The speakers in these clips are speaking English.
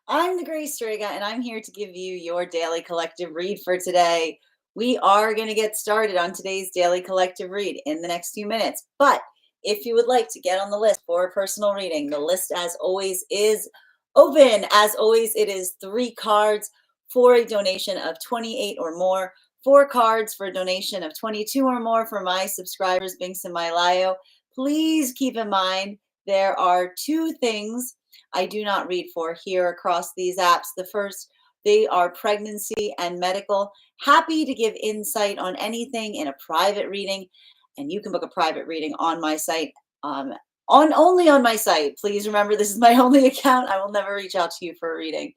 I'm the Grace Strega, and I'm here to give you your daily collective read for today. We are going to get started on today's daily collective read in the next few minutes. But if you would like to get on the list for a personal reading, the list, as always, is open. As always, it is 3 cards for a donation of 28 or more, 4 cards for a donation of 22 or more for my subscribers, Binks and Mylayo. Please keep in mind there are 2 things I do not read for here across these apps. The first, they are pregnancy and medical. Happy to give insight on anything in a private reading, and you can book a private reading on my site. Only on my site. Please remember, this is my only account. I will never reach out to you for a reading.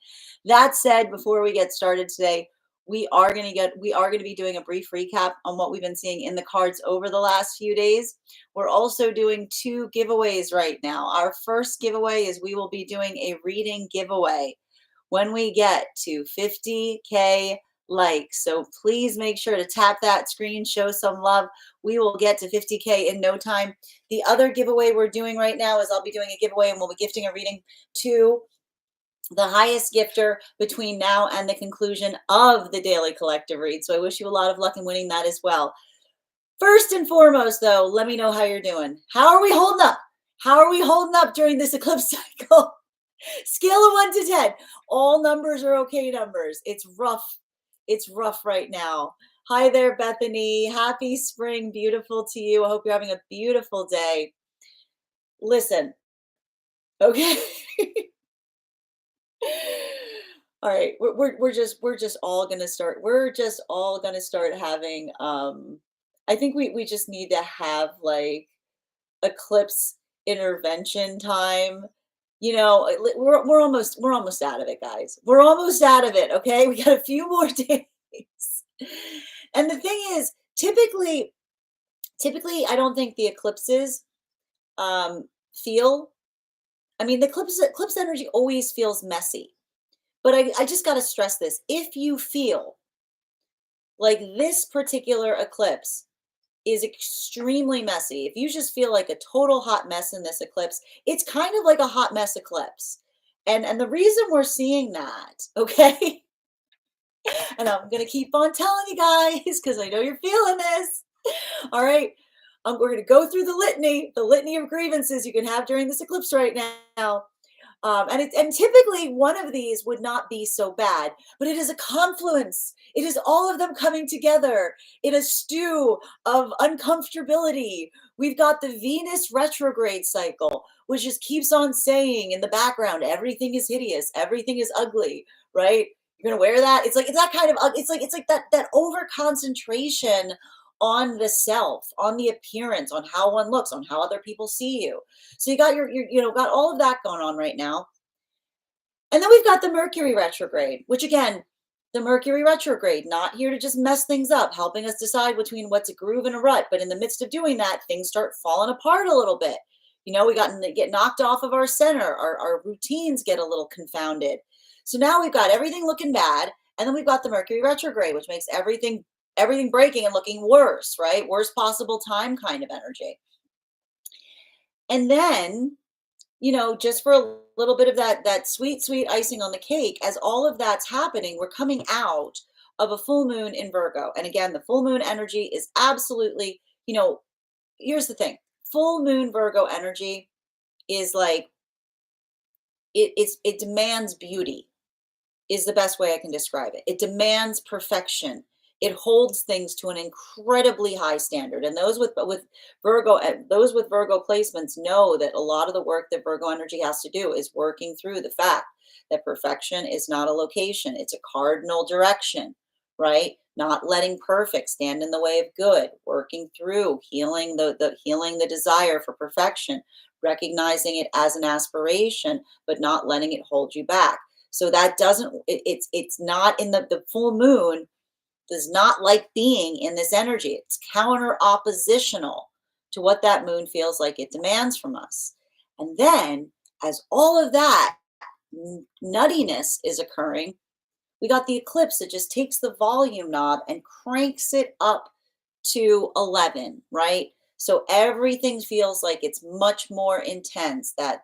That said, before we get started today, we are going to be doing a brief recap on what we've been seeing in the cards over the last few days. We're also doing 2 giveaways right now. Our first giveaway is we will be doing a reading giveaway when we get to 50K likes. So please make sure to tap that screen, show some love. We will get to 50K in no time. The other giveaway we're doing right now is I'll be doing a giveaway and we'll be gifting a reading to the highest gifter between now and the conclusion of the daily collective read. So I wish you a lot of luck in winning that as well. First and foremost, though, let me know how you're doing. How are we holding up? How are we holding up during this eclipse cycle? Scale of 1 to 10. All numbers are okay numbers. It's rough. It's rough right now. Hi there, Bethany. Happy spring. Beautiful to you. I hope you're having a beautiful day. Listen. Okay. All right. We're just all gonna start. We're just all gonna start having I think we just need to have like eclipse intervention time. You know, we're almost out of it, guys. We're almost out of it. Okay, we got a few more days. And the thing is, typically, I don't think the eclipses feel. I mean, the eclipse energy always feels messy. But I just got to stress this. If you feel like this particular eclipse is extremely messy, if you just feel like a total hot mess in this eclipse, it's kind of like a hot mess eclipse. And the reason we're seeing that, okay? And I'm going to keep on telling you guys because I know you're feeling this. All right. We're going to go through the litany of grievances you can have during this eclipse right now. And typically one of these would not be so bad, but it is a confluence. It is all of them coming together in a stew of uncomfortability. We've got the Venus retrograde cycle, which just keeps on saying in the background, everything is hideous, everything is ugly, right? You're gonna wear that. It's that kind of. It's like that over concentration on the self, on the appearance, on how one looks, on how other people see you. So you got your got all of that going on right now. And then we've got the Mercury retrograde, which again, the Mercury retrograde, not here to just mess things up, helping us decide between what's a groove and a rut. But in the midst of doing that, things start falling apart a little bit. We get knocked off of our center. Our routines get a little confounded. So now we've got everything looking bad. And then we've got the Mercury retrograde, which makes everything breaking and looking worse, right? Worst possible time kind of energy. And then, just for a little bit of that sweet, sweet icing on the cake, as all of that's happening, we're coming out of a full moon in Virgo. And again, the full moon energy is absolutely, here's the thing. Full moon Virgo energy is like, it demands beauty is the best way I can describe it. It demands perfection. It holds things to an incredibly high standard. And those with Virgo placements know that a lot of the work that Virgo energy has to do is working through the fact that perfection is not a location. It's a cardinal direction, right? Not letting perfect stand in the way of good, working through healing the desire for perfection, recognizing it as an aspiration, but not letting it hold you back. So that it's not in the full moon does not like being in this energy. It's counter oppositional to what that moon feels like it demands from us. And then as all of that nuttiness is occurring, we got the eclipse that just takes the volume knob and cranks it up to 11, right? So everything feels like it's much more intense, that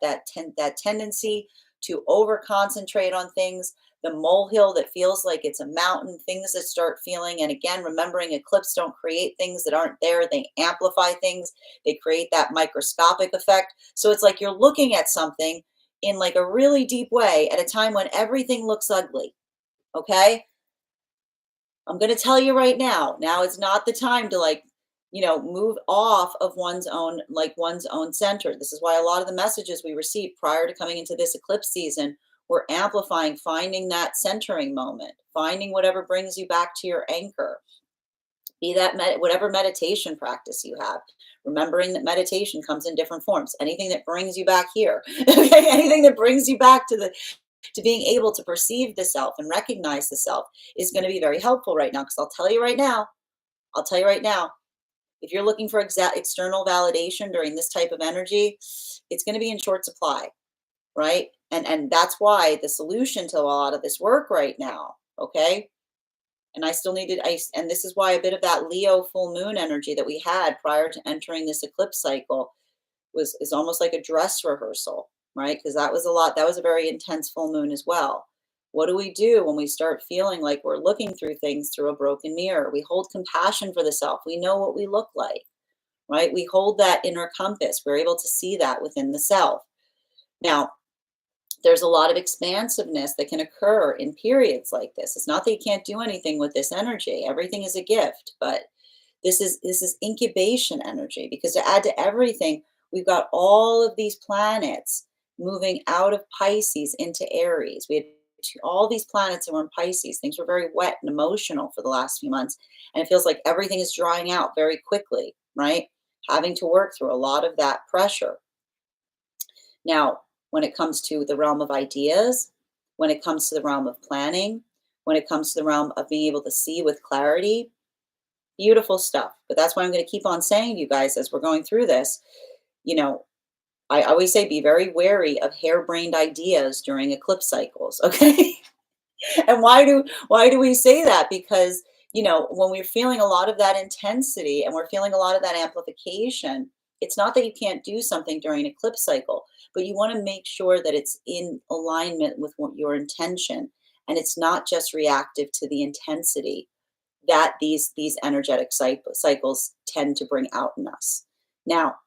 tendency to over concentrate on things, the molehill that feels like it's a mountain, things that start feeling, and again, remembering eclipse don't create things that aren't there, they amplify things, they create that microscopic effect. So it's like you're looking at something in like a really deep way at a time when everything looks ugly. Okay. I'm going to tell you right now is not the time to like, move off of one's own center. This is why a lot of the messages we received prior to coming into this eclipse season were amplifying, finding that centering moment, finding whatever brings you back to your anchor. Be that whatever meditation practice you have, remembering that meditation comes in different forms. Anything that brings you back here, okay? Anything that brings you back to being able to perceive the self and recognize the self is going to be very helpful right now. Because I'll tell you right now, if you're looking for external validation during this type of energy, it's going to be in short supply, right? And that's why the solution to a lot of this work right now, okay? And I still needed, and this is why a bit of that Leo full moon energy that we had prior to entering this eclipse cycle is almost like a dress rehearsal, right? Because that was a lot. That was a very intense full moon as well. What do we do when we start feeling like we're looking through things through a broken mirror? We hold compassion for the self. We know what we look like, right? We hold that inner compass. We're able to see that within the self. Now, there's a lot of expansiveness that can occur in periods like this. It's not that you can't do anything with this energy. Everything is a gift, but this is incubation energy, because to add to everything, we've got all of these planets moving out of Pisces into Aries. We had all these planets that were in Pisces. Things were very wet and emotional for the last few months, and it feels like everything is drying out very quickly, right? Having to work through a lot of that pressure. Now, when it comes to the realm of ideas, when it comes to the realm of planning, when it comes to the realm of being able to see with clarity, beautiful stuff. But that's why I'm going to keep on saying to you guys as we're going through this, I always say be very wary of harebrained ideas during eclipse cycles, okay? And why do we say that? Because, when we're feeling a lot of that intensity and we're feeling a lot of that amplification, it's not that you can't do something during an eclipse cycle, but you want to make sure that it's in alignment with what your intention, and it's not just reactive to the intensity that these energetic cycles tend to bring out in us. Now,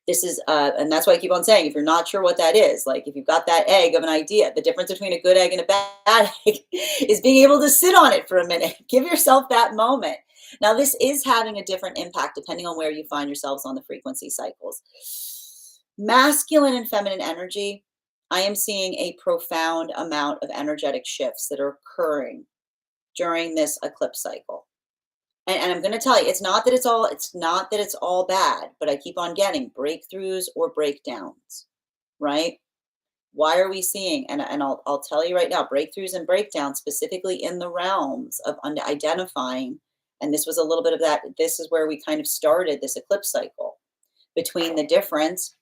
this is, and that's why I keep on saying, if you're not sure what that is, like if you've got that egg of an idea, the difference between a good egg and a bad egg is being able to sit on it for a minute. Give yourself that moment. Now, this is having a different impact depending on where you find yourselves on the frequency cycles. Masculine and feminine energy, I am seeing a profound amount of energetic shifts that are occurring during this eclipse cycle. And I'm going to tell you, it's not that it's all bad, but I keep on getting breakthroughs or breakdowns, right? Why are we seeing, and I'll tell you right now, breakthroughs and breakdowns specifically in the realms of identifying, and this was a little bit of that, this is where we kind of started this eclipse cycle, between the difference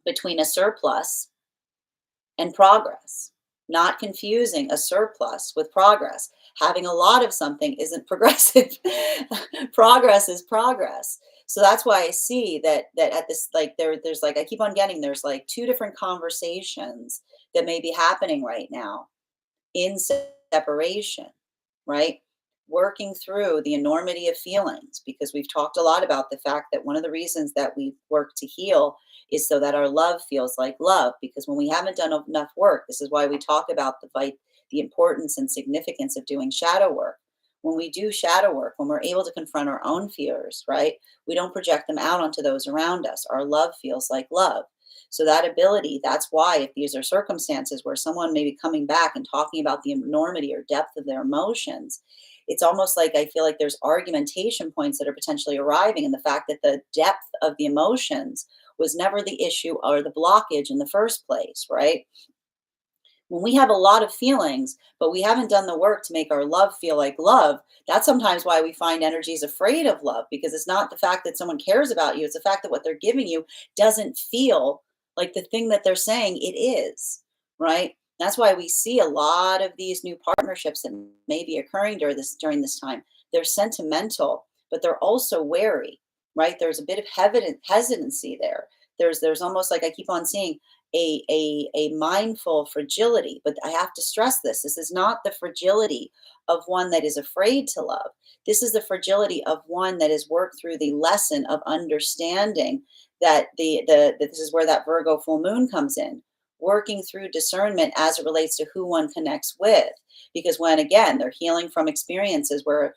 between a surplus and progress. Not confusing a surplus with progress. Having a lot of something isn't progressive. Progress is progress. So that's why I see that at this, like there's like, I keep on getting, there's like two different conversations that may be happening right now in separation, right? Working through the enormity of feelings, because we've talked a lot about the fact that one of the reasons that we work to heal is so that our love feels like love. Because when we haven't done enough work, this is why we talk about the importance and significance of doing shadow work. When we do shadow work, when we're able to confront our own fears, right, we don't project them out onto those around us. Our love feels like love. So that ability, that's why if these are circumstances where someone may be coming back and talking about the enormity or depth of their emotions, it's almost like I feel like there's argumentation points that are potentially arriving in the fact that the depth of the emotions was never the issue or the blockage in the first place, right? When we have a lot of feelings, but we haven't done the work to make our love feel like love, that's sometimes why we find energy is afraid of love, because it's not the fact that someone cares about you, it's the fact that what they're giving you doesn't feel like the thing that they're saying it is, right? That's why we see a lot of these new partnerships that may be occurring during this time. They're sentimental, but they're also wary, right? There's a bit of hesitancy there. There's almost like I keep on seeing a mindful fragility. But I have to stress this. This is not the fragility of one that is afraid to love. This is the fragility of one that has worked through the lesson of understanding that that this is where that Virgo full moon comes in, working through discernment as it relates to who one connects with. Because when again they're healing from experiences where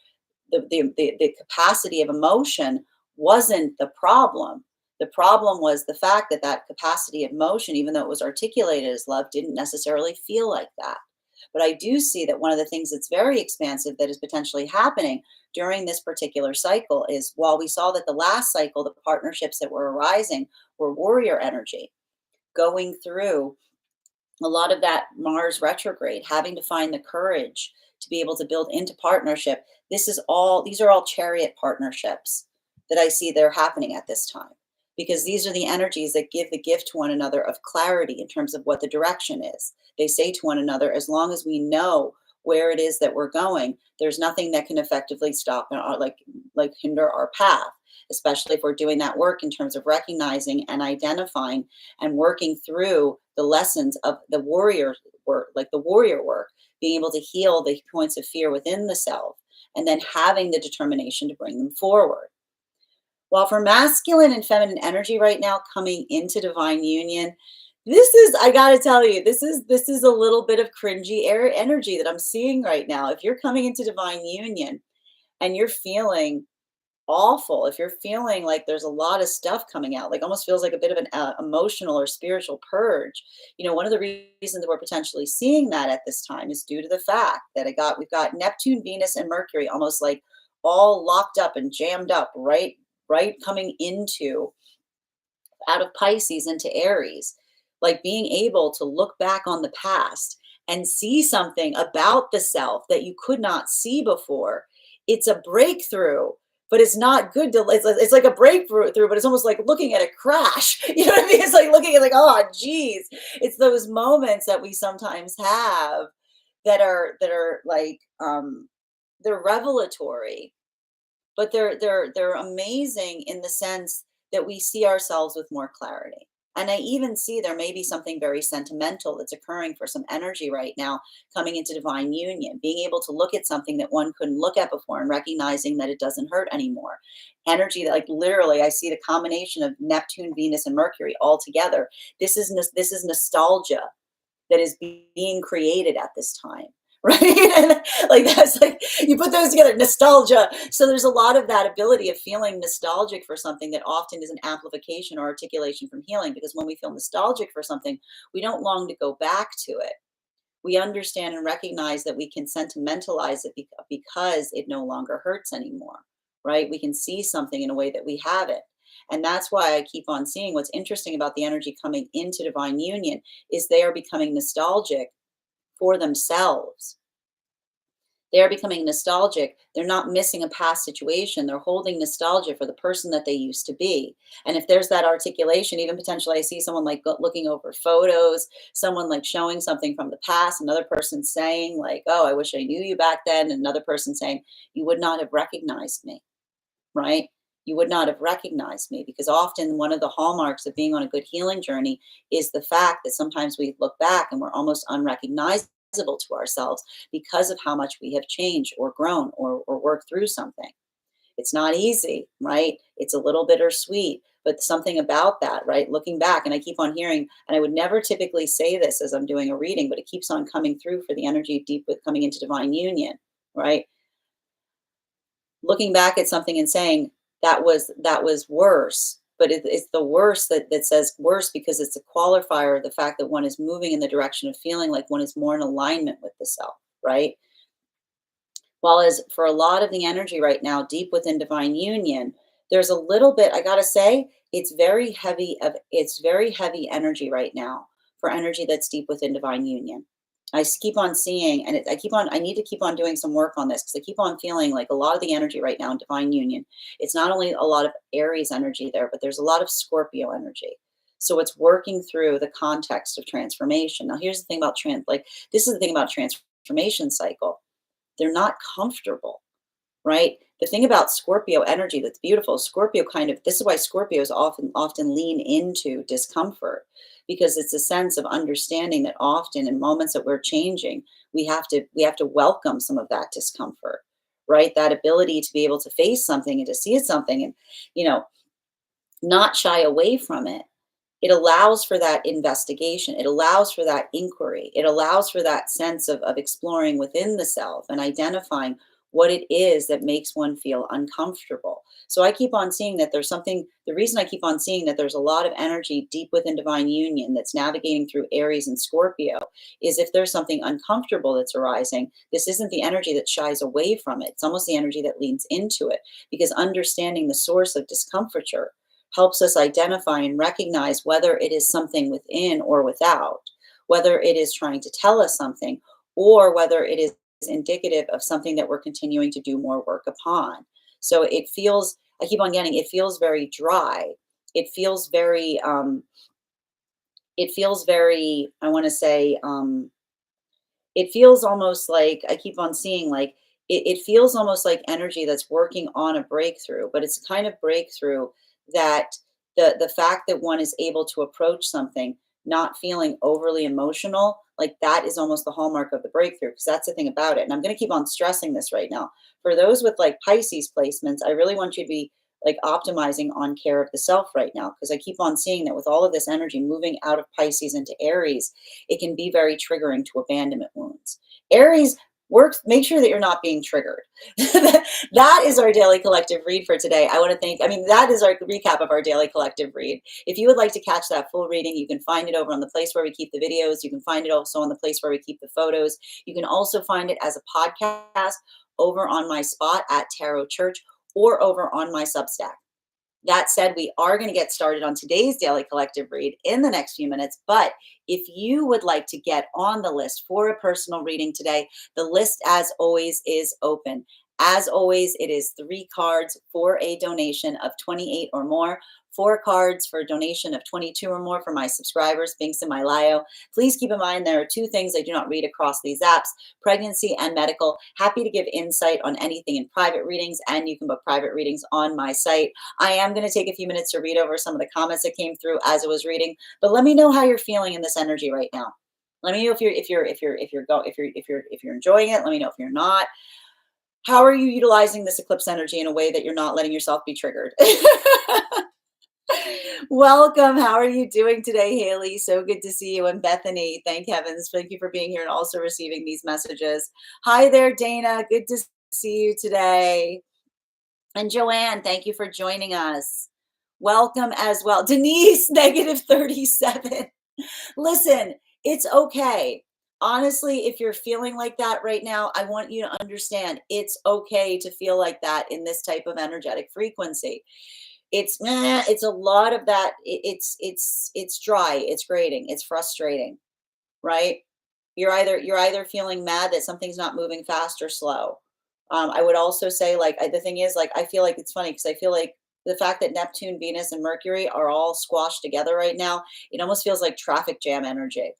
the capacity of emotion wasn't the problem. The problem was the fact that that capacity of motion, even though it was articulated as love, didn't necessarily feel like that. But I do see that one of the things that's very expansive that is potentially happening during this particular cycle is, while we saw that the last cycle, the partnerships that were arising were warrior energy, going through a lot of that Mars retrograde, having to find the courage to be able to build into partnership. These are all chariot partnerships that I see they're happening at this time, because these are the energies that give the gift to one another of clarity in terms of what the direction is. They say to one another, as long as we know where it is that we're going, there's nothing that can effectively stop or like hinder our path, especially if we're doing that work in terms of recognizing and identifying and working through the lessons of the warrior work, like the warrior work, being able to heal the points of fear within the self, and then having the determination to bring them forward. While for masculine and feminine energy right now coming into divine union, this is, I gotta tell you, this is a little bit of cringy energy that I'm seeing right now. If you're coming into divine union and you're feeling awful, if you're feeling like there's a lot of stuff coming out, like almost feels like a bit of an emotional or spiritual purge, one of the reasons that we're potentially seeing that at this time is due to the fact that we've got Neptune, Venus, and Mercury almost like all locked up and jammed up right coming into out of Pisces into Aries, like being able to look back on the past and see something about the self that you could not see before. It's a breakthrough, but it's not good to, it's like a breakthrough, but it's almost like looking at a crash. You know what I mean? It's like looking at like, oh, geez. It's those moments that we sometimes have that are like, they're revelatory, but they're amazing in the sense that we see ourselves with more clarity. And I even see there may be something very sentimental that's occurring for some energy right now coming into divine union, being able to look at something that one couldn't look at before and recognizing that it doesn't hurt anymore. Energy that, like, literally, I see the combination of Neptune, Venus, and Mercury all together. This is nostalgia that is being created at this time. Right. And like, that's like, you put those together, nostalgia. So there's a lot of that ability of feeling nostalgic for something that often is an amplification or articulation from healing. Because when we feel nostalgic for something, we don't long to go back to it. We understand and recognize that we can sentimentalize it because it no longer hurts anymore. Right. We can see something in a way that we have it. And that's why I keep on seeing what's interesting about the energy coming into divine union is they are becoming nostalgic for themselves. They're becoming nostalgic. They're not missing a past situation. They're holding nostalgia for the person that they used to be. And if there's that articulation, even potentially I see someone like looking over photos, someone like showing something from the past, another person saying like, oh, I wish I knew you back then. And another person saying, you would not have recognized me, right? You would not have recognized me, because often one of the hallmarks of being on a good healing journey is the fact that sometimes we look back and we're almost unrecognizable to ourselves because of how much we have changed or grown or worked through something. It's not easy, right? It's a little bittersweet, but something about that, right? Looking back, and I keep on hearing, and I would never typically say this as I'm doing a reading, but it keeps on coming through for the energy of deep with coming into divine union, right? Looking back at something and saying, that was worse, but it's the worse that says worse because it's a qualifier of the fact that one is moving in the direction of feeling like one is more in alignment with the self, right? While as for a lot of the energy right now, deep within divine union, there's a little bit, I gotta say, it's very heavy energy right now for energy that's deep within divine union. I keep on seeing, and I need to keep on doing some work on this because I keep on feeling like a lot of the energy right now in divine union, it's not only a lot of Aries energy there, but there's a lot of Scorpio energy. So it's working through the context of transformation. Now, here's the thing about this is the thing about transformation cycle. They're not comfortable, right? The thing about Scorpio energy that's beautiful, this is why Scorpios often lean into discomfort, because it's a sense of understanding that often in moments that we're changing, we have to welcome some of that discomfort, right? That ability to be able to face something and to see something and, you know, not shy away from it. It allows for that investigation. It allows for that inquiry. It allows for that sense of exploring within the self and identifying what it is that makes one feel uncomfortable. So I keep on seeing that there's something, the reason I keep on seeing that there's a lot of energy deep within divine union that's navigating through Aries and Scorpio is if there's something uncomfortable that's arising, this isn't the energy that shies away from it. It's almost the energy that leans into it because understanding the source of discomfiture helps us identify and recognize whether it is something within or without, whether it is trying to tell us something, or whether it is indicative of something that we're continuing to do more work upon. So it feels, I keep on getting, it feels very dry. It feels very, I want to say, it feels almost like I keep on seeing like it feels almost like energy that's working on a breakthrough, but it's a kind of breakthrough that the fact that one is able to approach something not feeling overly emotional, like that is almost the hallmark of the breakthrough, because that's the thing about it. And I'm going to keep on stressing this right now. For those with like Pisces placements, I really want you to be like optimizing on care of the self right now, because I keep on seeing that with all of this energy moving out of Pisces into Aries, it can be very triggering to abandonment wounds. Aries works, make sure that you're not being triggered. That is our daily collective read for today. I want to thank, I mean, that is our recap of our daily collective read. If you would like to catch that full reading, you can find it over on the place where we keep the videos. You can find it also on the place where we keep the photos. You can also find it as a podcast over on my spot at Tarot Church or over on my Substack. That said, we are going to get started on today's daily collective read in the next few minutes. But if you would like to get on the list for a personal reading today, the list, as always, is open. As always, it is 3 cards for a donation of 28 or more, 4 cards for a donation of 22 or more for my subscribers, links in my bio. Please keep in mind there are 2 things I do not read across these apps, pregnancy and medical. Happy to give insight on anything in private readings, and you can book private readings on my site. I am going to take a few minutes to read over some of the comments that came through as I was reading, but let me know how you're feeling in this energy right now. Let me know if you're enjoying it. Let me know if you're not. How are you utilizing this eclipse energy in a way that you're not letting yourself be triggered? Welcome. How are you doing today, Haley? So good to see you. And Bethany, thank heavens. Thank you for being here and also receiving these messages. Hi there, Dana. Good to see you today. And Joanne, thank you for joining us. Welcome as well. Denise, -37. Listen, it's okay. Honestly, if you're feeling like that right now, I want you to understand it's okay to feel like that in this type of energetic frequency. It's a lot of that. It's dry, it's grating, it's frustrating, right? You're either feeling mad that something's not moving fast or slow. I would also say, like, the thing is, like, I feel like it's funny because I feel like the fact that Neptune, Venus, and Mercury are all squashed together right now, it almost feels like traffic jam energy,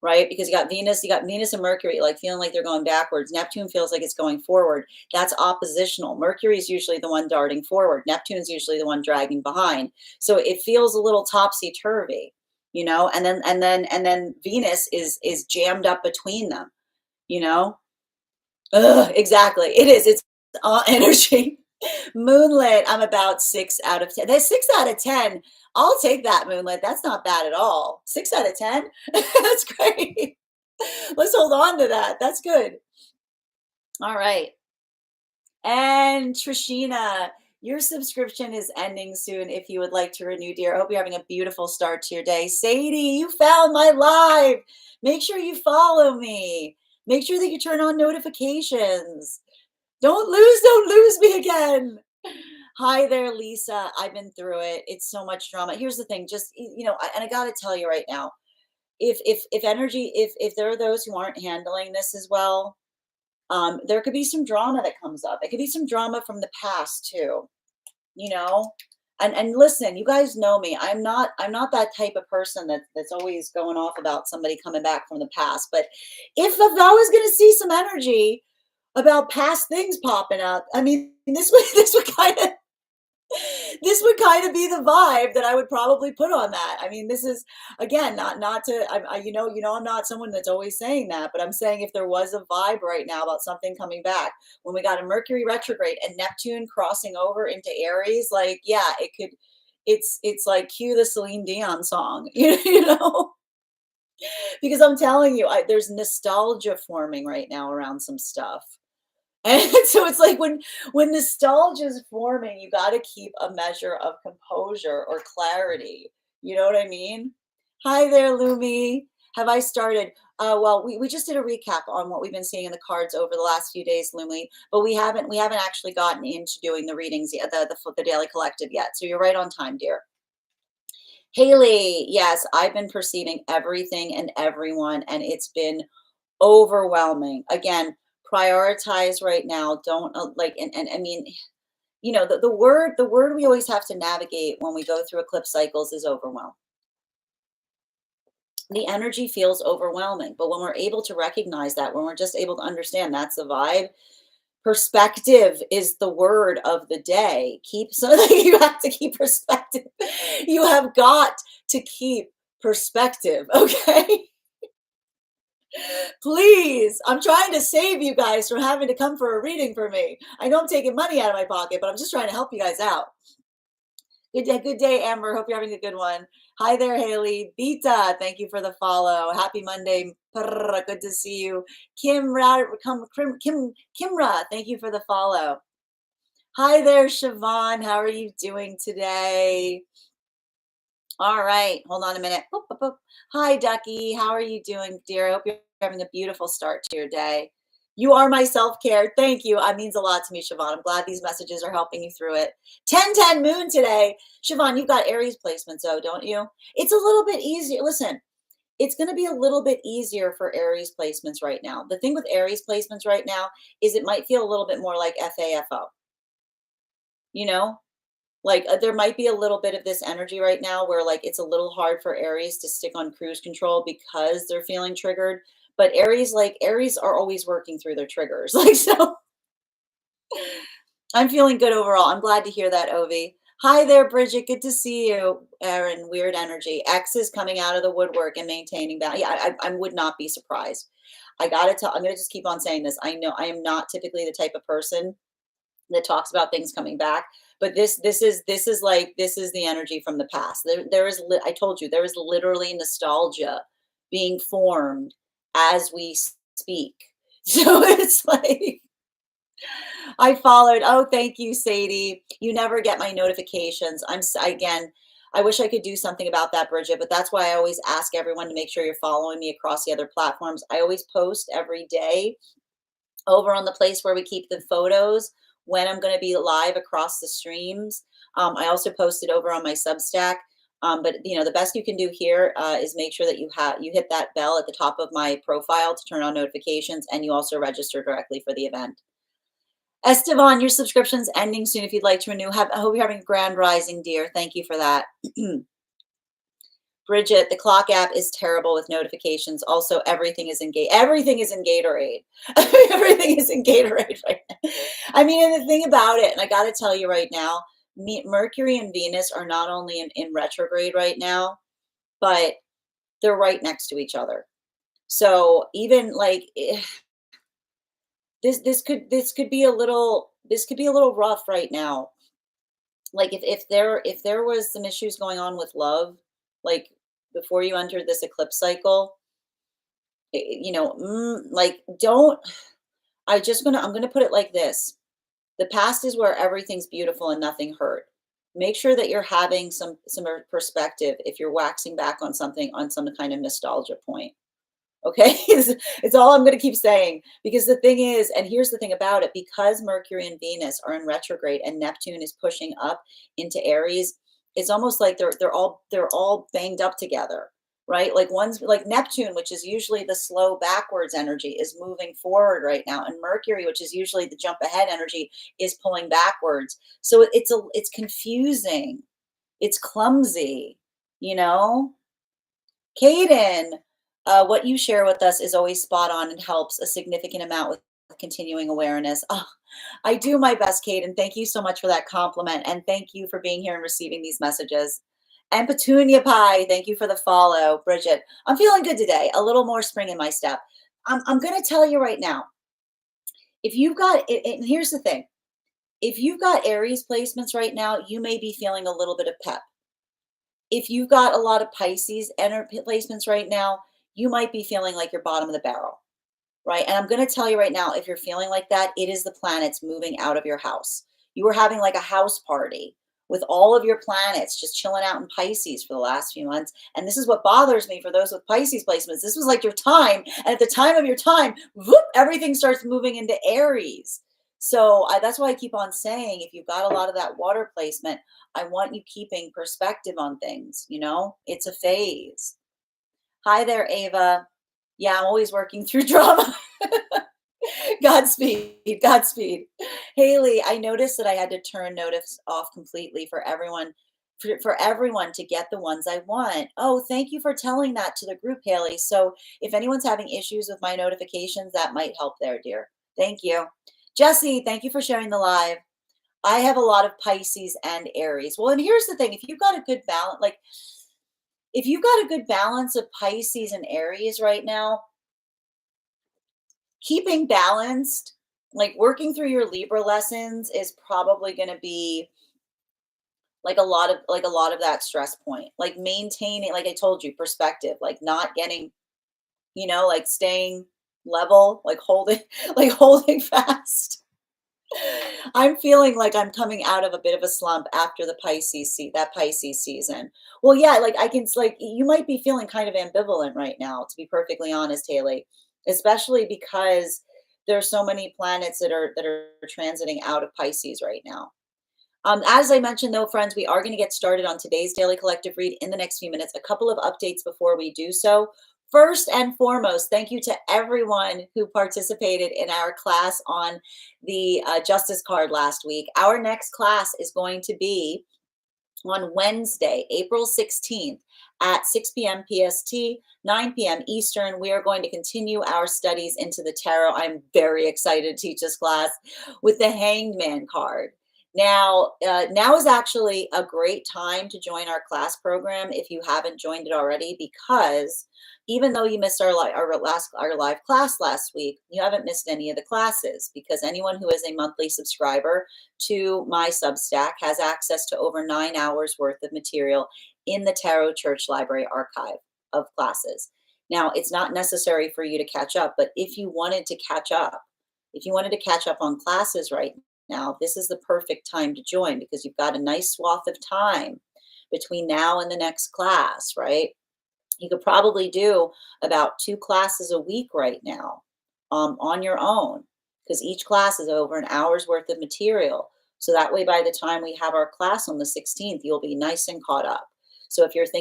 right? Because you got Venus and Mercury, like feeling like they're going backwards. Neptune feels like it's going forward. That's oppositional. Mercury is usually the one darting forward. Neptune's usually the one dragging behind. So it feels a little topsy-turvy, you know, and then Venus is jammed up between them, you know? Ugh, exactly. It is. It's energy. Moonlit, I'm about 6 out of 10. That's 6 out of 10. I'll take that, Moonlit. That's not bad at all. 6 out of 10? That's great. Let's hold on to that. That's good. All right. And Trishina, your subscription is ending soon if you would like to renew, dear. I hope you're having a beautiful start to your day. Sadie, you found my live. Make sure you follow me. Make sure that you turn on notifications. Don't lose me again. Hi there, Lisa. I've been through it. It's so much drama. Here's the thing, just, you know, and I got to tell you right now, if there are those who aren't handling this as well, there could be some drama that comes up. It could be some drama from the past too, you know? And listen, you guys know me. I'm not that type of person that's always going off about somebody coming back from the past. But if I was going to see some energy about past things popping up, I mean, this would kind of This would kind of be the vibe that I would probably put on that. I mean, this is again not to I'm not someone that's always saying that, but I'm saying if there was a vibe right now about something coming back, when we got a Mercury retrograde and Neptune crossing over into Aries, like yeah, it could. It's like cue the Celine Dion song, you know, because I'm telling you, there's nostalgia forming right now around some stuff. And so it's like when nostalgia is forming, you got to keep a measure of composure or clarity. You know what I mean? Hi there, Lumi. Have I started? Well, we just did a recap on what we've been seeing in the cards over the last few days, Lumi, but we haven't actually gotten into doing the readings yet, the daily collective yet. So you're right on time, dear. Haley, yes, I've been perceiving everything and everyone, and it's been overwhelming. Again, prioritize right now. Don't and I mean, the word we always have to navigate when we go through eclipse cycles is overwhelm. The energy feels overwhelming, but when we're able to recognize that, when we're just able to understand that's the vibe, perspective is the word of the day. You have to keep perspective. You have got to keep perspective, okay? Please, I'm trying to save you guys from having to come for a reading for me. I know I'm taking money out of my pocket, but I'm just trying to help you guys out. Good day, Amber. Hope you're having a good one. Hi there, Haley. Beta, thank you for the follow. Happy Monday. Good to see you. Kimra, thank you for the follow. Hi there, Siobhan. How are you doing today? All right, hold on a minute. Boop, boop, boop. Hi, Ducky. How are you doing, dear? I hope you're having a beautiful start to your day. You are my self-care. Thank you. It means a lot to me, Siobhan. I'm glad these messages are helping you through it. 10-10 moon today. Siobhan, you've got Aries placements, though, don't you? It's a little bit easier. Listen, it's going to be a little bit easier for Aries placements right now. The thing with Aries placements right now is it might feel a little bit more like FAFO, you know? Like there might be a little bit of this energy right now where like it's a little hard for Aries to stick on cruise control because they're feeling triggered. But Aries are always working through their triggers. Like so I'm feeling good overall. I'm glad to hear that, Ovi. Hi there, Bridget. Good to see you. Erin, weird energy. X is coming out of the woodwork and maintaining balance. Yeah, I would not be surprised. I'm gonna just keep on saying this. I know I am not typically the type of person that talks about things coming back, but this is the energy from the past. I told you there is literally nostalgia being formed as we speak. So it's like I followed. Oh, thank you, Sadie. You never get my notifications. Again, I wish I could do something about that, Bridget, but that's why I always ask everyone to make sure you're following me across the other platforms. I always post every day over on the place where we keep the photos when I'm going to be live across the streams. I also posted over on my Substack. But the best you can do here is make sure that you hit that bell at the top of my profile to turn on notifications, and you also register directly for the event. Esteban, your subscription's ending soon. If you'd like to renew, I hope you're having a grand rising, dear. Thank you for that. Bridget, the clock app is terrible with notifications. Also, everything is in Gatorade. Everything is in Gatorade right now. I mean, and the thing about it, and I got to tell you right now, Mercury and Venus are not only in retrograde right now, but they're right next to each other. So even like this could be a little rough right now. Like if there was some issues going on with love, like before you entered this eclipse cycle, like don't. I'm gonna put it like this: the past is where everything's beautiful and nothing hurt. Make sure that you're having some perspective if you're waxing back on something on some kind of nostalgia point. Okay, it's all I'm going to keep saying, because the thing is, and here's the thing about it, because Mercury and Venus are in retrograde and Neptune is pushing up into Aries, it's almost like they're all banged up together, right? Like one's like Neptune, which is usually the slow backwards energy, is moving forward right now, and Mercury, which is usually the jump ahead energy, is pulling backwards. So it's confusing, it's clumsy, you know. Caden, what you share with us is always spot on and helps a significant amount with continuing awareness. Oh, I do my best, Kate, and thank you so much for that compliment. And thank you for being here and receiving these messages. And Petunia Pie, thank you for the follow. Bridget, I'm feeling good today. A little more spring in my step. I'm going to tell you right now, if you've got, and here's the thing, if you've got Aries placements right now, you may be feeling a little bit of pep. If you've got a lot of Pisces placements right now, you might be feeling like you're bottom of the barrel, right? And I'm going to tell you right now, if you're feeling like that, it is the planets moving out of your house. You were having like a house party with all of your planets just chilling out in Pisces for the last few months. And this is what bothers me for those with Pisces placements. This was like your time. And at the time of your time, whoop, everything starts moving into Aries. So that's why I keep on saying, if you've got a lot of that water placement, I want you keeping perspective on things. You know, it's a phase. Hi there, Ava. Yeah, I'm always working through drama. Godspeed, Godspeed. Haley, I noticed that I had to turn notice off completely for everyone, for everyone to get the ones I want. Oh, thank you for telling that to the group, Haley. So if anyone's having issues with my notifications, that might help there, dear. Thank you. Jesse, thank you for sharing the live. I have a lot of Pisces and Aries. Well, and here's the thing, if you've got a good balance, like if you've got a good balance of Pisces and Aries right now, keeping balanced, like working through your Libra lessons is probably going to be like a lot of that stress point, like maintaining, like I told you, perspective, like not getting, you know, like staying level, like holding, like holding fast. I'm feeling like I'm coming out of a bit of a slump after the that Pisces season. Well, yeah, like I can, like you might be feeling kind of ambivalent right now, to be perfectly honest, Haley, especially because there's so many planets that are transiting out of Pisces right now. As I mentioned, though, friends, we are going to get started on today's daily collective read in the next few minutes. A couple of updates before we do so. First and foremost, thank you to everyone who participated in our class on the Justice card last week. Our next class is going to be on Wednesday, April 16th at 6 p.m. PST, 9 p.m. Eastern. We are going to continue our studies into the tarot. I'm very excited to teach this class with the Hanged Man card. Now is actually a great time to join our class program if you haven't joined it already, because even though you missed our live class last week, you haven't missed any of the classes, because anyone who is a monthly subscriber to my Substack has access to over 9 hours worth of material in the Tarot Church Library archive of classes. Now, it's not necessary for you to catch up, but if you wanted to catch up, on classes right now, this is the perfect time to join, because you've got a nice swath of time between now and the next class, right? You could probably do about 2 classes a week right now on your own, because each class is over an hour's worth of material. So that way, by the time we have our class on the 16th, you'll be nice and caught up. So if you've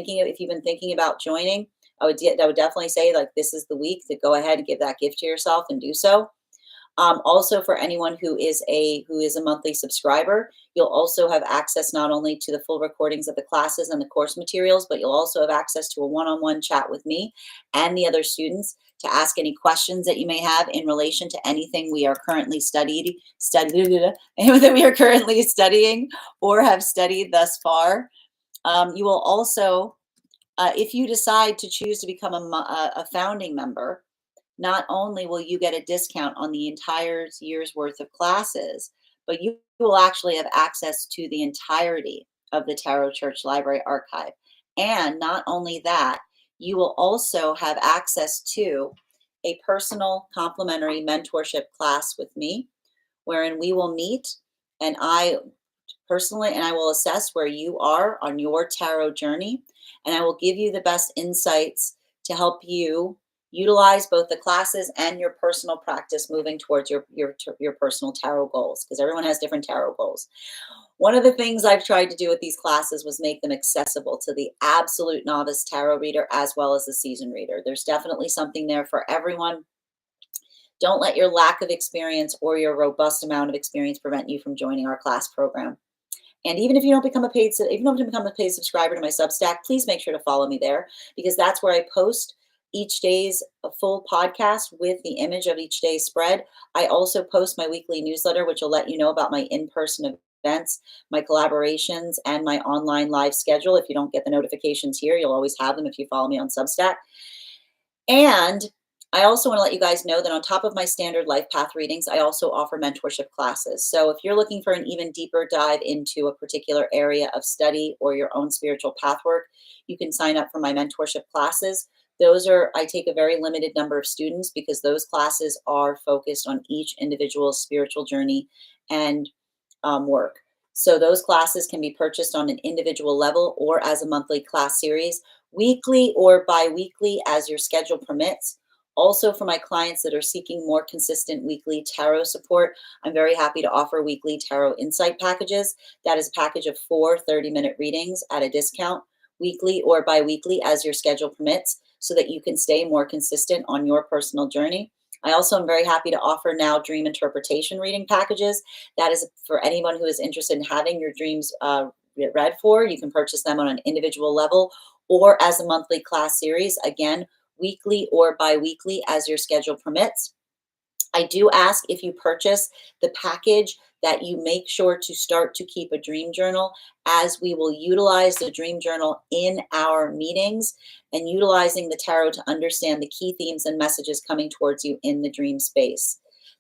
been thinking about joining, I would definitely say, like, this is the week to go ahead and give that gift to yourself and do so. Also, for anyone who is a monthly subscriber, you'll also have access not only to the full recordings of the classes and the course materials, but you'll also have access to a one-on-one chat with me and the other students to ask any questions that you may have in relation to anything we are currently studying or have studied thus far. You will also, if you decide to choose to become a founding member, not only will you get a discount on the entire year's worth of classes, but you will actually have access to the entirety of the Tarot Church Library archive. And not only that, you will also have access to a personal complimentary mentorship class with me, wherein we will meet and I will assess where you are on your tarot journey, and I will give you the best insights to help you utilize both the classes and your personal practice moving towards your personal tarot goals, because everyone has different tarot goals. One of the things I've tried to do with these classes was make them accessible to the absolute novice tarot reader as well as the seasoned reader. There's definitely something there for everyone. Don't let your lack of experience or your robust amount of experience prevent you from joining our class program. And even if you don't become a paid subscriber to my Substack, please make sure to follow me there, because that's where I post each day's a full podcast with the image of each day's spread. I also post my weekly newsletter, which will let you know about my in-person events, my collaborations, and my online live schedule. If you don't get the notifications here, you'll always have them if you follow me on Substack. And I also want to let you guys know that on top of my standard life path readings, I also offer mentorship classes. So if you're looking for an even deeper dive into a particular area of study or your own spiritual path work, you can sign up for my mentorship classes. I take a very limited number of students because those classes are focused on each individual's spiritual journey and work. So those classes can be purchased on an individual level or as a monthly class series, weekly or bi-weekly as your schedule permits. Also, for my clients that are seeking more consistent weekly tarot support, I'm very happy to offer weekly tarot insight packages. That is a package of 4 30-minute readings at a discount, weekly or bi-weekly as your schedule permits, so that you can stay more consistent on your personal journey. I also am very happy to offer now dream interpretation reading packages. That is for anyone who is interested in having your dreams read for. You can purchase them on an individual level or as a monthly class series, again, weekly or bi-weekly as your schedule permits. I do ask if you purchase the package that you make sure to start to keep a dream journal, as we will utilize the dream journal in our meetings and utilizing the tarot to understand the key themes and messages coming towards you in the dream space.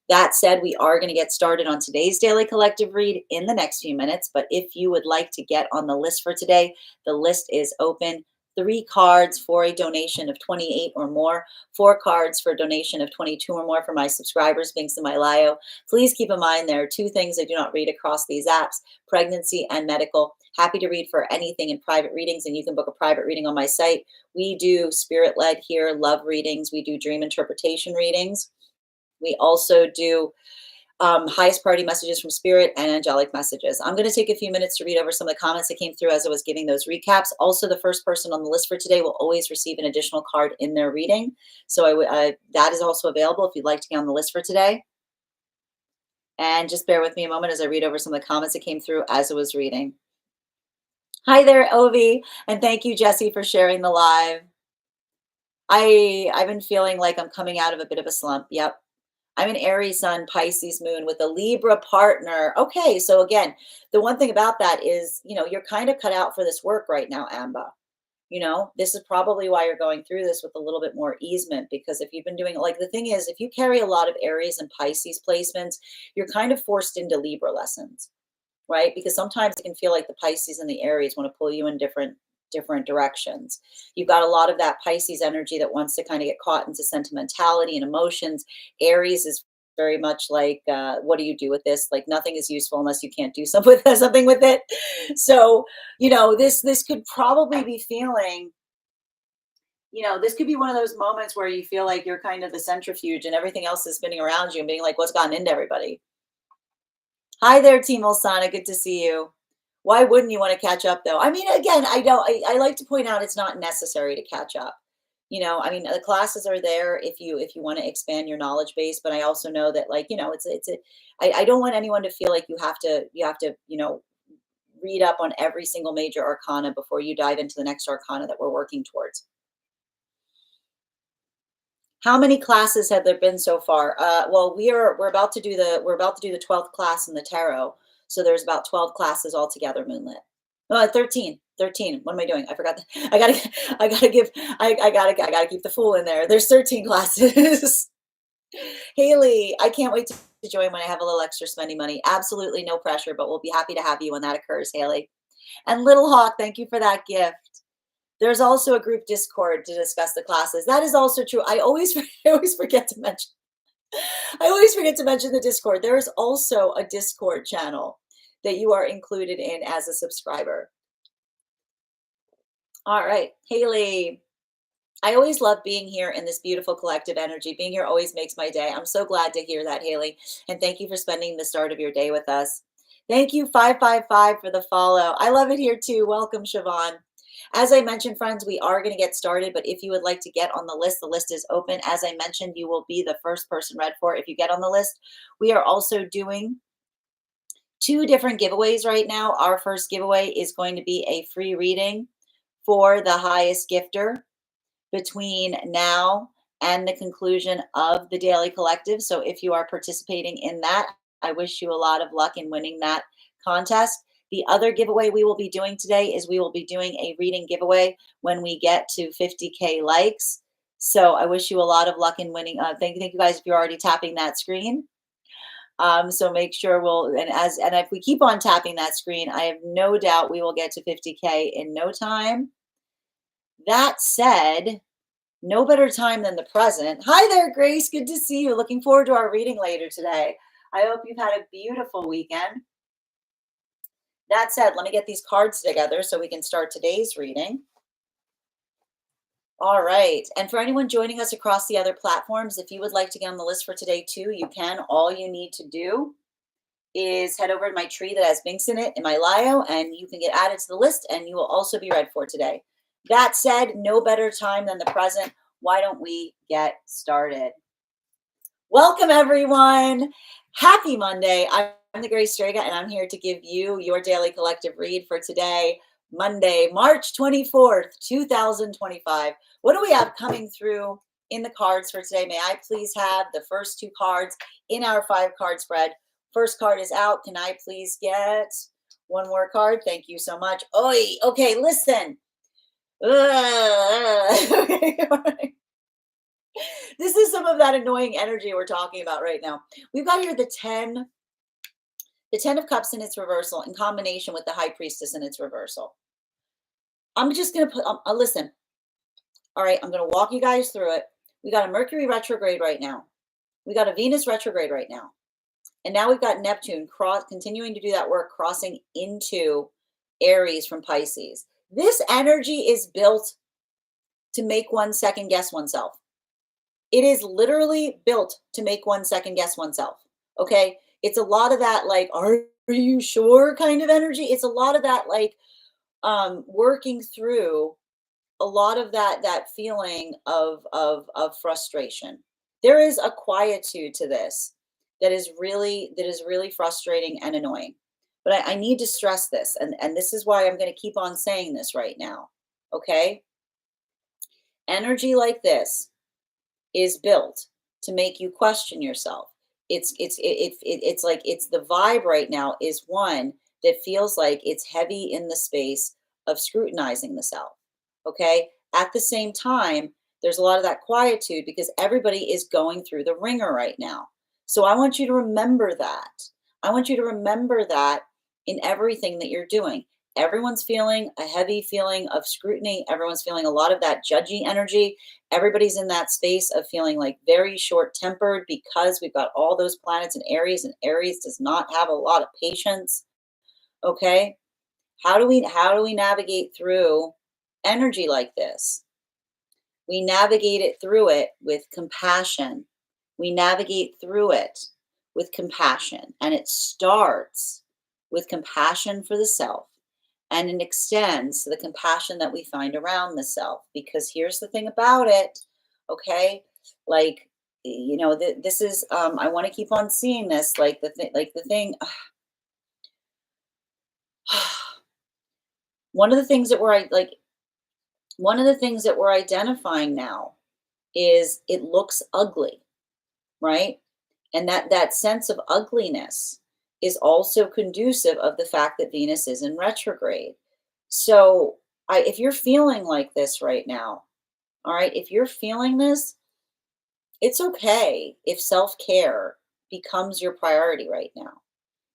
That said, we are going to get started on today's daily collective read in the next few minutes. But if you would like to get on the list for today, the list is open. 3 cards for a donation of 28 or more, 4 cards for a donation of 22 or more for my subscribers, links in my bio. Please keep in mind there are 2 things I do not read across these apps: pregnancy and medical. Happy to read for anything in private readings, and you can book a private reading on my site. We do spirit-led here, love readings. We do dream interpretation readings. We also do highest priority messages from spirit and angelic messages. I'm going to take a few minutes to read over some of the comments that came through as I was giving those recaps. Also, the first person on the list for today will always receive an additional card in their reading. So that is also available if you'd like to get on the list for today. And just bear with me a moment as I read over some of the comments that came through as I was reading. Hi there, Ovi, and thank you, Jesse, for sharing the live. I've been feeling like I'm coming out of a bit of a slump. Yep. I'm an Aries sun, Pisces moon with a Libra partner. Okay, so again, the one thing about that is, you're kind of cut out for this work right now, Amba. This is probably why you're going through this with a little bit more easement, because if you've been doing, like, the thing is, if you carry a lot of Aries and Pisces placements, you're kind of forced into Libra lessons, right? Because sometimes it can feel like the Pisces and the Aries want to pull you in different directions. You've got a lot of that Pisces energy that wants to kind of get caught into sentimentality and emotions. Aries is very much like, what do you do with this? Like, nothing is useful unless you can't do something with it. So, this could probably be feeling, this could be one of those moments where you feel like you're kind of the centrifuge and everything else is spinning around you and being like, what's gotten into everybody? Hi there, Team Olsana. Good to see you. Why wouldn't you want to catch up, though? I mean, again, I like to point out it's not necessary to catch up. I mean, the classes are there if you want to expand your knowledge base, but I also know that, like, I don't want anyone to feel like you have to read up on every single major arcana before you dive into the next arcana that we're working towards. How many classes have there been so far? Well, we're about to do the 12th class in the tarot. So there's about 12 classes altogether, Moonlit. 13. What am I doing? I forgot. I gotta keep the fool in there. There's 13 classes. Haley, I can't wait to join when I have a little extra spending money. Absolutely no pressure, but we'll be happy to have you when that occurs, Haley. And Little Hawk, thank you for that gift. There's also a group Discord to discuss the classes. That is also true. I always forget to mention. I always forget to mention the Discord. There is also a Discord channel that you are included in as a subscriber. All right, Haley. I always love being here in this beautiful collective energy. Being here always makes my day. I'm so glad to hear that, Haley. And thank you for spending the start of your day with us. Thank you, 555, for the follow. I love it here too. Welcome, Siobhan. As I mentioned, friends, we are going to get started, but if you would like to get on the list is open. As I mentioned, you will be the first person read for if you get on the list. We are also doing 2 different giveaways right now. Our first giveaway is going to be a free reading for the highest gifter. between now and the conclusion of the daily collective. So if you are participating in that, I wish you a lot of luck in winning that contest. The other giveaway we will be doing today is we will be doing a reading giveaway when we get to 50K likes. So I wish you a lot of luck in winning. Thank you guys if you're already tapping that screen. So make sure and if we keep on tapping that screen, I have no doubt we will get to 50K in no time. That said, no better time than the present. Hi there, Grace. Good to see you. Looking forward to our reading later today. I hope you've had a beautiful weekend. That said, let me get these cards together so we can start today's reading. All right. And for anyone joining us across the other platforms, if you would like to get on the list for today too, you can. All you need to do is head over to my tree that has links in it in my bio, and you can get added to the list, and you will also be read for today. That said, no better time than the present. Why don't we get started? Welcome, everyone. Happy Monday. I'm the Grace Strega, and I'm here to give you your daily collective read for today, Monday, March 24th, 2025. What do we have coming through in the cards for today? May I please have the first two cards in our 5-card spread? First card is out. Can I please get one more card? Thank you so much. Oi, okay, listen. Okay, all right. This is some of that annoying energy we're talking about right now. We've got here the 10 of Cups in its reversal in combination with the High Priestess in its reversal. I'm just going to put, listen. All right, I'm going to walk you guys through it. We got a Mercury retrograde right now. We got a Venus retrograde right now. And now we've got Neptune continuing to do that work, crossing into Aries from Pisces. This energy is built to make one second guess oneself. It is literally built to make one second guess oneself. Okay. It's a lot of that, like, are you sure kind of energy. It's a lot of that, like, working through a lot of that feeling of frustration. There is a quietude to this that is really frustrating and annoying. But I need to stress this, and this is why I'm going to keep on saying this right now. Okay. Energy like this is built to make you question yourself. It's like it's the vibe right now is one that feels like it's heavy in the space of scrutinizing the self. Okay. At the same time, there's a lot of that quietude because everybody is going through the ringer right now. So I want you to remember that. I want you to remember that in everything that you're doing. Everyone's feeling a heavy feeling of scrutiny. Everyone's feeling a lot of that judgy energy. Everybody's in that space of feeling like very short-tempered because we've got all those planets in Aries, and Aries does not have a lot of patience. Okay? How do we navigate through energy like this? We navigate it through it with compassion. We navigate through it with compassion, and it starts with compassion for the self. And it extends to the compassion that we find around the self. Because here's the thing about it, okay? Like, this is, I want to keep on seeing this, like the thing. One of the things that we're identifying now is it looks ugly, right? And that sense of ugliness is also conducive of the fact that Venus is in retrograde. So if you're feeling like this right now, all right, if you're feeling this, it's okay if self-care becomes your priority right now.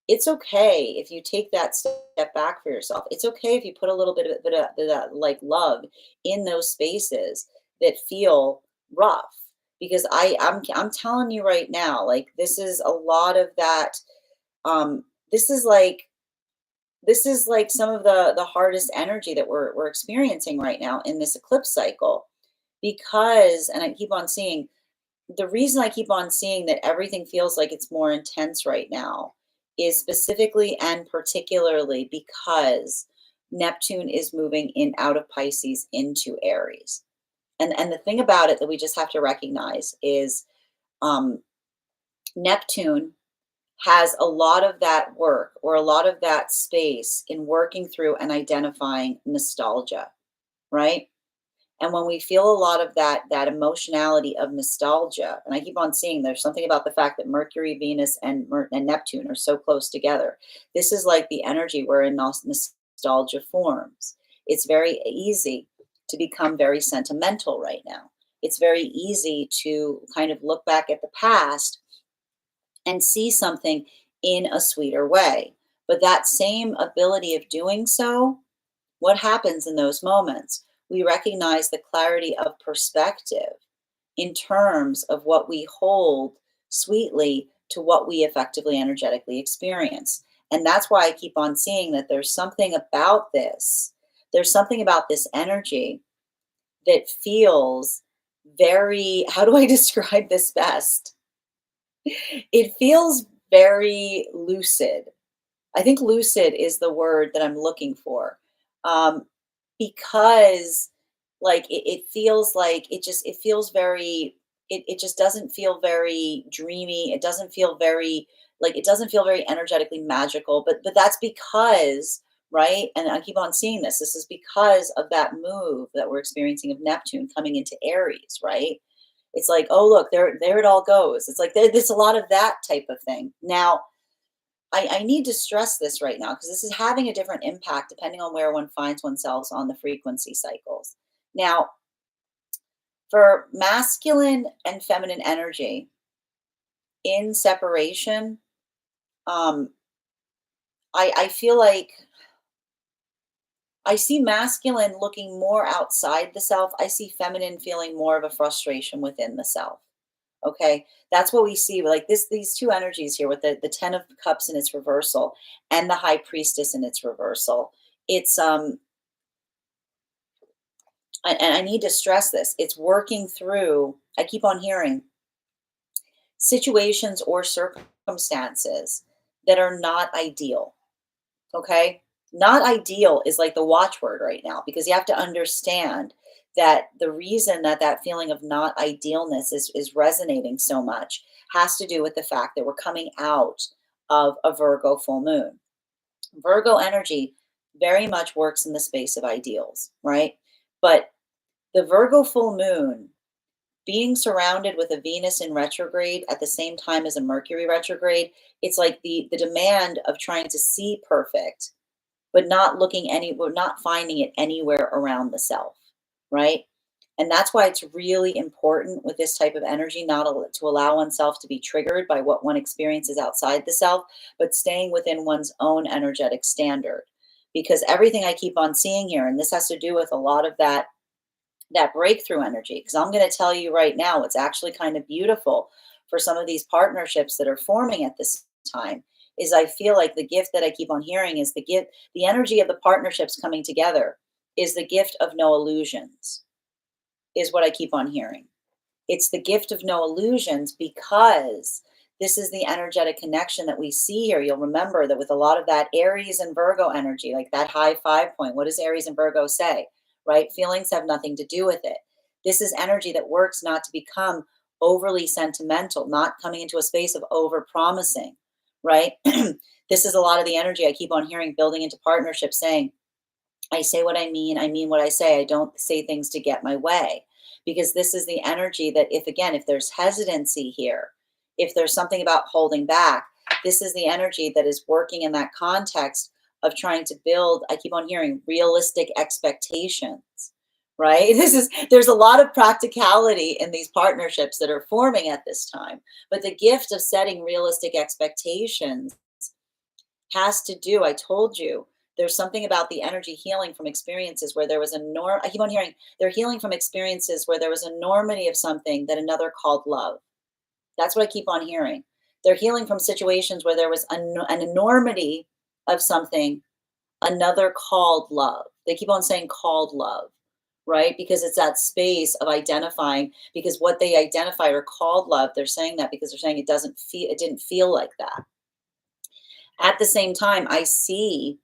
It's okay if you take that step back for yourself. It's okay if you put a little bit of like love in those spaces that feel rough. Because I'm telling you right now, like this is a lot of that. This is like some of the hardest energy that we're experiencing right now in this eclipse cycle. Because, and I keep on seeing, the reason I keep on seeing that everything feels like it's more intense right now is specifically and particularly because Neptune is moving in out of Pisces into Aries. And the thing about it that we just have to recognize is Neptune has a lot of that work or a lot of that space in working through and identifying nostalgia, right? And when we feel a lot of that emotionality of nostalgia, and I keep on seeing there's something about the fact that Mercury, Venus, and Neptune are so close together. This is like the energy wherein nostalgia forms. It's very easy to become very sentimental right now. It's very easy to kind of look back at the past and see something in a sweeter way. But that same ability of doing so, what happens in those moments? We recognize the clarity of perspective in terms of what we hold sweetly to what we effectively energetically experience. And that's why I keep on seeing that there's something about this. There's something about this energy that feels very, how do I describe this best? It feels very lucid. I think lucid is the word that I'm looking for. Um, because like it feels like it feels very, it just doesn't feel very dreamy. It doesn't feel very, like, it doesn't feel very energetically magical, but that's because, right? And I keep on seeing this. This is because of that move that we're experiencing of Neptune coming into Aries, right? It's like, oh look, there it all goes. It's like there's a lot of that type of thing. Now, I need to stress this right now because this is having a different impact depending on where one finds oneself on the frequency cycles. Now, for masculine and feminine energy in separation, um, I feel like I see masculine looking more outside the self. I see feminine feeling more of a frustration within the self. Okay, that's what we see. Like these two energies here with the Ten of Cups in its reversal and the High Priestess in its reversal. It's and I need to stress this. It's working through. I keep on hearing situations or circumstances that are not ideal. Okay, not ideal is like the watchword right now because you have to understand that the reason that that feeling of not idealness is resonating so much has to do with the fact that we're coming out of a Virgo full moon. Virgo energy very much works in the space of ideals, right? But the Virgo full moon being surrounded with a Venus in retrograde at the same time as a Mercury retrograde, it's like the demand of trying to see perfect but not looking any, we're not finding it anywhere around the self, right? And that's why it's really important with this type of energy not to allow oneself to be triggered by what one experiences outside the self, but staying within one's own energetic standard. Because everything I keep on seeing here, and this has to do with a lot of that breakthrough energy. Because I'm going to tell you right now, it's actually kind of beautiful for some of these partnerships that are forming at this time is I feel like the gift that I keep on hearing is the energy of the partnerships coming together is the gift of no illusions, is what I keep on hearing. It's the gift of no illusions because this is the energetic connection that we see here. You'll remember that with a lot of that Aries and Virgo energy, like that high 5 point, what does Aries and Virgo say, right? Feelings have nothing to do with it. This is energy that works not to become overly sentimental, not coming into a space of over promising, right? This is a lot of the energy I keep on hearing building into partnerships saying, I say what I mean what I say. I don't say things to get my way. Because this is the energy that if there's hesitancy here, if there's something about holding back, this is the energy that is working in that context of trying to build, I keep on hearing realistic expectations, right? There's a lot of practicality in these partnerships that are forming at this time. But the gift of setting realistic expectations has to do, I told you, there's something about the energy healing from experiences where there was a norm. I keep on hearing they're healing from experiences where there was a enormity of something that another called love. That's what I keep on hearing. They're healing from situations where there was an enormity of something another called love. They keep on saying called love, right? Because it's that space of identifying, because what they identified or called love, they're saying that because they're saying it didn't feel like that. At the same time, I see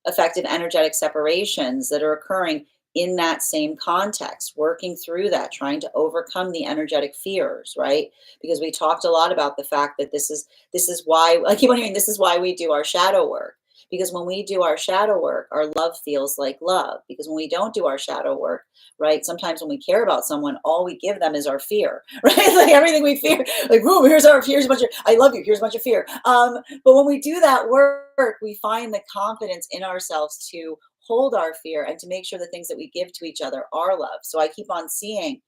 effective energetic separations that are occurring in that same context, working through that, trying to overcome the energetic fears, right? Because we talked a lot about the fact that this is why I keep on hearing this is why we do our shadow work. Because when we do our shadow work, our love feels like love. Because when we don't do our shadow work, right? Sometimes when we care about someone, all we give them is our fear, right? Like everything we fear, like, boom, here's a bunch of, I love you, here's a bunch of fear. But when we do that work, we find the confidence in ourselves to hold our fear and to make sure the things that we give to each other are love. So I keep on seeing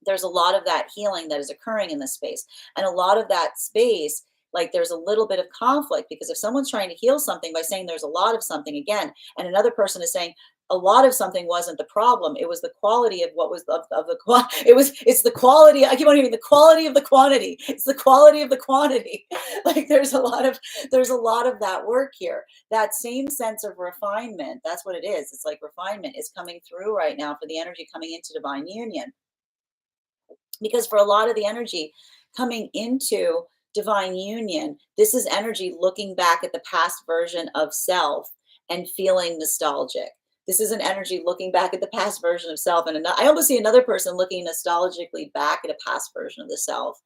there's a lot of that healing that is occurring in this space. And a lot of that space, like there's a little bit of conflict, because if someone's trying to heal something by saying there's a lot of something again, and another person is saying a lot of something wasn't the problem, it was the quality of what was of the it's the quality. I keep on hearing the quality of the quantity. It's the quality of the quantity. Like there's a lot of that work here. That same sense of refinement, that's what it is. It's like refinement is coming through right now for the energy coming into divine union. Because for a lot of the energy coming into divine union, this is energy looking back at the past version of self and feeling nostalgic. This is an energy looking back at the past version of self. And I almost see another person looking nostalgically back at a past version of the self.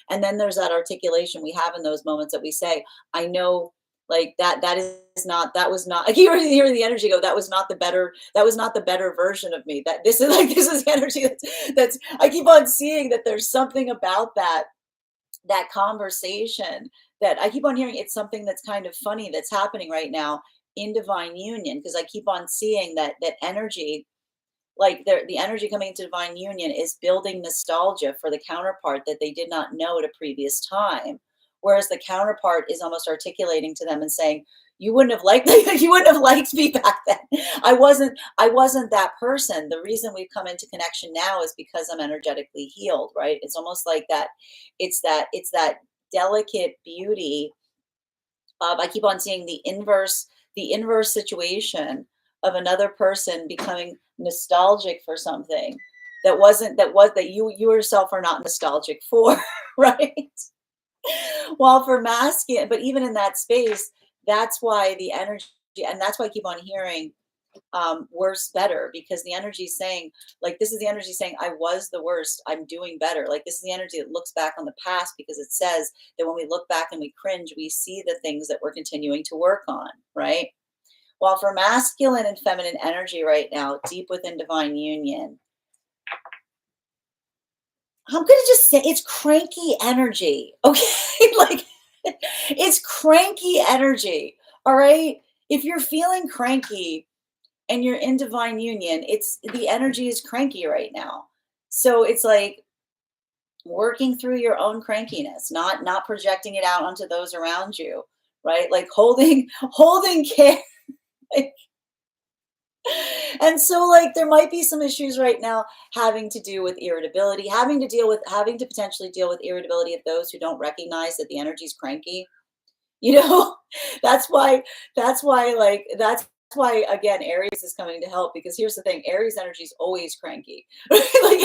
And then there's that articulation we have in those moments that we say, I know, like that was not, I keep hearing the energy go, that was not the better version of me. This is the energy that's I keep on seeing that there's something about that conversation that I keep on hearing. It's something that's kind of funny that's happening right now in divine union, because I keep on seeing that energy, like the energy coming into divine union is building nostalgia for the counterpart that they did not know at a previous time. Whereas the counterpart is almost articulating to them and saying, you wouldn't have liked me back then. I wasn't that person. The reason we've come into connection now is because I'm energetically healed, right? It's almost like that. It's that delicate beauty of, I keep on seeing the inverse situation of another person becoming nostalgic for something that you yourself are not nostalgic for, right? While for masculine, but even in that space, that's why the energy, and that's why I keep on hearing worse, better, because the energy is saying, like, this is the energy saying, I was the worst, I'm doing better. Like, this is the energy that looks back on the past, because it says that when we look back and we cringe, we see the things that we're continuing to work on, right? While for masculine and feminine energy right now, deep within divine union, I'm going to just say it's cranky energy. Okay. Like it's cranky energy. All right. If you're feeling cranky and you're in divine union, it's the energy is cranky right now. So it's like working through your own crankiness, not projecting it out onto those around you, right? Like holding care. And so, like, there might be some issues right now having to do with irritability, having to potentially deal with irritability of those who don't recognize that the energy's cranky. You know, that's why, that's why, again, Aries is coming to help, because here's the thing, Aries energy is always cranky. Like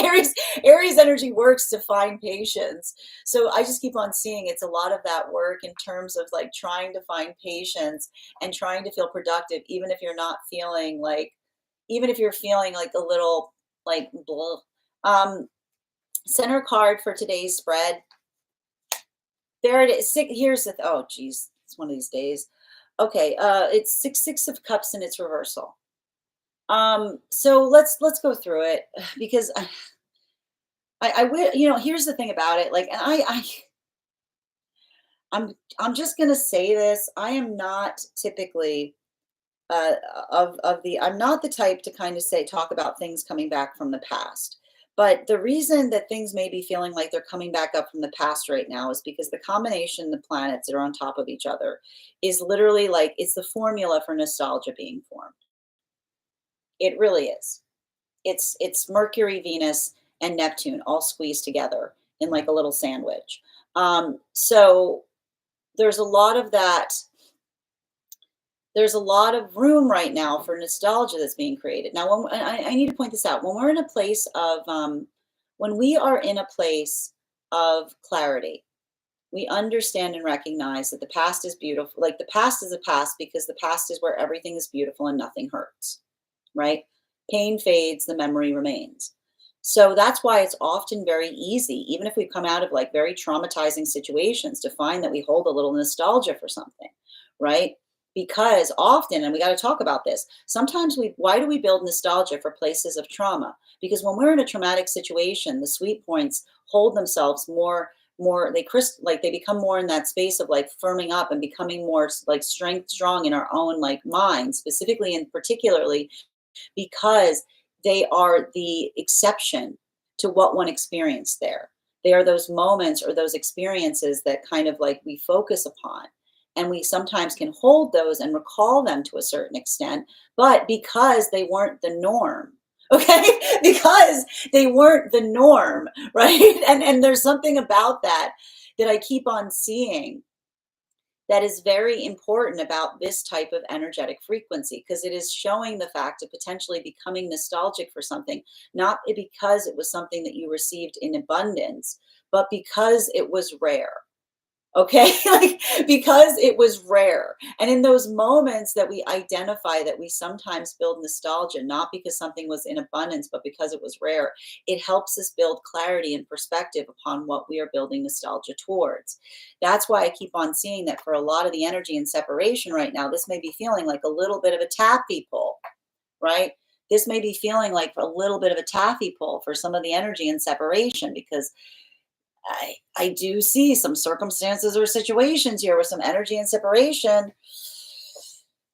Aries energy works to find patience. So I just keep on seeing it's a lot of that work in terms of like trying to find patience and trying to feel productive, even if you're not feeling like, even if you're feeling like a little like blah. Center card for today's spread. There it is. Here's the, oh geez, it's one of these days. Okay, it's six of cups in its reversal. So let's go through it, because I will, you know, here's the thing about it. Like, and I'm just gonna say this. I am not typically I'm not the type to kind of talk about things coming back from the past. But the reason that things may be feeling like they're coming back up from the past right now is because the combination of the planets that are on top of each other is literally like, it's the formula for nostalgia being formed. It really is. It's Mercury, Venus, and Neptune all squeezed together in like a little sandwich. So there's a lot of that. There's a lot of room right now for nostalgia that's being created. Now, when I need to point this out, when we're in a place of, when we are in a place of clarity, we understand and recognize that the past is beautiful. Like the past is a past, because the past is where everything is beautiful and nothing hurts, right? Pain fades, the memory remains. So that's why it's often very easy, even if we've come out of like very traumatizing situations, to find that we hold a little nostalgia for something, right? Because often, and we got to talk about this, sometimes why do we build nostalgia for places of trauma? Because when we're in a traumatic situation, the sweet points hold themselves more like they become more in that space of like firming up and becoming more like strong in our own like mind, specifically and particularly because they are the exception to what one experienced there. They are those moments or those experiences that kind of like we focus upon. And we sometimes can hold those and recall them to a certain extent, but because they weren't the norm, okay? Because they weren't the norm, right? And there's something about that that I keep on seeing that is very important about this type of energetic frequency because it is showing the fact of potentially becoming nostalgic for something, not because it was something that you received in abundance, but because it was rare. Okay, like because it was rare. And in those moments that we identify that we sometimes build nostalgia, not because something was in abundance, but because it was rare, it helps us build clarity and perspective upon what we are building nostalgia towards. That's why I keep on seeing that for a lot of the energy and separation right now, this may be feeling like a little bit of a taffy pull, right? This may be feeling like a little bit of a taffy pull for some of the energy and separation because I do see some circumstances or situations here with some energy and separation.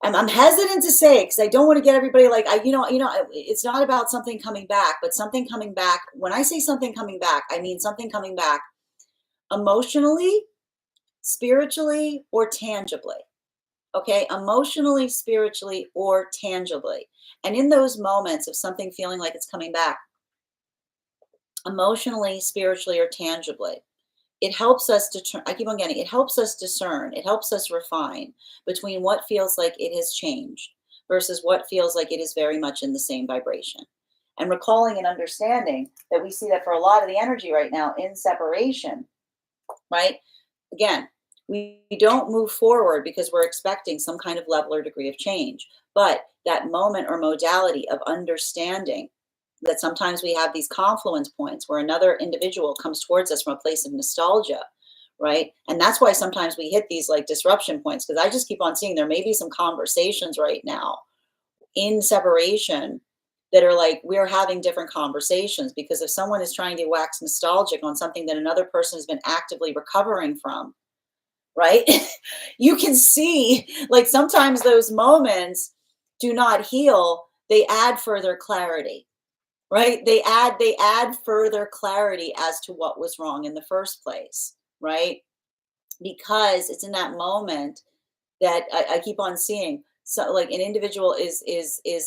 And I'm hesitant to say because I don't want to get everybody like it's not about something coming back, but something coming back. When I say something coming back, I mean something coming back emotionally, spiritually, or tangibly. Okay, emotionally, spiritually, or tangibly. And in those moments of something feeling like it's coming back, emotionally, spiritually, or tangibly, it helps us to I keep on getting it helps us discern, it helps us refine between what feels like it has changed versus what feels like it is very much in the same vibration. And recalling and understanding that we see that for a lot of the energy right now in separation, right? Again, we don't move forward because we're expecting some kind of level or degree of change. But that moment or modality of understanding that sometimes we have these confluence points where another individual comes towards us from a place of nostalgia, right? And that's why sometimes we hit these like disruption points because I just keep on seeing there may be some conversations right now in separation that are like we're having different conversations because if someone is trying to wax nostalgic on something that another person has been actively recovering from, right? You can see like sometimes those moments do not heal, they add further clarity, right? They add further clarity as to what was wrong in the first place, right? Because it's in that moment that I keep on seeing. So like an individual is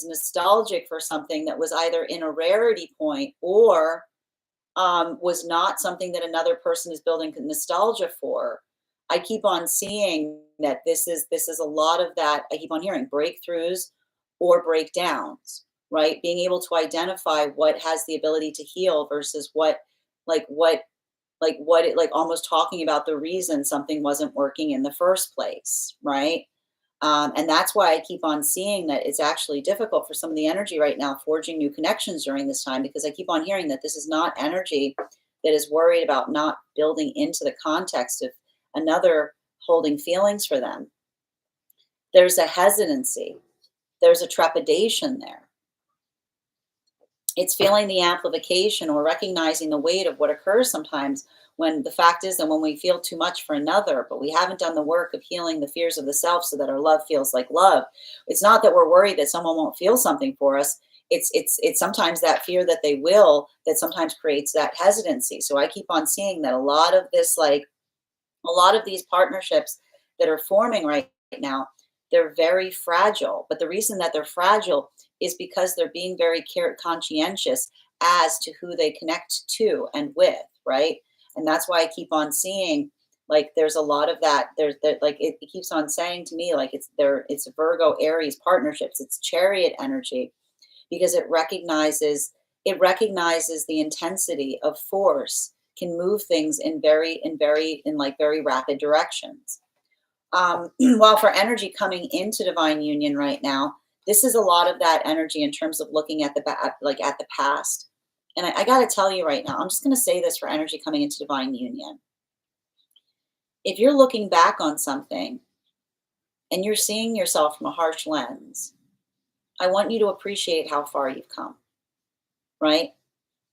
nostalgic for something that was either in a rarity point or was not something that another person is building nostalgia for. I keep on seeing that this is a lot of that. I keep on hearing breakthroughs or breakdowns, right? Being able to identify what has the ability to heal versus like what what it like almost talking about the reason something wasn't working in the first place, right? And that's why I keep on seeing that it's actually difficult for some of the energy right now forging new connections during this time because I keep on hearing that this is not energy that is worried about not building into the context of another holding feelings for them. There's a hesitancy, there's a trepidation there. It's feeling the amplification or recognizing the weight of what occurs sometimes when the fact is that when we feel too much for another, but we haven't done the work of healing the fears of the self so that our love feels like love. It's not that we're worried that someone won't feel something for us. It's sometimes that fear that they will that sometimes creates that hesitancy. So I keep on seeing that a lot of this, like a lot of these partnerships that are forming right now, they're very fragile. But the reason that they're fragile is because they're being very conscientious as to who they connect to and with, right? And that's why I keep on seeing like there's a lot of that. There's that like it keeps on saying to me like it's Virgo Aries partnerships, it's chariot energy because it recognizes the intensity of force can move things in like very rapid directions. While for energy coming into divine union right now, this is a lot of that energy in terms of looking at at the past. And I got to tell you right now, I'm just going to say this for energy coming into divine union. If you're looking back on something and you're seeing yourself from a harsh lens, I want you to appreciate how far you've come, right?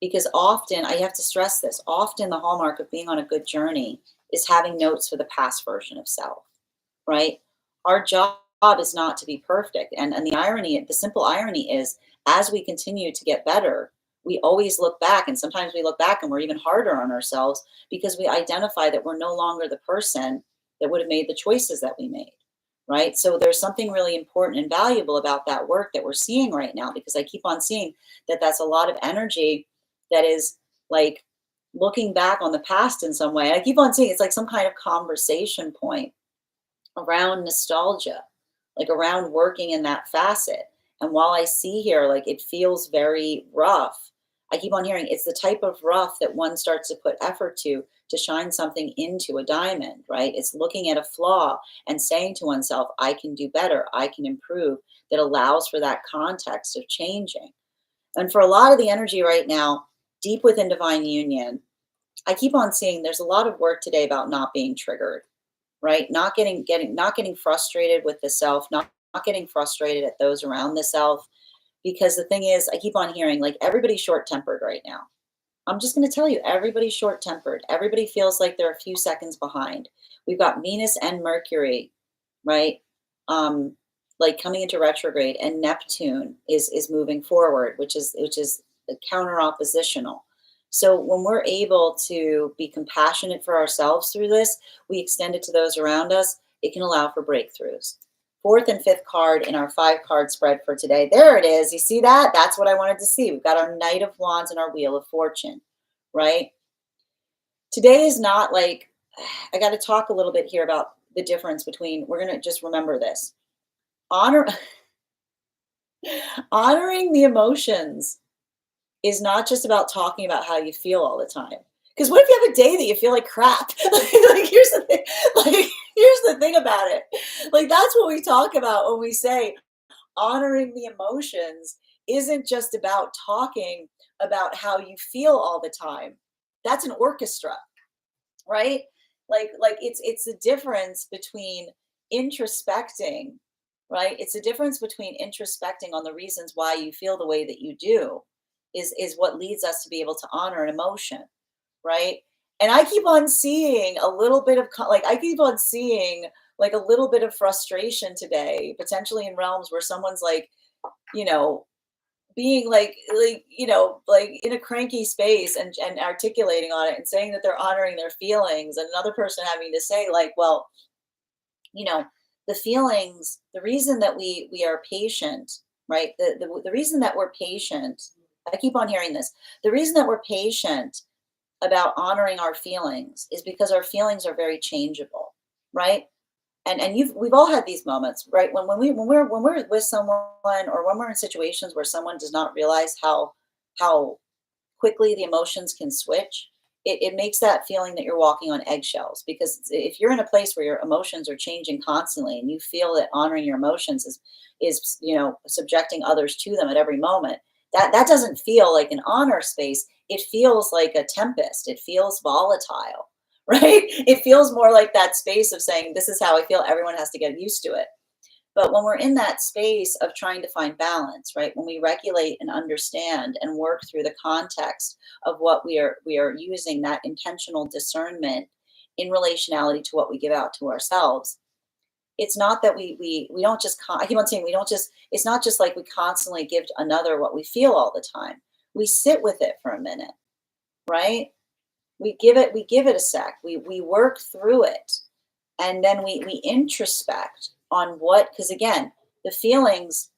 Because often, I have to stress this, often the hallmark of being on a good journey is having notes for the past version of self, right? Our job is not to be perfect. And the irony, the simple irony is, as we continue to get better, we always look back, and sometimes we look back and we're even harder on ourselves because we identify that we're no longer the person that would have made the choices that we made, right? So there's something really important and valuable about that work that we're seeing right now, because I keep on seeing that that's a lot of energy that is like looking back on the past in some way. I keep on seeing it's like some kind of conversation point around nostalgia, like around working in that facet. And while I see here, like it feels very rough, I keep on hearing it's the type of rough that one starts to put effort to shine something into a diamond, right? It's looking at a flaw and saying to oneself, I can do better, I can improve, that allows for that context of changing. And for a lot of the energy right now, deep within divine union, I keep on seeing there's a lot of work today about not being triggered, right? Not getting frustrated with the self, not getting frustrated at those around the self. Because the thing is, I keep on hearing like everybody's short-tempered right now. I'm just going to tell you, everybody's short-tempered. Everybody feels like they're a few seconds behind. We've got Venus and Mercury, right? Like coming into retrograde, and Neptune is moving forward, which is counter oppositional. So when we're able to be compassionate for ourselves through this, we extend it to those around us. It can allow for breakthroughs. Fourth and fifth card in our 5-card spread for today. There it is. You see that? That's what I wanted to see. We've got our Knight of Wands and our Wheel of Fortune, right? Today is not like, I got to talk a little bit here about the difference between, we're going to just remember this. Honoring the emotions is not just about talking about how you feel all the time. Because what if you have a day that you feel like crap? Like here's the thing. Like here's the thing about it. Like that's what we talk about when we say honoring the emotions isn't just about talking about how you feel all the time. That's an orchestra, right? Like it's the difference between introspecting, right? It's the difference between introspecting on the reasons why you feel the way that you do is what leads us to be able to honor an emotion, right? And I keep on seeing a little bit of like I keep on seeing like a little bit of frustration today, potentially in realms where someone's like, you know, being like in a cranky space and articulating on it and saying that they're honoring their feelings, and another person having to say like, well, you know, the feelings, the reason that we are patient, right? The reason that we're patient, I keep on hearing this. The reason that we're patient about honoring our feelings is because our feelings are very changeable, right? And we've all had these moments, right? When we're with someone, or when we're in situations where someone does not realize how quickly the emotions can switch, it makes that feeling that you're walking on eggshells. Because if you're in a place where your emotions are changing constantly and you feel that honoring your emotions is subjecting others to them at every moment, that doesn't feel like an honor space. It feels like a tempest. It feels volatile, right? It feels more like that space of saying, this is how I feel. Everyone has to get used to it. But when we're in that space of trying to find balance, right? When we regulate and understand and work through the context of what we are using, that intentional discernment in relationality to what we give out to ourselves. It's not that we don't just, I keep on saying, we don't just, it's not just like we constantly give to another what we feel all the time. We sit with it for a minute, right? We give it a sec. We work through it. And then we introspect on what, because again, the feelings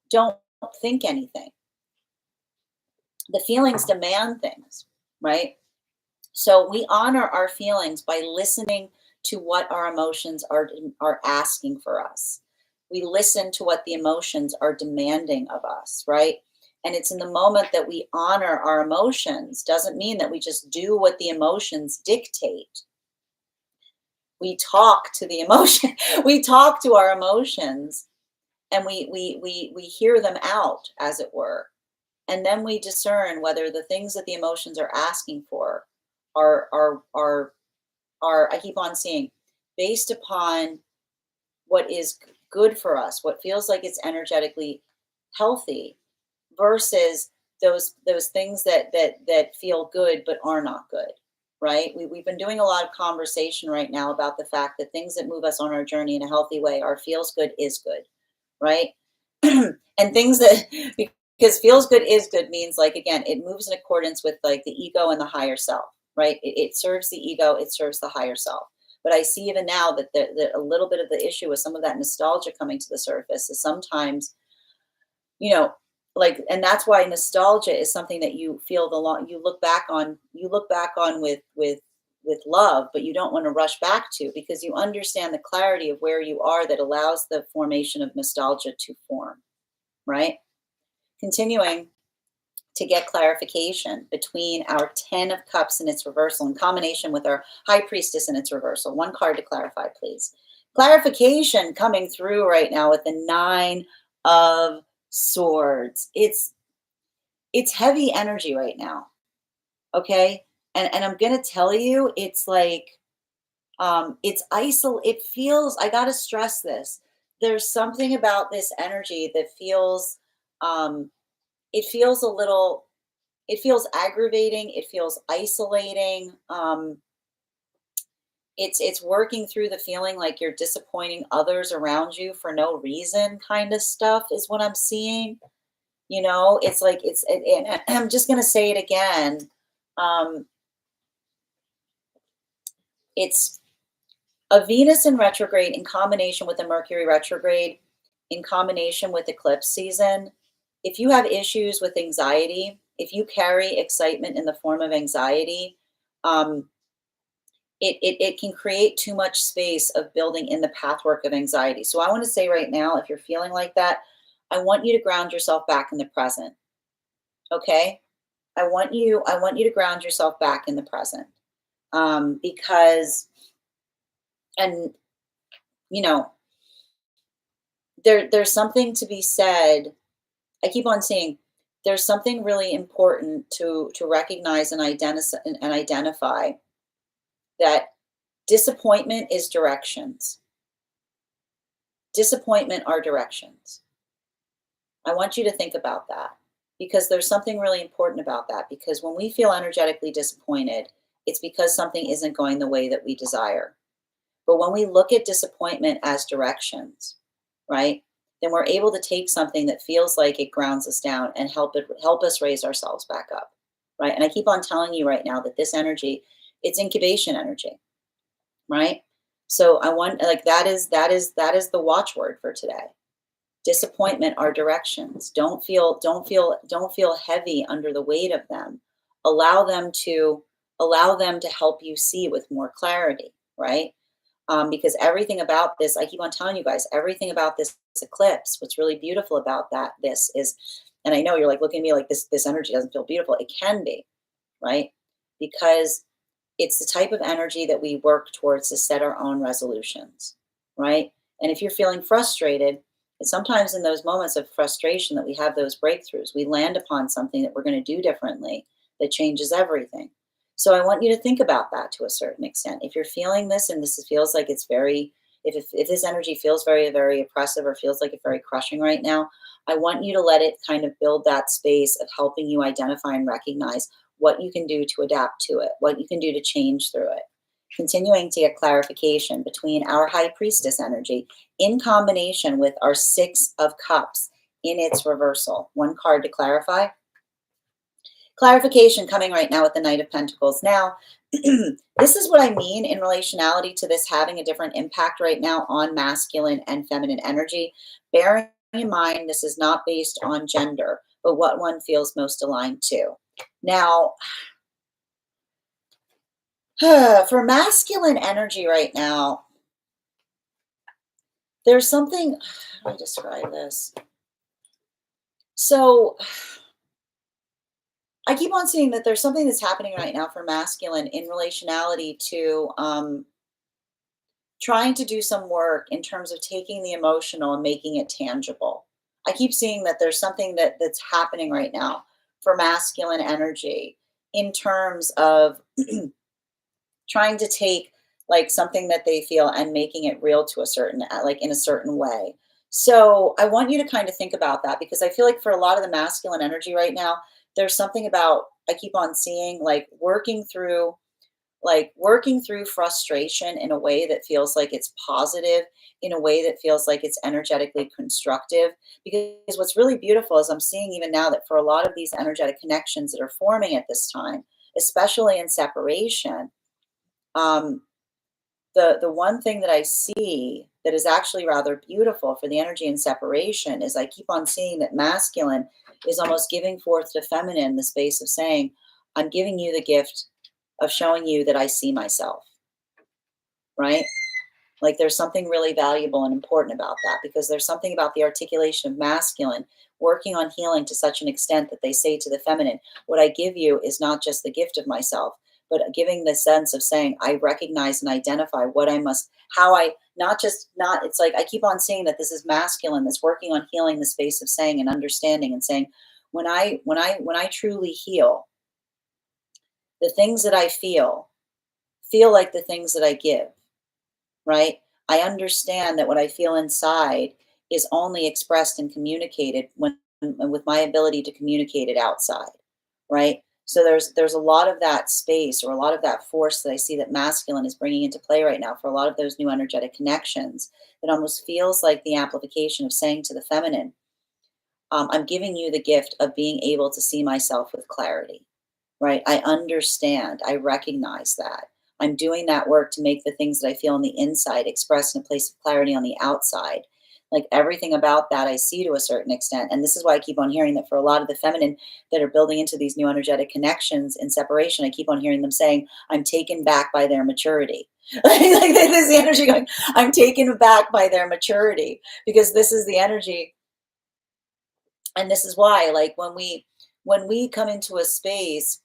don't think anything. The feelings demand things, right? So we honor our feelings by listening to what our emotions are asking for us. We listen to what the emotions are demanding of us, right? And it's in the moment that we honor our emotions. Doesn't mean that we just do what the emotions dictate. We talk to the emotion. We talk to our emotions, and we hear them out, as it were. And then we discern whether the things that the emotions are asking for are I keep on seeing, based upon what is good for us, what feels like it's energetically healthy, versus those things that feel good but are not good, right? We've been doing a lot of conversation right now about the fact that things that move us on our journey in a healthy way are feels good is good, right? And things that, because feels good is good means, like, again, it moves in accordance with like the ego and the higher self, right? It serves the ego, it serves the higher self. But I see even now that a little bit of the issue with some of that nostalgia coming to the surface is sometimes, you know, like, and that's why nostalgia is something that you feel the long, you look back on with love, but you don't want to rush back to, because you understand the clarity of where you are that allows the formation of nostalgia to form, right? Continuing to get clarification between our 10 of cups in its reversal in combination with our high priestess in its reversal. One card to clarify, please. Clarification coming through right now with the 9 of swords. It's heavy energy right now. Okay? And I'm going to tell you, it's like, it feels, I got to stress this. There's something about this energy that feels, it feels a little, it feels aggravating, it feels isolating. It's working through the feeling like you're disappointing others around you for no reason, kind of stuff is what I'm seeing. It's like, and I'm just going to say it again. It's a Venus in retrograde in combination with a Mercury retrograde in combination with eclipse season. If you have issues with anxiety, if you carry excitement in the form of anxiety, it can create too much space of building in the pathwork of anxiety. So I want to say right now, if you're feeling like that, I want you to ground yourself back in the present. Okay? I want you to ground yourself back in the present. Because, and you know, there's something to be said. I keep on saying there's something really important to recognize and identify that disappointment is directions. Disappointment are directions. I want you to think about that, because there's something really important about that. Because when we feel energetically disappointed, it's because something isn't going the way that we desire. But when we look at disappointment as directions, right, then we're able to take something that feels like it grounds us down and help us raise ourselves back up, right? And I keep on telling you right now that this energy, it's incubation energy, right? So I want, like, that is the watchword for today. Disappointment are directions. Don't feel heavy under the weight of them. Allow them to help you see with more clarity, right? Because everything about this, I keep on telling you guys, everything about this eclipse, what's really beautiful about this is, and I know you're like looking at me like this energy doesn't feel beautiful. It can be, right? Because it's the type of energy that we work towards to set our own resolutions, right? And if you're feeling frustrated, it's sometimes in those moments of frustration that we have those breakthroughs. We land upon something that we're going to do differently that changes everything. So I want you to think about that to a certain extent. If you're feeling this and this feels like it's very, if this energy feels very, very oppressive or feels like it's very crushing right now, I want you to let it kind of build that space of helping you identify and recognize what you can do to adapt to it, what you can do to change through it. Continuing to get clarification between our high priestess energy in combination with our 6 of cups in its reversal. One card to clarify. Clarification coming right now with the Knight of Pentacles. Now, this is what I mean in relationality to this having a different impact right now on masculine and feminine energy. Bearing in mind, this is not based on gender, but what one feels most aligned to. Now, for masculine energy right now, there's something, how do I describe this? So I keep on seeing that there's something that's happening right now for masculine in relationality to trying to do some work in terms of taking the emotional and making it tangible. I keep seeing that there's something that's happening right now for masculine energy in terms of trying to take like something that they feel and making it real to a certain, like in a certain way. So I want you to kind of think about that, because I feel like for a lot of the masculine energy right now, there's something about, I keep on seeing like working through frustration in a way that feels like it's positive, in a way that feels like it's energetically constructive. Because what's really beautiful is I'm seeing even now that for a lot of these energetic connections that are forming at this time, especially in separation, um, the one thing that I see that is actually rather beautiful for the energy in separation is I keep on seeing that masculine is almost giving forth to feminine the space of saying, I'm giving you the gift of showing you that I see myself, right? Like there's something really valuable and important about that, because there's something about the articulation of masculine working on healing to such an extent that they say to the feminine, what I give you is not just the gift of myself, but giving the sense of saying, I recognize and identify what I must, how I, not just, not, it's like, I keep on saying that this is masculine that's working on healing the space of saying and understanding and saying, when I truly heal, the things that I feel like the things that I give, right? I understand that what I feel inside is only expressed and communicated when with my ability to communicate it outside, right? So there's a lot of that space, or a lot of that force that I see that masculine is bringing into play right now for a lot of those new energetic connections, that almost feels like the amplification of saying to the feminine, I'm giving you the gift of being able to see myself with clarity, right? I understand. I recognize that. I'm doing that work to make the things that I feel on the inside express in a place of clarity on the outside. Like everything about that I see to a certain extent. And this is why I keep on hearing that for a lot of the feminine that are building into these new energetic connections in separation, I keep on hearing them saying, I'm taken back by their maturity. Like this is the energy going, I'm taken back by their maturity, because this is the energy. And this is why, like when we come into a space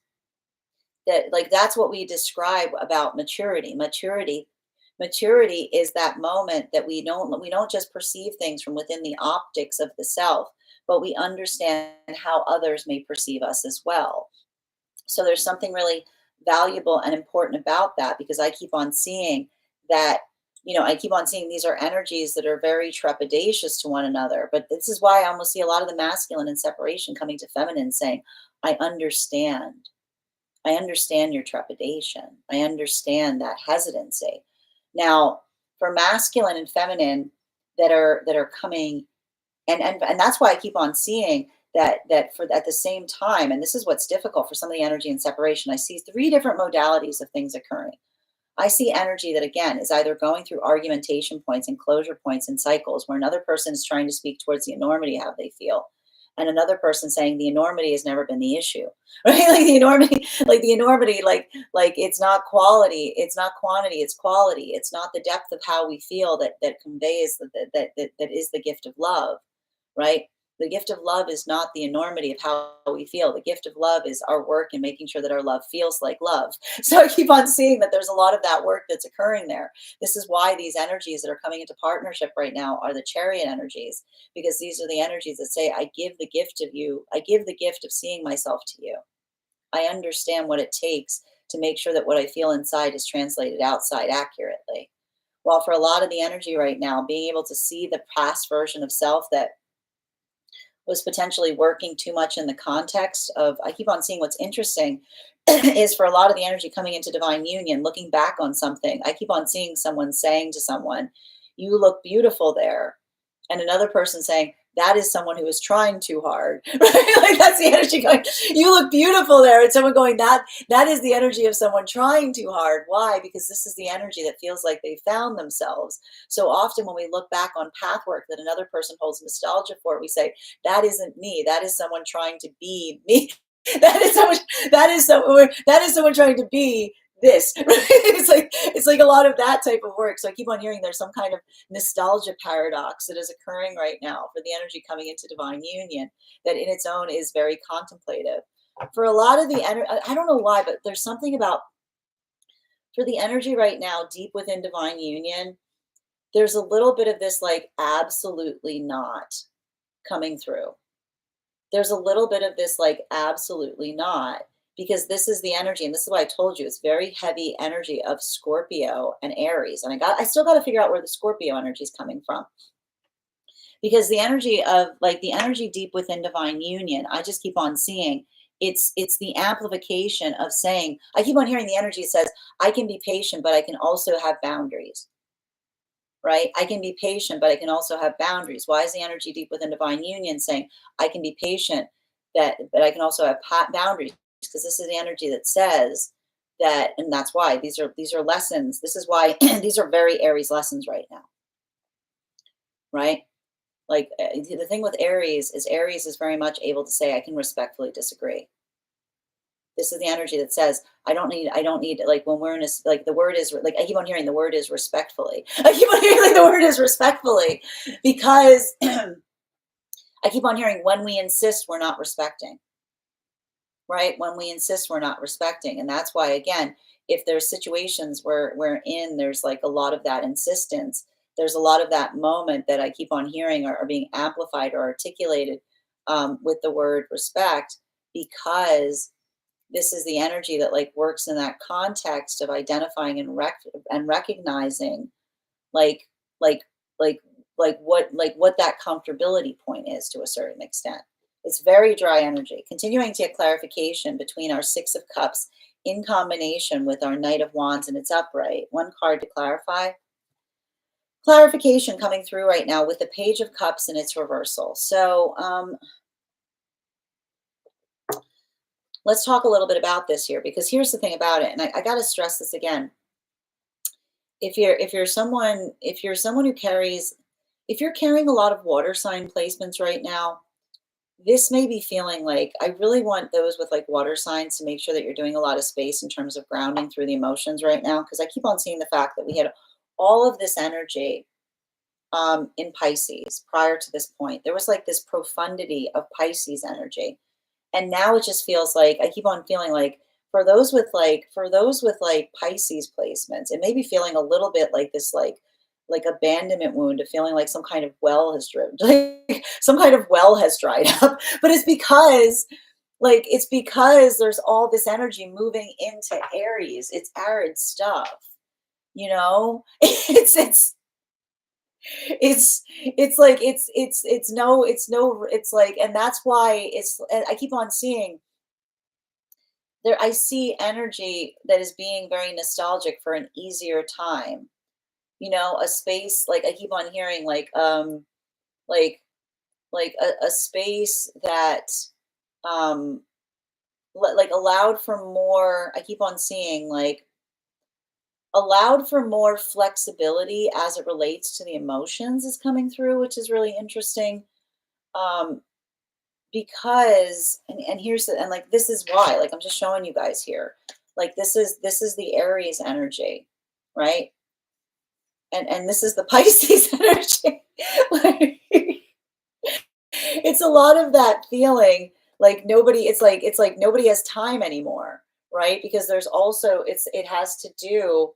that, like, that's what we describe about maturity is that moment that we don't just perceive things from within the optics of the self, but we understand how others may perceive us as well. So there's something really valuable and important about that, because I keep on seeing that, I keep on seeing these are energies that are very trepidatious to one another. But this is why I almost see a lot of the masculine in separation coming to feminine saying, I understand. I understand your trepidation. I understand that hesitancy. Now, for masculine and feminine that are coming, and that's why I keep on seeing that for at the same time, and this is what's difficult for some of the energy and separation. I see three different modalities of things occurring. I see energy that again is either going through argumentation points and closure points and cycles where another person is trying to speak towards the enormity of how they feel, and another person saying the enormity has never been the issue, right? Like the enormity, like it's not quality, it's not quantity, it's quality. It's not the depth of how we feel that conveys that is the gift of love, right? The gift of love is not the enormity of how we feel. The gift of love is our work in making sure that our love feels like love. So I keep on seeing that there's a lot of that work that's occurring there. This is why these energies that are coming into partnership right now are the chariot energies, because these are the energies that say, I give the gift of you. I give the gift of seeing myself to you. I understand what it takes to make sure that what I feel inside is translated outside accurately. While for a lot of the energy right now, being able to see the past version of self that was potentially working too much in the context of, I keep on seeing what's interesting is for a lot of the energy coming into divine union, looking back on something. I keep on seeing someone saying to someone, you look beautiful there. And another person saying, that is someone who is trying too hard. Right? Like that's the energy going, you look beautiful there. And someone going, that is the energy of someone trying too hard. Why? Because this is the energy that feels like they found themselves. So often when we look back on path work that another person holds nostalgia for, we say, that isn't me. That is someone trying to be me. That is someone trying to be this. Right? It's like a lot of that type of work. So I keep on hearing there's some kind of nostalgia paradox that is occurring right now for the energy coming into divine union that in its own is very contemplative. For a lot of the energy, I don't know why, but there's something about for the energy right now deep within divine union, there's a little bit of this like absolutely not coming through. There's a little bit of this like absolutely not. because this is the energy, and this is what I told you, it's very heavy energy of Scorpio and Aries. And I still got to figure out where the Scorpio energy is coming from, because the energy of like the energy deep within divine union, I just keep on seeing it's the amplification of saying, I keep on hearing the energy says, I can be patient, but I can also have boundaries, right? I can be patient, but I can also have boundaries. Why is the energy deep within divine union saying I can be patient, but I can also have boundaries? Because this is the energy that says that, and that's why these are lessons. This is why these are very Aries lessons right now, right? Like the thing with Aries is very much able to say, I can respectfully disagree. This is the energy that says, I don't need, like when we're in a, like the word is, like I keep on hearing the word is respectfully. I keep on hearing like the word is respectfully, because I keep on hearing when we insist, we're not respecting, right? When we insist, we're not respecting. And that's why, again, if there's situations where there's like a lot of that insistence, there's a lot of that moment that I keep on hearing are being amplified or articulated with the word respect, because this is the energy that like works in that context of identifying and recognizing like like like what that comfortability point is to a certain extent. It's very dry energy. Continuing to get clarification between our Six of Cups in combination with our Knight of Wands and its upright. One card to clarify. Clarification coming through right now with the Page of Cups and its reversal. So let's talk a little bit about this here, because here's the thing about it, and I got to stress this again. If you're someone who carries, if you're carrying a lot of water sign placements right now, this may be feeling like, I really want those with like water signs to make sure that you're doing a lot of space in terms of grounding through the emotions right now, because I keep on seeing the fact that we had all of this energy in Pisces prior to this point. There was like this profundity of Pisces energy. And now it just feels like, I keep on feeling like for those with like Pisces placements, it may be feeling a little bit like this like abandonment wound of feeling like some kind of well has dried like some kind of well has dried up. But it's because there's all this energy moving into Aries. It's arid stuff, you know? It's like it's like, and that's why and I keep on seeing there, I see energy that is being very nostalgic for an easier time, you know, a space, like I keep on hearing like a space that um like allowed for more, I keep on seeing like allowed for more flexibility as it relates to the emotions is coming through, which is really interesting. Um, because and here's the, and like this is why, like I'm just showing you guys here. Like this is the Aries energy, right? And this is the Pisces energy. Like, it's a lot of that feeling like nobody, it's like nobody has time anymore, right? Because there's also it has to do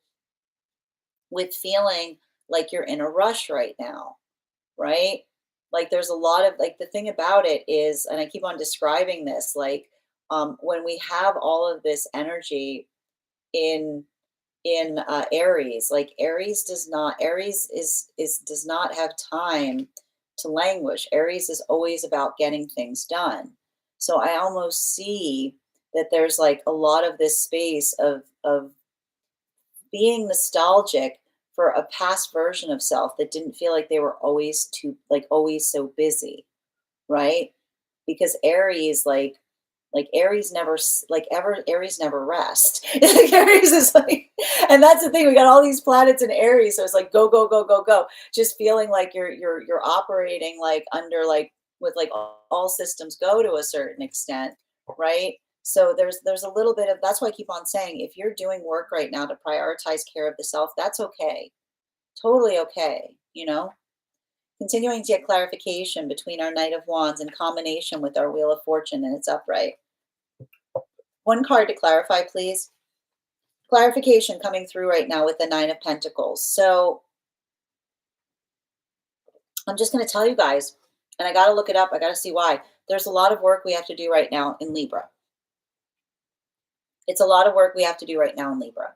with feeling like you're in a rush right now, right? Like there's a lot of like the thing about it is, and I keep on describing this, like when we have all of this energy in Aries, like Aries does not have time to languish. Aries is always about getting things done. So I almost see that there's like a lot of this space of being nostalgic for a past version of self that didn't feel like they were always always so busy, right? Because Aries like Aries never Aries never rest. Like Aries is like, and that's the thing, we got all these planets in Aries, so it's like go go go go go, just feeling like you're operating like under like with like all systems go to a certain extent, right? So there's a little bit of, that's why I keep on saying, if you're doing work right now to prioritize care of the self, that's okay, totally okay, you know. Continuing to get clarification between our Knight of Wands in combination with our Wheel of Fortune and its upright. One card to clarify, please. Clarification coming through right now with the Nine of Pentacles. So I'm just going to tell you guys, and I got to look it up. I got to see why. There's a lot of work we have to do right now in Libra. It's a lot of work we have to do right now in Libra.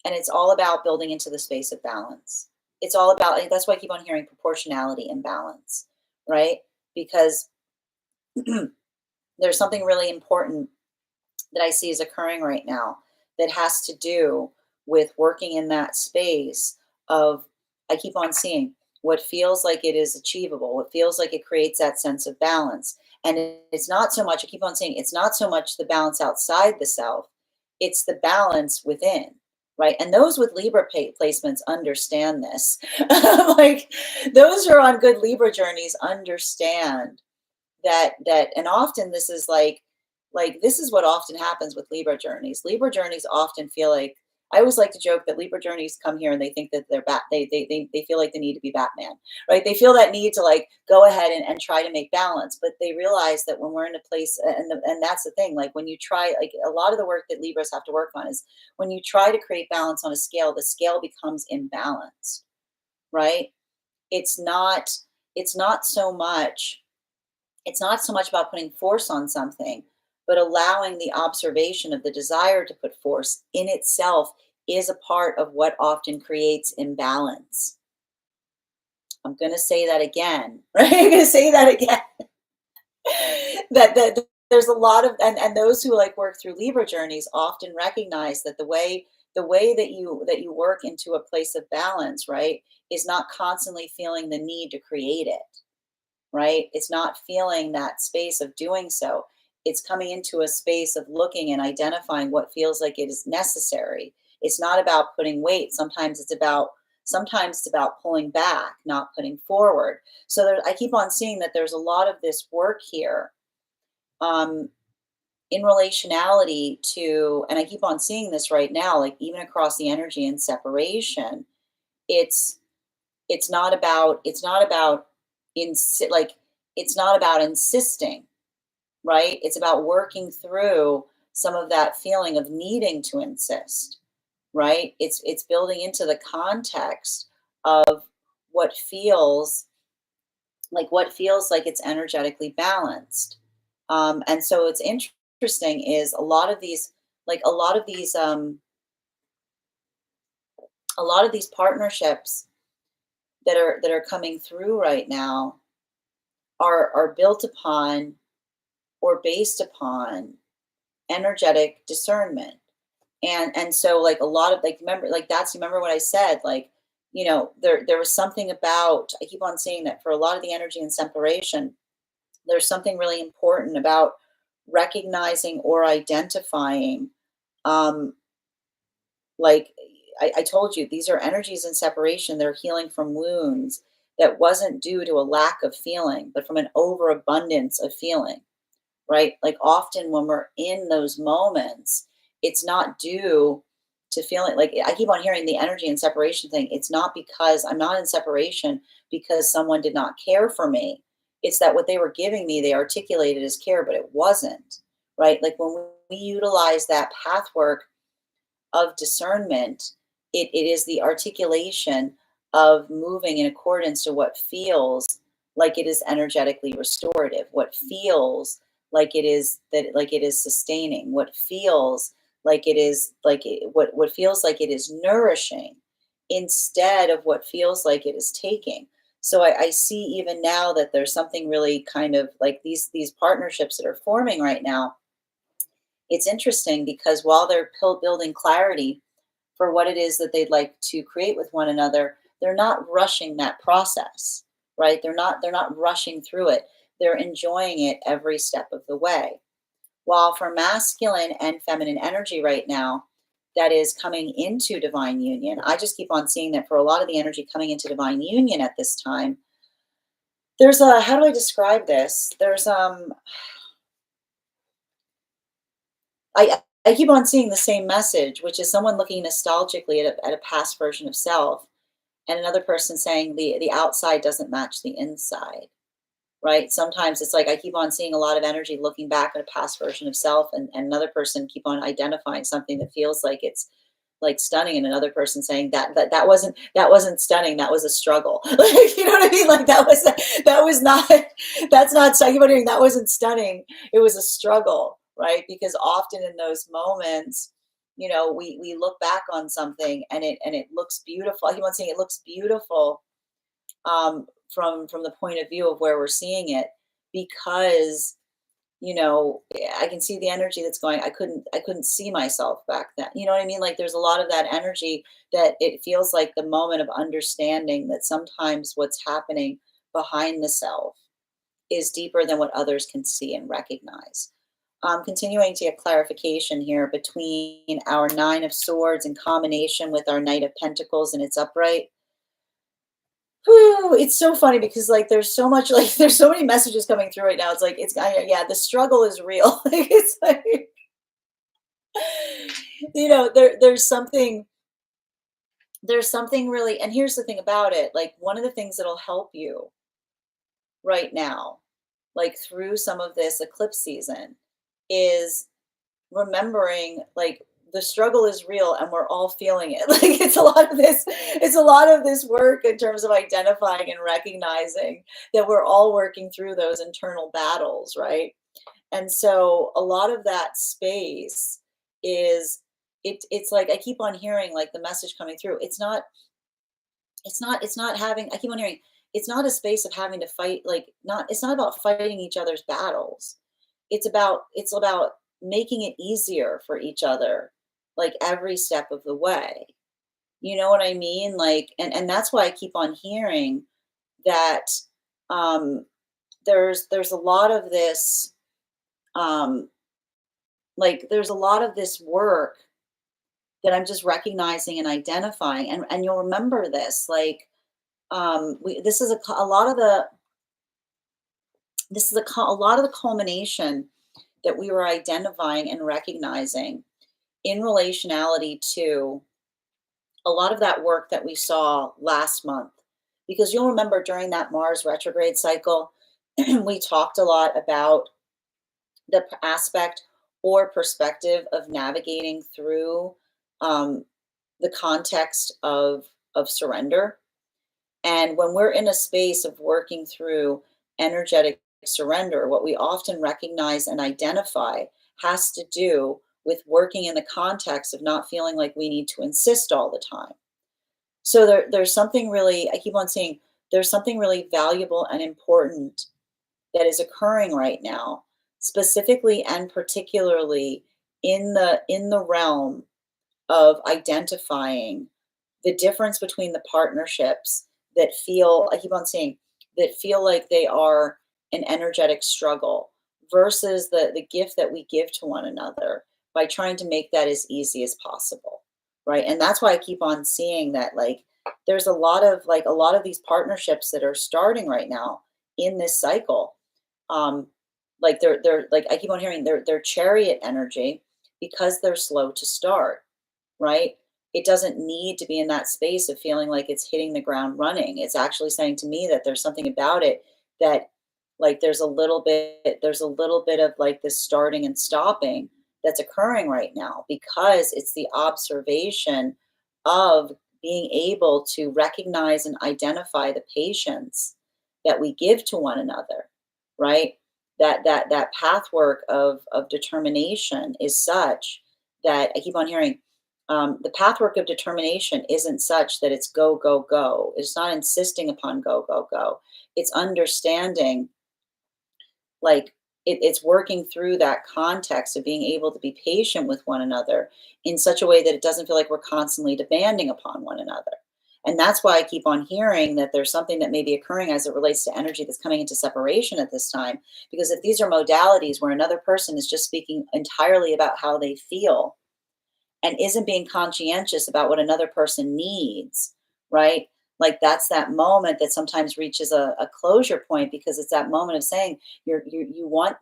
And it's all about building into the space of balance. It's all about, and that's why I keep on hearing proportionality and balance, right? Because there's something really important that I see is occurring right now that has to do with working in that space of, I keep on seeing what feels like it is achievable, what feels like it creates that sense of balance. And it's not so much, I keep on saying, it's not so much the balance outside the self, it's the balance within. Right. And those with Libra placements understand this. Like those who are on good Libra journeys understand that, and often this is like this is what often happens with Libra journeys. Libra journeys often feel like, I always like to joke that Libra journeys come here and they think that they're they feel like they need to be Batman, right? They feel that need to like go ahead and try to make balance, but they realize that when we're in a place, and that's the thing, like when you try, like a lot of the work that Libras have to work on is when you try to create balance on a scale, the scale becomes imbalanced, right? It's not, it's not so much it's not so much about putting force on something, but allowing the observation of the desire to put force in itself is a part of what often creates imbalance. I'm going to say that again, right? I'm going to say that again. that there's a lot of, and those who like work through Libra journeys often recognize that the way that you work into a place of balance, right, is not constantly feeling the need to create it, right? It's not feeling that space of doing so. It's coming into a space of looking and identifying what feels like it is necessary. It's not about putting weight. Sometimes it's about pulling back, not putting forward. So I keep on seeing that there's a lot of this work here, um, in relationality to, and I keep on seeing this right now, like even across the energy and separation. It's it's not about like it's not about insisting, right? It's about working through some of that feeling of needing to insist, right? It's building into the context of what feels what feels like it's energetically balanced. And so it's interesting is like a lot of these a lot of these partnerships that are coming through right now are built upon or based upon energetic discernment. And so like a lot of like remember like that's remember what I said, like, there was something about, I keep on saying that for a lot of the energy and separation, there's something really important about recognizing or identifying, um like I told you, these are energies in separation. They're healing from wounds that wasn't due to a lack of feeling, but from an overabundance of feeling, right? Like often when we're in those moments, it's not due to feeling like, I keep on hearing the energy and separation thing. It's not because I'm not in separation because someone did not care for me. It's that what they were giving me, they articulated as care, but it wasn't, right? Like when we utilize that path work of discernment, it is the articulation of moving in accordance to what feels like it is energetically restorative, what feels like it is sustaining, what feels like it is what feels like it is nourishing instead of what feels like it is taking. So I see even now that there's something really kind of like these partnerships that are forming right now. It's interesting because while they're building clarity for what it is that they'd like to create with one another, they're not rushing that process, right? They're not rushing through it. They're enjoying it every step of the way. While for masculine and feminine energy right now, that is coming into divine union, I just keep on seeing that for a lot of the energy coming into divine union at this time, there's a, how do I describe this? I keep on seeing the same message, which is someone looking nostalgically at a past version of self, and another person saying the outside doesn't match the inside, right? Sometimes it's like I keep on seeing a lot of energy looking back at a past version of self, and another person keep on identifying something that feels like it's like stunning, and another person saying that wasn't stunning, that was a struggle. Like, you know what I mean? Like that was not that's not, so you know, that wasn't stunning, it was a struggle, right? Because often in those moments, we look back on something and it looks beautiful. I keep on saying it looks beautiful from the point of view of where we're seeing it, because I can see the energy that's going. I couldn't see myself back then. You know what I mean? Like there's a lot of that energy that it feels like the moment of understanding that sometimes what's happening behind the self is deeper than what others can see and recognize. Continuing to get clarification here between our Nine of Swords in combination with our Knight of Pentacles and its upright. Whew, it's so funny because like there's so much, like there's so many messages coming through right now. It's like yeah, the struggle is real. Like, it's like there's something really, and here's the thing about it. Like one of the things that'll help you right now, like through some of this eclipse season, is remembering like the struggle is real and we're all feeling it. Like it's a lot of this work in terms of identifying and recognizing that we're all working through those internal battles, right? And so a lot of that space is, it's like I keep on hearing like the message coming through. It's not having, I keep on hearing, it's not a space of having to fight, like not it's not about fighting each other's battles. It's about making it easier for each other, like every step of the way. You know what I mean? Like, and that's why I keep on hearing that um there's a lot of this um like there's a lot of this work that I'm just recognizing and identifying, and you'll remember this, like this is a lot of the a lot of the culmination that we were identifying and recognizing in relationality to a lot of that work that we saw last month. Because you'll remember during that Mars retrograde cycle, we talked a lot about the aspect or perspective of navigating through um, the context of surrender. And when we're in a space of working through energetic surrender, what we often recognize and identify has to do with working in the context of not feeling like we need to insist all the time. So there's something really, I keep on saying, there's something really valuable and important that is occurring right now, specifically and particularly in the realm of identifying the difference between the partnerships that feel, I keep on saying, that feel like they are an energetic struggle versus the gift that we give to one another by trying to make that as easy as possible. Right. And that's why I keep on seeing that like there's a lot of these partnerships that are starting right now in this cycle. Um, like they're like I keep on hearing they're chariot energy because they're slow to start, right? It doesn't need to be in that space of feeling like it's hitting the ground running. It's actually saying to me that there's something about it that like there's a little bit of like this starting and stopping that's occurring right now because it's the observation of being able to recognize and identify the patience that we give to one another, right? That pathwork of determination is such that I keep on hearing the pathwork of determination isn't such that it's go, go, go. It's not insisting upon go, go, go. It's understanding, like, it's working through that context of being able to be patient with one another in such a way that it doesn't feel like we're constantly demanding upon one another. And that's why I keep on hearing that there's something that may be occurring as it relates to energy that's coming into separation at this time. Because if these are modalities where another person is just speaking entirely about how they feel, and isn't being conscientious about what another person needs, right? Like that's that moment that sometimes reaches a closure point because it's that moment of saying you want,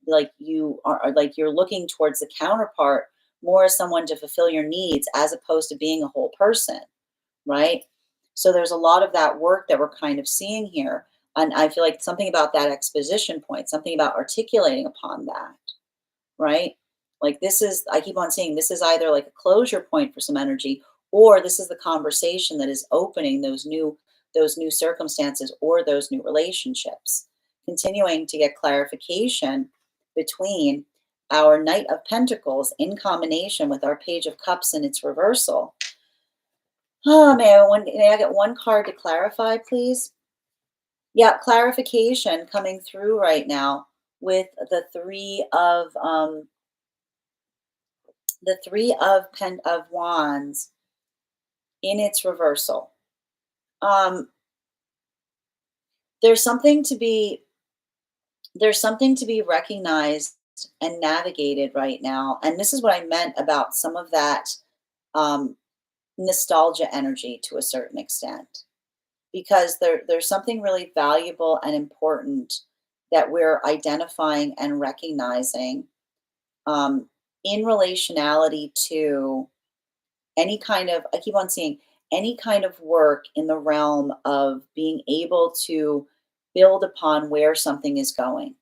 like you are like you're looking towards the counterpart more as someone to fulfill your needs as opposed to being a whole person, right? So there's a lot of that work that we're kind of seeing here. And I feel like something about that exposition point, something about articulating upon that, right? Like this is, I keep on saying this is either like a closure point for some energy, or this is the conversation that is opening those new circumstances or those new relationships. Continuing to get clarification between our Knight of Pentacles in combination with our Page of Cups in its reversal. Oh, may I get one card to clarify, please? Yeah, clarification coming through right now with the three of wands in its reversal. There's something to be recognized and navigated right now, and this is what I meant about some of that um, nostalgia energy to a certain extent, because there's something really valuable and important that we're identifying and recognizing um, in relationality to any kind of, I keep on seeing any kind of work in the realm of being able to build upon where something is going,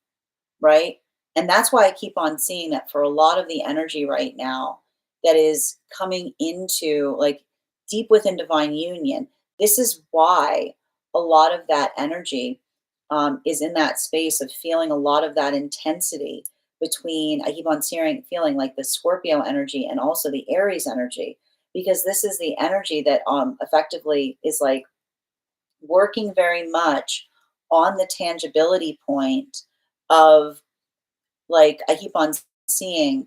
right? And that's why I keep on seeing that for a lot of the energy right now that is coming into like deep within divine union. This is why a lot of that energy is in that space of feeling a lot of that intensity between, I keep on feeling like the Scorpio energy and also the Aries energy, because this is the energy that effectively is like working very much on the tangibility point of, like, I keep on seeing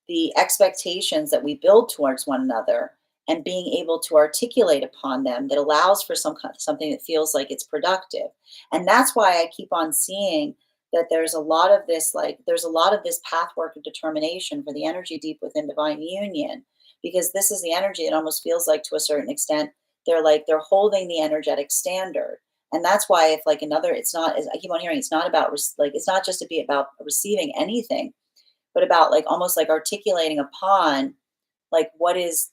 the expectations that we build towards one another and being able to articulate upon them that allows for something that feels like it's productive. And that's why I keep on seeing that there's a lot of this, like there's a lot of this pathwork of determination for the energy deep within divine union, because this is the energy. It almost feels like to a certain extent they're holding the energetic standard. And that's why if like another, it's not, as I keep on hearing, it's not about like it's not just to be about receiving anything, but about like almost like articulating upon like what is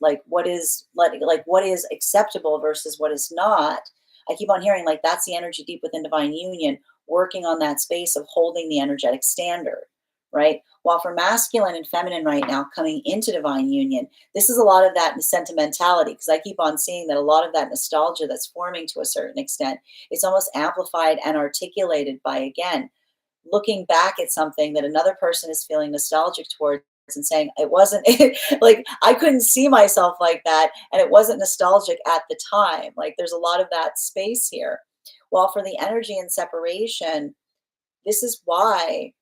acceptable versus what is not. I keep on hearing like that's the energy deep within divine union, working on that space of holding the energetic standard, right? While for masculine and feminine right now coming into divine union, this is a lot of that sentimentality, because I keep on seeing that a lot of that nostalgia that's forming to a certain extent, it's almost amplified and articulated by, again, looking back at something that another person is feeling nostalgic towards and saying it wasn't like I couldn't see myself like that and it wasn't nostalgic at the time. Like there's a lot of that space here. While for the energy and separation, this is why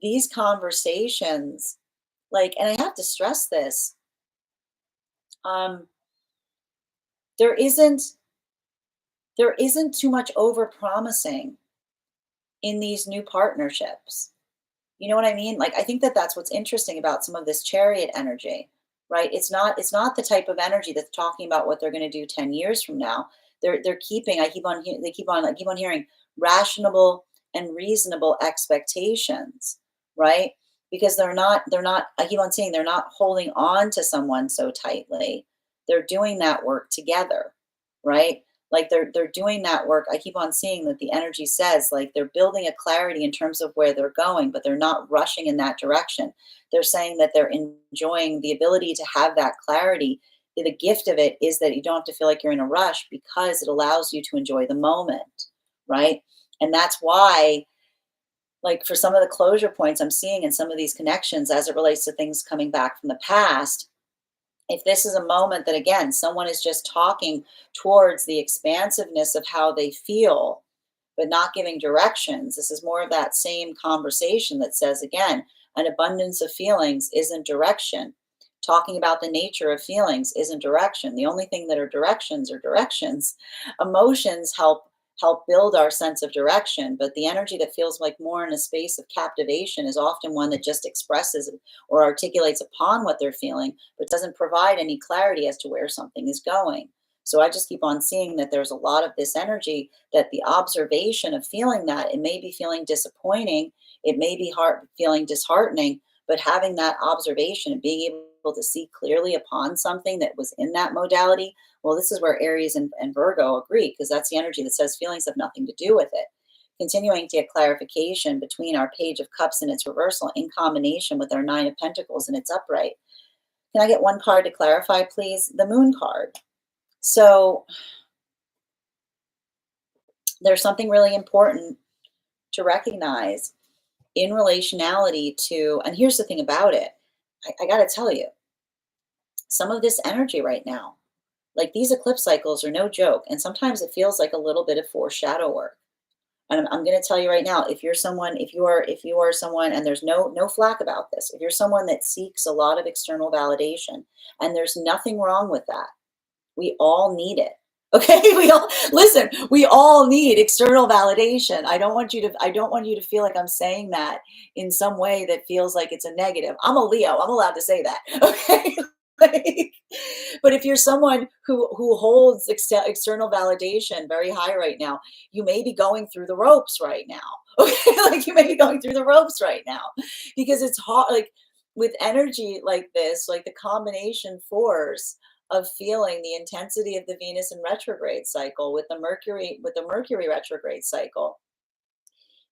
these conversations, like, and I have to stress this, um there isn't too much over promising in these new partnerships. You know what I mean? Like, I think that that's what's interesting about some of this chariot energy, right? It's not the type of energy that's talking about what they're going to do 10 years from now. They're keeping, I keep on hearing rational and reasonable expectations, right? Because they're not, I keep on saying they're not holding on to someone so tightly. They're doing that work together, right? Like they're doing that work. I keep on seeing that the energy says like they're building a clarity in terms of where they're going, but they're not rushing in that direction. They're saying that they're enjoying the ability to have that clarity. The gift of it is that you don't have to feel like you're in a rush, because it allows you to enjoy the moment, right? And that's why, like, for some of the closure points I'm seeing in some of these connections as it relates to things coming back from the past, if this is a moment that, again, someone is just talking towards the expansiveness of how they feel but not giving directions, this is more of that same conversation that says, again, an abundance of feelings isn't direction. Talking about the nature of feelings isn't direction. The only thing that are directions are directions. Emotions help build our sense of direction, but the energy that feels like more in a space of captivation is often one that just expresses or articulates upon what they're feeling, but doesn't provide any clarity as to where something is going. So I just keep on seeing that there's a lot of this energy, that the observation of feeling that it may be feeling disappointing, it may be feeling disheartening, but having that observation and being able to see clearly upon something that was in that modality. Well, this is where Aries and Virgo agree, because that's the energy that says feelings have nothing to do with it. Continuing to get clarification between our Page of Cups and its reversal in combination with our Nine of Pentacles and its upright. Can I get one card to clarify, please? The Moon card. So there's something really important to recognize in relationality to, and here's the thing about it, I got to tell you, some of this energy right now, like these eclipse cycles are no joke. And sometimes it feels like a little bit of foreshadow work. And I'm going to tell you right now, if you're someone, if you are someone, and there's no flack about this, if you're someone that seeks a lot of external validation, and there's nothing wrong with that, we all need it. Okay, we all listen. We all need external validation. I don't want you to feel like I'm saying that in some way that feels like it's a negative. I'm a Leo. I'm allowed to say that. Okay. Like, but if you're someone who holds external validation very high right now, you may be going through the ropes right now. Okay, like you may be going through the ropes right now because it's hard. Like with energy like this, like the combination force of feeling the intensity of the Venus and retrograde cycle with the Mercury retrograde cycle,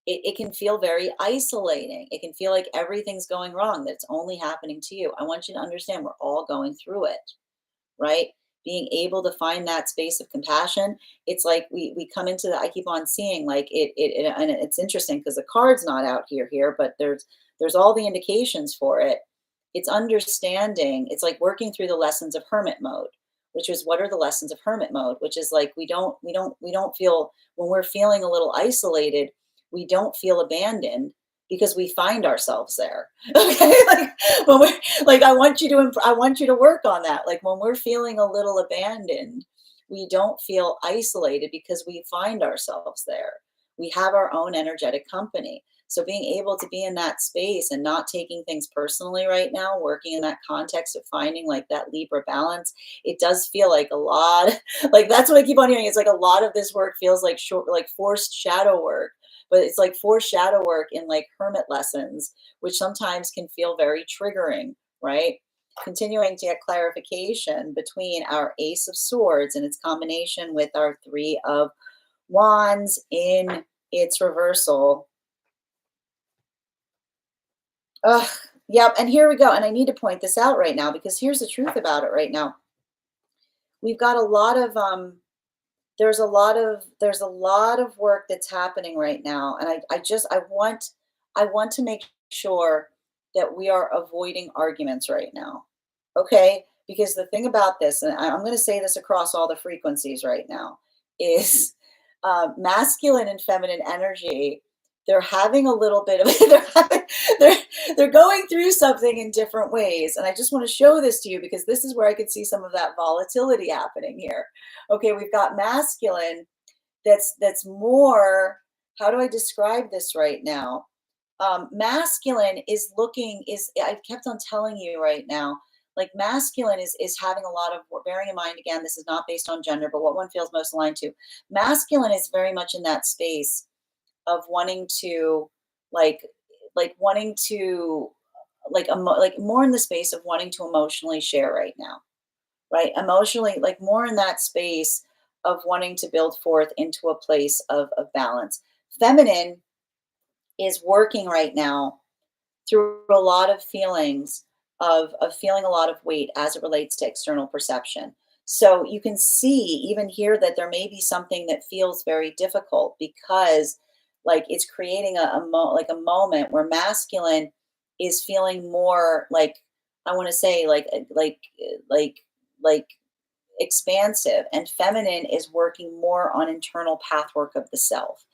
it can feel very isolating. It can feel like everything's going wrong, that it's only happening to you. I want you to understand we're all going through it, right? Being able to find that space of compassion. It's like we come into the, I keep on seeing like and it's interesting because the card's not out here, but there's all the indications for it. It's understanding. It's like working through the lessons of hermit mode, which is what are the lessons of hermit mode, which is like we don't feel, when we're feeling a little isolated, we don't feel abandoned because we find ourselves there. Okay, like when we're like, I want you to work on that. Like when we're feeling a little abandoned, we don't feel isolated because we find ourselves there. We have our own energetic company. So being able to be in that space and not taking things personally right now, working in that context of finding like that Libra balance, it does feel like a lot. Like that's what I keep on hearing. It's like a lot of this work feels like short, like forced shadow work, but it's like forced shadow work in like hermit lessons, which sometimes can feel very triggering, right? Continuing to get clarification between our Ace of Swords and its combination with our Three of Wands in its reversal. Ugh, yep. And here we go. And I need to point this out right now because here's the truth about it right now. We've got a lot of there's a lot of work that's happening right now. And I want to make sure that we are avoiding arguments right now. Okay? Because the thing about this, and I'm going to say this across all the frequencies right now, is masculine and feminine energy, they're having a little bit of they're they're going through something in different ways. And I just want to show this to you because this is where I could see some of that volatility happening here. Okay, we've got masculine that's more, how do I describe this right now? Masculine I kept on telling you right now, like masculine is having a lot of, bearing in mind, again, this is not based on gender, but what one feels most aligned to. Masculine is very much in that space of wanting to like wanting to like more in the space of wanting to emotionally share right now, right? Emotionally, like more in that space of wanting to build forth into a place of balance. Feminine is working right now through a lot of feelings of feeling a lot of weight as it relates to external perception. So you can see even here that there may be something that feels very difficult because like it's creating like a moment where masculine is feeling more like, I want to say like expansive, and feminine is working more on internal pathwork of the self.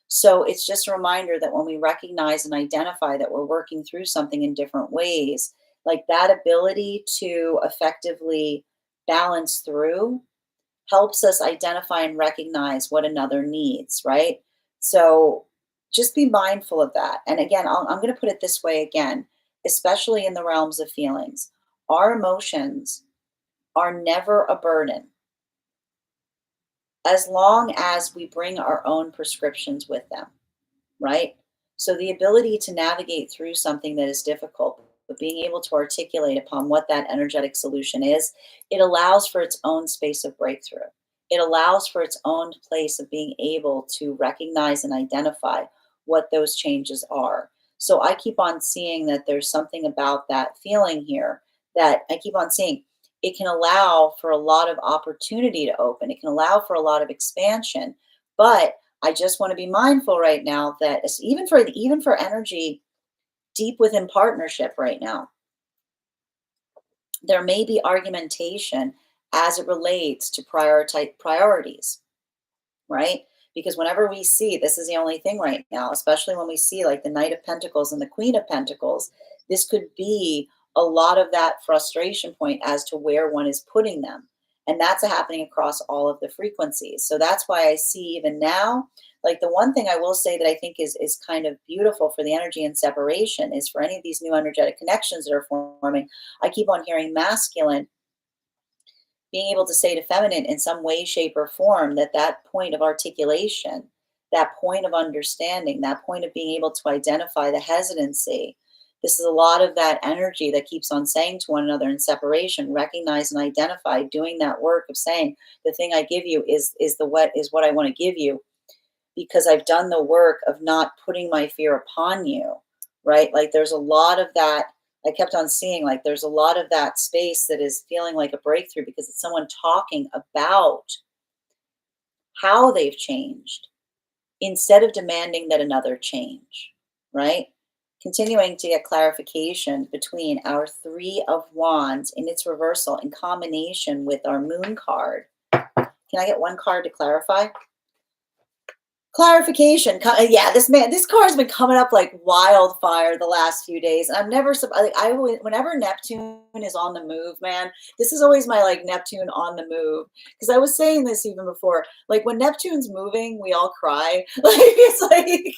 So it's just a reminder that when we recognize and identify that we're working through something in different ways, like that ability to effectively balance through helps us identify and recognize what another needs, right? So just be mindful of that. And again, I'm going to put it this way again, especially in the realms of feelings. Our emotions are never a burden as long as we bring our own prescriptions with them, right? So the ability to navigate through something that is difficult, but being able to articulate upon what that energetic solution is, it allows for its own space of breakthrough. It allows for its own place of being able to recognize and identify what those changes are. So I keep on seeing that there's something about that feeling here that I keep on seeing. It can allow for a lot of opportunity to open. It can allow for a lot of expansion, but I just want to be mindful right now that even for energy deep within partnership right now, there may be argumentation as it relates to priorities, right? Because whenever we see, this is the only thing right now, especially when we see like the Knight of Pentacles and the Queen of Pentacles, this could be a lot of that frustration point as to where one is putting them. And that's happening across all of the frequencies. So that's why I see even now, like the one thing I will say that I think is kind of beautiful for the energy and separation is for any of these new energetic connections that are forming, I keep on hearing masculine being able to say to feminine in some way, shape, or form that that point of articulation, that point of understanding, that point of being able to identify the hesitancy. This is a lot of that energy that keeps on saying to one another in separation, recognize and identify, doing that work of saying the thing I give you is what I want to give you, because I've done the work of not putting my fear upon you, right? Like there's a lot of that. I kept on seeing like there's a lot of that space that is feeling like a breakthrough because it's someone talking about how they've changed instead of demanding that another change, right? Continuing to get clarification between our Three of Wands in its reversal in combination with our Moon card. Can I get one card to clarify? Clarification. Yeah, this card's been coming up like wildfire the last few days. And I'm never, like, whenever Neptune is on the move, man, this is always my like Neptune on the move. Because I was saying this even before, like when Neptune's moving, we all cry. Like it's like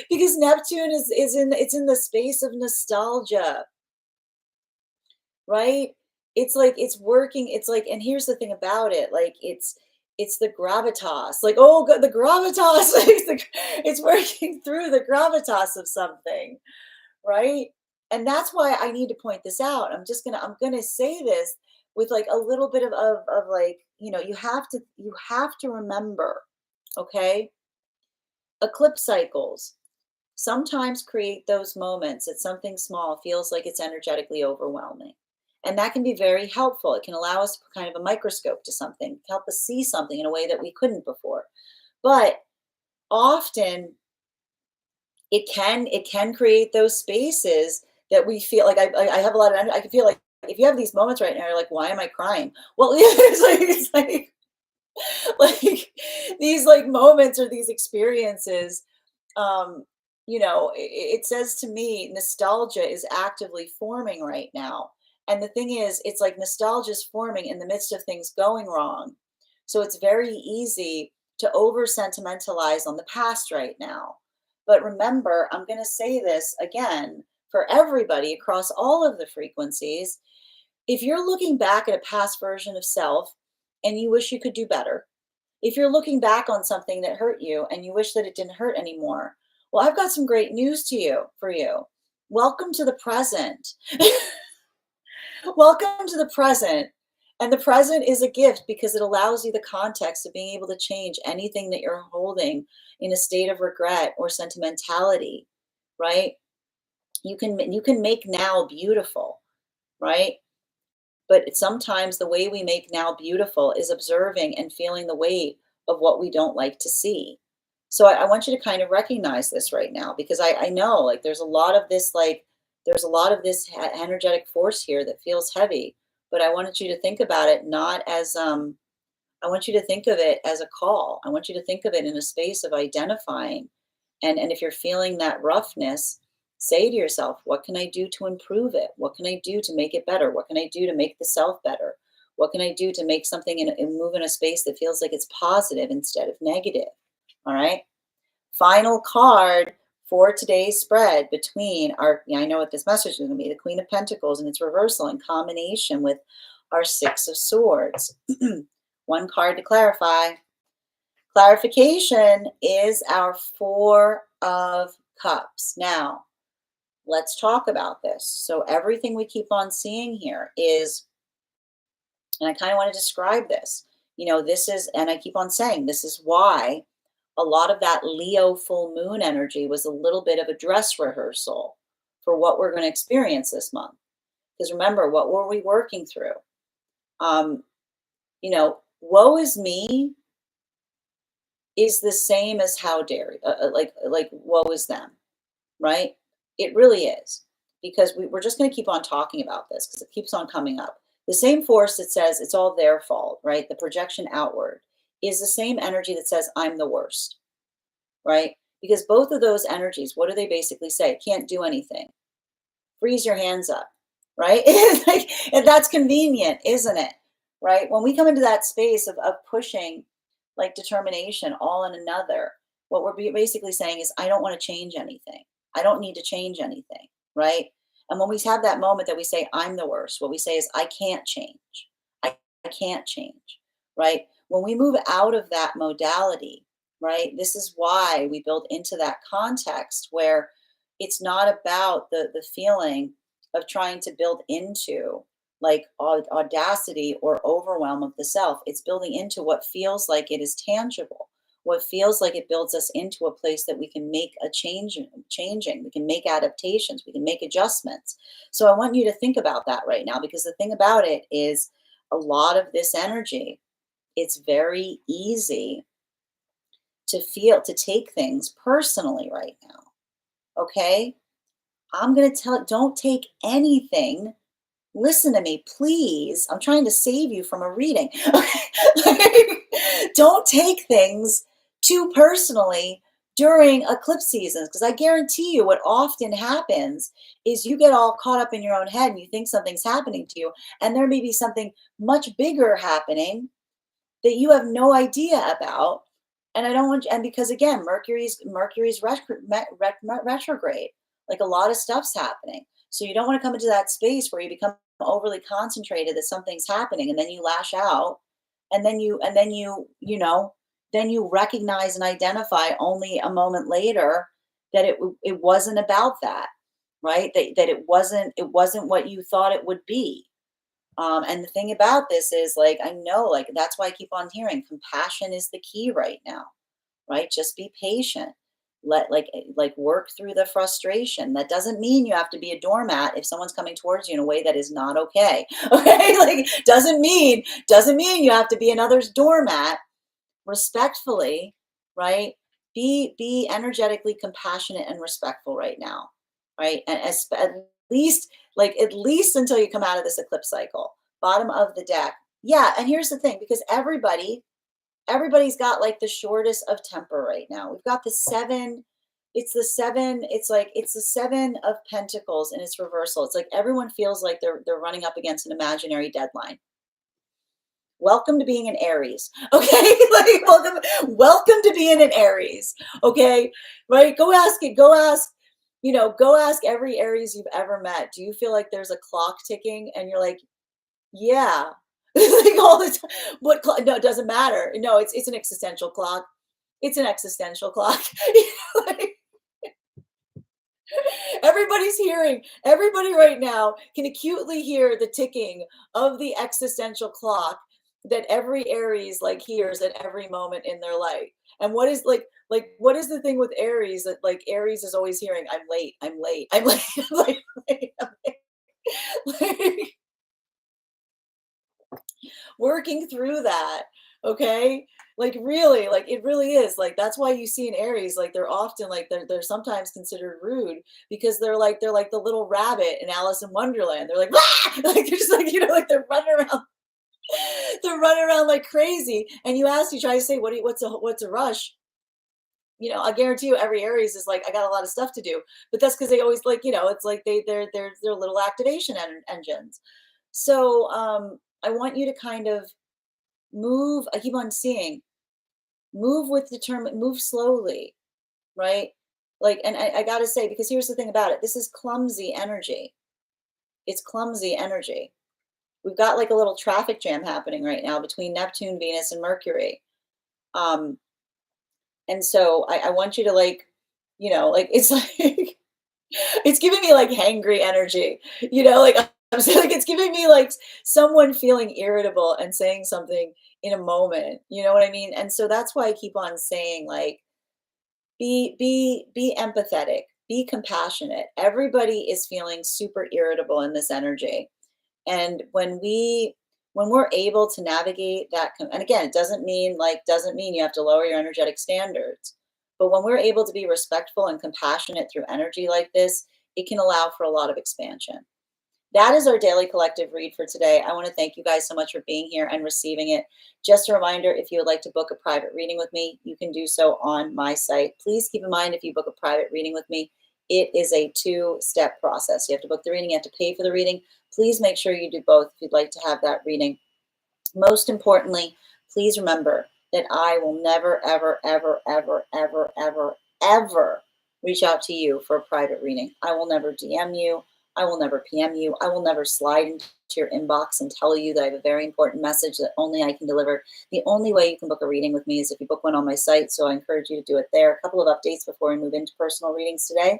because Neptune it's in the space of nostalgia, right? It's like it's working. It's like, and here's the thing about it, like it's the gravitas, like oh god, the gravitas, it's working through the gravitas of something, right? And that's why I need to point this out. I'm gonna say this with like a little bit of like, you have to remember, okay? Eclipse cycles sometimes create those moments that something small feels like it's energetically overwhelming. And that can be very helpful. It can allow us to put kind of a microscope to something, help us see something in a way that we couldn't before. But often it can create those spaces that we feel like I have a lot of, I can feel like if you have these moments right now, you're like, why am I crying? Well, it's like like these like moments or these experiences, um, it says to me nostalgia is actively forming right now. And the thing is, it's like nostalgia is forming in the midst of things going wrong. So it's very easy to over sentimentalize on the past right now. But remember, I'm going to say this again for everybody across all of the frequencies. If you're looking back at a past version of self and you wish you could do better, if you're looking back on something that hurt you and you wish that it didn't hurt anymore, well, I've got some great news for you. Welcome to the present. Welcome to the present. And the present is a gift because it allows you the context of being able to change anything that you're holding in a state of regret or sentimentality, right? You can make now beautiful, right? But sometimes the way we make now beautiful is observing and feeling the weight of what we don't like to see. So I want you to kind of recognize this right now, because I know like there's a lot of this, like there's a lot of this energetic force here that feels heavy. But I wanted you to think about it not as I want you to think of it as a call. I want you to think of it in a space of identifying. And if you're feeling that roughness, say to yourself, what can I do to improve it? What can I do to make it better? What can I do to make the self better? What can I do to make something and move in a space that feels like it's positive instead of negative? All right. Final card for today's spread between I know what this message is going to be, the Queen of Pentacles and its reversal in combination with our Six of Swords. One card to clarify. Clarification is our Four of Cups. Now, let's talk about this. So everything we keep on seeing here is, and I kind of want to describe this, this is, and I keep on saying, this is why a lot of that Leo full moon energy was a little bit of a dress rehearsal for what we're going to experience this month. Because remember, what were we working through? Woe is me is the same as how dare, like woe is them, right? It really is, because we're just going to keep on talking about this because it keeps on coming up. The same force that says it's all their fault, right? The projection outward is the same energy that says I'm the worst, right? Because both of those energies, what do they basically say? Can't do anything. Freeze your hands up, right? Like, and that's convenient, isn't it? Right? When we come into that space of pushing like determination all in another, what we're basically saying is, I don't want to change anything. I don't need to change anything, right? And when we have that moment that we say, I'm the worst, what we say is, I can't change. I can't change, right? When we move out of that modality, right, this is why we build into that context where it's not about the feeling of trying to build into like audacity or overwhelm of the self. It's building into what feels like it is tangible, what feels like it builds us into a place that we can make a changing, we can make adaptations, we can make adjustments. So I want you to think about that right now, because the thing about it is, a lot of this energy, it's very easy to feel, to take things personally right now. Okay, I'm going to tell, don't take anything. Listen to me, please. I'm trying to save you from a reading. Don't take things too personally during eclipse seasons, because I guarantee you what often happens is you get all caught up in your own head and you think something's happening to you, and there may be something much bigger happening that you have no idea about. And I don't want, and because again, Mercury's retrograde, like a lot of stuff's happening. So you don't want to come into that space where you become overly concentrated that something's happening, and then you lash out, and then you then you recognize and identify only a moment later that it wasn't about that, right? That it wasn't what you thought it would be. And the thing about this is, like, I know, like, that's why I keep on hearing compassion is the key right now, right? Just be patient. Let like work through the frustration. That doesn't mean you have to be a doormat if someone's coming towards you in a way that is not okay. Okay, like doesn't mean you have to be another's doormat. Respectfully, right? Be energetically compassionate and respectful right now, right? And at least, like, at least until you come out of this eclipse cycle. Bottom of the deck. Yeah, and here's the thing, because everybody's got like the shortest of temper right now. We've got the seven. It's the seven of pentacles in its reversal. It's like everyone feels like they're running up against an imaginary deadline. Welcome to being an Aries. Okay. Like, welcome to being an Aries. Okay. Right. Go ask every Aries you've ever met. Do you feel like there's a clock ticking? And you're like, yeah. Like all the time. What clock? No, it doesn't matter. No, it's an existential clock. It's an existential clock. Like, everybody right now can acutely hear the ticking of the existential clock that every Aries like hears at every moment in their life. And what is what is the thing with Aries, that like Aries is always hearing, I'm late, I'm late, I'm late, I'm late, I'm late. Like, working through that, okay? Like really, like it really is. Like that's why you see in Aries, like they're often like they're sometimes considered rude, because they're like the little rabbit in Alice in Wonderland. They're like, "Wah!" Like they're just like, like they're running around, they're running around like crazy. And you try to say, what's a rush? I guarantee you every Aries is like, I got a lot of stuff to do. But that's because they always like, it's like they're little activation engines. So I want you to kind of move. I keep on seeing, move with move slowly, right? Like, and I gotta say, because here's the thing about it, this is clumsy energy. It's clumsy energy. We've got like a little traffic jam happening right now between Neptune, Venus, and Mercury. And so I want you to like, like it's like it's giving me like hangry energy, like I'm saying, like it's giving me like someone feeling irritable and saying something in a moment, you know what I mean? And so that's why I keep on saying, like, be empathetic, be compassionate. Everybody is feeling super irritable in this energy. And when we when we're able to navigate that, and again, it doesn't mean you have to lower your energetic standards, but when we're able to be respectful and compassionate through energy like this, it can allow for a lot of expansion. That is our daily collective read for today. I want to thank you guys so much for being here and receiving it. Just a reminder, if you would like to book a private reading with me, you can do so on my site. Please keep in mind, if you book a private reading with me, it is a two-step process. You have to book the reading, you have to pay for the reading. Please make sure you do both if you'd like to have that reading. Most importantly, please remember that I will never, ever, ever, ever, ever, ever, ever reach out to you for a private reading. I will never DM you. I will never PM you. I will never slide into your inbox and tell you that I have a very important message that only I can deliver. The only way you can book a reading with me is if you book one on my site, so I encourage you to do it there. A couple of updates before we move into personal readings today.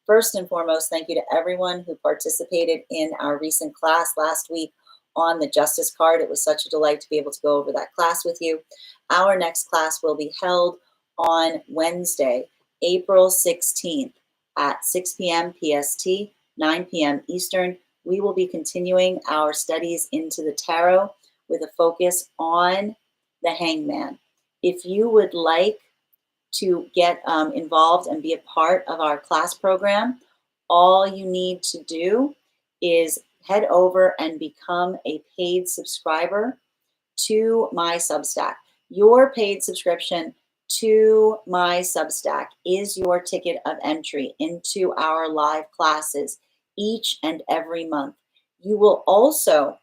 First and foremost, thank you to everyone who participated in our recent class last week on the Justice card. It was such a delight to be able to go over that class with you. Our next class will be held on Wednesday, April 16th at 6 p.m. PST, 9 p.m. Eastern. We will be continuing our studies into the tarot with a focus on the Hangman. If you would like to get involved and be a part of our class program, all you need to do is head over and become a paid subscriber to my Substack. Your paid subscription to my Substack is your ticket of entry into our live classes each and every month. You will also,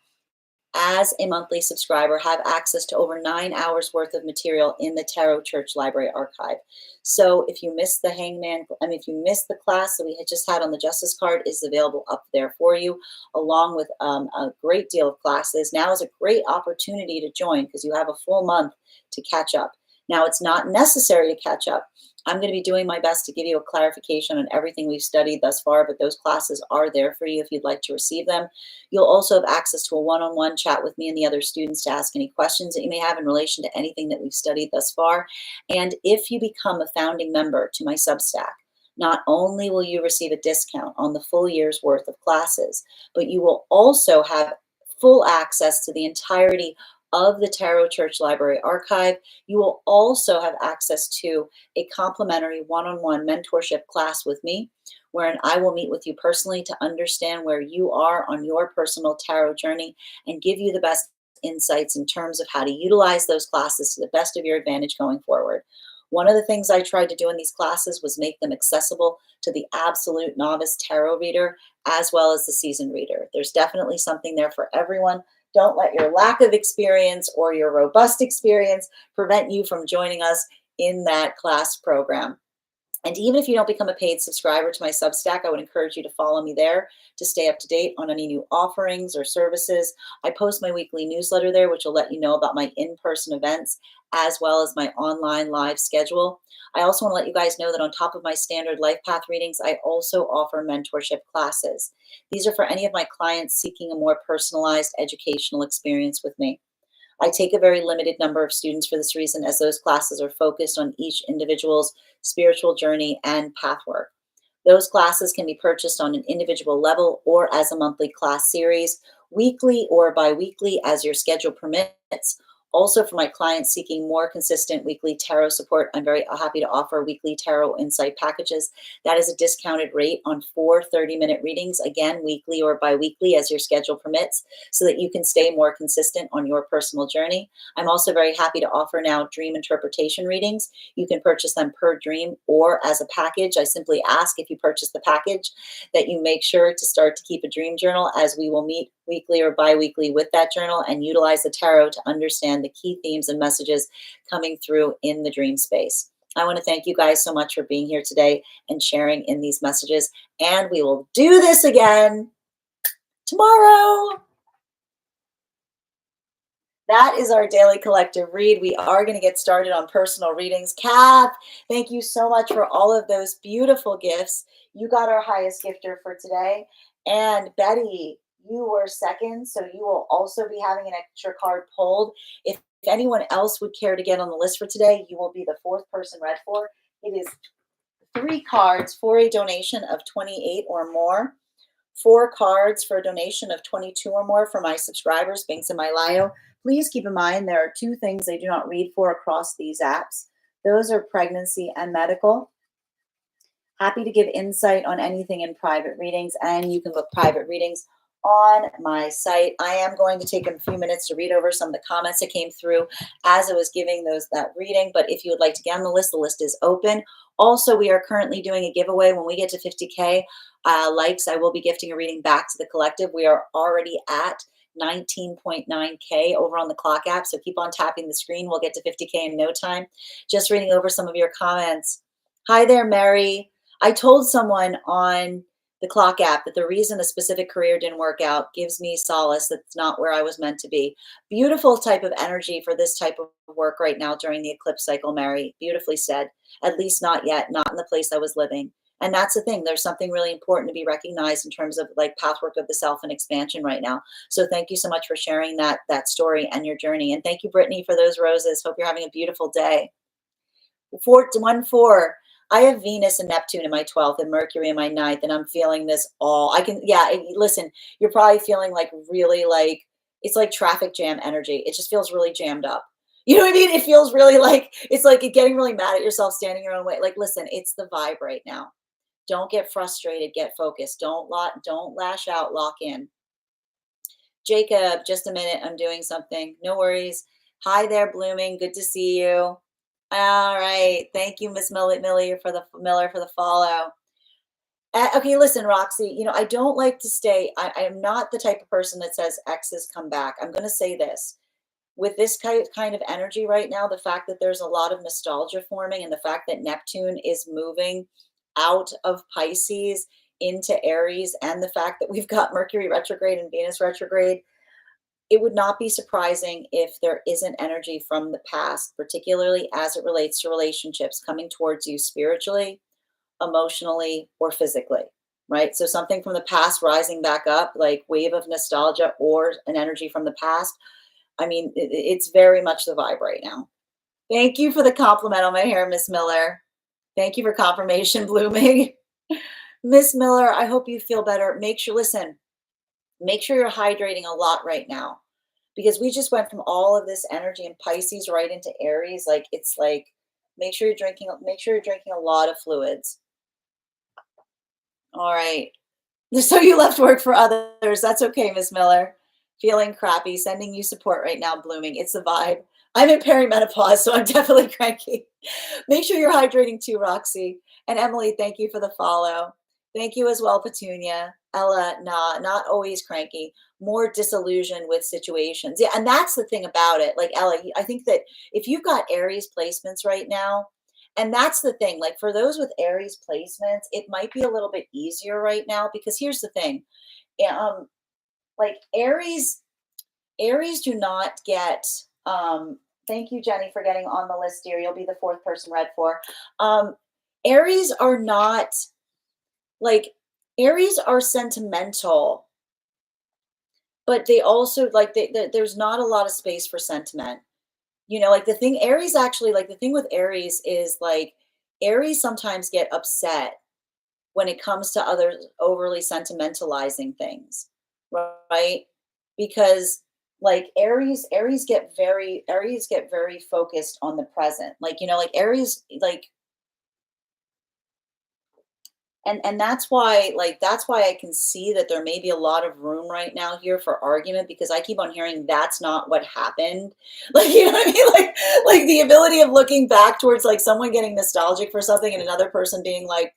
as a monthly subscriber, have access to over 9 hours worth of material in the Tarot Church Library Archive. So if you missed the Hangman, if you missed the class that we had just had on the Justice card, is available up there for you, along with a great deal of classes. Now is a great opportunity to join because you have a full month to catch up. Now, it's not necessary to catch up. I'm going to be doing my best to give you a clarification on everything we've studied thus far, but those classes are there for you if you'd like to receive them. You'll also have access to a one-on-one chat with me and the other students to ask any questions that you may have in relation to anything that we've studied thus far. And if you become a founding member to my Substack, not only will you receive a discount on the full year's worth of classes, but you will also have full access to the entirety of the Tarot Church Library Archive. You will also have access to a complimentary one-on-one mentorship class with me, wherein I will meet with you personally to understand where you are on your personal tarot journey and give you the best insights in terms of how to utilize those classes to the best of your advantage going forward. One of the things I tried to do in these classes was make them accessible to the absolute novice tarot reader as well as the seasoned reader. There's definitely something there for everyone. Don't let your lack of experience or your robust experience prevent you from joining us in that class program. And even if you don't become a paid subscriber to my Substack, I would encourage you to follow me there to stay up to date on any new offerings or services. I post my weekly newsletter there, which will let you know about my in-person events as well as my online live schedule. I also want to let you guys know that on top of my standard life path readings, I also offer mentorship classes. These are for any of my clients seeking a more personalized educational experience with me. I take a very limited number of students for this reason, as those classes are focused on each individual's spiritual journey and path work. Those classes can be purchased on an individual level or as a monthly class series, weekly or bi-weekly as your schedule permits. Also, for my clients seeking more consistent weekly tarot support, I'm very happy to offer weekly tarot insight packages. That is a discounted rate on 4 30-minute readings, again, weekly or bi-weekly as your schedule permits, so that you can stay more consistent on your personal journey. I'm also very happy to offer now dream interpretation readings. You can purchase them per dream or as a package. I simply ask, if you purchase the package, that you make sure to start to keep a dream journal, as we will meet weekly or bi-weekly with that journal and utilize the tarot to understand the key themes and messages coming through in the dream space. I want to thank you guys so much for being here today and sharing in these messages. And we will do this again tomorrow. That is our daily collective read. We are going to get started on personal readings. Kath, thank you so much for all of those beautiful gifts. You got our highest gifter for today. And Betty, you were second, so you will also be having an extra card pulled. If anyone else would care to get on the list for today, you will be the 4th person read for. It is 3 cards for a donation of 28 or more 4 cards for a donation of 22 or more for my subscribers, Binks in my Lio. Please keep in mind there are 2 things I do not read for across these apps. Those are pregnancy and medical. Happy to give insight on anything in private readings, and you can book private readings on my site. I am going to take a few minutes to read over some of the comments that came through as I was giving that reading, but if you would like to get on the list is open. Also, we are currently doing a giveaway. When we get to 50K likes, I will be gifting a reading back to the collective. We are already at 19.9K over on the clock app, so keep on tapping the screen. We'll get to 50K in no time. Just reading over some of your comments. Hi there, Mary. I told someone on the clock app that the reason a specific career didn't work out gives me solace that's not where I was meant to be. Beautiful type of energy for this type of work right now during the eclipse cycle, Mary. Beautifully said. At least not yet, not in the place I was living. And that's the thing. There's something really important to be recognized in terms of like pathwork of the self and expansion right now. So thank you so much for sharing that story and your journey. And thank you, Brittany, for those roses. Hope you're having a beautiful day. 414. I have Venus and Neptune in my 12th and Mercury in my 9th, and I'm feeling this all. Listen, you're probably feeling like really like, it's like traffic jam energy. It just feels really jammed up. You know what I mean? It feels really like, it's like getting really mad at yourself, standing your own way. Like, listen, it's the vibe right now. Don't get frustrated, get focused. Don't lash out, lock in. Jacob, just a minute, I'm doing something. No worries. Hi there, Blooming. Good to see you. All right. Thank you, Miss Miller for the follow. Okay, listen, Roxy, I don't like to stay. I am not the type of person that says exes come back. I'm going to say this. With this kind of energy right now, the fact that there's a lot of nostalgia forming and the fact that Neptune is moving out of Pisces into Aries, and the fact that we've got Mercury retrograde and Venus retrograde, it would not be surprising if there isn't energy from the past, particularly as it relates to relationships coming towards you spiritually, emotionally, or physically, right? So something from the past rising back up, like wave of nostalgia or an energy from the past. I mean, it's very much the vibe right now. Thank you for the compliment on my hair, Miss Miller. Thank you for confirmation, Blooming. Miss Miller, I hope you feel better. Make sure you're hydrating a lot right now, because we just went from all of this energy in Pisces right into Aries. Like, it's like, make sure you're drinking a lot of fluids. All right. So you left work for others. That's okay, Miss Miller. Feeling crappy, sending you support right now, Blooming. It's the vibe. I'm in perimenopause, so I'm definitely cranky. Make sure you're hydrating too, Roxy. And Emily, thank you for the follow. Thank you as well, Petunia. Ella, not always cranky, more disillusioned with situations. Yeah, and that's the thing about it. Like, Ella, I think that if you've got Aries placements right now, and that's the thing, like for those with Aries placements, it might be a little bit easier right now, because here's the thing. Like Aries do not get, thank you, Jenny, for getting on the list, dear. You'll be the 4th person read for. Aries are not, like, Aries are sentimental, but they also, like, there's not a lot of space for sentiment. Like the thing, Aries actually, like the thing with Aries is like, Aries sometimes get upset when it comes to others overly sentimentalizing things, right? Because like Aries get very focused on the present. Like, like Aries, like, and that's why I can see that there may be a lot of room right now here for argument, because I keep on hearing that's not what happened. Like, you know what I mean? Like the ability of looking back towards like someone getting nostalgic for something and another person being like,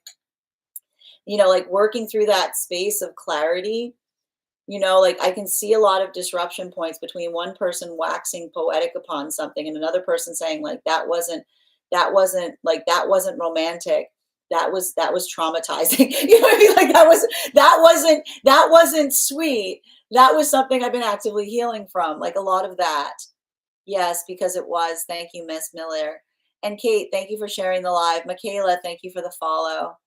like working through that space of clarity. Like I can see a lot of disruption points between one person waxing poetic upon something and another person saying like, that wasn't romantic. That was traumatizing. You know what I mean? Like that wasn't sweet. That was something I've been actively healing from, like a lot of that. Yes, because it was. Thank you, Miss Miller. And Kate, thank you for sharing the live. Michaela, thank you for the follow.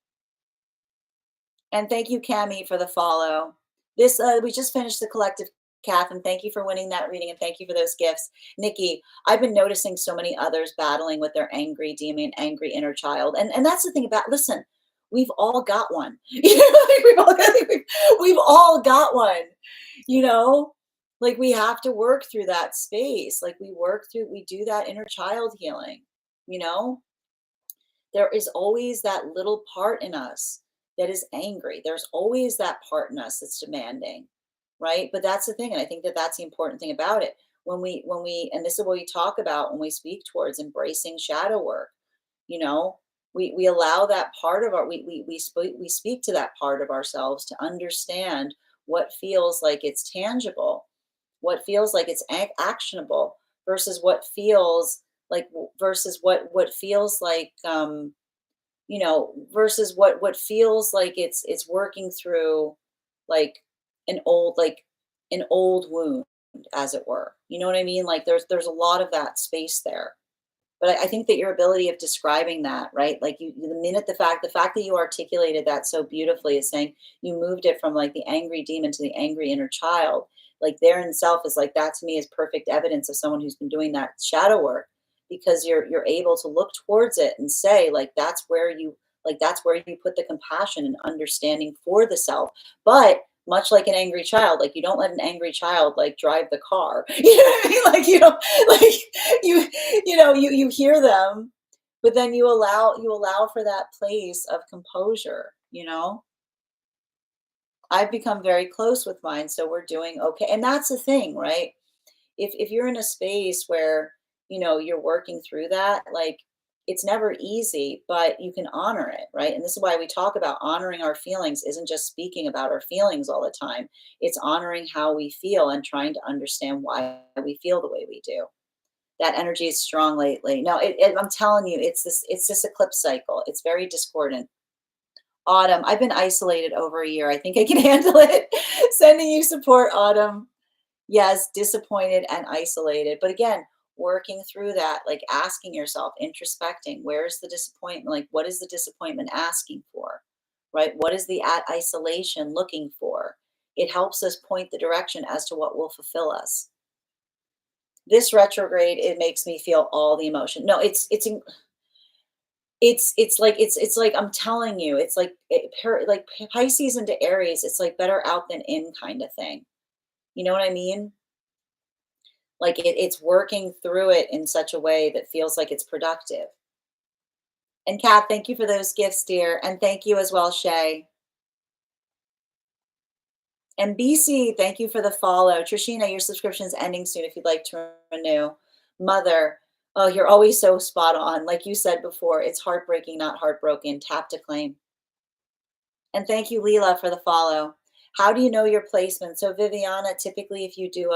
And thank you, Cami, for the follow. This we just finished the collective, Kath, and thank you for winning that reading, and thank you for those gifts. Nikki, I've been noticing so many others battling with their angry demon, angry inner child. And that's the thing about, listen, we've all got one. You know, like we've all got one, you know? Like we have to work through that space. Like we do that inner child healing, you know? There is always that little part in us that is angry. There's always that part in us that's demanding, right? But that's the thing, and I think that that's the important thing about it. And this is what we talk about when we speak towards embracing shadow work. You know, we allow that part of our we speak to that part of ourselves to understand what feels like it's tangible, what feels like it's actionable versus what feels like what feels like versus what feels like it's working through like an old wound, as it were. You know what I mean? Like there's a lot of that space there. But I think that your ability of describing that, right? Like the fact that you articulated that so beautifully is saying you moved it from like the angry demon to the angry inner child. Like there in self is like that to me is perfect evidence of someone who's been doing that shadow work, because you're able to look towards it and say that's where you put the compassion and understanding for the self. But much like an angry child, like you don't let an angry child like drive the car. You know what I mean? Like you don't like you you hear them, but then you allow for that place of composure, you know? I've become very close with mine, so we're doing okay. And that's the thing, right? If you're in a space where, you're working through that, like it's never easy, but you can honor it, right? And this is why we talk about honoring our feelings isn't just speaking about our feelings all the time. It's honoring how we feel and trying to understand why we feel the way we do. That energy is strong lately. No, I'm telling you, it's this eclipse cycle. It's very discordant. Autumn, I've been isolated over a year. I think I can handle it. Sending you support, Autumn. Yes, disappointed and isolated. But again, working through that, like asking yourself, introspecting, where's the disappointment? Like, what is the disappointment asking for? Right? What is the isolation looking for? It helps us point the direction as to what will fulfill us. This retrograde, it makes me feel all the emotion. No, it's like I'm telling you, it's like like Pisces into Aries. It's like better out than in kind of thing. You know what I mean? Like it's working through it in such a way that feels like it's productive. And Kat, thank you for those gifts, dear, and thank you as well, Shay. And BC, thank you for the follow. Trishina, your subscription is ending soon if you'd like to renew. Mother, oh, you're always so spot on. Like you said before, it's heartbreaking, not heartbroken. Tap to claim. And thank you, Leela, for the follow. How do you know your placement? So Viviana, typically if you do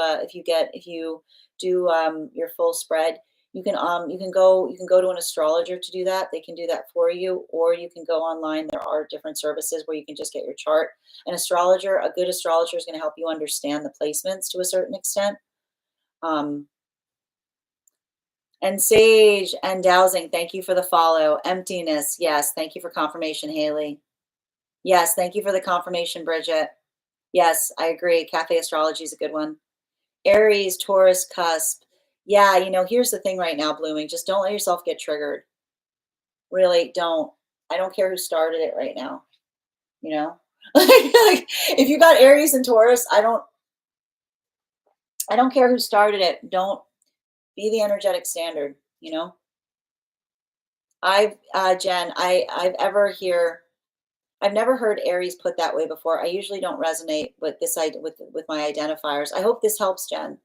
your full spread, you can go to an astrologer to do that. They can do that for you, or you can go online. There are different services where you can just get your chart. A good astrologer is going to help you understand the placements to a certain extent. And Sage and Dowsing, thank you for the follow. Emptiness, yes, thank you for confirmation, Haley. Yes, thank you for the confirmation, Bridget. Yes, I agree. Cafe astrology is a good one. Aries, Taurus, cusp. Yeah, here's the thing right now, Blooming. Just don't let yourself get triggered. Really, don't. I don't care who started it right now. You know, like if you got Aries and Taurus, I don't care who started it. Don't be the energetic standard. Jen, I've never heard Aries put that way before. I usually don't resonate with this with my identifiers. I hope this helps, Jen.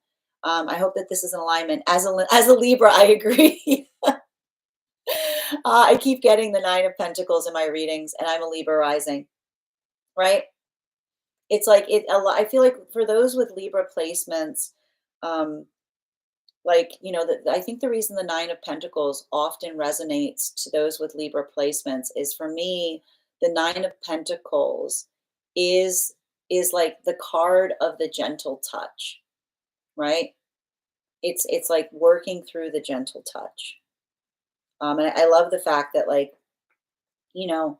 I hope that this is in alignment. As a Libra, I agree. I keep getting the Nine of Pentacles in my readings, and I'm a Libra rising, right? It's like I feel like for those with Libra placements, um, I think the reason the Nine of Pentacles often resonates to those with Libra placements is, for me, the Nine of Pentacles is like the card of the gentle touch, right? It's like working through the gentle touch. And I love the fact that, like, you know,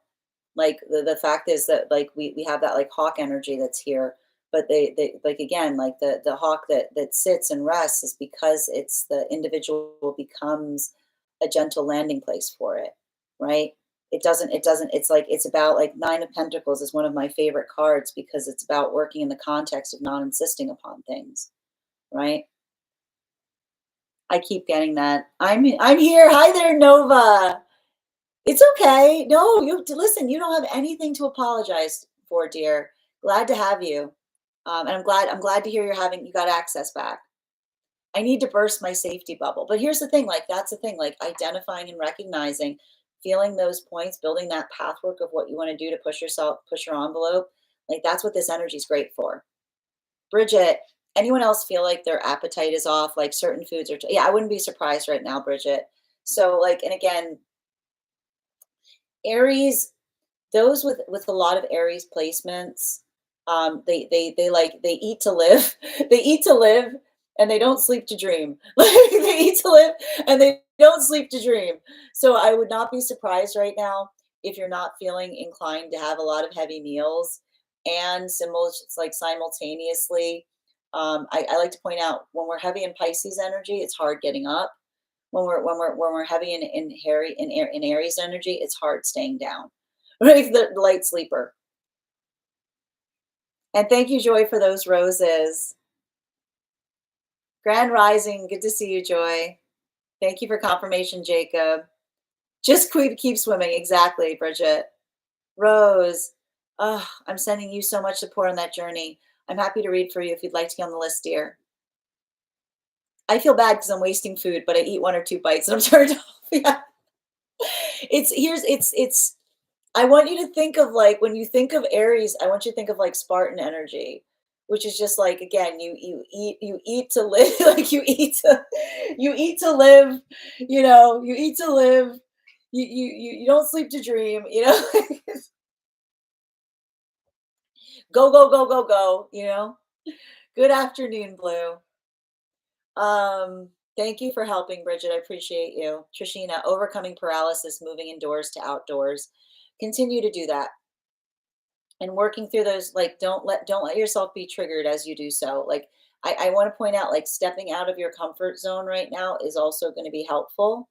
like the fact is that, like, we have that like hawk energy that's here, but they like, again, like the hawk that sits and rests is because it's the individual becomes a gentle landing place for it, right? It's like, it's about like Nine of Pentacles is one of my favorite cards because it's about working in the context of not insisting upon things, right? I keep getting that. I'm here. Hi there, Nova. It's okay. No, you listen, you don't have anything to apologize for, dear. Glad to have you. And I'm glad to hear you got access back. I need to burst my safety bubble. But here's the thing, like that's the thing, like identifying and recognizing, feeling those points, building that pathwork of what you want to do to push your envelope. Like that's what this energy is great for. Bridget, anyone else feel like their appetite is off? Like certain foods are, yeah, I wouldn't be surprised right now, Bridget. So like, and again, Aries, those with a lot of Aries placements, they eat to live. They eat to live, and they don't sleep to dream. Like they eat to live, and they don't sleep to dream. So I would not be surprised right now if you're not feeling inclined to have a lot of heavy meals and symbols. It's like simultaneously. I like to point out when we're heavy in Pisces energy, it's hard getting up. When we're heavy in Aries energy, it's hard staying down. Right, the light sleeper. And thank you, Joy, for those roses. Grand Rising, good to see you, Joy. Thank you for confirmation, Jacob. Just keep swimming. Exactly, Bridget. Rose, oh, I'm sending you so much support on that journey. I'm happy to read for you if you'd like to get on the list, dear. I feel bad because I'm wasting food, but I eat one or two bites and I'm turned off. Yeah. It's I want you to think of like when you think of Aries, I want you to think of like Spartan energy, which is just like again, you eat to live, like you eat to live, you eat to live. You don't sleep to dream. Go, go, go, go, go. Good afternoon, Blue. Thank you for helping, Bridget. I appreciate you. Trishina, overcoming paralysis, moving indoors to outdoors. Continue to do that. And working through those, like don't let yourself be triggered as you do so. Like I want to point out, like stepping out of your comfort zone right now is also going to be helpful.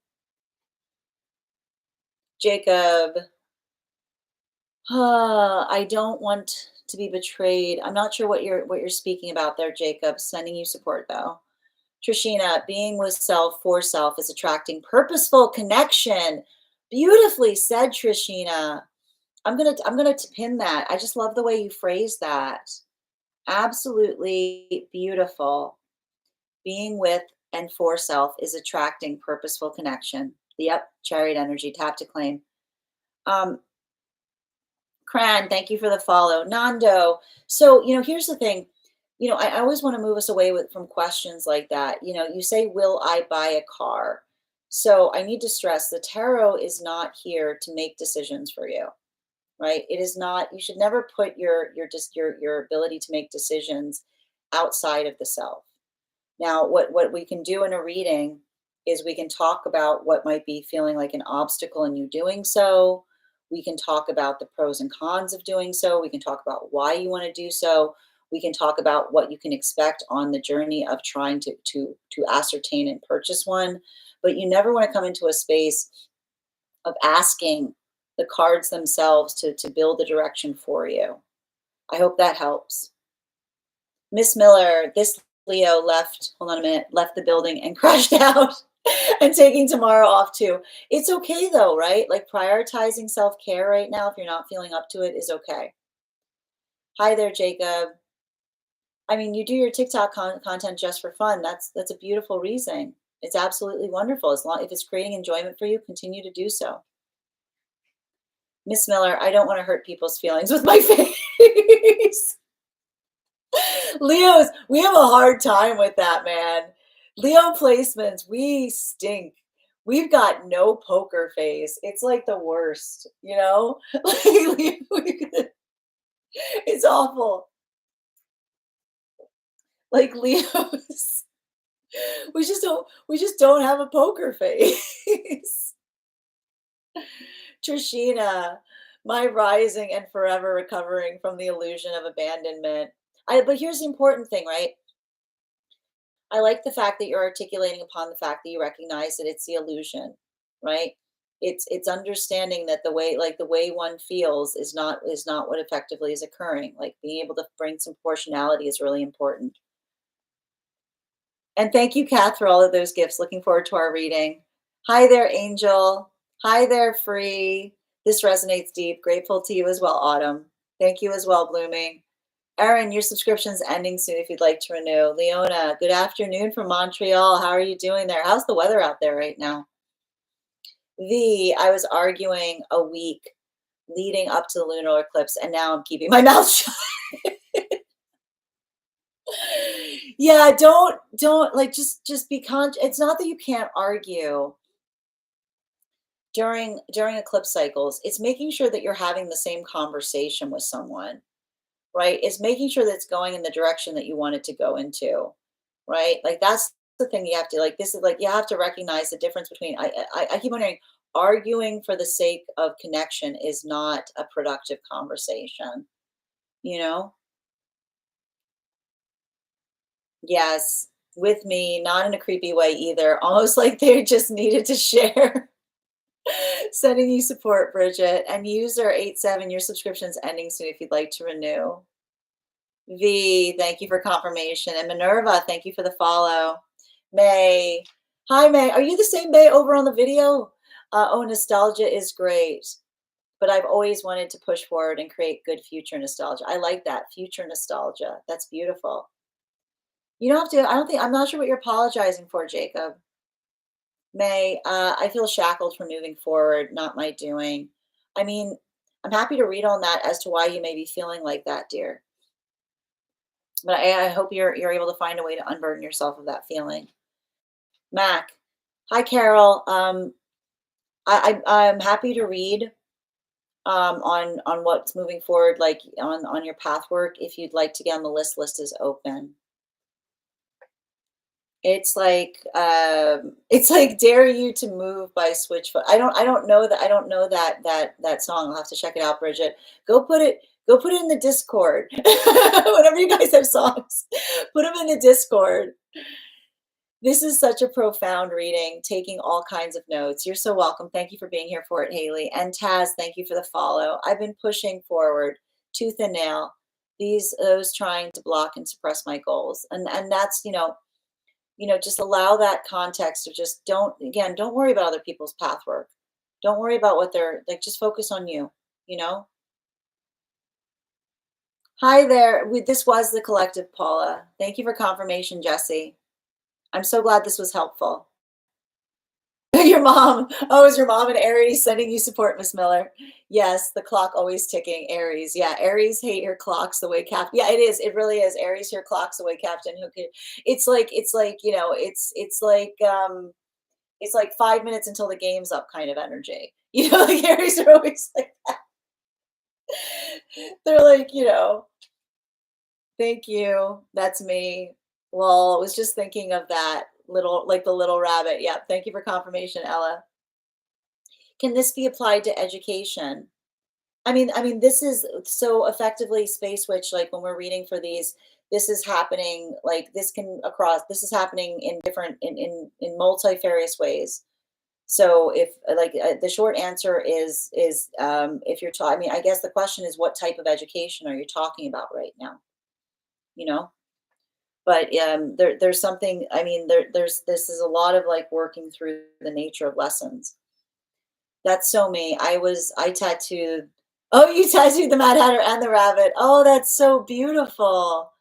Jacob, I don't want to be betrayed. I'm not sure what you're speaking about there, Jacob. Sending you support though. Trishina, being with self for self is attracting purposeful connection. Beautifully said, Trishina. I'm gonna pin that. I just love the way you phrase that. Absolutely beautiful. Being with and for self is attracting purposeful connection. Yep, chariot energy, tap to claim. Um, Cran, thank you for the follow. Nando. So, here's the thing. I always want to move us away from questions like that. You say, will I buy a car? So I need to stress the tarot is not here to make decisions for you, right? It is not, you should never put your ability to make decisions outside of the self. Now, what we can do in a reading is we can talk about what might be feeling like an obstacle in you doing so. We can talk about the pros and cons of doing so. We can talk about why you want to do so. We can talk about what you can expect on the journey of trying to ascertain and purchase one. But you never want to come into a space of asking the cards themselves to build the direction for you. I hope that helps. Miss Miller, this Leo hold on a minute, left the building and crashed out and taking tomorrow off too. It's okay though, right? Like prioritizing self-care right now, if you're not feeling up to it, is okay. Hi there, Jacob. I mean, you do your TikTok content just for fun. That's a beautiful reason. It's absolutely wonderful. If it's creating enjoyment for you, continue to do so. Miss Miller, I don't want to hurt people's feelings with my face. Leos, we have a hard time with that, man. Leo placements, we stink. We've got no poker face. It's like the worst, It's awful. Like Leos, we just don't have a poker face. Trishina, my rising and forever recovering from the illusion of abandonment. But here's the important thing, right? I like the fact that you're articulating upon the fact that you recognize that it's the illusion, right? It's understanding that the way one feels is not what effectively is occurring. Like being able to bring some proportionality is really important. And thank you, Kath, for all of those gifts. Looking forward to our reading. Hi there, Angel. Hi there, Free. This resonates deep. Grateful to you as well, Autumn. Thank you as well, Blooming. Erin, your subscription's ending soon if you'd like to renew. Leona, good afternoon from Montreal. How are you doing there? How's the weather out there right now? I was arguing a week leading up to the lunar eclipse, and now I'm keeping my mouth shut. Yeah, don't like just be conscious. It's not that you can't argue during eclipse cycles. It's making sure that you're having the same conversation with someone, right? It's making sure that it's going in the direction that you want it to go into, right? Like that's the thing you have to like. This is like you have to recognize the difference between. I keep wondering, arguing for the sake of connection is not a productive conversation. You know? Yes, with me, not in a creepy way either. Almost like they just needed to share. Sending you support, Bridget. And user 87, your subscription's ending soon if you'd like to renew. V, thank you for confirmation. And Minerva, thank you for the follow. May, hi May. Are you the same May over on the video? Oh, nostalgia is great. But I've always wanted to push forward and create good future nostalgia. I like that. Future nostalgia. That's beautiful. You don't have to, I'm not sure what you're apologizing for, Jacob. May, I feel shackled from moving forward, not my doing. I mean, I'm happy to read on that as to why you may be feeling like that, dear. But I hope you're able to find a way to unburden yourself of that feeling. Mac, hi Carol. I'm happy to read on what's moving forward, like on your path work. If you'd like to get on the list is open. It's like Dare You to Move by Switchfoot. I don't know that song. I'll have to check it out, Bridget. Go put it in the Discord. Whenever you guys have songs, put them in the Discord. This is such a profound reading, taking all kinds of notes. You're so welcome. Thank you for being here for it, Haley. And Taz, thank you for the follow. I've been pushing forward tooth and nail. Those trying to block and suppress my goals. And that's, just allow that context of just don't worry about other people's path work. Don't worry about what they're like, just focus on you, you know? Hi there. This was the collective, Paula. Thank you for confirmation, Jesse. I'm so glad this was helpful. Your mom. Oh, is your mom an Aries sending you support, Miss Miller? Yes, the clock always ticking. Aries. Yeah, Aries hate your clocks the way Captain. Yeah, it is. It really is. Aries your clocks the way Captain Hook. It's like it's like 5 minutes until the game's up kind of energy. Like Aries are always like that. They're like, thank you. That's me. Well, I was just thinking of that the little rabbit. Yeah. Thank you for confirmation, Ella. Can this be applied to education? I mean, this is so effectively space witch. Like when we're reading for these, this is happening. Like this is happening in different in multifarious ways. So if the short answer is if you're talking, I mean, I guess the question is what type of education are you talking about right now? You know. But there's something. I mean, there's this is a lot of like working through the nature of lessons. That's so me. I tattooed. Oh, you tattooed the Mad Hatter and the rabbit. Oh, that's so beautiful.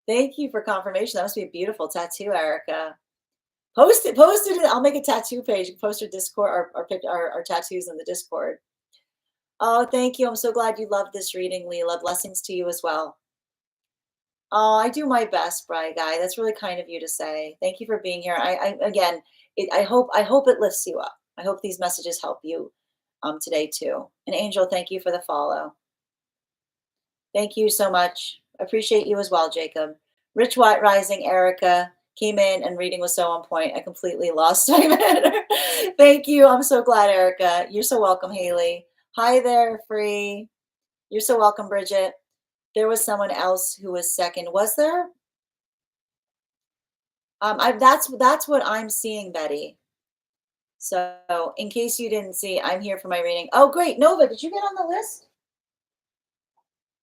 Thank you for confirmation. That must be a beautiful tattoo, Erica. Post it. I'll make a tattoo page. Post our Discord, our tattoos in the Discord. Oh, thank you. I'm so glad you loved this reading, Leela. Blessings to you as well. Oh, I do my best, Bri Guy. That's really kind of you to say. Thank you for being here. I hope it lifts you up. I hope these messages help you today too. And Angel, thank you for the follow. Thank you so much. Appreciate you as well, Jacob. Rich White Rising, Erica came in and reading was so on point. I completely lost my manner. Thank you. I'm so glad, Erica. You're so welcome, Haley. Hi there, Free. You're so welcome, Bridget. There was someone else who was second. Was there? That's what I'm seeing, Betty. So in case you didn't see, I'm here for my reading. Oh, great. Nova, did you get on the list?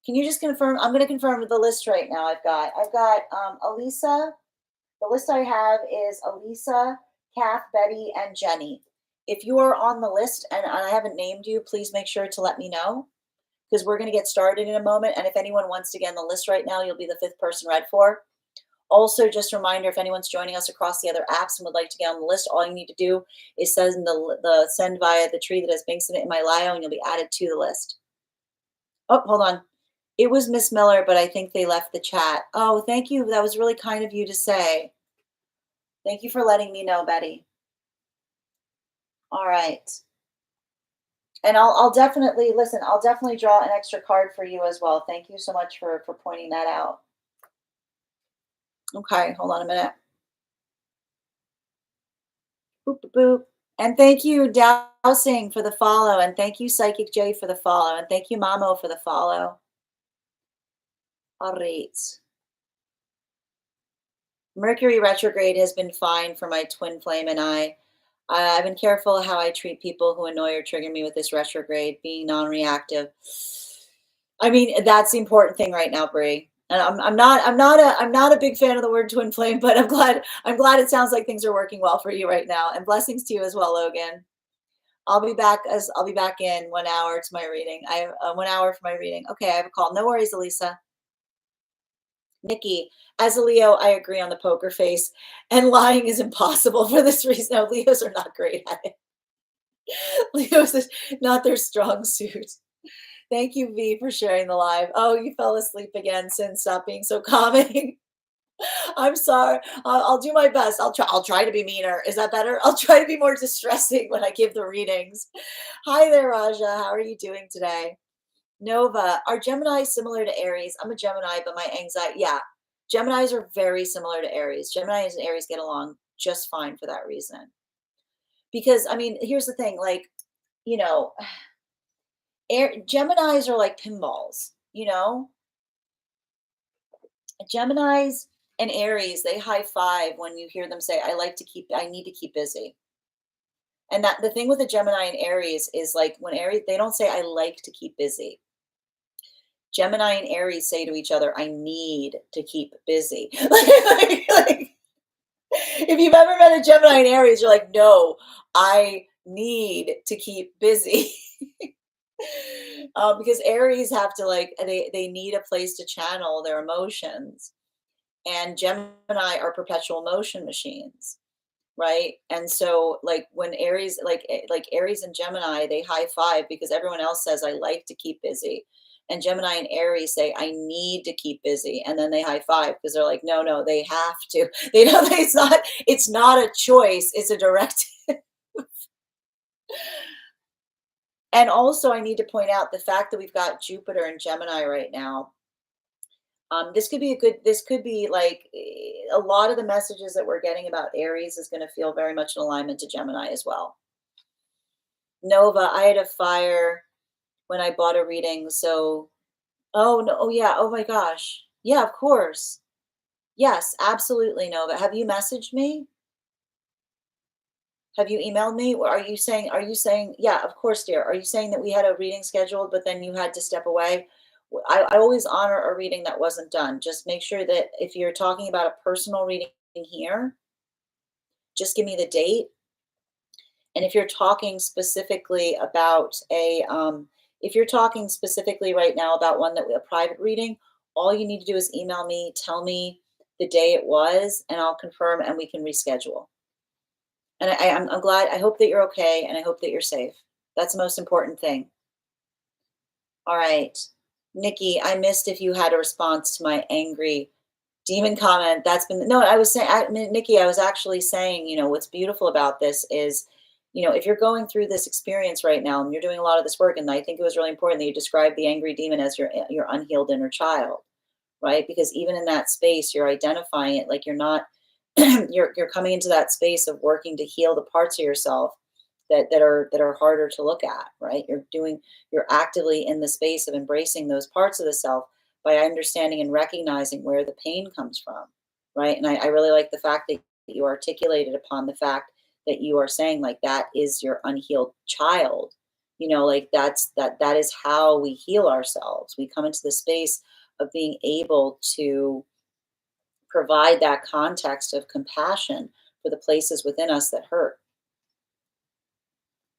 Can you just confirm? I'm going to confirm the list right now. I've got Elisa. The list I have is Elisa, Kath, Betty, and Jenny. If you are on the list and I haven't named you, please make sure to let me know because we're going to get started in a moment. And if anyone wants to get on the list right now, you'll be the fifth person read for. Also, just a reminder, if anyone's joining us across the other apps and would like to get on the list, all you need to do is send the send via the tree that has Binks in it in my bio, and you'll be added to the list. Oh, hold on. It was Miss Miller, but I think they left the chat. Oh, thank you. That was really kind of you to say. Thank you for letting me know, Betty. All right. And I'll definitely listen. I'll definitely draw an extra card for you as well. Thank you so much for pointing that out. Okay, hold on a minute. Boop, boop, boop. And thank you, Dowsing, for the follow. And thank you, Psychic J, for the follow. And thank you, Mamo, for the follow. All right. Mercury retrograde has been fine for my twin flame and I. I've been careful how I treat people who annoy or trigger me with this retrograde, being non-reactive. I mean, that's the important thing right now, Bree. And I'm not a big fan of the word twin flame, but I'm glad it sounds like things are working well for you right now. And blessings to you as well, Logan. I'll be back in 1 hour to my reading. I have 1 hour for my reading. Okay, I have a call. No worries, Elisa. Nikki, as a Leo, I agree on the poker face, and lying is impossible for this reason. No, Leos are not great at it. Leos is not their strong suit. Thank you, V, for sharing the live. Oh, you fell asleep again. Sin, stop being so calming. I'm sorry. I'll do my best. I'll try to be meaner. Is that better? I'll try to be more distressing when I give the readings. Hi there, Raja. How are you doing today? Nova, are Gemini similar to Aries? I'm a Gemini, but my anxiety, yeah. Geminis are very similar to Aries. Geminis and Aries get along just fine for that reason. Because, I mean, here's the thing, like, you know, Geminis are like pinballs, you know? Geminis and Aries, they high five when you hear them say, I need to keep busy. And that the thing with a Gemini and Aries is like when Aries, they don't say, I like to keep busy. Gemini and Aries say to each other, I need to keep busy. Like, if you've ever met a Gemini and Aries, you're like, no, I need to keep busy. Because Aries have to they need a place to channel their emotions. And Gemini are perpetual motion machines. Right. And so like when Aries, like Aries and Gemini, they high five because everyone else says, I like to keep busy. And Gemini and Aries say, I need to keep busy. And then they high five because they're like, no, they have to. They know that it's not a choice, it's a directive. And also I need to point out the fact that we've got Jupiter and Gemini right now. This could be like a lot of the messages that we're getting about Aries is going to feel very much in alignment to Gemini as well. Nova, I had a fire when I bought a reading. So, oh no, oh yeah, oh my gosh. Yeah, of course. Yes, absolutely, Nova. Have you messaged me? Have you emailed me? Or are you saying, yeah, of course, dear. Are you saying that we had a reading scheduled, but then you had to step away? I always honor a reading that wasn't done. Just make sure that if you're talking about a personal reading here, just give me the date. And if you're talking specifically about if you're talking specifically right now about a private reading, all you need to do is email me, tell me the day it was, and I'll confirm and we can reschedule. And I'm glad, I hope that you're okay and I hope that you're safe. That's the most important thing. All right. Nikki, I missed if you had a response to my angry demon comment. I was saying, Nikki, I was actually saying, what's beautiful about this is, if you're going through this experience right now and you're doing a lot of this work, and I think it was really important that you described the angry demon as your unhealed inner child, right? Because even in that space, you're identifying it like you're not, you're coming into that space of working to heal the parts of yourself that are harder to look at, right? You're actively in the space of embracing those parts of the self by understanding and recognizing where the pain comes from, right? And I really like the fact that you articulated upon the fact that you are saying, like, that is your unhealed child. You know, like that is how we heal ourselves. We come into the space of being able to provide that context of compassion for the places within us that hurt.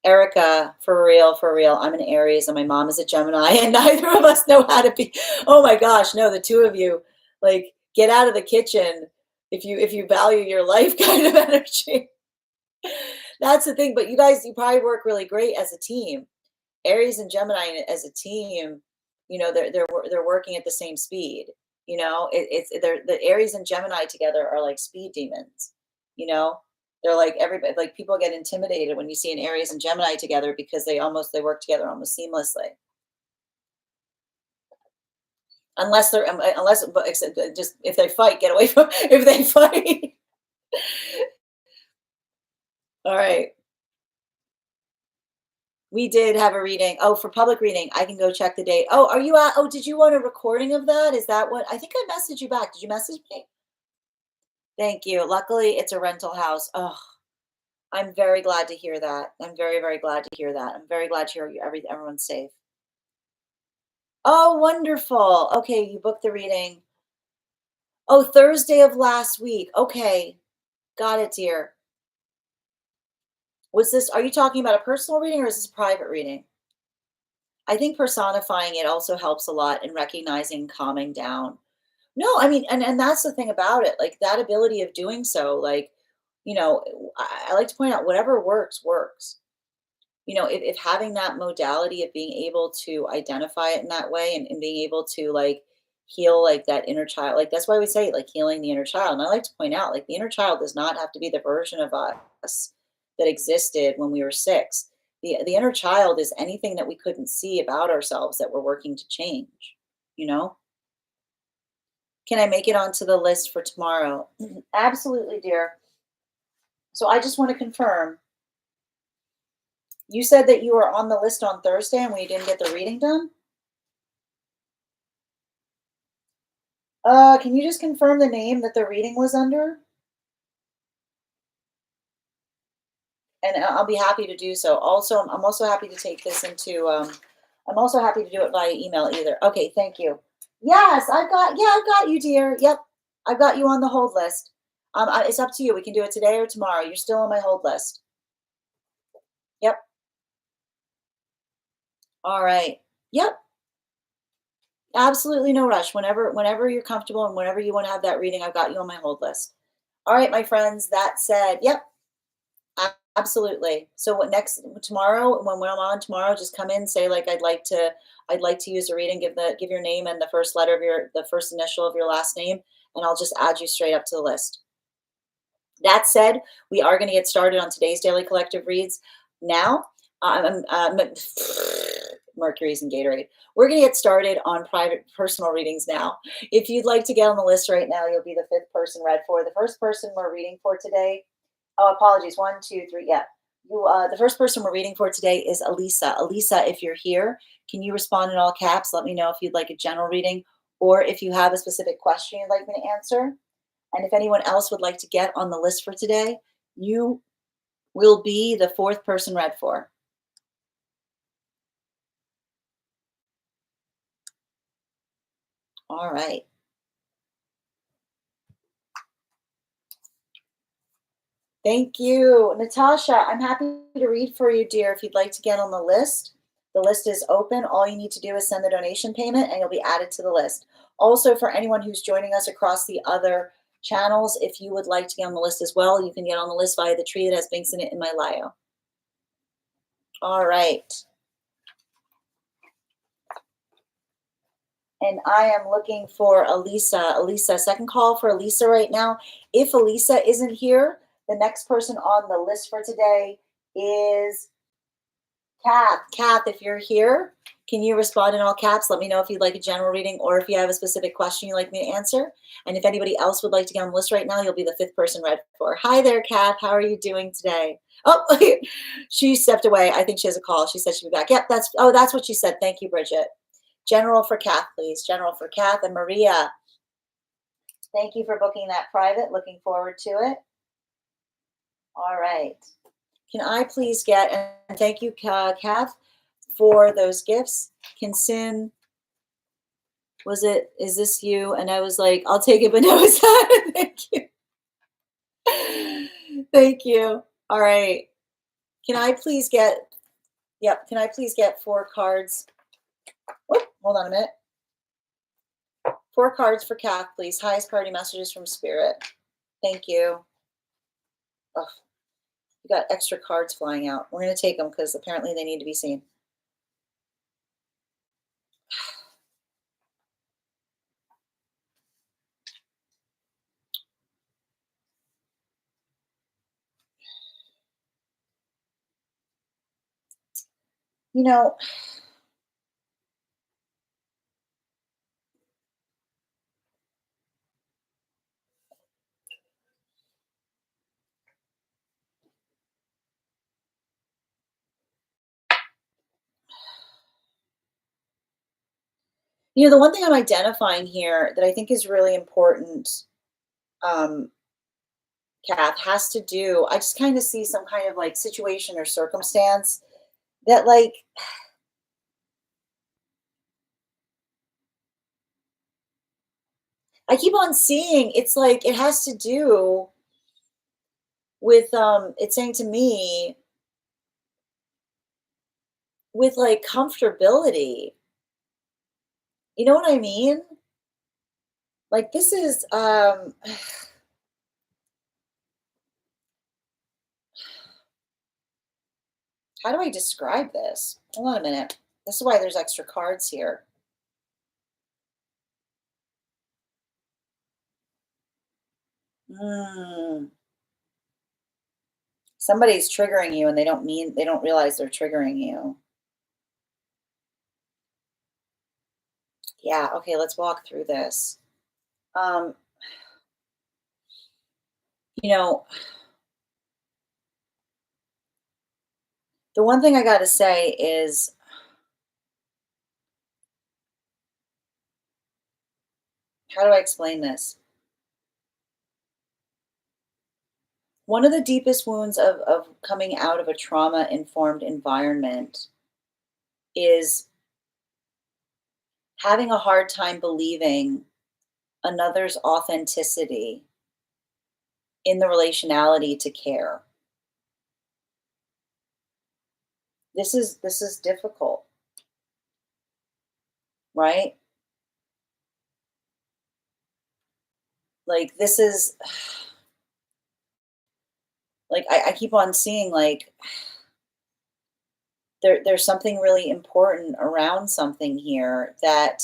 Erica, for real. I'm an Aries and my mom is a Gemini, and neither of us know how to be. Oh my gosh, no, the two of you, like, get out of the kitchen if you value your life kind of energy. That's the thing. But you guys, you probably work really great as a team. Aries and Gemini as a team, you know, they're working at the same speed. You know, it's they're the Aries and Gemini together are like speed demons. You know, they're like everybody. Like, people get intimidated when you see an Aries and Gemini together because they work together almost seamlessly. Unless they're unless but except just if they fight, get away from if they fight. All right. We did have a reading. Oh, for public reading, I can go check the date. Oh, are you at? Oh, did you want a recording of that? Is that what? I think I messaged you back. Did you message me? Thank you. Luckily, it's a rental house. Oh, I'm very glad to hear that. I'm very, very glad to hear that. I'm very glad to hear everyone's safe. Oh, wonderful. Okay, you booked the reading. Oh, Thursday of last week. Okay, got it, dear. Was this? Are you talking about a personal reading or is this a private reading? I think personifying it also helps a lot in recognizing, calming down. No, I mean, and that's the thing about it, like, that ability of doing so, like, you know, I like to point out whatever works, works. You know, if having that modality of being able to identify it in that way, and being able to, like, heal, like, that inner child, like, that's why we say, like, healing the inner child. And I like to point out, like, the inner child does not have to be the version of us that existed when we were 6. The inner child is anything that we couldn't see about ourselves that we're working to change, you know? Can I make it onto the list for tomorrow? Absolutely, dear. So I just want to confirm. You said that you were on the list on Thursday and we didn't get the reading done? Can you just confirm the name that the reading was under? And I'll be happy to do so. Also, I'm also happy to take this into, I'm also happy to do it via email either. Okay, thank you. Yes, I've got you, dear. Yep, I've got you on the hold list. It's up to you. We can do it today or tomorrow. You're still on my hold list. Yep. All right. Yep. Absolutely no rush. Whenever you're comfortable and whenever you want to have that reading, I've got you on my hold list. All right, my friends. That said, yep, absolutely. So what next tomorrow, when I'm on tomorrow, just come in, say, like, I'd like to use a reading, give your name and the first letter of the first initial of your last name, and I'll just add you straight up to the list. That said, we are going to get started on today's daily collective reads now. Mercury's and Gatorade. We're going to get started on private personal readings now. If you'd like to get on the list right now, you'll be the 5th person read for. The first person we're reading for today. Oh, apologies. 1, 2, 3. Yeah. The first person we're reading for today is Elisa. Elisa, if you're here, can you respond in all caps? Let me know if you'd like a general reading or if you have a specific question you'd like me to answer. And if anyone else would like to get on the list for today, you will be the 4th person read for. All right. Thank you. Natasha, I'm happy to read for you, dear, if you'd like to get on the list. The list is open. All you need to do is send the donation payment and you'll be added to the list. Also, for anyone who's joining us across the other channels, if you would like to get on the list as well, you can get on the list via the tree that has links in it in my bio. All right. And I am looking for Elisa. Elisa, second call for Elisa right now. If Elisa isn't here, the next person on the list for today is Kath. Kath, if you're here, can you respond in all caps? Let me know if you'd like a general reading or if you have a specific question you'd like me to answer. And if anybody else would like to get on the list right now, you'll be the 5th person read for. Hi there, Kath. How are you doing today? Oh, she stepped away. I think she has a call. She said she'd be back. Yep, that's what she said. Thank you, Bridget. General for Kath, please. General for Kath and Maria. Thank you for booking that private. Looking forward to it. All right. Can I please get, and thank you, Kath, for those gifts. Can Sin, is this you? And I was like, I'll take it, but no, it's not. Thank you. Thank you. All right. Can I please get, yep, can I please get 4 cards? Whoop, hold on a minute. 4 cards for Kath, please. Highest priority messages from Spirit. Thank you. Oh, you got extra cards flying out. We're going to take them because apparently they need to be seen. You know, the one thing I'm identifying here that I think is really important, um, Kath, has to do, I just kind of see some kind of like situation or circumstance that like, I keep on seeing it's like it has to do with it's saying to me with like comfortability. You know what I mean? Like this is how do I describe this? Hold on a minute. This is why there's extra cards here. Mm. Somebody's triggering you and they don't realize they're triggering you. Yeah, okay, let's walk through this. Um, you know, the one thing I got to say is, how do I explain this? One of the deepest wounds of coming out of a trauma informed environment is having a hard time believing another's authenticity in the relationality to care. This is difficult, right? Like this is like I keep on seeing like there's something really important around something here that,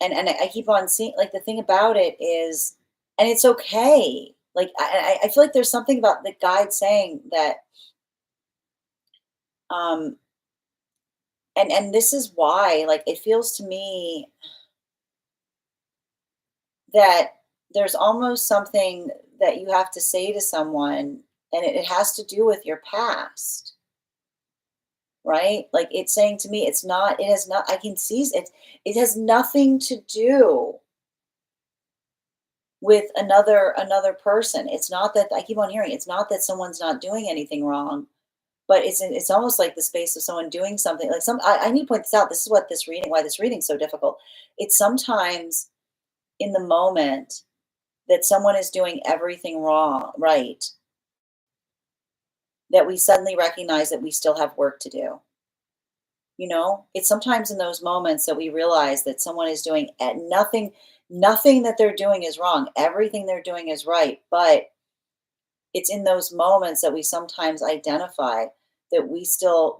and I keep on seeing like the thing about it is, and it's okay. Like I feel like there's something about the guide saying that um and this is why like it feels to me that there's almost something that you have to say to someone, and it has to do with your past, right? Like it's saying to me it's not, it has not, I can see it, it has nothing to do with another person. It's not that, I keep on hearing, it's not that someone's not doing anything wrong, but it's almost like the space of someone doing something like I need to point this out. This is what this reading, why this reading's so difficult. It's sometimes in the moment that someone is doing everything wrong, right, that we suddenly recognize that we still have work to do. It's sometimes in those moments that we realize that someone is doing nothing that they're doing is wrong. Everything they're doing is right. But it's in those moments that we sometimes identify that we still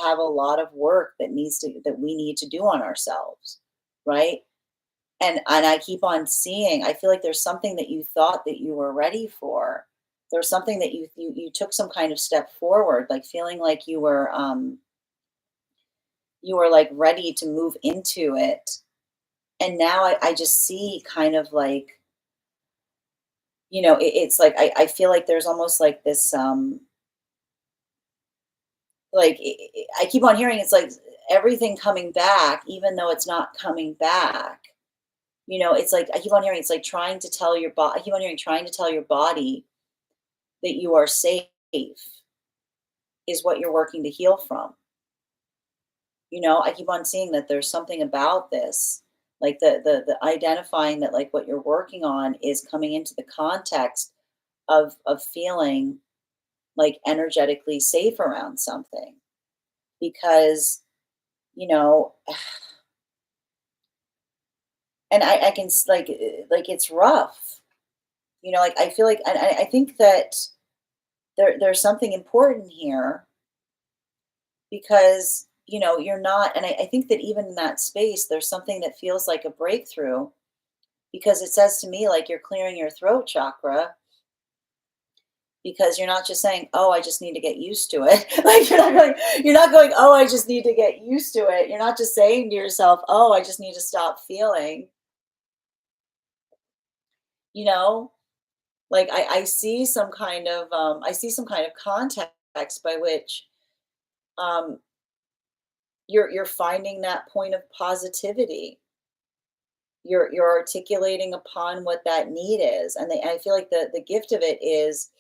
have a lot of work that we need to do on ourselves, right? And I keep on seeing, I feel like there's something that you thought that you were ready for. There's something that you took some kind of step forward, like feeling like you were like ready to move into it. And now I just see kind of like, it's like I feel like there's almost like this like I keep on hearing it's like everything coming back, even though it's not coming back. It's like I keep on hearing it's like trying to tell your body. I keep on hearing trying to tell your body that you are safe is what you're working to heal from. I keep on seeing that there's something about this, like the identifying that like what you're working on is coming into the context of feeling like energetically safe around something because you know and I can like it's rough, like I feel like, and I think that there's something important here because you're not, and I think that even in that space there's something that feels like a breakthrough because it says to me like you're clearing your throat chakra because you're not just saying, oh, I just need to get used to it. Like you're not going, oh, I just need to get used to it. You're not just saying to yourself, oh, I just need to stop feeling. you know like I see some kind of context by which um you're finding that point of positivity. You're articulating upon what that need is, and I feel like the gift of it is,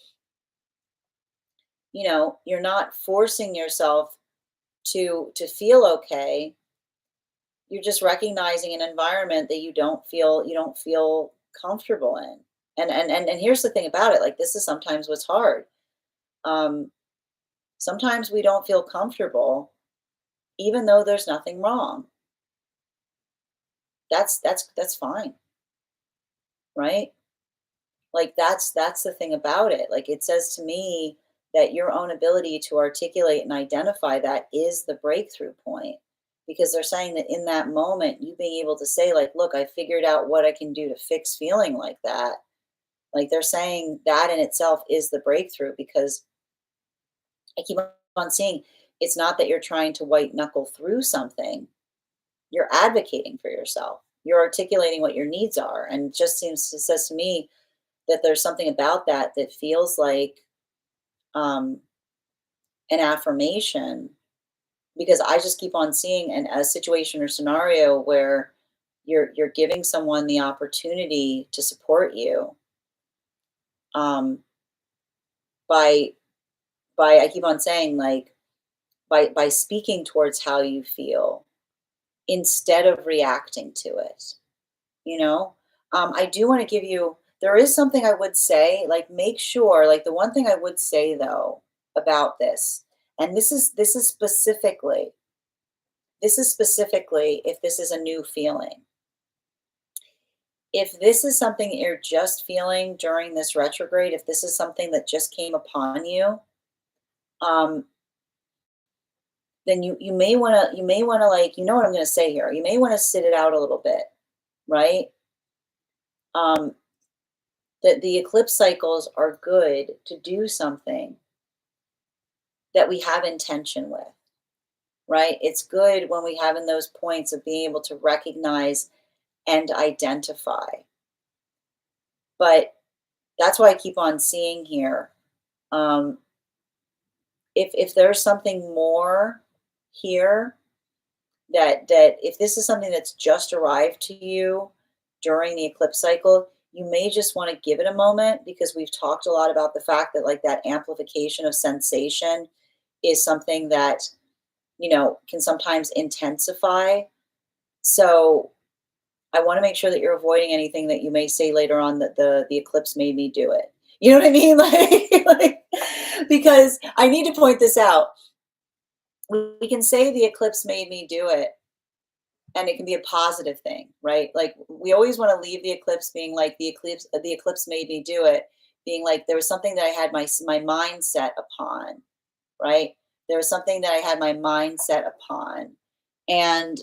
you're not forcing yourself to feel okay. You're just recognizing an environment that you don't feel comfortable in. And here's the thing about it, like this is sometimes what's hard. um Sometimes we don't feel comfortable even though there's nothing wrong. That's fine, right? Like that's the thing about it. Like it says to me that your own ability to articulate and identify that is the breakthrough point, because they're saying that in that moment you being able to say like, look, I figured out what I can do to fix feeling like that. Like they're saying that in itself is the breakthrough, because I keep on seeing it's not that you're trying to white knuckle through something. You're advocating for yourself. You're articulating what your needs are. And it just says to me that there's something about that that feels like um, an affirmation, because I just keep on seeing a situation or scenario where you're giving someone the opportunity to support you, um, by I keep on saying like by speaking towards how you feel instead of reacting to it. you know I do want to give you, there is something I would say, like make sure, like the one thing I would say though about this, and this is specifically if this is a new feeling. If this is something that you're just feeling during this retrograde, if this is something that just came upon you, um then you may want to like, what I'm going to say here, you may want to sit it out a little bit, right? um that the eclipse cycles are good to do something that we have intention with, right? It's good when we have in those points of being able to recognize and identify. But that's why I keep on seeing here. Um, if there's something more here, that if this is something that's just arrived to you during the eclipse cycle, you may just want to give it a moment, because we've talked a lot about the fact that like that amplification of sensation is something that can sometimes intensify. So I want to make sure that you're avoiding anything that you may say later on that the eclipse made me do it. You know what I mean? Like, because I need to point this out. We can say the eclipse made me do it, and it can be a positive thing, right? Like we always want to leave the eclipse being like the eclipse made me do it, being like there was something that I had my mind set upon, right? There was something that I had my mind set upon, and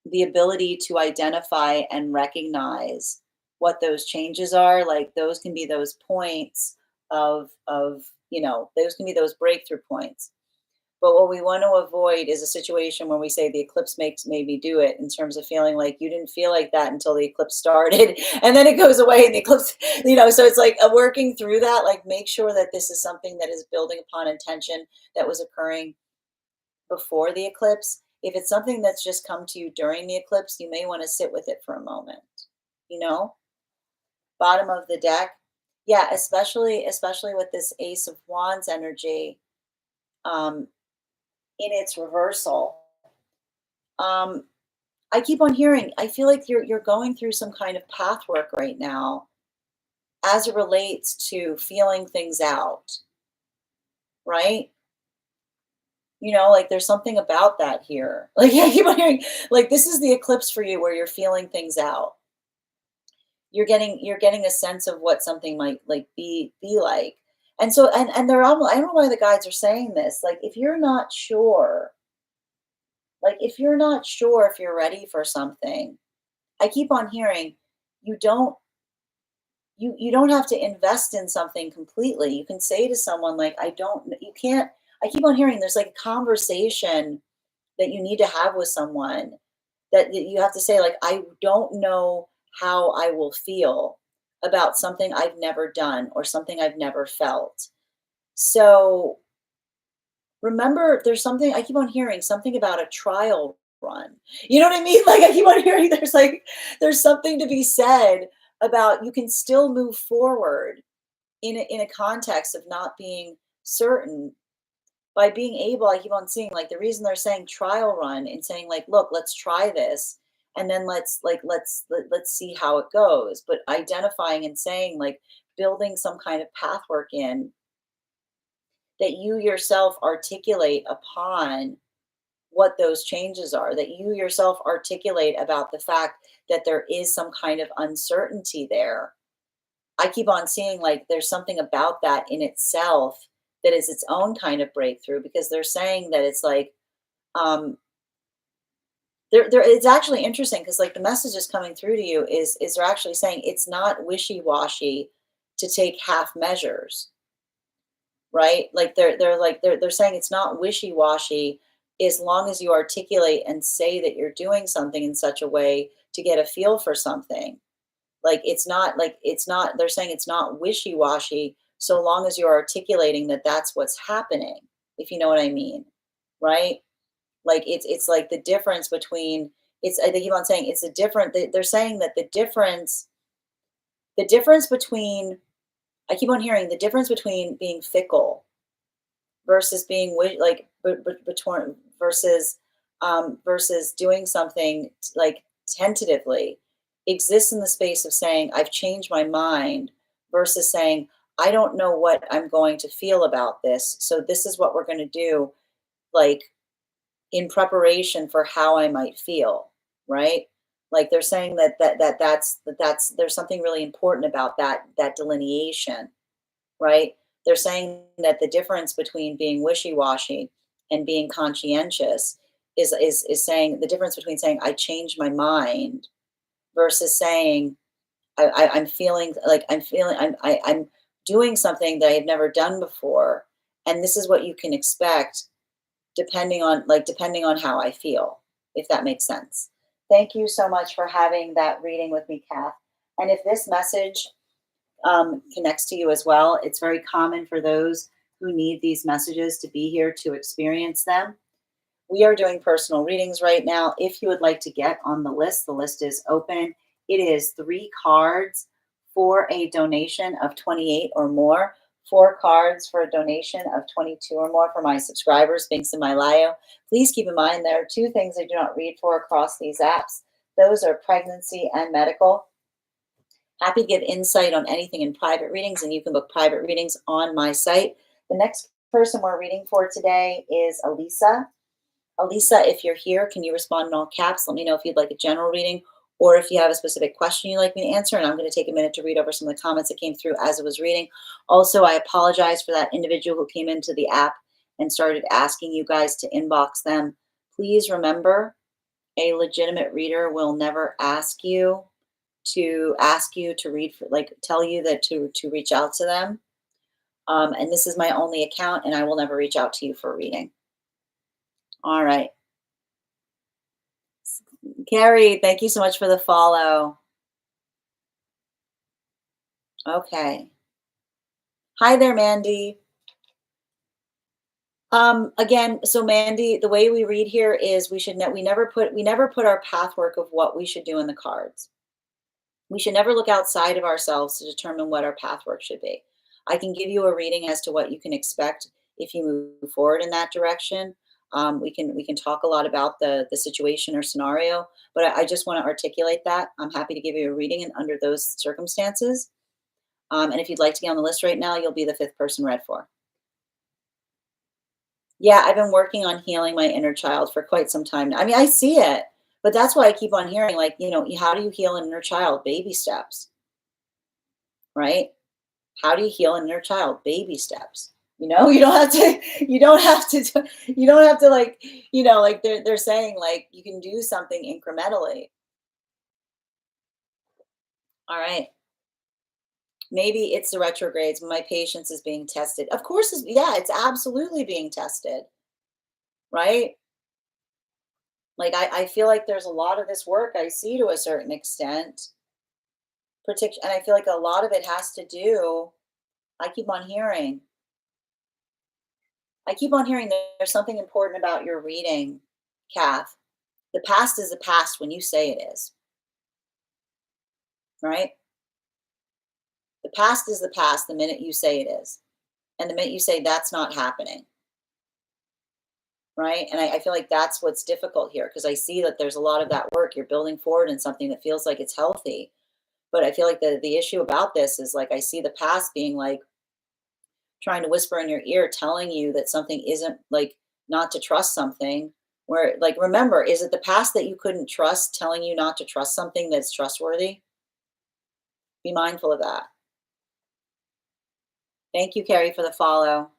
the ability to identify and recognize what those changes are, like those can be those points of those can be those breakthrough points. But what we want to avoid is a situation where we say the eclipse makes made me do it, in terms of feeling like you didn't feel like that until the eclipse started and then it goes away and the eclipse, so it's like working through that, like make sure that this is something that is building upon intention that was occurring before the eclipse. If it's something that's just come to you during the eclipse, you may want to sit with it for a moment. You know, bottom of the deck. Yeah, especially with this Ace of Wands energy, um, in its reversal. Um, I keep on hearing, I feel like you're going through some kind of path work right now as it relates to feeling things out, right? Like there's something about that here. Like I keep on hearing, like this is the eclipse for you where you're feeling things out. You're getting a sense of what something might like be like. And so and they're almost, I don't know why the guides are saying this. Like if you're not sure if you're ready for something, I keep on hearing you don't you don't have to invest in something completely. You can say to someone like, I don't you can't I keep on hearing there's like a conversation that you need to have with someone that you have to say like, I don't know how I will feel about something I've never done or something I've never felt. So remember, there's something I keep on hearing something about a trial run. You know what I mean? Like I keep on hearing there's something to be said about you can still move forward in a context of not being certain by being able. I keep on seeing like the reason they're saying trial run and saying like, look, let's try this and then let's see how it goes. But identifying and saying like building some kind of path work in that you yourself articulate upon what those changes are, that you yourself articulate about the fact that there is some kind of uncertainty there. I keep on seeing like there's something about that in itself that is its own kind of breakthrough because they're saying that it's like um it's actually interesting because like the messages coming through to you is they're actually saying it's not wishy-washy to take half measures, right? Like they're saying it's not wishy-washy as long as you articulate and say that you're doing something in such a way to get a feel for something. Like it's not they're saying it's not wishy-washy so long as you're articulating that that's what's happening, if you know what I mean, right? Like it's like the difference between it's they keep on saying it's a different they're saying that the difference between I keep on hearing the difference between being fickle versus being like between versus doing something like tentatively exists in the space of saying I've changed my mind versus saying I don't know what I'm going to feel about this, so this is what we're going to do, like in preparation for how I might feel, right? Like they're saying that's there's something really important about that delineation, right? They're saying that the difference between being wishy-washy and being conscientious is saying the difference between saying I changed my mind versus saying I'm feeling like I'm doing something that I've never done before, and this is what you can expect depending on how I feel, if that makes sense. Thank you so much for having that reading with me, Kath. And if this message connects to you as well, it's very common for those who need these messages to be here to experience them. We are doing personal readings right now. If you would like to get on the list is open. It is 3 cards for a donation of 28 or more. 4 cards for a donation of 22 or more for my subscribers. Links in my bio. Please keep in mind there are 2 things I do not read for across these apps. Those are pregnancy and medical. Happy to give insight on anything in private readings, and you can book private readings on my site. The next person we're reading for today is Elisa. Elisa, if you're here, can you respond in all caps? Let me know if you'd like a general reading or if you have a specific question you'd like me to answer. And I'm going to take a minute to read over some of the comments that came through as I was reading. Also, I apologize for that individual who came into the app and started asking you guys to inbox them. Please remember, a legitimate reader will never ask you to read for, like tell you that to reach out to them. And this is my only account, and I will never reach out to you for a reading. All right. Carrie, thank you so much for the follow. Okay. Hi there, Mandy. Again, so Mandy, the way we read here is we never put our pathwork of what we should do in the cards. We should never look outside of ourselves to determine what our pathwork should be. I can give you a reading as to what you can expect if you move forward in that direction. We can talk a lot about the situation or scenario, but I just want to articulate that. I'm happy to give you a reading and under those circumstances. And if you'd like to be on the list right now, you'll be the fifth person read for. Yeah, I've been working on healing my inner child for quite some time now. I mean, I see it, but that's why I keep on hearing, like, how do you heal an inner child? Baby steps, right? How do you heal an inner child? Baby steps. You don't have to, you don't have to like, like they're saying like you can do something incrementally. All right. Maybe it's the retrogrades. My patience is being tested. Of course, yeah, it's absolutely being tested, right? Like I feel like there's a lot of this work I see to a certain extent, and I feel like a lot of it has to do. I keep on hearing. I keep on hearing that there's something important about your reading, Kath. The past is the past when you say it is, right? The past is the past the minute you say it is, and the minute you say that's not happening, right? And I feel like that's what's difficult here because I see that there's a lot of that work you're building forward in something that feels like it's healthy. But I feel like the issue about this is like I see the past being like trying to whisper in your ear, telling you that something isn't like not to trust something. Where like remember, is it the past that you couldn't trust telling you not to trust something that's trustworthy? Be mindful of that. Thank you, Carrie, for the follow.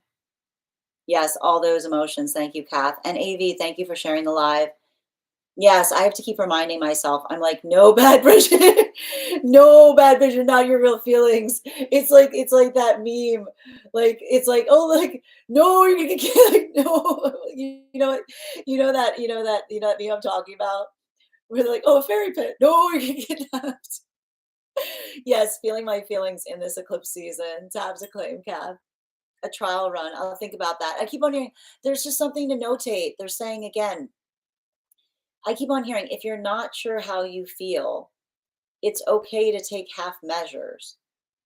Yes, all those emotions. Thank you, Kath. And AV, thank you for sharing the live. Yes, I have to keep reminding myself. I'm like, no bad vision, no bad vision, not your real feelings. It's like that meme. Like it's like, oh, like no, you're gonna get like no. You know what? You know that meme I'm talking about. Where they're like, oh, a fairy pit. No, you're gonna get kidnapped. Yes, feeling my feelings in this eclipse season. Tabs a claim, Kath. A trial run. I'll think about that. I keep on hearing there's just something to notate. They're saying again, I keep on hearing if you're not sure how you feel, it's okay to take half measures.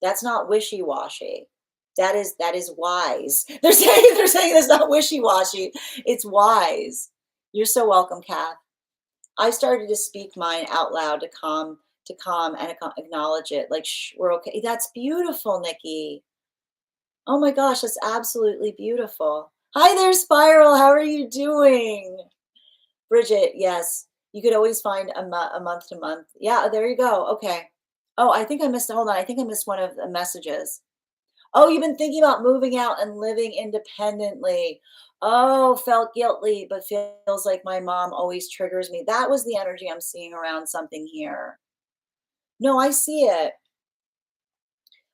That's not wishy-washy. That is wise. They're saying that's not wishy-washy. It's wise. You're so welcome, Kath. I started to speak mine out loud to calm and acknowledge it. Like, shh, we're okay. That's beautiful, Nikki. Oh my gosh, that's absolutely beautiful. Hi there, Spiral. How are you doing? Bridget, yes. You could always find a month to month. Yeah, there you go. Okay. Oh, I think I missed, hold on. I think I missed one of the messages. Oh, you've been thinking about moving out and living independently. Oh, felt guilty, but feels like my mom always triggers me. That was the energy I'm seeing around something here. No, I see it.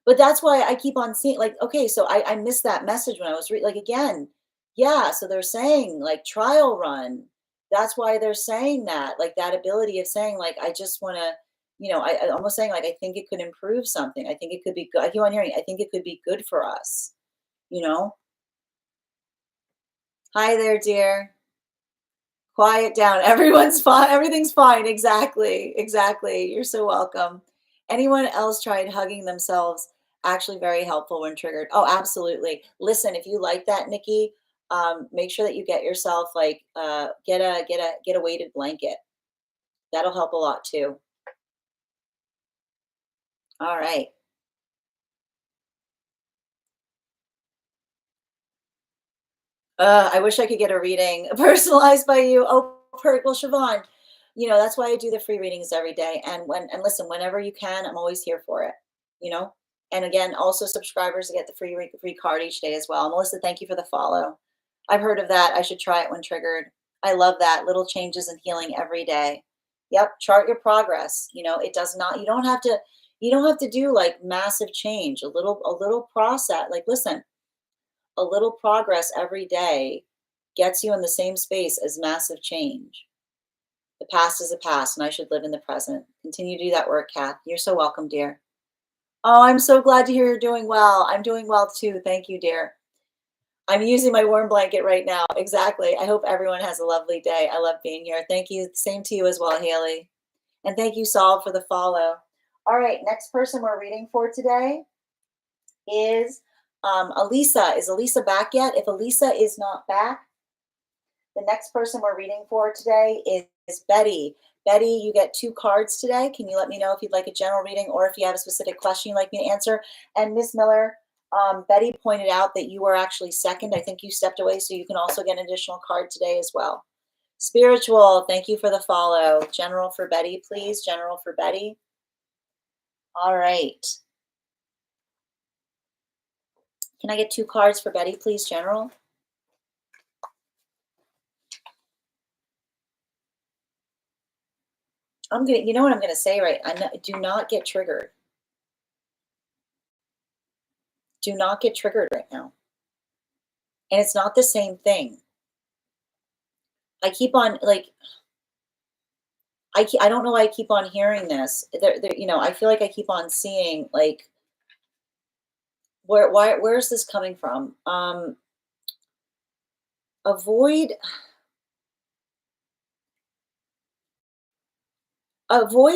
But that's why I keep on seeing, like, okay, so I missed that message when I was like, again, yeah, so they're saying, like, trial run. That's why they're saying that, like, that ability of saying, like, I just want to, I almost saying, like, I think it could improve something. I think it could be good. I keep on hearing, I think it could be good for us, you know? Hi there, dear. Quiet down. Everyone's fine. Everything's fine. Exactly. Exactly. You're so welcome. Anyone else tried hugging themselves? Actually, very helpful when triggered. Oh, absolutely. Listen, if you like that, Nikki, make sure that you get yourself like get a weighted blanket. That'll help a lot too. All right. I wish I could get a reading personalized by you. Oh, well, Siobhan, that's why I do the free readings every day. And listen, whenever you can, I'm always here for it. You know. And again, also subscribers get the free card each day as well. Melissa, thank you for the follow. I've heard of that. I should try it when triggered. I love that. Little changes in healing every day. Yep. Chart your progress. It does not. You don't have to do like massive change. A little process. Like, listen, a little progress every day gets you in the same space as massive change. The past is the past, and I should live in the present. Continue to do that work, Kath. You're so welcome, dear. Oh, I'm so glad to hear you're doing well. I'm doing well too. Thank you, dear. I'm using my warm blanket right now. Exactly. I hope everyone has a lovely day. I love being here. Thank you. Same to you as well, Haley. And thank you, Saul, for the follow. All right, next person we're reading for today is Elisa. Is Elisa back yet? If Elisa is not back, the next person we're reading for today is Betty. Betty, you get 2 cards today. Can you let me know if you'd like a general reading or if you have a specific question you'd like me to answer? And Miss Miller, Betty pointed out that you were actually second. I think you stepped away, so you can also get an additional card today as well. Spiritual, thank you for the follow. General for Betty, please. General for Betty. All right. Can I get 2 cards for Betty, please, General? You know what I'm gonna say, right? Do not get triggered. Do not get triggered right now. And it's not the same thing. I keep on like I don't know why I keep on hearing this. I feel like I keep on seeing like where's this coming from? Avoid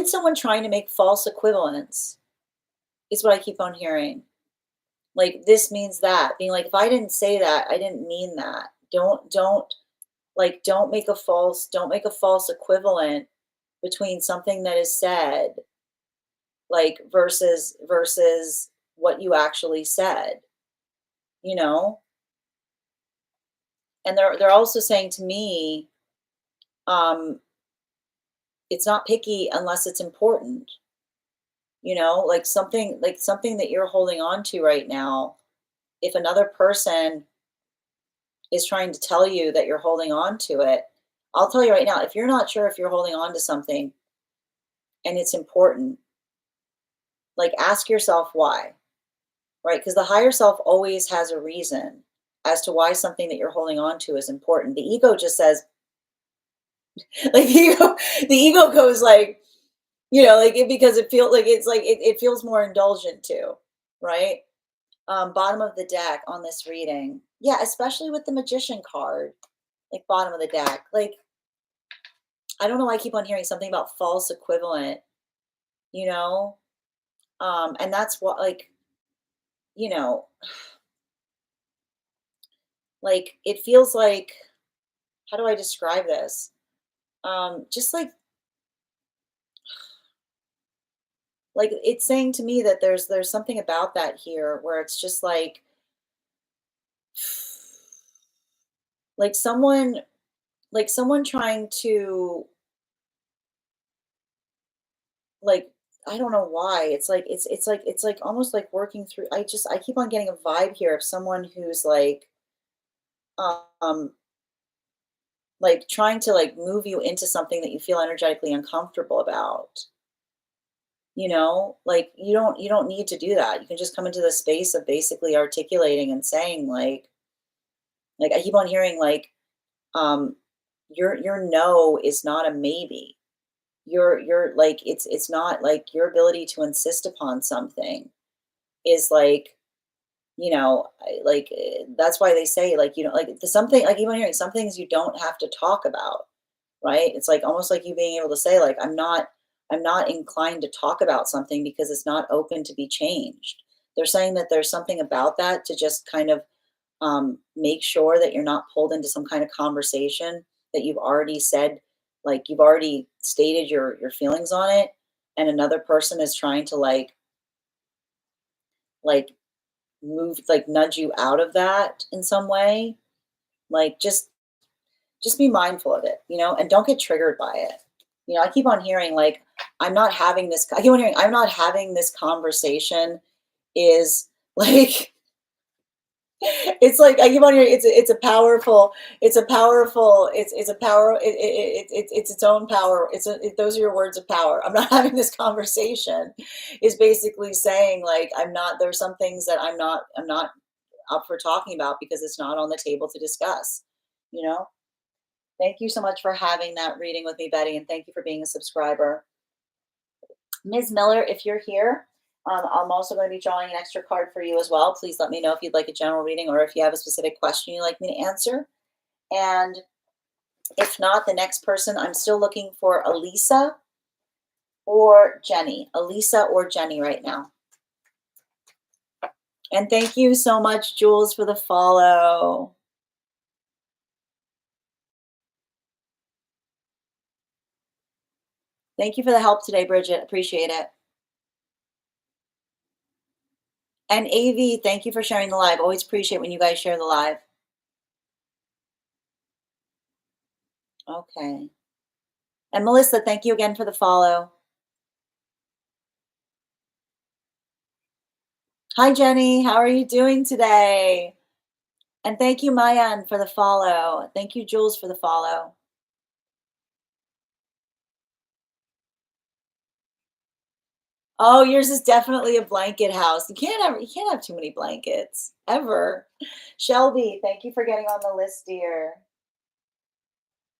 someone trying to make false equivalents is what I keep on hearing. Like this means that. Being like, if I didn't say that, I didn't mean that. Don't make a false equivalent between something that is said like versus what you actually said, you know? And they're also saying to me, it's not picky unless it's important, like something that you're holding on to right now. If another person is trying to tell you that you're holding on to it, I'll tell you right now, if you're not sure if you're holding on to something and it's important, like ask yourself why, right? Because the higher self always has a reason as to why something that you're holding on to is important. The ego just says, like the ego goes like, because it feels like it feels more indulgent too, right? Bottom of the deck on this reading. Yeah, especially with the magician card, like bottom of the deck. Like, I don't know why I keep on hearing something about false equivalent, you know? And that's what, like, you know, like it feels how do I describe this? Just like it's saying to me that there's something about that here where it's just like someone trying to like I don't know why. It's like almost like working through I keep on getting a vibe here of someone who's um like trying to like move you into something that you feel energetically uncomfortable about. Like you don't need to do that. You can just come into the space of basically articulating and saying like I keep on hearing um your no is not a maybe. You're like it's not like your ability to insist upon something is that's why they say like something like even hearing some things you don't have to talk about, right? It's like almost like you being able to say like I'm not inclined to talk about something because it's not open to be changed. They're saying that there's something about that to just kind of make sure that you're not pulled into some kind of conversation that you've already said, like you've already stated your feelings on it, and another person is trying to like move nudge you out of that in some way. Like just be mindful of it, and don't get triggered by it. I keep on hearing like I keep on hearing I'm not having this conversation is like it's like I keep on hearing it's a power it's its own power. Those are your words of power. I'm not having this conversation is basically saying like there's some things that I'm not up for talking about because it's not on the table to discuss, you know? Thank you so much for having that reading with me, Betty, and thank you for being a subscriber. Ms. Miller, if you're here, I'm also going to be drawing an extra card for you as well. Please let me know if you'd like a general reading or if you have a specific question you'd like me to answer. And if not, the next person, I'm still looking for Elisa. or Jenny, Elisa or Jenny right now. And thank you so much, Jules, for the follow. Thank you for the help today, Bridget. Appreciate it. And AV, thank you for sharing the live. Always appreciate when you guys share the live. Okay. And Melissa, thank you again for the follow. Hi, Jenny. How are you doing today? And thank you, Mayan, for the follow. Thank you, Jules, for the follow. Oh, yours is definitely a blanket house. You can't have too many blankets ever. Shelby, thank you for getting on the list, dear.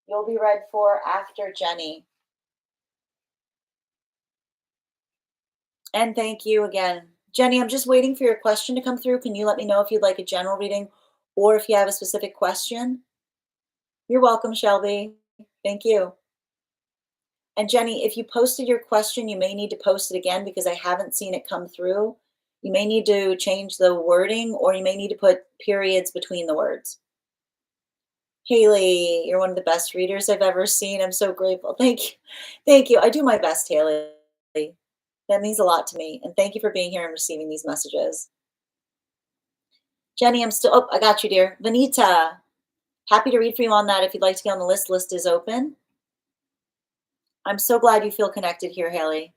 You'll be read for after Jenny. And thank you again. Jenny, I'm just waiting for your question to come through. Can you let me know if you'd like a general reading or if you have a specific question? You're welcome, Shelby. Thank you. And Jenny, if you posted your question, you may need to post it again because I haven't seen it come through. You may need to change the wording or you may need to put periods between the words. Haley, you're one of the best readers I've ever seen. I'm so grateful. Thank you. Thank you. I do my best, Haley. That means a lot to me. And thank you for being here and receiving these messages. Jenny, oh, I got you, dear. Vanita, happy to read for you on that. If you'd like to get on the list, list is open. I'm so glad you feel connected here, Haley.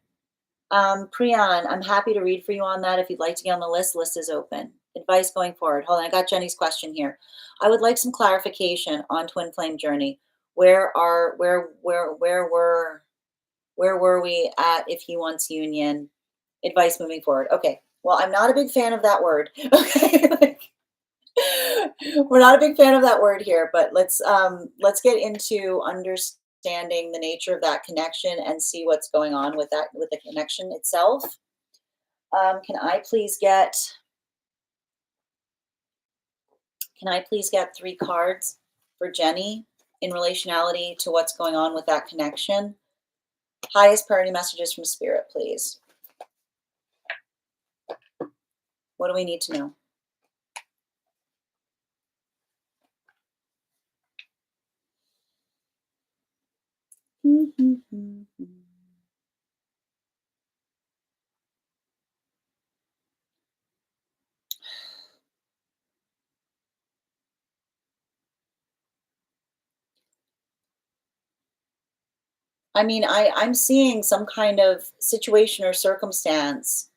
Priyan, I'm happy to read for you on that. If you'd like to get on the list, list is open. Advice going forward. Hold on, I got Jenny's question here. I would like some clarification on twin flame journey. Where were we at if he wants union? Advice moving forward. Okay. Well, I'm not a big fan of that word. Okay. We're not a big fan of that word here, but let's get into understanding the nature of that connection and see what's going on with the connection itself. Can I please get 3 cards for Jenny in relationality to what's going on with that connection? Highest priority messages from Spirit, please. What do we need to know? I mean, I'm seeing some kind of situation or circumstance.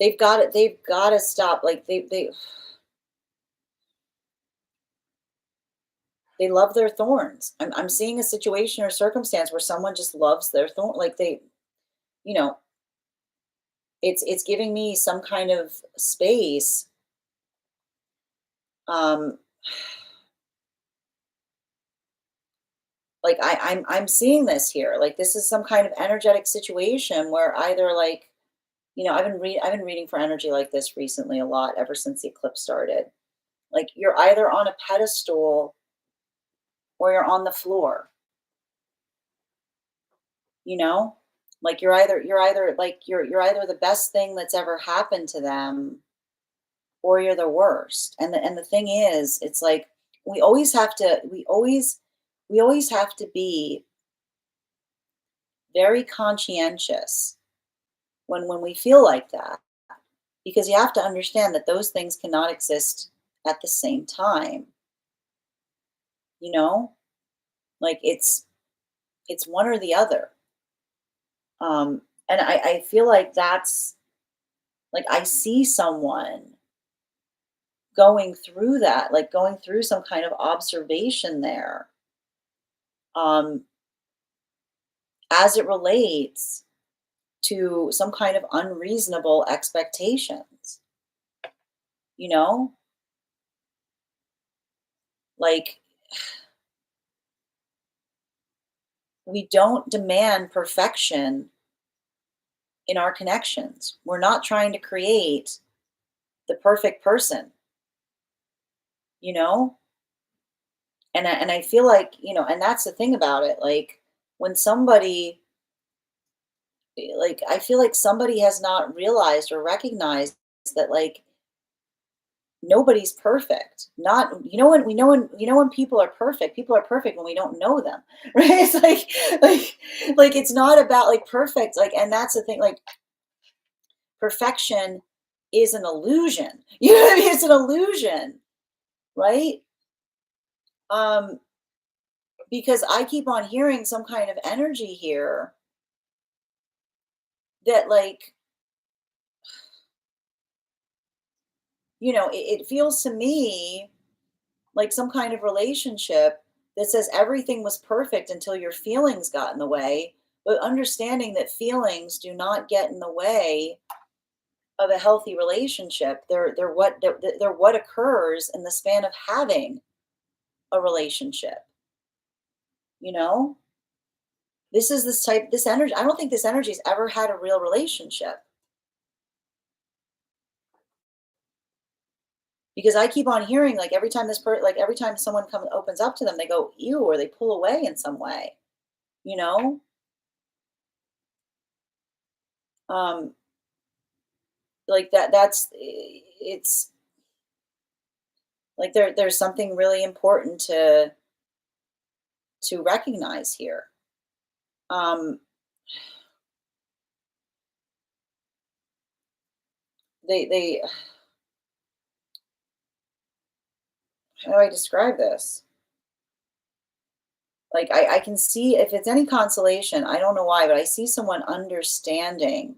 They've got it. They've got to stop. Like they love their thorns. I'm seeing a situation or circumstance where someone just loves their thorn. Like you know, it's giving me some kind of space. Like I'm seeing this here. Like this is some kind of energetic situation where either like, I've been reading for energy like this recently a lot ever since the eclipse started. Like you're either on a pedestal or you're on the floor. Like you're either the best thing that's ever happened to them or you're the worst. And the thing is, it's like we always have to be very conscientious when we feel like that, because you have to understand that those things cannot exist at the same time. Like it's one or the other. And I feel like that's like I see someone going through that, like going through some kind of observation there, as it relates to some kind of unreasonable expectations, you know? Like we don't demand perfection in our connections. We're not trying to create the perfect person, you know? And I feel like, and that's the thing about it. Like when somebody like I feel like somebody has not realized or recognized that like nobody's perfect. Not when people are perfect when we don't know them. Right? It's like it's not about like perfect like and that's the thing like perfection is an illusion. You know what I mean? It's an illusion, right? Um because I keep on hearing some kind of energy here that like it feels to me like some kind of relationship that says everything was perfect until your feelings got in the way, but understanding that feelings do not get in the way of a healthy relationship. They're what occurs in the span of having a relationship. You know, this energy. I don't think this energy's ever had a real relationship because I keep on hearing like every time someone comes opens up to them, they go ew or they pull away in some way. You know, um, like it's like there's something really important to recognize here. Um, they how do I describe this? Like I can see if it's any consolation, I don't know why, but I see someone understanding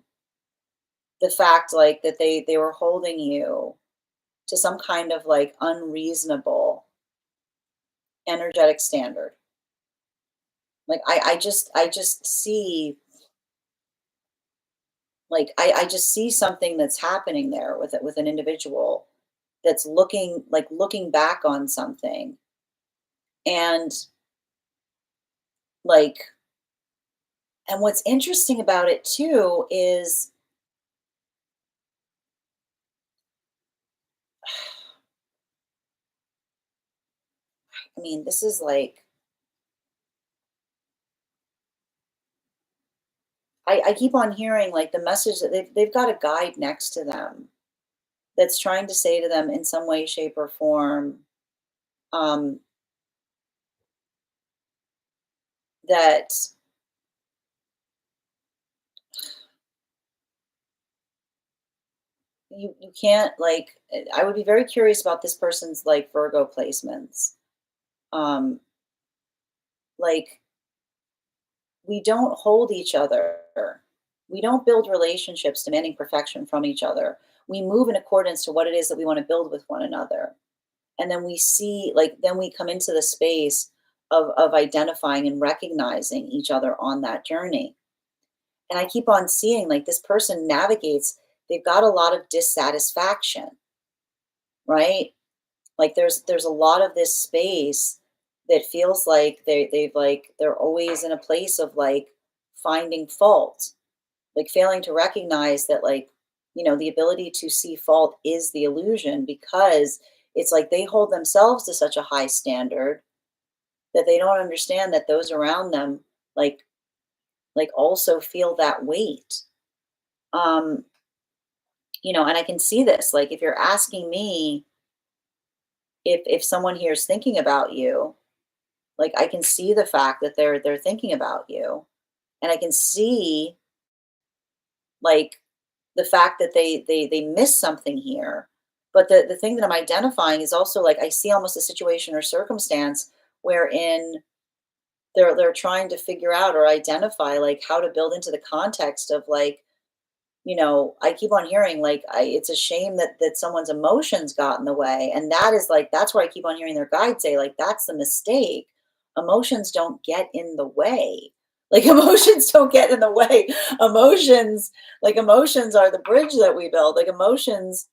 the fact like that they were holding you to some kind of like unreasonable energetic standard. Like I just see like I just see something that's happening there with it with an individual that's looking back on something and like and what's interesting about it too is I mean this is like I keep on hearing like the message that they've got a guide next to them that's trying to say to them in some way shape or form um that you can't like I would be very curious about this person's like Virgo placements. Um like we don't hold each other. We don't build relationships demanding perfection from each other. We move in accordance to what it is that we want to build with one another. And then we see, like, then we come into the space of identifying and recognizing each other on that journey. And I keep on seeing, like, this person navigates, they've got a lot of dissatisfaction, right? Like there's a lot of this space that feels like they're always in a place of like finding fault, like failing to recognize that like the ability to see fault is the illusion because it's like they hold themselves to such a high standard that they don't understand that those around them like also feel that weight. um and I can see this like if you're asking me if someone here is thinking about you, like I can see the fact that they're thinking about you, and I can see like the fact that they miss something here. But the thing that I'm identifying is also like I see almost a situation or circumstance wherein they're trying to figure out or identify like how to build into the context of like I keep on hearing like it's a shame that someone's emotions got in the way, and that is like that's where I keep on hearing their guide say like that's the mistake. Emotions don't get in the way. Like emotions don't get in the way. Emotions are the bridge that we build. Like emotions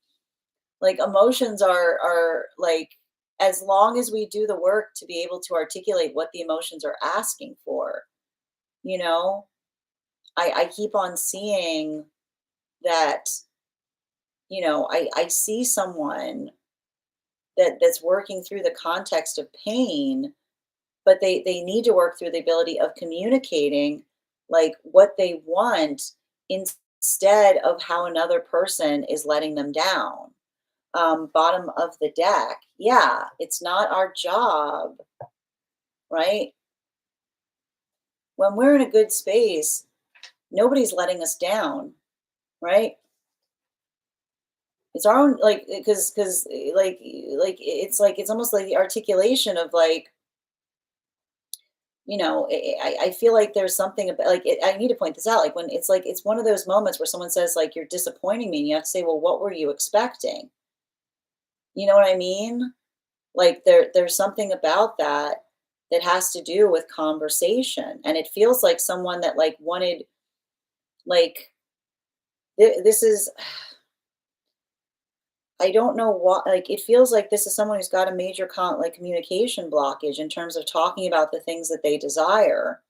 are like as long as we do the work to be able to articulate what the emotions are asking for, you know, I keep on seeing that I see someone that's working through the context of pain, but they need to work through the ability of communicating like what they want instead of how another person is letting them down. Bottom of the deck. Yeah, it's not our job, right? When we're in a good space, nobody's letting us down, right? It's our own, like, because like it's almost like the articulation of like, I feel like there's something about like I need to point this out. Like when it's like it's one of those moments where someone says like you're disappointing me, and you have to say, well, what were you expecting? You know what I mean? Like there's something about that that has to do with conversation, and it feels like someone that like wanted like this is I don't know what, like it feels like this is someone who's got a major like communication blockage in terms of talking about the things that they desire.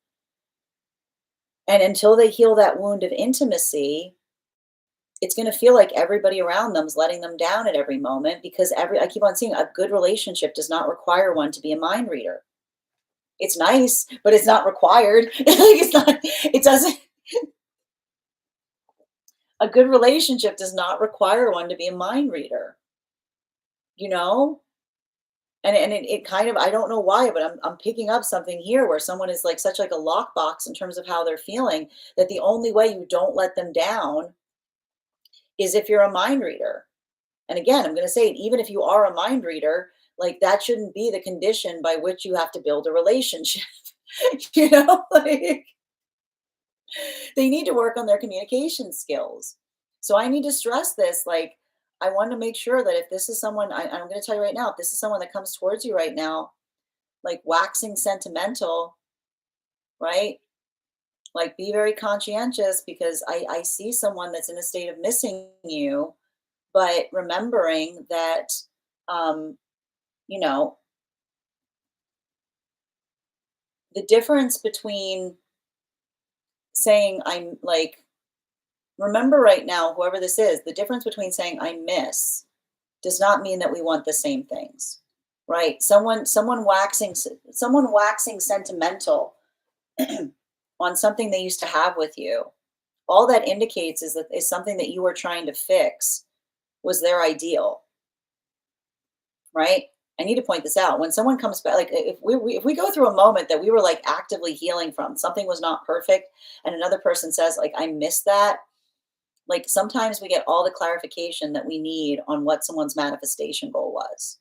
And until they heal that wound of intimacy, it's going to feel like everybody around them's letting them down at every moment because I keep on seeing a good relationship does not require one to be a mind reader. It's nice, but it's not required. Like it's not, it doesn't, a good relationship does not require one to be a mind reader, you know? And it kind of, I don't know why, but I'm picking up something here where someone is like such like a lockbox in terms of how they're feeling that the only way you don't let them down is if you're a mind reader. And again, I'm going to say it, even if you are a mind reader, like that shouldn't be the condition by which you have to build a relationship. Like they need to work on their communication skills. So I need to stress this. Like, I want to make sure that if this is someone, I'm going to tell you right now, if this is someone that comes towards you right now, like waxing sentimental, right? Like, be very conscientious because I see someone that's in a state of missing you, but remembering that, um, you know, the difference between saying I'm like, remember right now, whoever this is, the difference between saying I miss does not mean that we want the same things, right? Someone waxing sentimental on something they used to have with you. All that indicates is that is something that you were trying to fix was their ideal, right? I need to point this out. When someone comes back, like if we go through a moment that we were like actively healing from, something was not perfect, and another person says like I miss that, like sometimes we get all the clarification that we need on what someone's manifestation goal was,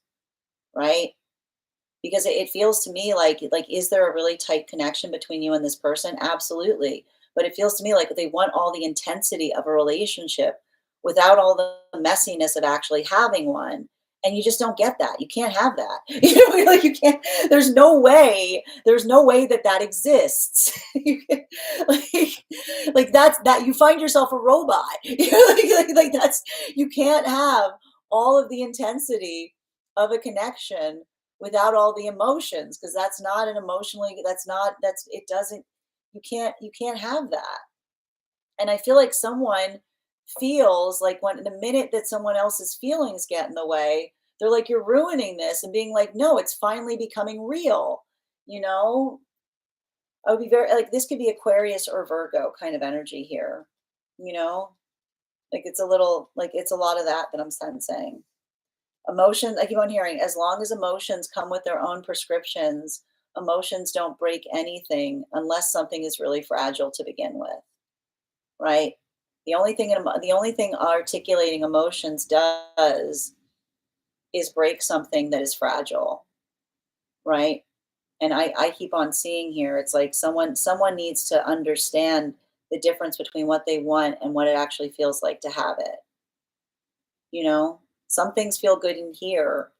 right? Because it feels to me like is there a really tight connection between you and this person? Absolutely. But it feels to me like they want all the intensity of a relationship without all the messiness of actually having one. And you just don't get that. You can't have that. Like you can't, there's no way that that exists. like, like that you find yourself a robot. Like that's, you can't have all of the intensity of a connection without all the emotions because that's not an emotionally that's not that's it doesn't you can't have that. And I feel like someone feels like when the minute that someone else's feelings get in the way, they're like you're ruining this and being like no, it's finally becoming real, you know. I would be very like this could be Aquarius or Virgo kind of energy here, you know. Like it's a little like it's a lot of that I'm sensing. Emotions, I keep on hearing, as long as emotions come with their own prescriptions, emotions don't break anything unless something is really fragile to begin with, right? The only thing articulating emotions does is break something that is fragile, right? And I keep on seeing here, it's like someone needs to understand the difference between what they want and what it actually feels like to have it. You know, some things feel good in here,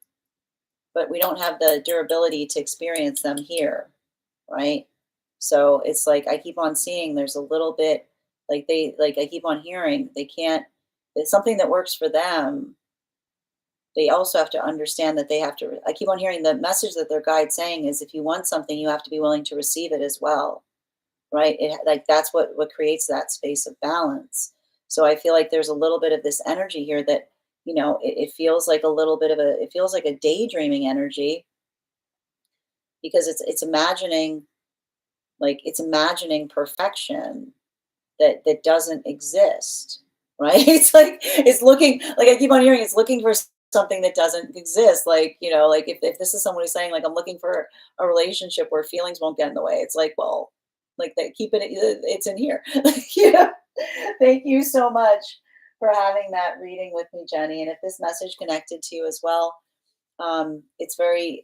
but we don't have the durability to experience them here, right? So it's like I keep on seeing there's a little bit like I keep on hearing they can't, it's something that works for them. They also have to understand that they have to I keep on hearing the message that their guide saying is if you want something you have to be willing to receive it as well, right? Like that's what creates that space of balance. So I feel like there's a little bit of this energy here that it feels like a little bit of it feels like a daydreaming energy because it's imagining, like it's imagining perfection that doesn't exist, right? It's like it's looking, like I keep on hearing, it's looking for something that doesn't exist. Like, like if this is someone who's saying like I'm looking for a relationship where feelings won't get in the way, it's like, well, like they keep it, it's in here. Thank you so much for having that reading with me, Jenny. And if this message connected to you as well, it's very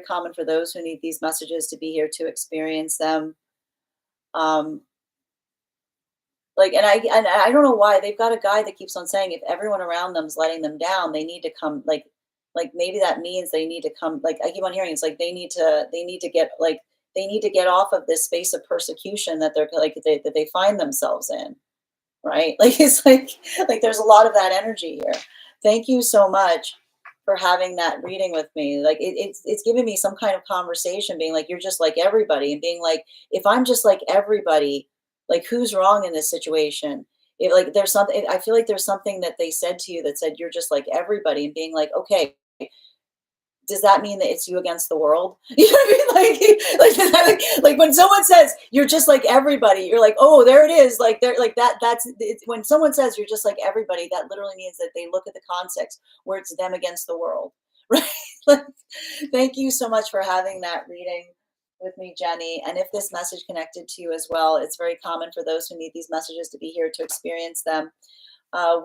common for those who need these messages to be here to experience them. Um, Like, and I don't know why they've got a guy that keeps on saying if everyone around them's letting them down, they need to come, like maybe that means they need to come, like I keep on hearing it's like they need to get off of this space of persecution that they're like that they find themselves in, right? Like it's like there's a lot of that energy here. Thank you so much for having that reading with me. Like it's giving me some kind of conversation, being like you're just like everybody, and being like if I'm just like everybody, like who's wrong in this situation? If like there's something, I feel like there's something that they said to you that said you're just like everybody, and being like, okay, does that mean that it's you against the world? You know what I mean? Like when someone says you're just like everybody, you're like, oh, there it is. Like they're like that. That's it's, when someone says you're just like everybody, that literally means that they look at the context where it's them against the world, right? Like, thank you so much for having that reading with me, Jenny. And if this message connected to you as well, it's very common for those who need these messages to be here to experience them.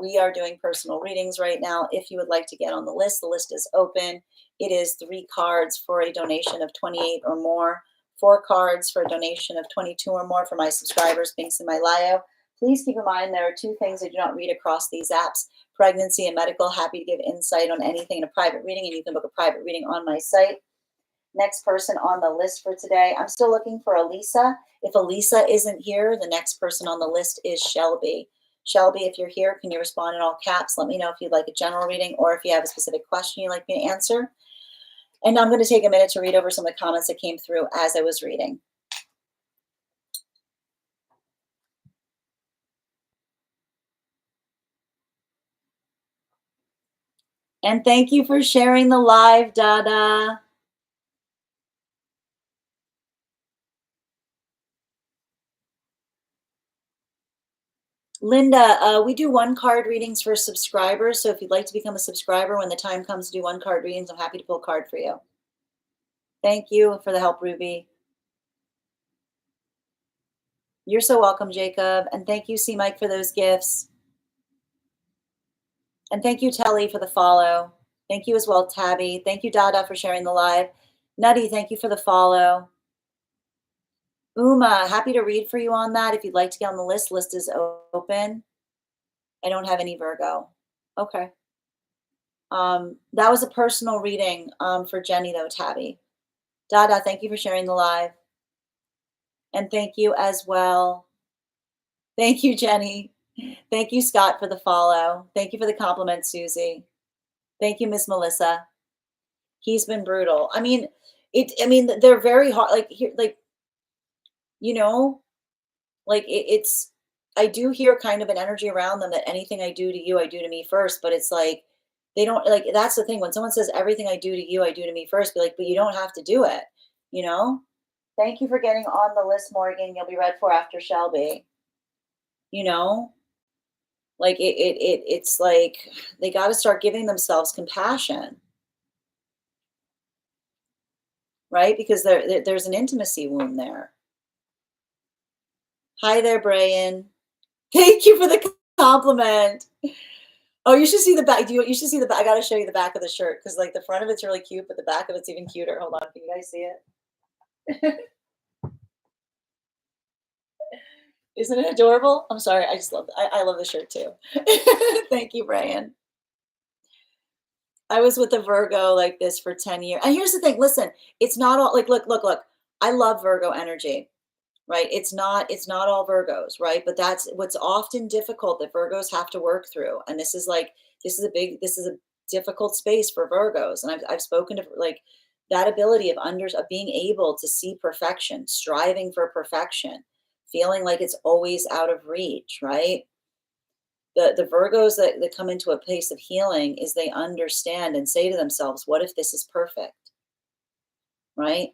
We are doing personal readings right now. If you would like to get on the list is open. It is 3 cards for a donation of 28 or more, 4 cards for a donation of 22 or more for my subscribers, links in my bio. Please keep in mind there are 2 things I do not read across these apps: pregnancy and medical. Happy to give insight on anything in a private reading, and you can book a private reading on my site. Next person on the list for today, I'm still looking for Elisa. If Elisa isn't here, the next person on the list is Shelby. Shelby, if you're here, can you respond in all caps? Let me know if you'd like a general reading or if you have a specific question you'd like me to answer. And I'm going to take a minute to read over some of the comments that came through as I was reading. And thank you for sharing the live, Dada. Linda, we do 1 card readings for subscribers. So if you'd like to become a subscriber, when the time comes to do 1 card readings, I'm happy to pull a card for you. Thank you for the help, Ruby. You're so welcome, Jacob. And thank you, C. Mike, for those gifts. And thank you, Telly, for the follow. Thank you as well, Tabby. Thank you, Dada, for sharing the live. Nutty, thank you for the follow. Uma, happy to read for you on that. If you'd like to get on the list is open. I don't have any Virgo. Okay. That was a personal reading for Jenny, though, Tabby. Dada, thank you for sharing the live. And thank you as well. Thank you, Jenny. Thank you, Scott, for the follow. Thank you for the compliment, Susie. Thank you, Miss Melissa. He's been brutal. I mean, they're very hard. Like here, like, like it's, I do hear kind of an energy around them that anything I do to you, I do to me first. But it's like, they don't like, that's the thing. When someone says everything I do to you, I do to me first, be like, but you don't have to do it, you know? Thank you for getting on the list, Morgan. You'll be read for after Shelby. Like it's like they got to start giving themselves compassion, right? Because there's an intimacy wound there. Hi there, Brian. Thank you for the compliment. Oh, you should see the back. You should see the back. I got to show you the back of the shirt because like the front of it's really cute, but the back of it's even cuter. Hold on, can you guys see it? Isn't it adorable? I'm sorry. I just love it. I love the shirt too. Thank you, Brian. I was with a Virgo like this for 10 years. And here's the thing. Listen, it's not all like, look. I love Virgo energy, right? It's not all Virgos, right? But that's what's often difficult that Virgos have to work through. And this is a difficult space for Virgos. And I've spoken to like that ability of being able to see perfection, striving for perfection, feeling like it's always out of reach, right? The Virgos that come into a place of healing is they understand and say to themselves, what if this is perfect? Right?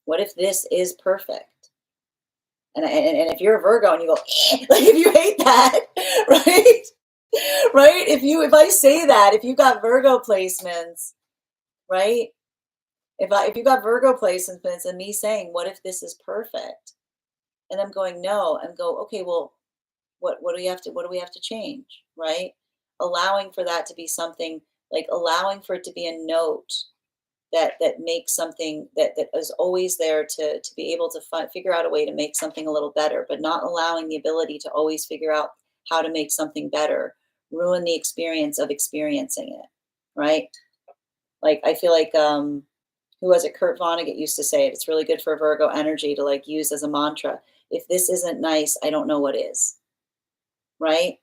What if this is perfect? And if you're a Virgo and you go, like if you hate that, right? Right? If I say that, if you got Virgo placements, right? If you got Virgo placements and me saying, what if this is perfect? And I'm going, no, and go, okay, well, what do we have to change? Right? Allowing for that to be something, like allowing for it to be a note that makes something that is always there to be able to figure out a way to make something a little better, but not allowing the ability to always figure out how to make something better, ruin the experience of experiencing it, right? Like I feel like who was it? Kurt Vonnegut used to say it. It's really good for Virgo energy to like use as a mantra. If this isn't nice, I don't know what is, right?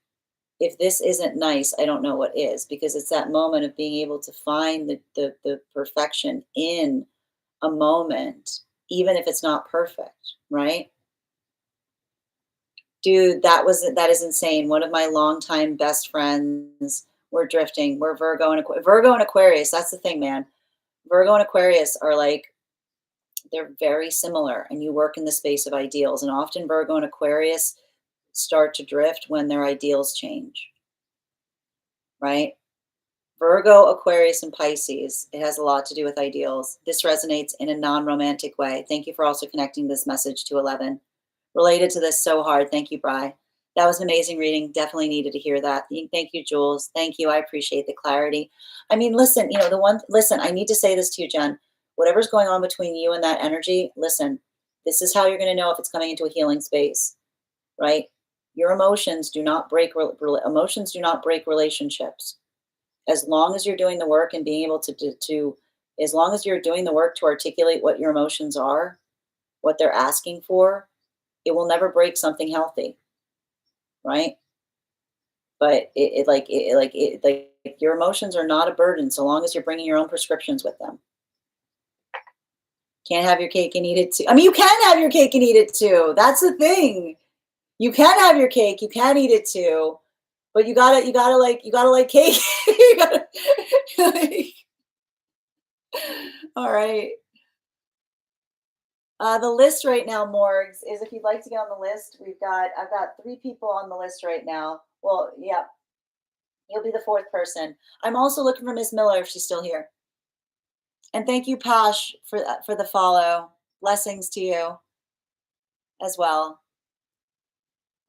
If this isn't nice, I don't know what is, because it's that moment of being able to find the perfection in a moment, even if it's not perfect, right? Dude, that is insane. One of my longtime best friends, we're drifting. We're Virgo and Aquarius. That's the thing, man. Virgo and Aquarius are like, they're very similar, and you work in the space of ideals. And often Virgo and Aquarius start to drift when their ideals change, right? Virgo, Aquarius, and Pisces. It has a lot to do with ideals. This resonates in a non-romantic way. Thank you for also connecting this message to 11. Related to this so hard. Thank you, Bri. That was an amazing reading. Definitely needed to hear that. Thank you, Jules. Thank you. I appreciate the clarity. I mean, listen, listen, I need to say this to you, Jen. Whatever's going on between you and that energy, listen, this is how you're going to know if it's coming into a healing space, right? Your emotions do not break relationships. As long as you're doing the work and being able as long as you're doing the work to articulate what your emotions are, what they're asking for, it will never break something healthy, right? But your emotions are not a burden so long as you're bringing your own prescriptions with them. Can't have your cake and eat it too. I mean, you can have your cake and eat it too. That's the thing. You can have your cake, you can eat it too, but you gotta like cake. You gotta, like, all right. The list right now, Morgs, is if you'd like to get on the list, I've got 3 people on the list right now. Well, yeah, you'll be the 4th person. I'm also looking for Miss Miller if she's still here. And thank you, Posh, for the follow. Blessings to you as well.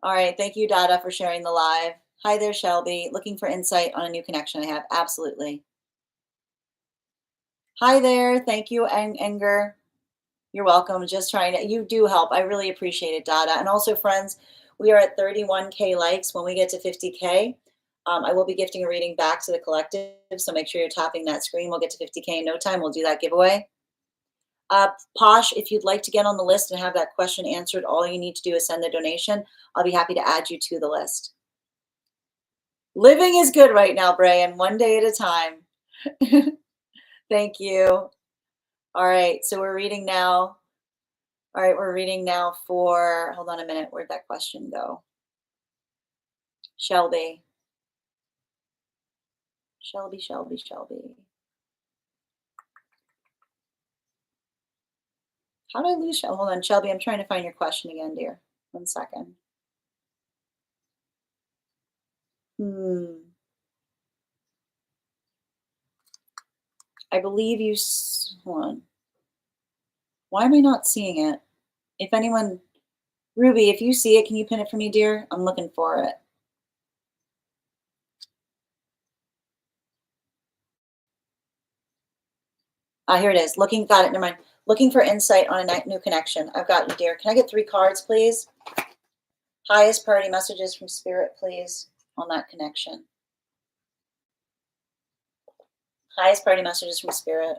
All right, thank you, Dada, for sharing the live. Hi there, Shelby. Looking for insight on a new connection I have. Absolutely. Hi there. Thank you, Enger. You're welcome. Just trying to, you do help. I really appreciate it, Dada. And also, friends, we are at 31K likes. When we get to 50K, I will be gifting a reading back to the collective. So make sure you're tapping that screen. We'll get to 50K in no time. We'll do that giveaway. Posh, if you'd like to get on the list and have that question answered, all you need to do is send the donation. I'll be happy to add you to the list. Living is good right now, Brian. One day at a time. Thank you. All right, so we're reading now. All right, we're reading now for, hold on a minute, where'd that question go? Shelby. Shelby. How did I lose Shelby? Hold on, Shelby, I'm trying to find your question again, dear. 1 second. I believe you, hold on. Why am I not seeing it? If anyone, Ruby, if you see it, can you pin it for me, dear? I'm looking for it. Here it is. Got it, never mind. Looking for insight on a new connection. I've got you, dear. Can I get 3 cards, please? Highest priority messages from Spirit, please, on that connection. Highest priority messages from Spirit.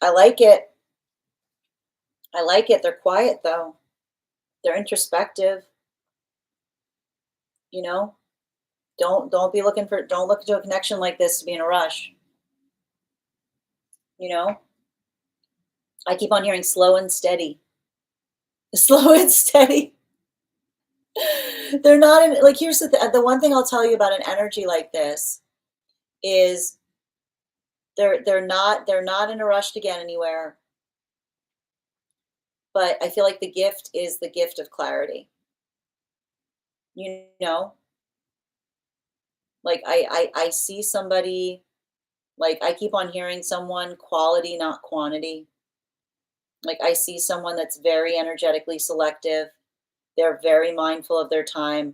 I like it. I like it. They're quiet, though. They're introspective. You know? Don't look into a connection like this to be in a rush. You know? I keep on hearing slow and steady. Slow and steady. They're not in like, here's the one thing I'll tell you about an energy like this is they're not in a rush to get anywhere, but I feel like the gift is the gift of clarity. You know? Like I see somebody, like I keep on hearing someone quality, not quantity. Like I see someone that's very energetically selective. They're very mindful of their time.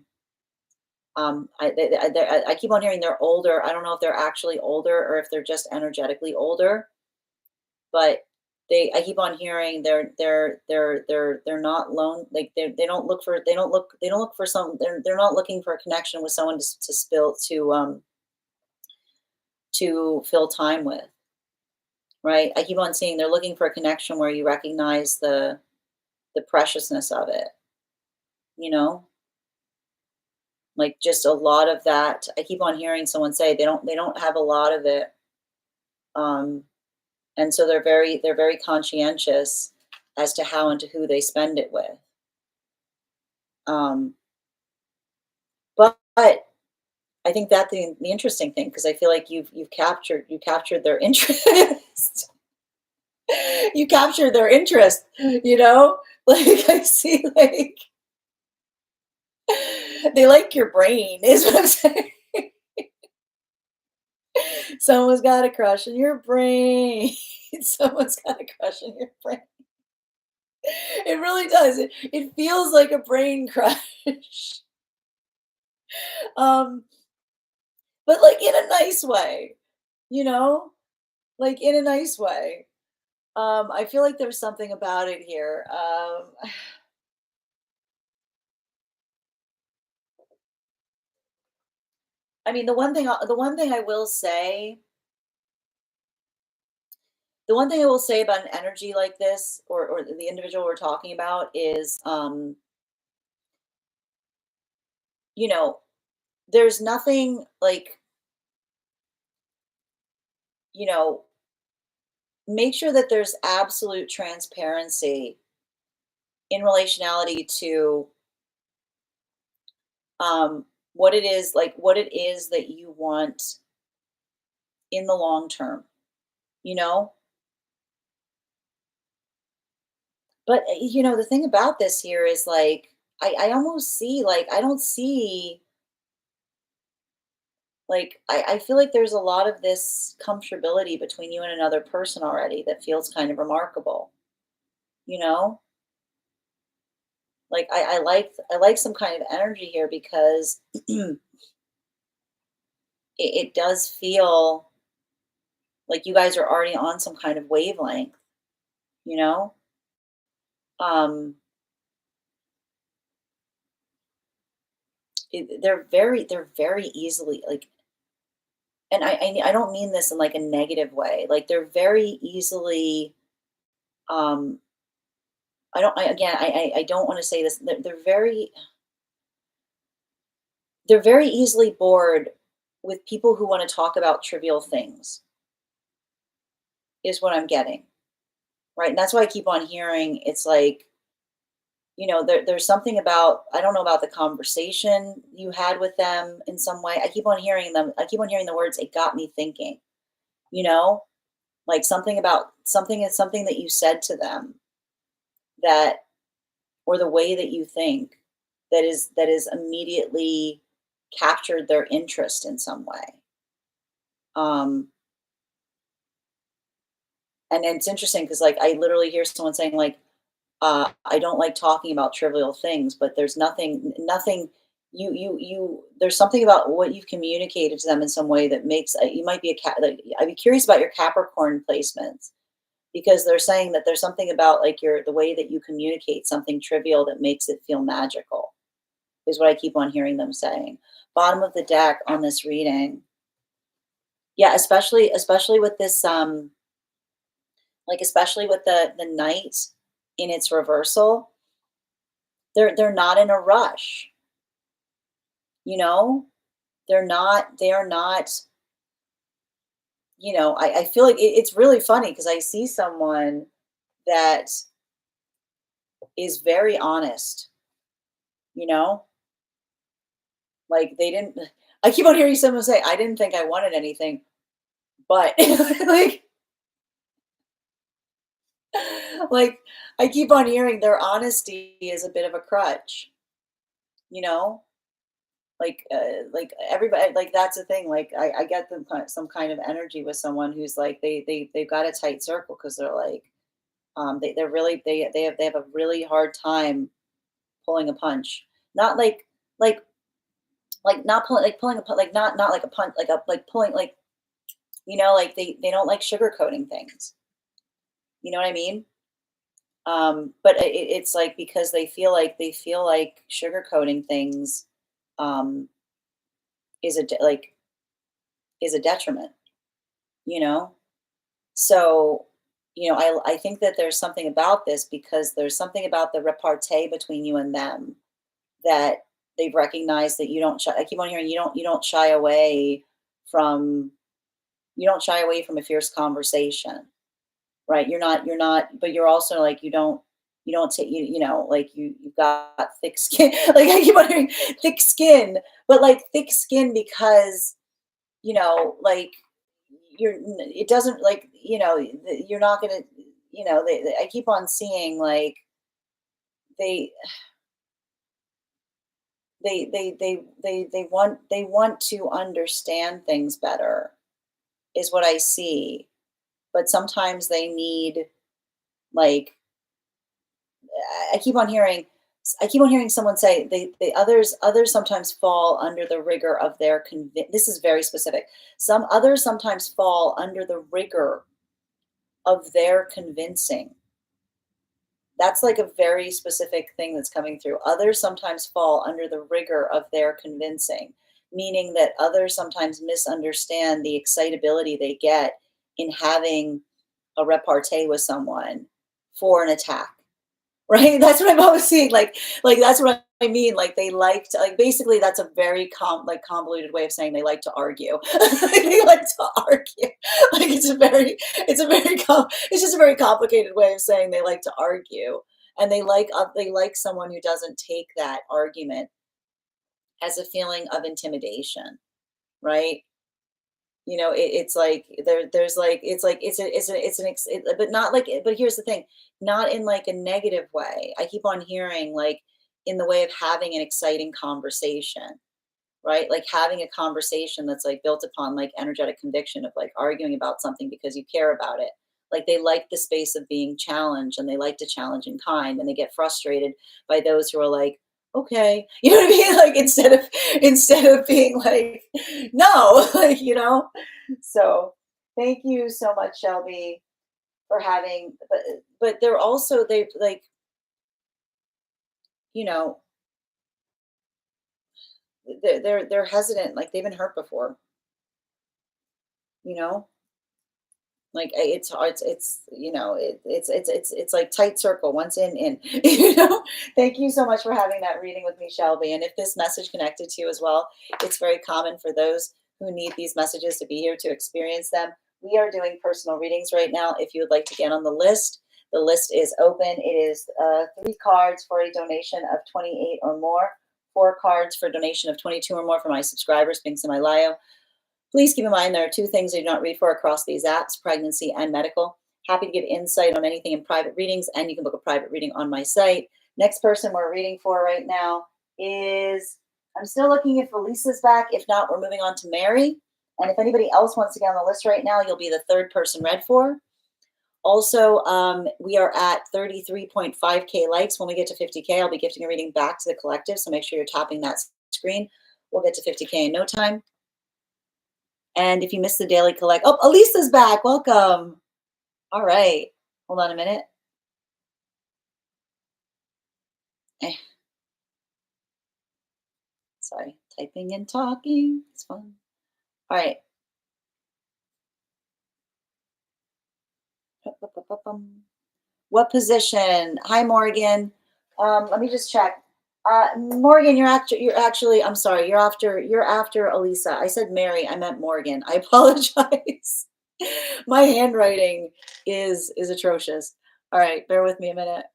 I keep on hearing they're older. I don't know if they're actually older or if they're just energetically older, but I keep on hearing they're not lone, like they don't look for some, they're not looking for a connection with someone to spill to fill time with, right? I keep on seeing they're looking for a connection where you recognize the preciousness of it, you know? Like just a lot of that. I keep on hearing someone say they don't have a lot of it. Um and so they're very conscientious as to how and to who they spend it with. Um but I think that the interesting thing, because I feel like you captured their interest. You captured their interest, you know? Like I see like they like your brain is what I'm saying. Someone's got a crush on your brain. Someone's got a crush on your brain. It really does. It feels like a brain crush. Um, but like in a nice way, you know? Like in a nice way. I feel like there's something about it here. I mean, the one thing I will say about an energy like this, or the individual we're talking about, is, you know, there's nothing like, you know, make sure that there's absolute transparency in relationality to what it is, like what it is that you want in the long term, you know? But the thing about this here is like I almost see, like I don't see, like I feel like there's a lot of this comfortability between you and another person already that feels kind of remarkable, you know? Like I like some kind of energy here because it does feel like you guys are already on some kind of wavelength, you know? Um, they're very easily like, and I don't mean this in like a negative way. Like they're very easily, um, I don't want to say this. They're very easily bored with people who want to talk about trivial things, is what I'm getting, right? And that's why I keep on hearing it's like, there's something about, I don't know about the conversation you had with them in some way. I keep on hearing the words, it got me thinking, you know, like something about something is something that you said to them that, or the way that you think, that is immediately captured their interest in some way. Um, and it's interesting because like I literally hear someone saying like, I don't like talking about trivial things, but there's nothing. There's something about what you've communicated to them in some way that makes you might be a cat. Like, I'd be curious about your Capricorn placements because they're saying that there's something about like the way that you communicate something trivial that makes it feel magical. Is what I keep on hearing them saying. Bottom of the deck on this reading, yeah, especially with this like especially with the knight in its reversal. They're not in a rush, you know? They are not, I feel like it's really funny because I see someone that is very honest, you know? Like they didn't I keep on hearing someone say, I didn't think I wanted anything, but like like I keep on hearing their honesty is a bit of a crutch, you know? Like everybody, like that's the thing. Like I get them some kind of energy with someone who's like they've got a tight circle because they're like they're really they have a really hard time pulling a punch. Not like not pulling like pulling a like not like a punch like a like pulling like like they don't like sugarcoating things. You know what I mean? But it's like because they feel like sugarcoating things um, is like is a detriment. You know, so I think that there's something about this because there's something about the repartee between you and them that they've recognized that you don't. I keep on hearing you don't shy away from a fierce conversation, right? You're not, but you're also like you don't take like you've got thick skin. Like I keep on hearing thick skin, but like thick skin because like it doesn't like you're not gonna I keep on seeing like they they want to understand things better is what I see, but sometimes they need like I keep on hearing someone say they others sometimes fall under the rigor of their this is very specific. Some others sometimes fall under the rigor of their convincing. That's like a very specific thing that's coming through. Others sometimes fall under the rigor of their convincing, meaning that others sometimes misunderstand the excitability they get in having a repartee with someone for an attack. Right? That's what I'm always seeing. Like that's what I mean. Like they like to like basically that's a very convoluted way of saying they like to argue. They like to argue. Like it's just a very complicated way of saying they like to argue. And they like someone who doesn't take that argument as a feeling of intimidation, right? It's like there's like but not like but here's the thing, not in like a negative way. I keep on hearing like in the way of having an exciting conversation, right? Like having a conversation that's like built upon like energetic conviction of like arguing about something because you care about it. Like they like the space of being challenged and they like to challenge in kind and they get frustrated by those who are like, okay, you know what I mean? Like instead of being like, no, like, So thank you so much, Shelby, for having but they're also they like, you know, they're hesitant, like they've been hurt before, you know? Like it's hard. It's like tight circle. Once in. Thank you so much for having that reading with me, Shelby. And if this message connected to you as well, it's very common for those who need these messages to be here to experience them. We are doing personal readings right now. If you would like to get on the list is open. It is 3 cards for a donation of 28 or more, 4 cards for a donation of 22 or more for my subscribers, Pinks in my Lio. Please keep in mind there are 2 things I do not read for across these apps, pregnancy and medical. Happy to give insight on anything in private readings, and you can book a private reading on my site. Next person we're reading for right now is, I'm still looking if Elisa's back. If not, we're moving on to Mary. And if anybody else wants to get on the list right now, you'll be the 3rd person read for. Also, we are at 33.5K likes. When we get to 50K, I'll be gifting a reading back to the collective, so make sure you're tapping that screen. We'll get to 50K in no time. And if you missed the daily collect, oh, Elisa's back. Welcome. All right. Hold on a minute. Eh, sorry. Typing and talking. It's fun. All right. What position? Hi, Morgan. Let me just check. Morgan, you're actually, I'm sorry, you're after Elisa. I said Mary, I meant Morgan. I apologize. My handwriting is atrocious. All right, bear with me a minute.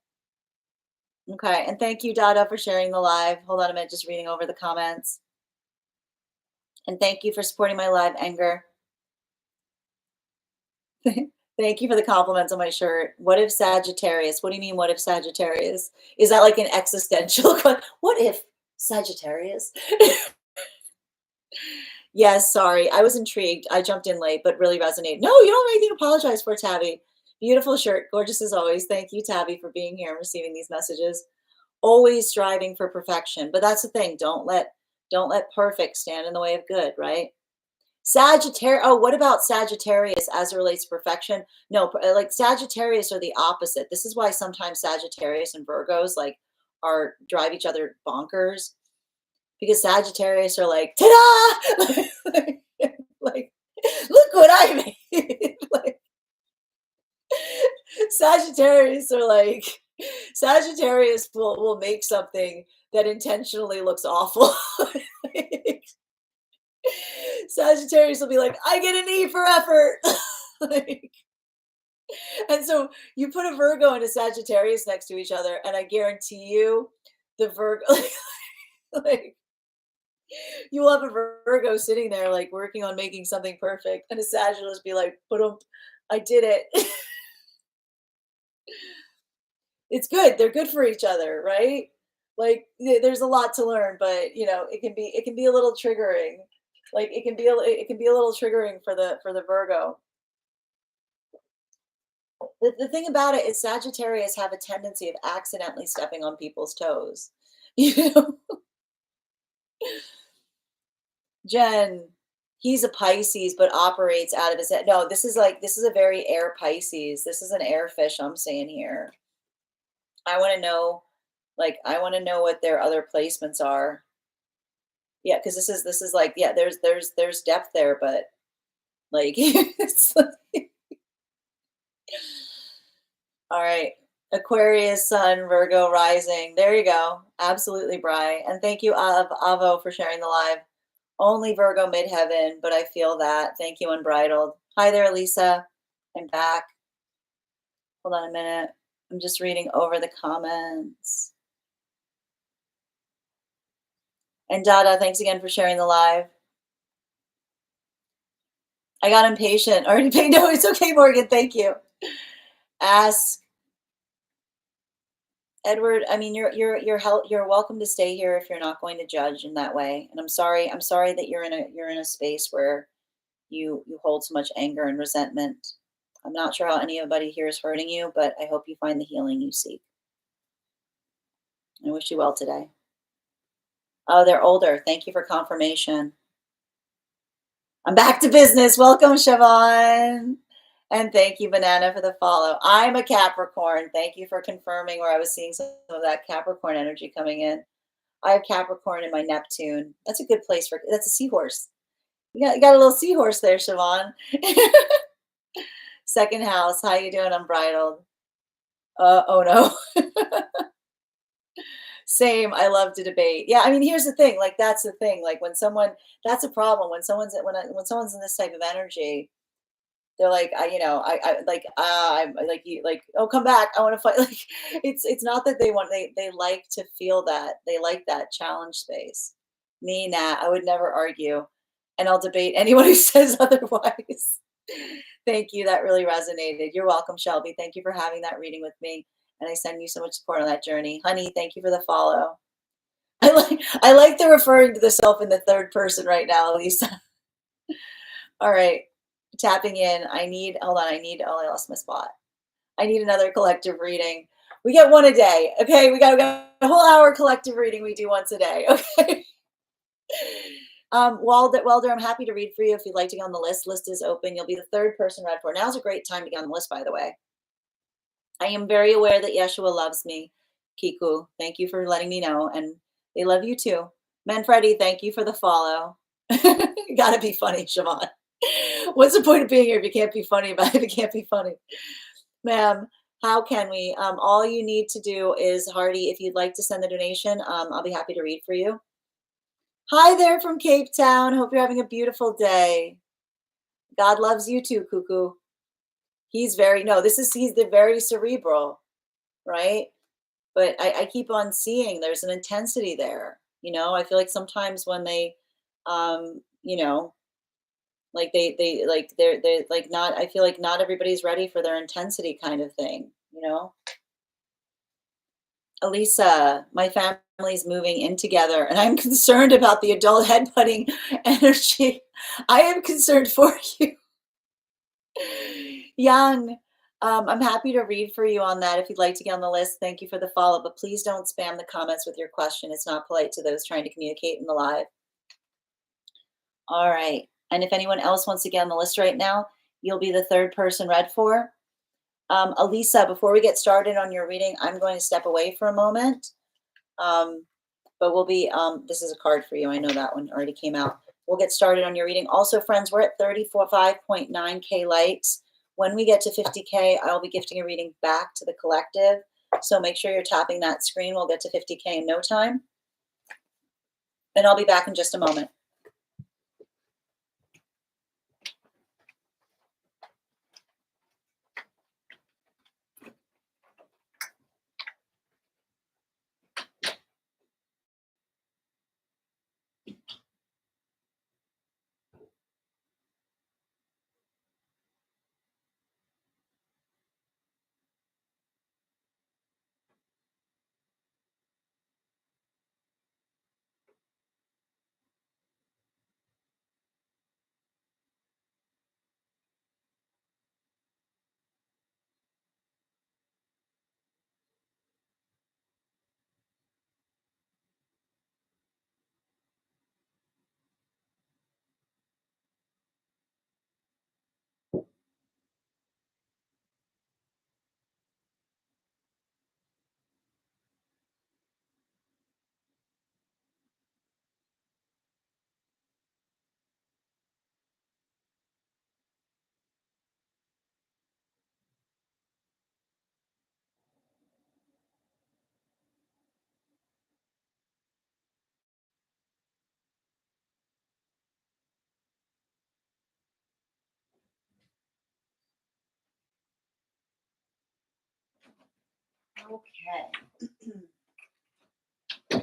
Okay, and thank you, Dada, for sharing the live. Hold on a minute, just reading over the comments. And thank you for supporting my live, Anger. Thank you for the compliments on my shirt. What if Sagittarius? What do you mean, what if Sagittarius? Is that like an existential question? What if Sagittarius? Yes, sorry. I was intrigued. I jumped in late, but really resonated. No, you don't have anything to apologize for, Tabby. Beautiful shirt. Gorgeous as always. Thank you, Tabby, for being here and receiving these messages. Always striving for perfection. But that's the thing. Don't let perfect stand in the way of good, right? Sagittarius. Oh, what about Sagittarius as it relates to perfection? No, like Sagittarius are the opposite. This is why sometimes Sagittarius and Virgos like are drive each other bonkers because Sagittarius are like, ta-da! like, look what I made. like, Sagittarius are like, Sagittarius will make something that intentionally looks awful. Like, Sagittarius will be like, I get an E for effort. like, and so you put a Virgo and a Sagittarius next to each other, and I guarantee you, the Virgo, like you will have a Virgo sitting there, like working on making something perfect, and a Sag will just be like, "But I did it." It's good. They're good for each other, right? Like there's a lot to learn, but it can be a little triggering. Like it can be a little triggering for the Virgo. The thing about it is Sagittarius have a tendency of accidentally stepping on people's toes. You know, Jen, he's a Pisces, but operates out of his head. No, this is a very air Pisces. This is an air fish I'm saying here. I want to know, I want to know what their other placements are. Yeah, because this is like, yeah, there's depth there, but like it's all right. Aquarius, Sun, Virgo, Rising. There you go. Absolutely, Bri. And thank you, Avo, for sharing the live. Only Virgo midheaven, but I feel that. Thank you, Unbridled. Hi there, Lisa. I'm back. Hold on a minute. I'm just reading over the comments. And Dada, thanks again for sharing the live. I got impatient. Already paid. No, it's okay, Morgan. Thank you. Ask Edward. I mean, you're welcome to stay here if you're not going to judge in that way. And I'm sorry that you're in a space where you hold so much anger and resentment. I'm not sure how anybody here is hurting you, but I hope you find the healing you seek. I wish you well today. Oh, they're older. Thank you for confirmation. I'm back to business. Welcome, Siobhan. And thank you, Banana, for the follow. I'm a Capricorn. Thank you for confirming where I was seeing some of that Capricorn energy coming in. I have Capricorn in my Neptune. That's a good place that's a seahorse. You got a little seahorse there, Siobhan. Second house. How you doing, Unbridled? Oh no. Same. I love to debate. Yeah, I mean, here's the thing. Like, that's the thing. Like, that's a problem. When someone's in this type of energy, they're like, I'm like you, like, oh, come back. I want to fight. Like, it's not that they like to feel that. They like that challenge space. Me, nah, I would never argue, and I'll debate anyone who says otherwise. Thank you. That really resonated. You're welcome, Shelby. Thank you for having that reading with me. And I send you so much support on that journey. Honey, thank you for the follow. I like the referring to the self in the third person right now, Lisa. All right. Tapping in. Hold on. Oh, I lost my spot. I need another collective reading. We get one a day. Okay. We got a whole hour collective reading we do once a day. Okay. Welder, I'm happy to read for you if you'd like to get on the list. List is open. You'll be the third person read for. Now's a great time to get on the list, by the way. I am very aware that Yeshua loves me. Kiku, thank you for letting me know. And they love you too. Manfredi, thank you for the follow. You gotta be funny, Siobhan. What's the point of being here if you can't be funny about it? If you can't be funny. Ma'am, how can we? All you need to do is, Hardy, if you'd like to send a donation, I'll be happy to read for you. Hi there from Cape Town. Hope you're having a beautiful day. God loves you too, Cuckoo. He's the very cerebral, right? But I keep on seeing there's an intensity there. I feel like sometimes when they, you know, like they like they're like not. I feel like not everybody's ready for their intensity kind of thing. Elisa, my family's moving in together, and I'm concerned about the adult headbutting energy. I am concerned for you. Young, I'm happy to read for you on that if you'd like to get on the list. Thank you for the follow, but please don't spam the comments with your question. It's not polite to those trying to communicate in the live. All right. And if anyone else wants to get on the list right now, you'll be the third person read for. Elisa, before we get started on your reading, I'm going to step away for a moment. But we'll be, this is a card for you. I know that one already came out. We'll get started on your reading. Also, friends, we're at 35.9K likes. When we get to 50K, I'll be gifting a reading back to the collective. So make sure you're tapping that screen. We'll get to 50K in no time. And I'll be back in just a moment. Okay. All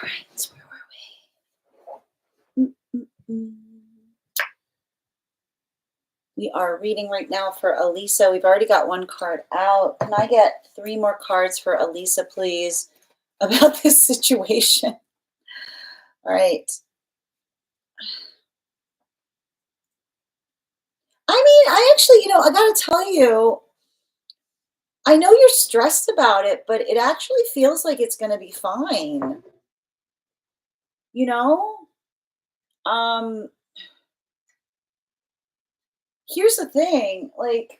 right, where were we? We are reading right now for Elisa. We've already got one card out. Can I get 3 more cards for Elisa, please, about this situation? All right. I mean, I actually, I got to tell you, I know you're stressed about it, but it actually feels like it's going to be fine. You know? Um, Here's the thing, like,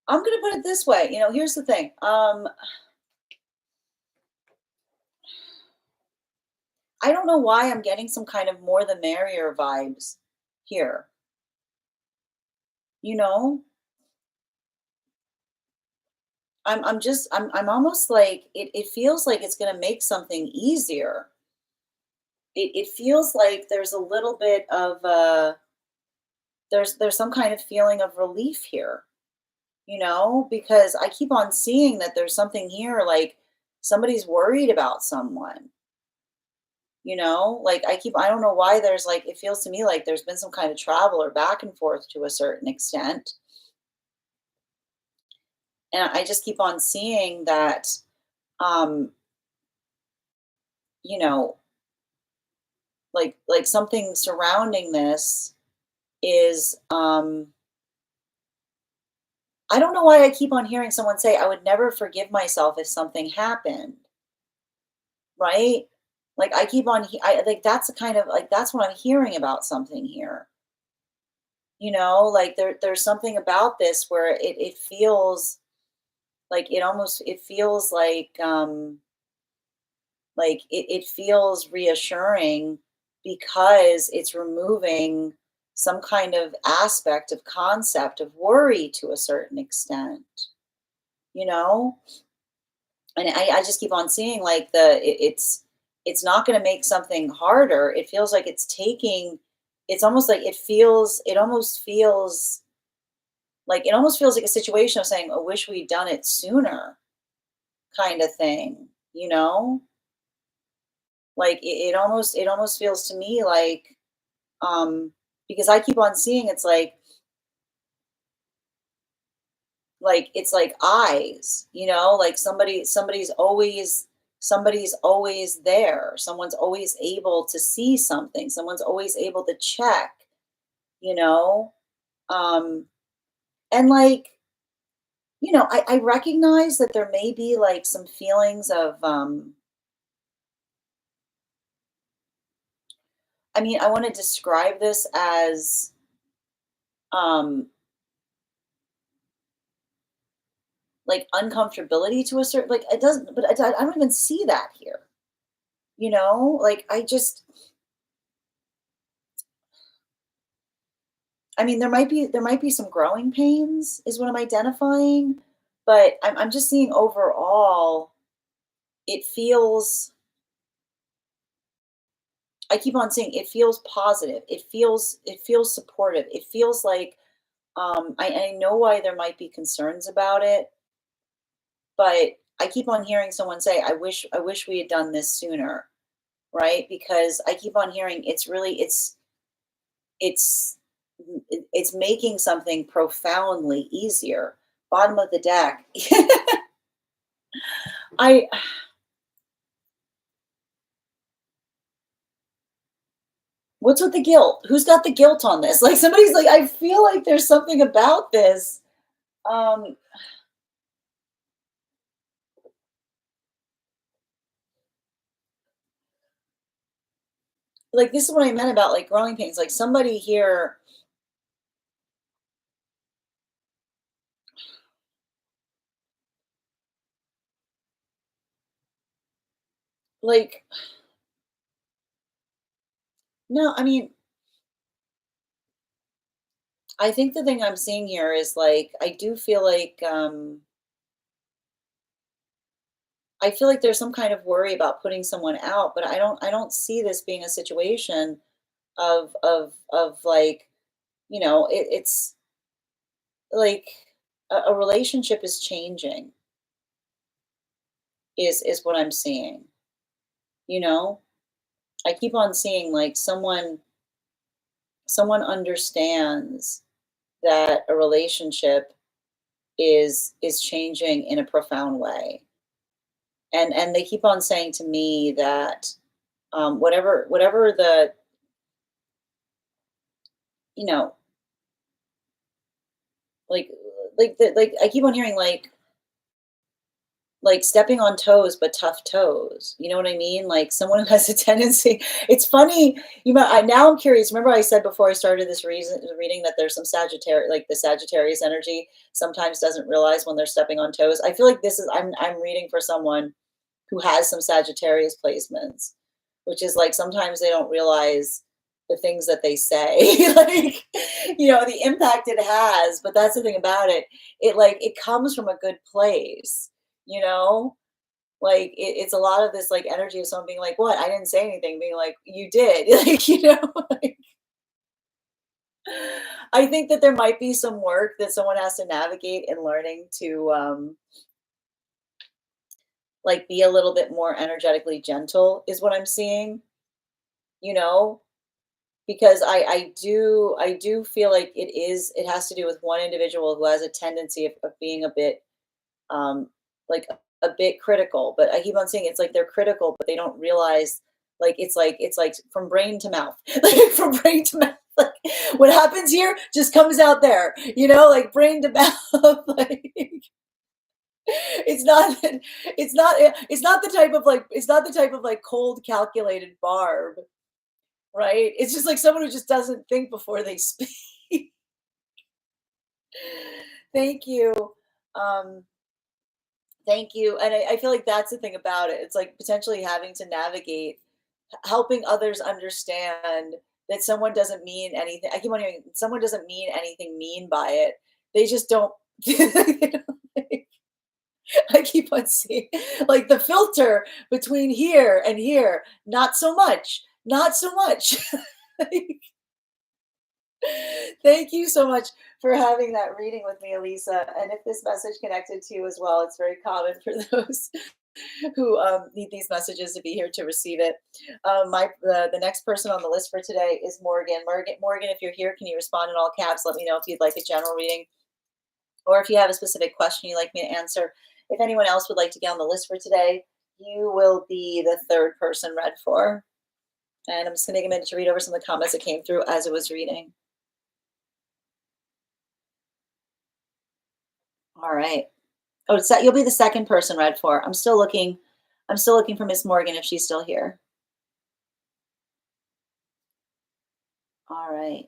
I'm going to put it this way. Here's the thing. I don't know why I'm getting some kind of more the merrier vibes here. You know? I'm almost like it feels like it's gonna make something easier. It feels like there's a little bit of there's some kind of feeling of relief here, because I keep on seeing that there's something here like somebody's worried about someone, like I don't know why there's like it feels to me like there's been some kind of travel or back and forth to a certain extent. And I just keep on seeing that um, you know, like something surrounding this is I don't know why I keep on hearing someone say I would never forgive myself if something happened, right? Like I keep on I like that's the kind of like that's what I'm hearing about something here. Like there's something about this where it feels like it feels like it feels reassuring because it's removing some kind of aspect of concept of worry to a certain extent. you know? And I just keep on seeing like it's not going to make something harder. It feels like it's taking, it's almost like it almost feels like a situation of saying, I wish we'd done it sooner kind of thing, you know? Like it almost feels to me um because I keep on seeing it's like eyes, like somebody's always there. Someone's always able to see something. Someone's always able to check, you know? Um and I recognize that there may be like some feelings of I want to describe this as um like uncomfortability to a certain, like it doesn't, but I don't even see that here, like there might be some growing pains is what I'm identifying, but I'm just seeing overall it feels, I keep on saying it feels positive, it feels supportive, it feels like I know why there might be concerns about it, but I keep on hearing someone say, I wish we had done this sooner, right? Because I keep on hearing it's it's making something profoundly easier. Bottom of the deck. I What's with the guilt? Who's got the guilt on this? Like somebody's like, I feel like there's something about this. Um, like this is what I meant about like growing pains. Like somebody here, like, no, I think the thing I'm seeing here is like I do feel like I feel like there's some kind of worry about putting someone out, but I don't see this being a situation of like, it's like a relationship is changing is what I'm seeing, you know? I keep on seeing like someone understands that a relationship is changing in a profound way. And they keep on saying to me that whatever the, you know, like like I keep on hearing like stepping on toes but tough toes, you know what I mean? Like someone who has a tendency, it's funny, now I'm curious. Remember I said before I started this reading that there's some Sagittarius, like the Sagittarius energy sometimes doesn't realize when they're stepping on toes. I feel like this is, I'm reading for someone who has some Sagittarius placements, which is like sometimes they don't realize the things that they say, like, the impact it has. But that's the thing about it. It comes from a good place, you know? Like it's a lot of this like energy of someone being like, what? I didn't say anything, being like, you did. Like, like, I think that there might be some work that someone has to navigate in learning to like be a little bit more energetically gentle is what I'm seeing, you know, because I do feel like it has to do with one individual who has a tendency of being a bit like a bit critical. But I keep on saying it's like they're critical but they don't realize, like it's like from brain to mouth. Like from brain to mouth, like what happens here just comes out there, like brain to mouth. Like it's not it's not the type of like cold calculated barb, right? It's just like someone who just doesn't think before they speak. Thank you. Um, thank you. And I feel like that's the thing about it. It's like potentially having to navigate, helping others understand that someone doesn't mean anything. I keep on hearing someone doesn't mean anything mean by it. They just don't. They don't I keep on seeing like the filter between here and here. Not so much. Not so much. Thank you so much for having that reading with me, Elisa. And if this message connected to you as well, it's very common for those who need these messages to be here to receive it. The next person on the list for today is Morgan. Morgan, if you're here, can you respond in all caps? Let me know if you'd like a general reading or if you have a specific question you'd like me to answer. If anyone else would like to get on the list for today, you will be the third person read for. And I'm just going to take a minute to read over some of the comments that came through as it was reading. All right. Oh, you'll be the second person read for. I'm still looking for Miss Morgan if she's still here. All right.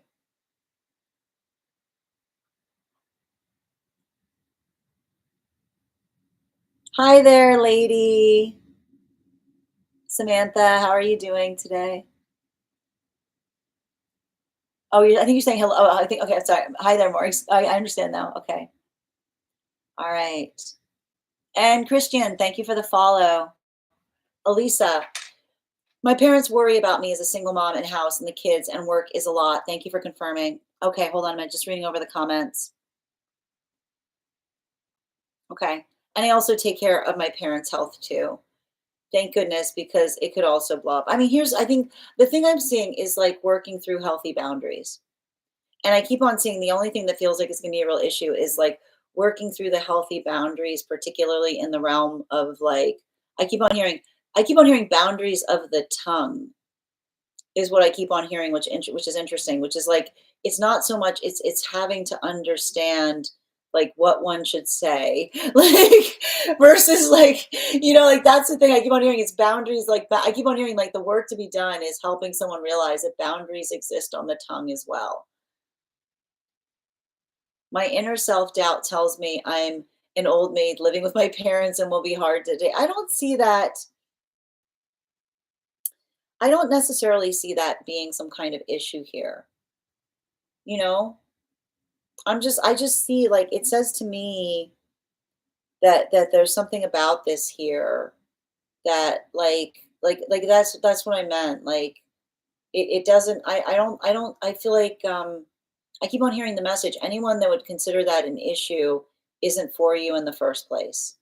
Hi there, lady. Samantha, how are you doing today? Oh, I think you're saying hello. Oh, I think, okay, I'm sorry. Hi there, Maurice. I understand now. Okay. All right. And Christian, thank you for the follow. Elisa, my parents worry about me as a single mom and house and the kids and work is a lot. Thank you for confirming. Okay, hold on a minute. Just reading over the comments. Okay. And I also take care of my parents' health too. Thank goodness, because it could also blow up. I mean, I think the thing I'm seeing is like working through healthy boundaries. And I keep on seeing the only thing that feels like it's going to be a real issue is like working through the healthy boundaries, particularly in the realm of like, I keep on hearing, I keep on hearing boundaries of the tongue is what I keep on hearing, which is interesting, which is like it's not so much it's having to understand like what one should say, like versus like like that's the thing I keep on hearing. It's boundaries. Like I keep on hearing like the work to be done is helping someone realize that boundaries exist on the tongue as well. My inner self doubt tells me I'm an old maid living with my parents and will be hard to date. I don't see that. I don't necessarily see that being some kind of issue here. You know, I just see like it says to me that there's something about this here that like that's what I meant. Like it doesn't I don't I feel like I keep on hearing the message. Anyone that would consider that an issue isn't for you in the first place.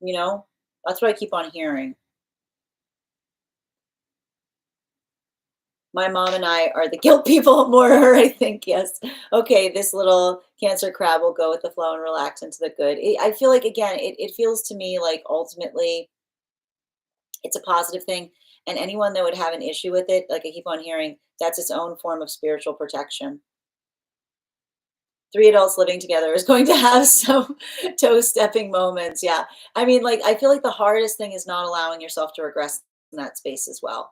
You know? That's what I keep on hearing. My mom and I are the guilt people more her, I think, yes. Okay, this little Cancer crab will go with the flow and relax into the good. I feel like, again, it feels to me like ultimately it's a positive thing. And anyone that would have an issue with it, like I keep on hearing, that's its own form of spiritual protection. Three adults living together is going to have some toe stepping moments. Yeah. I mean, like, I feel like the hardest thing is not allowing yourself to regress in that space as well.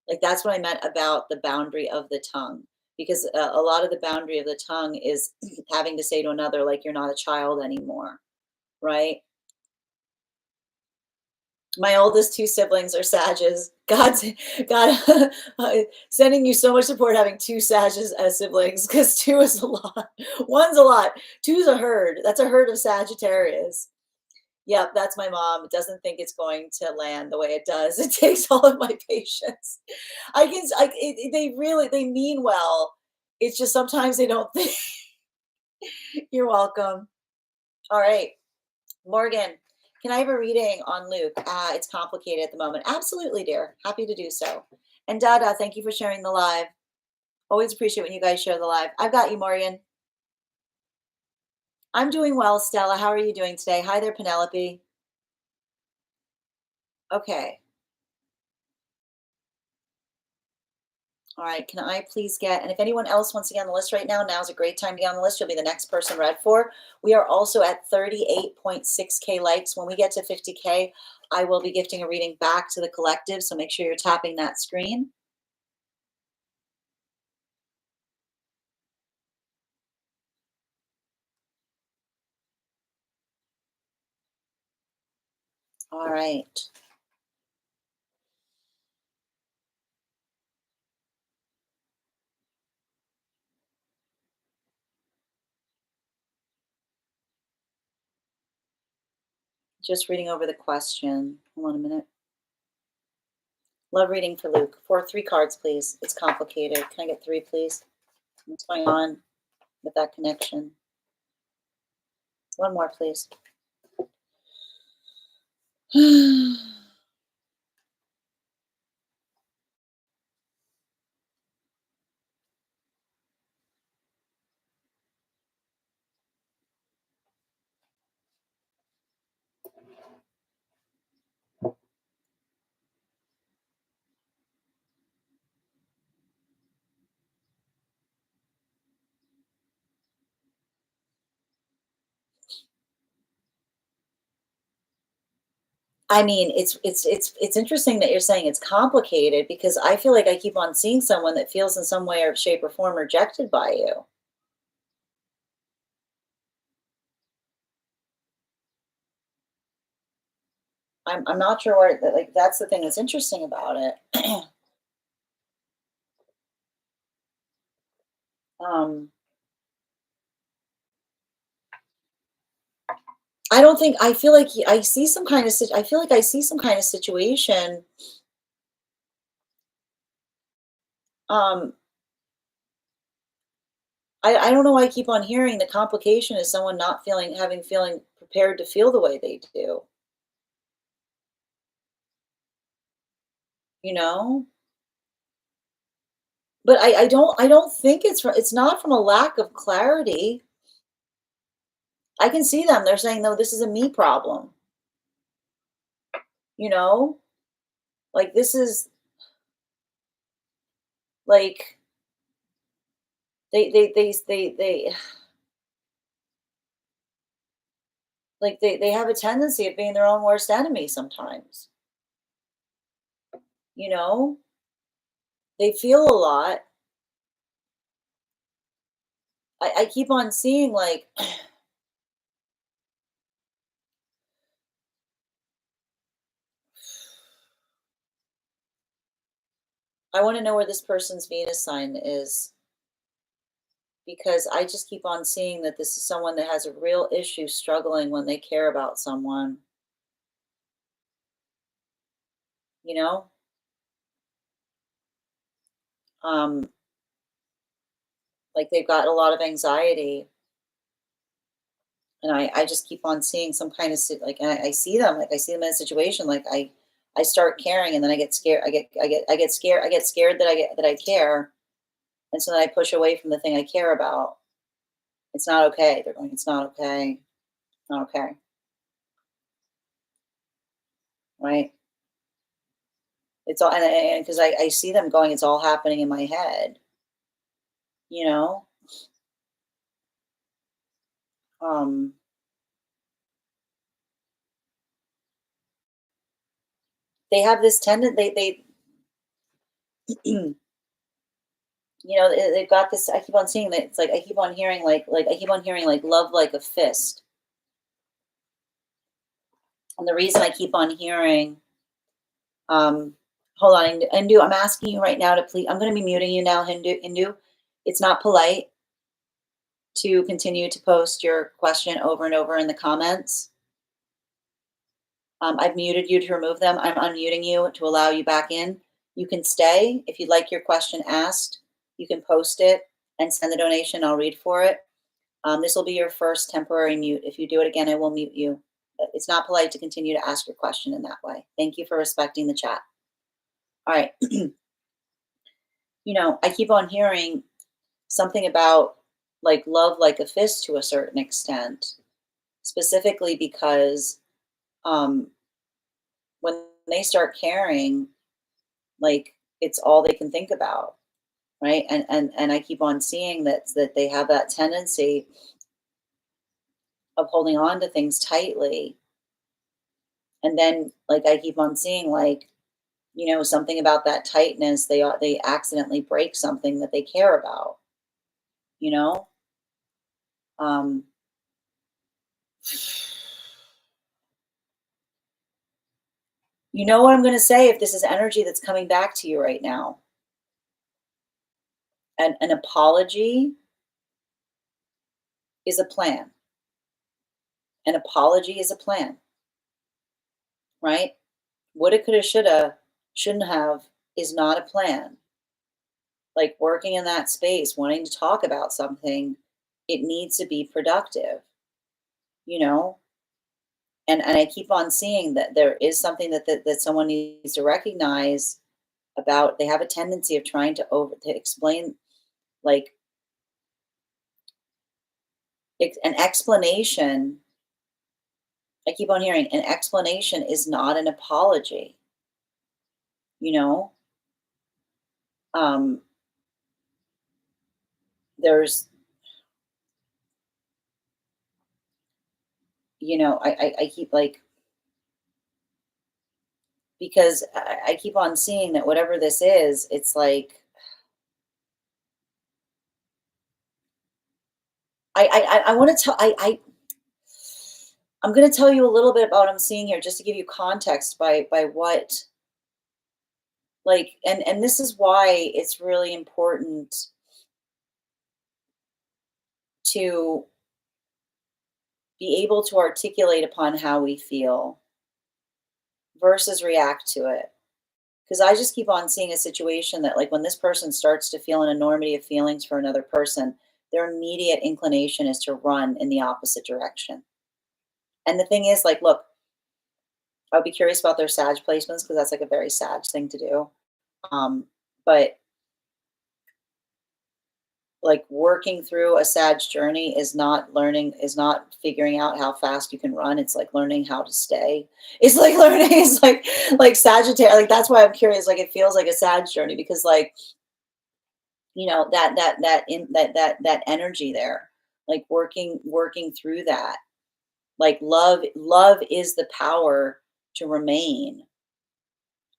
Like, that's what I meant about the boundary of the tongue. Because a lot of the boundary of the tongue is having to say to another, like, you're not a child anymore. Right. My oldest two siblings are Sages. God, sending you so much support having two Sages as siblings because two is a lot. One's a lot. Two's a herd. That's a herd of Sagittarius. Yep, that's my mom. Doesn't think it's going to land the way it does. It takes all of my patience. They mean well. It's just sometimes they don't think. You're welcome. All right. Morgan, can I have a reading on Luke? It's complicated at the moment. Absolutely, dear. Happy to do so. And Dada, thank you for sharing the live. Always appreciate when you guys share the live. I've got you, Morgan. I'm doing well, Stella. How are you doing today? Hi there, Penelope. Okay. All right. Can I please get, and if anyone else wants to get on the list right now, now's a great time to get on the list. You'll be the next person read for. We are also at 38.6K likes. When we get to 50K, I will be gifting a reading back to the collective. So make sure you're tapping that screen. All right. Just reading over the question. Hold on a minute. Love reading for Luke. Three cards, please. It's complicated. Can I get three, please? What's going on with that connection? One more, please. I mean, it's interesting that you're saying it's complicated because I feel like I keep on seeing someone that feels in some way or shape or form rejected by you. I'm not sure where like that's the thing that's interesting about it. um I don't think I feel like I see some kind of I feel like I see some kind of situation. Um I don't know why I keep on hearing the complication is someone not feeling prepared to feel the way they do, you know? But I don't think it's not from a lack of clarity. I can see them. They're saying, "No, this is a me problem." You know? Like this is like they like they have a tendency of being their own worst enemy sometimes. You know? They feel a lot. I keep on seeing like I want to know where this person's Venus sign is because I just keep on seeing that this is someone that has a real issue struggling when they care about someone, you know? Um, like they've got a lot of anxiety. And I just keep on seeing some kind of like I see them like I see them in a situation like I start caring and then I get scared I get scared that I care and so then I push away from the thing I care about. It's not okay. They're going, it's not okay. Not okay. Right. It's all and because I see them going, it's all happening in my head, you know? Um, they have this tendency they they've got this I keep on seeing that it's like I keep on hearing like I keep on hearing like love like a fist. And the reason I keep on hearing hold on, Hindu, I'm asking you right now to please I'm gonna be muting you now, Hindu. It's not polite to continue to post your question over and over in the comments. I've muted you to remove them. I'm unmuting you to allow you back in. You can stay. If you'd like your question asked, you can post it and send the donation. I'll read for it. This will be your first temporary mute. If you do it again, I will mute you. But it's not polite to continue to ask your question in that way. Thank you for respecting the chat. All right. I keep on hearing something about like love like a fist to a certain extent, specifically because um, when they start caring, like it's all they can think about, right? And I keep on seeing that they have that tendency of holding on to things tightly, and then like I keep on seeing like something about that tightness they accidentally break something that they care about, you know. Um, you know what I'm going to say if this is energy that's coming back to you right now. An apology is a plan. An apology is a plan. right? Woulda, coulda, shoulda, shouldn't have is not a plan. Like working in that space, wanting to talk about something, it needs to be productive, you know? And I keep on seeing that there is something that someone needs to recognize about. They have a tendency of trying to explain, like, an explanation. I keep on hearing an explanation is not an apology, you know? Um, there's, I keep like, because I keep on seeing that whatever this is, it's like, I want to tell, I'm going to tell you a little bit about what I'm seeing here, just to give you context by what, like, and this is why it's really important to be able to articulate upon how we feel versus react to it. Because I just keep on seeing a situation that, like, when this person starts to feel an enormity of feelings for another person, their immediate inclination is to run in the opposite direction. And the thing is, like, look, I would be curious about their Sag placements because that's like a very Sag thing to do. But like working through a Sag journey is not figuring out how fast you can run. It's like learning how to stay. It's like learning, it's like Sagittarius. Like that's why I'm curious. Like it feels like a Sag journey because like, that energy there, like working through that. Like love is the power to remain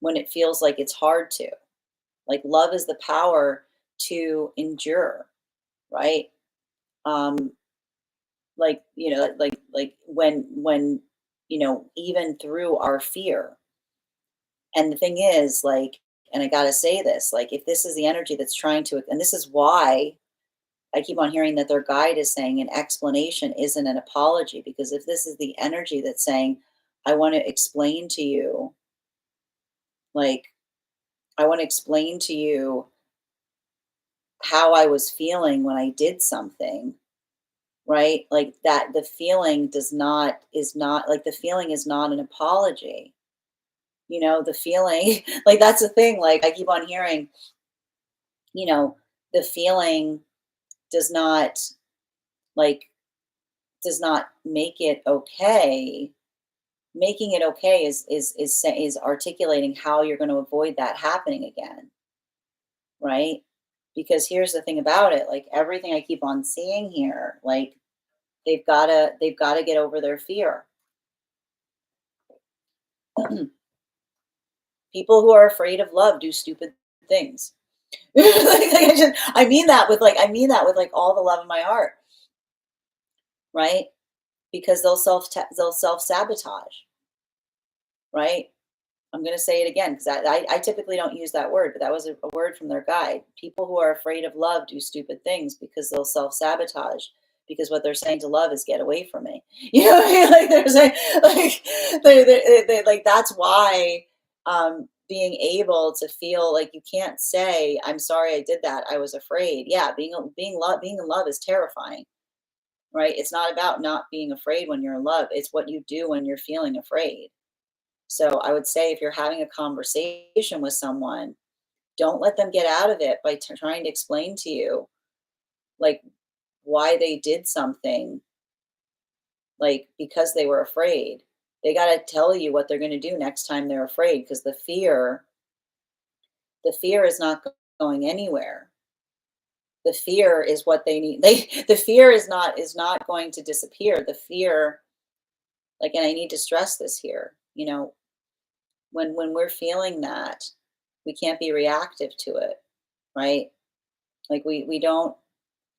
when it feels like it's hard to. Like love is the power to endure, right? Um, like when even through our fear. And the thing is, like, and I gotta say this, like, if this is the energy that's trying to, and this is why I keep on hearing that their guide is saying an explanation isn't an apology, because if this is the energy that's saying, I want to explain to you, like, I want to explain to you how I was feeling when I did something, right? Like that, the feeling is not like the feeling is not an apology. The feeling, like that's the thing. Like I keep on hearing, you know, the feeling does not like does not make it okay. Making it okay is articulating how you're going to avoid that happening again, right? Because here's the thing about it, like everything I keep on seeing here, like they've got to get over their fear. People who are afraid of love do stupid things. I mean that with like all the love in my heart, right? Because they'll self sabotage, right? I'm going to say it again because I typically don't use that word, but that was a word from their guide. People who are afraid of love do stupid things because they'll self sabotage. Because what they're saying to love is get away from me. You know what I mean? Like they're saying, like like that's why being able to feel like you can't say I'm sorry I did that. I was afraid. Yeah, being in love is terrifying, right? It's not about not being afraid when you're in love. It's what you do when you're feeling afraid. So I would say if you're having a conversation with someone, don't let them get out of it by trying to explain to you like why they did something, like because they were afraid. They got to tell you what they're going to do next time they're afraid because the fear is not going anywhere. The fear is what they need. The fear is not going to disappear. The fear, like, and I need to stress this here, when we're feeling that, we can't be reactive to it, right? Like we don't,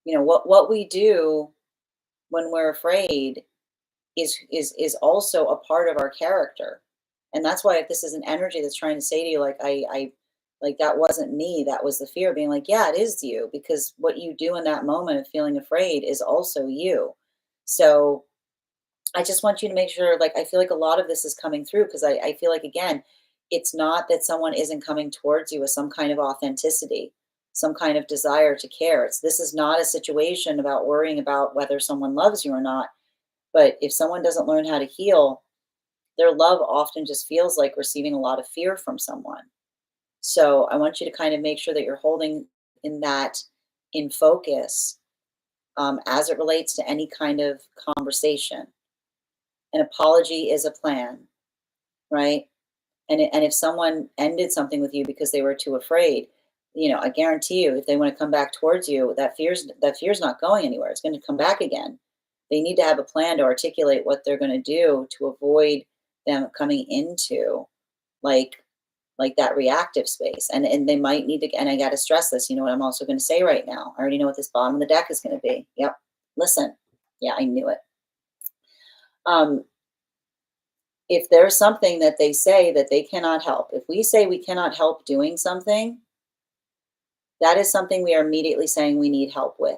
what we do when we're afraid is also a part of our character. And that's why if this is an energy that's trying to say to you, like, I like that wasn't me, that was the fear, being like, yeah, it is you, because what you do in that moment of feeling afraid is also you. So I just want you to make sure, like, I feel like a lot of this is coming through because I feel like, again, it's not that someone isn't coming towards you with some kind of authenticity, some kind of desire to care. This is not a situation about worrying about whether someone loves you or not. But if someone doesn't learn how to heal, their love often just feels like receiving a lot of fear from someone. So I want you to kind of make sure that you're holding in that in focus as it relates to any kind of conversation. An apology is a plan, right? And if someone ended something with you because they were too afraid, I guarantee you, if they want to come back towards you, that fear's not going anywhere. It's going to come back again. They need to have a plan to articulate what they're going to do to avoid them coming into like that reactive space. And they might need to. And I got to stress this. You know what I'm also going to say right now. I already know what this bottom of the deck is going to be. Yep. Listen. Yeah, I knew it. Um, if there's something that they say that they cannot help, if we say we cannot help doing something, that is something we are immediately saying we need help with.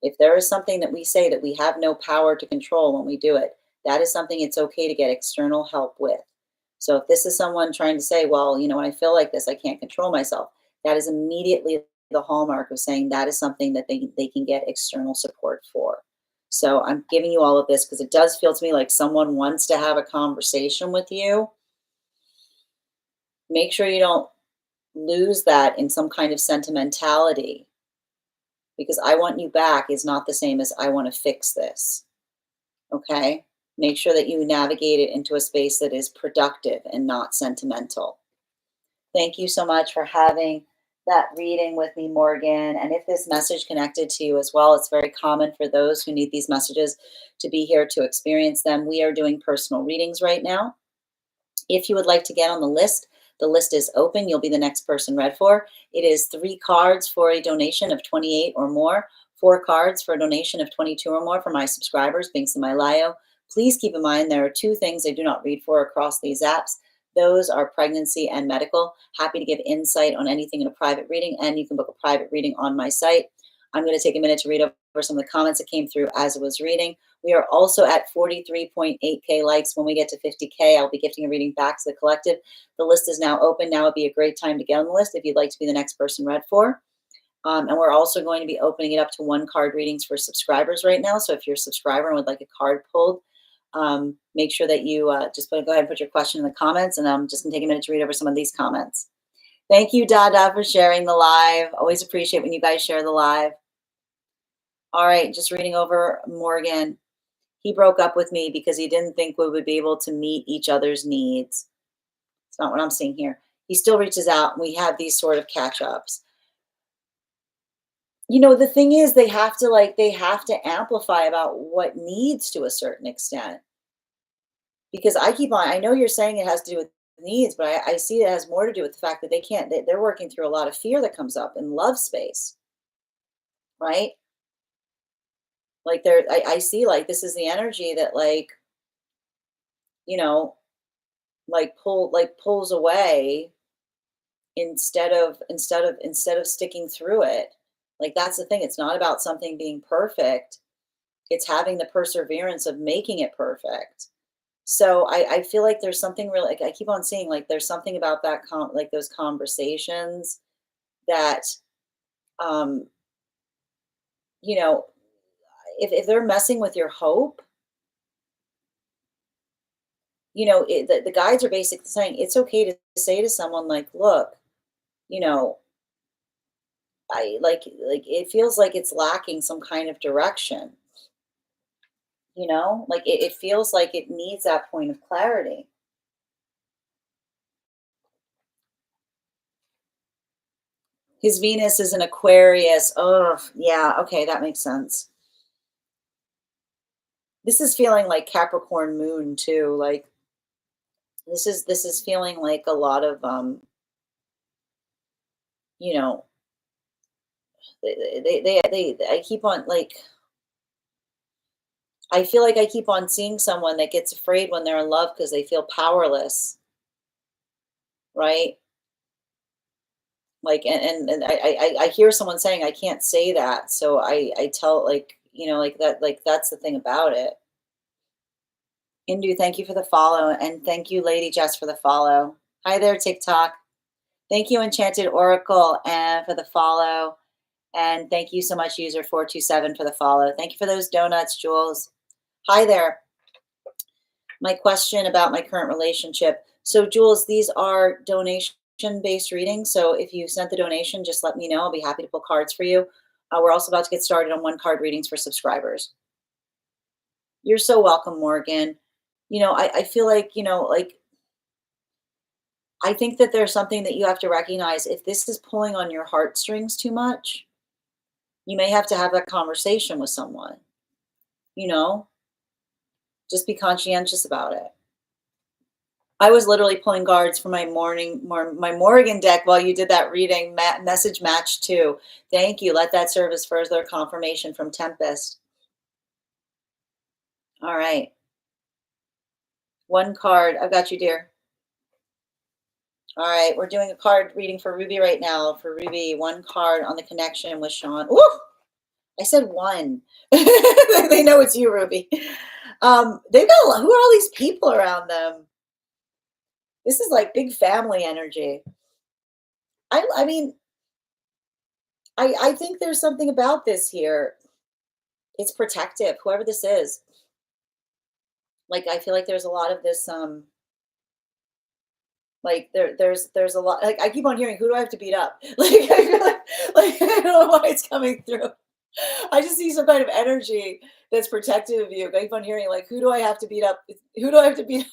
If there is something that we say that we have no power to control when we do it, that is something it's okay to get external help with. So if this is someone trying to say, well, when I feel like this, I can't control myself, that is immediately the hallmark of saying that is something that they can get external support for. So I'm giving you all of this because it does feel to me like someone wants to have a conversation with you. Make sure you don't lose that in some kind of sentimentality, because I want you back is not the same as I want to fix this. Okay? Make sure that you navigate it into a space that is productive and not sentimental. Thank you so much for having that reading with me, Morgan. And if this message connected to you as well, it's very common for those who need these messages to be here to experience them. We are doing personal readings right now. If you would like to get on the list is open. You'll be the next person read for. It is 3 cards for a donation of 28 or more, 4 cards for a donation of 22 or more for my subscribers, links in my bio. Please keep in mind there are 2 things I do not read for across these apps. Those are pregnancy and medical. Happy to give insight on anything in a private reading, and you can book a private reading on my site. I'm going to take a minute to read over some of the comments that came through as I was reading. We are also at 43.8K likes. When we get to 50K, I'll be gifting a reading back to the collective. The list is now open. Now would be a great time to get on the list if you'd like to be the next person read for. And we're also going to be opening it up to 1 card readings for subscribers right now. So if you're a subscriber and would like a card pulled, make sure that you just go ahead and put your question in the comments, and I'm just going to take a minute to read over some of these comments. Thank you, Dada, for sharing the live. Always appreciate when you guys share the live. All right, just reading over Morgan. He broke up with me because he didn't think we would be able to meet each other's needs. It's not what I'm seeing here. He still reaches out, and we have these sort of catch-ups. The thing is, they have to amplify about what needs to a certain extent. Because I know you're saying it has to do with needs, but I see it has more to do with the fact that they're working through a lot of fear that comes up in love space, right? Like I see like this is the energy that you know, pulls away instead of sticking through it. Like that's the thing. It's not about something being perfect. It's having the perseverance of making it perfect. So I feel like there's something really, like I keep on seeing like there's something about that like those conversations that um you know if they're messing with your hope, the guides are basically saying it's okay to say to someone like, look, you know, I like it feels like it's lacking some kind of direction, like it feels like it needs that point of clarity. His Venus is an Aquarius. Oh, yeah, okay, that makes sense. This is feeling like Capricorn moon too. Like this is feeling like a lot of you know, I keep on like I feel like I keep on seeing someone that gets afraid when they're in love because they feel powerless, right? Like and I hear someone saying I can't say that. So I tell like, like that, like that's the thing about it. Indu, thank you for the follow. And thank you, Lady Jess, for the follow. Hi there, TikTok. Thank you, Enchanted Oracle, and for the follow. And thank you so much, user 427, for the follow. Thank you for those donuts, Jules. Hi there. My question about my current relationship. So, Jules, these are donation-based readings. So if you sent the donation, just let me know. I'll be happy to pull cards for you. We're also about to get started on one-card readings for subscribers. You're so welcome, Morgan. I feel like, I think that there's something that you have to recognize. If this is pulling on your heartstrings too much, you may have to have that conversation with someone, you know? Just be conscientious about it. I was literally pulling cards for my Morgan deck while you did that reading. Message match too. Thank you. Let that serve as further confirmation from Tempest. All right. One card. I've got you, dear. All right. We're doing a card reading for Ruby right now. For Ruby, one card on the connection with Sean. Ooh! I said one. They know it's you, Ruby. They've got who are all these people around them? This is like big family energy. I mean, I think there's something about this here. It's protective, whoever this is. Like, I feel like there's a lot of this, like there's a lot, like I keep on hearing, who do I have to beat up? Like, I feel like I don't know why it's coming through. I just see some kind of energy that's protective of you. I keep on hearing, like, who do I have to beat up? Who do I have to beat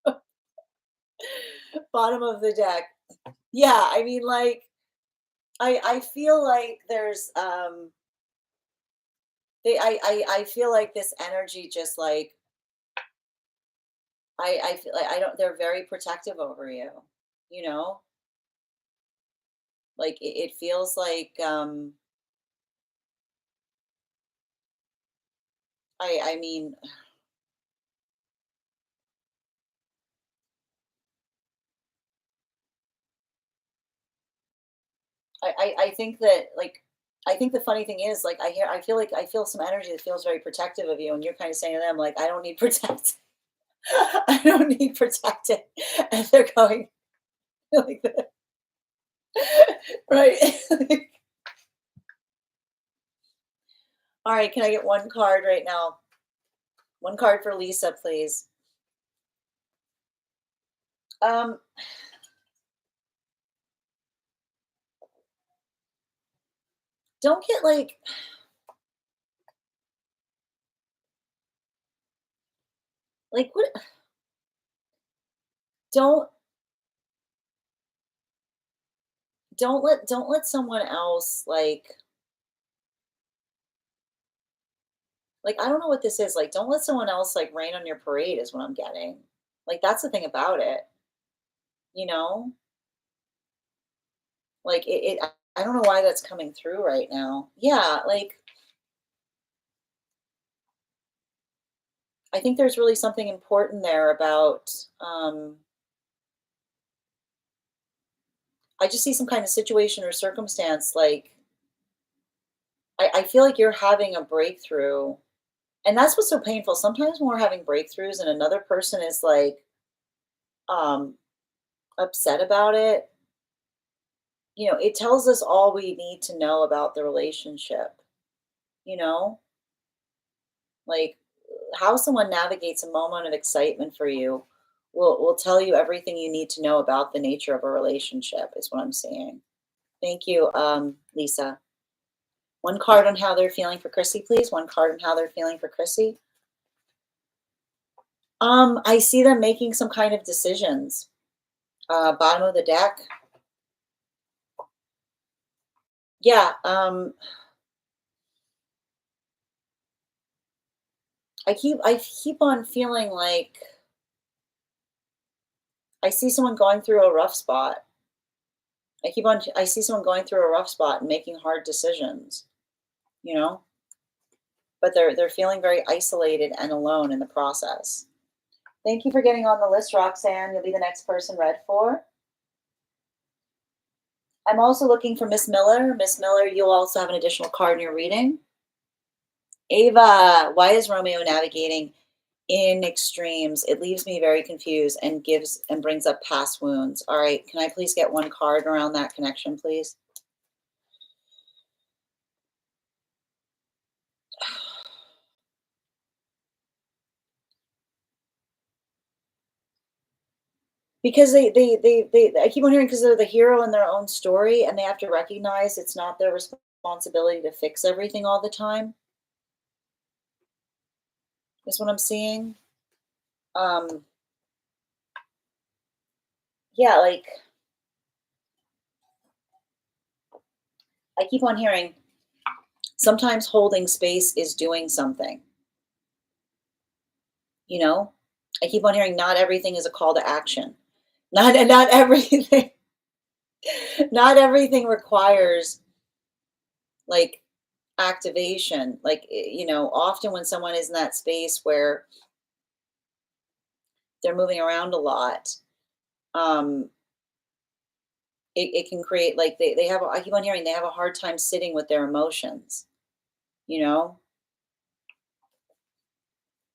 up? Bottom of the deck. Yeah, I mean, like, I feel like there's I feel like this energy just like I feel like I don't they're very protective over you, you know? Like it feels like I mean I think that like I think the funny thing is like I feel like I feel some energy that feels very protective of you and you're kind of saying to them like I don't need protect I don't need protected and they're going like that. Right. All right, can I get one card right now? One card for Lisa, please. Um don't get like what don't don't let someone else like I don't know what this is. Like don't let someone else like rain on your parade is what I'm getting. Like that's the thing about it, you know? Like I don't know why that's coming through right now. Yeah, like I think there's really something important there about I just see some kind of situation or circumstance like I feel like you're having a breakthrough. And that's what's so painful. Sometimes when we're having breakthroughs and another person is like um upset about it, it tells us all we need to know about the relationship, you know? Like how someone navigates a moment of excitement for you will tell you everything you need to know about the nature of a relationship is what I'm saying. Thank you, Lisa. One card on how they're feeling for Chrissy, please. One card on how they're feeling for Chrissy. I see them making some kind of decisions. Bottom of the deck. Yeah, I keep on feeling like I see someone going through a rough spot. I see someone going through a rough spot and making hard decisions, you know? But they're feeling very isolated and alone in the process. Thank you for getting on the list, Roxanne. You'll be the next person read for. I'm also looking for Miss Miller. Miss Miller, you'll also have an additional card in your reading. Ava, why is Romeo navigating in extremes. It leaves me very confused and gives and brings up past wounds. All right, can I please get one card around that connection, please? Because they I keep on hearing because they're the hero in their own story and they have to recognize it's not their responsibility to fix everything all the time, is what I'm seeing. Um, yeah, like I keep on hearing sometimes holding space is doing something, you know? I keep on hearing not everything is a call to action. Not everything not everything requires like activation. Like often when someone is in that space where they're moving around a lot, um it can create like they have I keep on hearing they have a hard time sitting with their emotions, you know?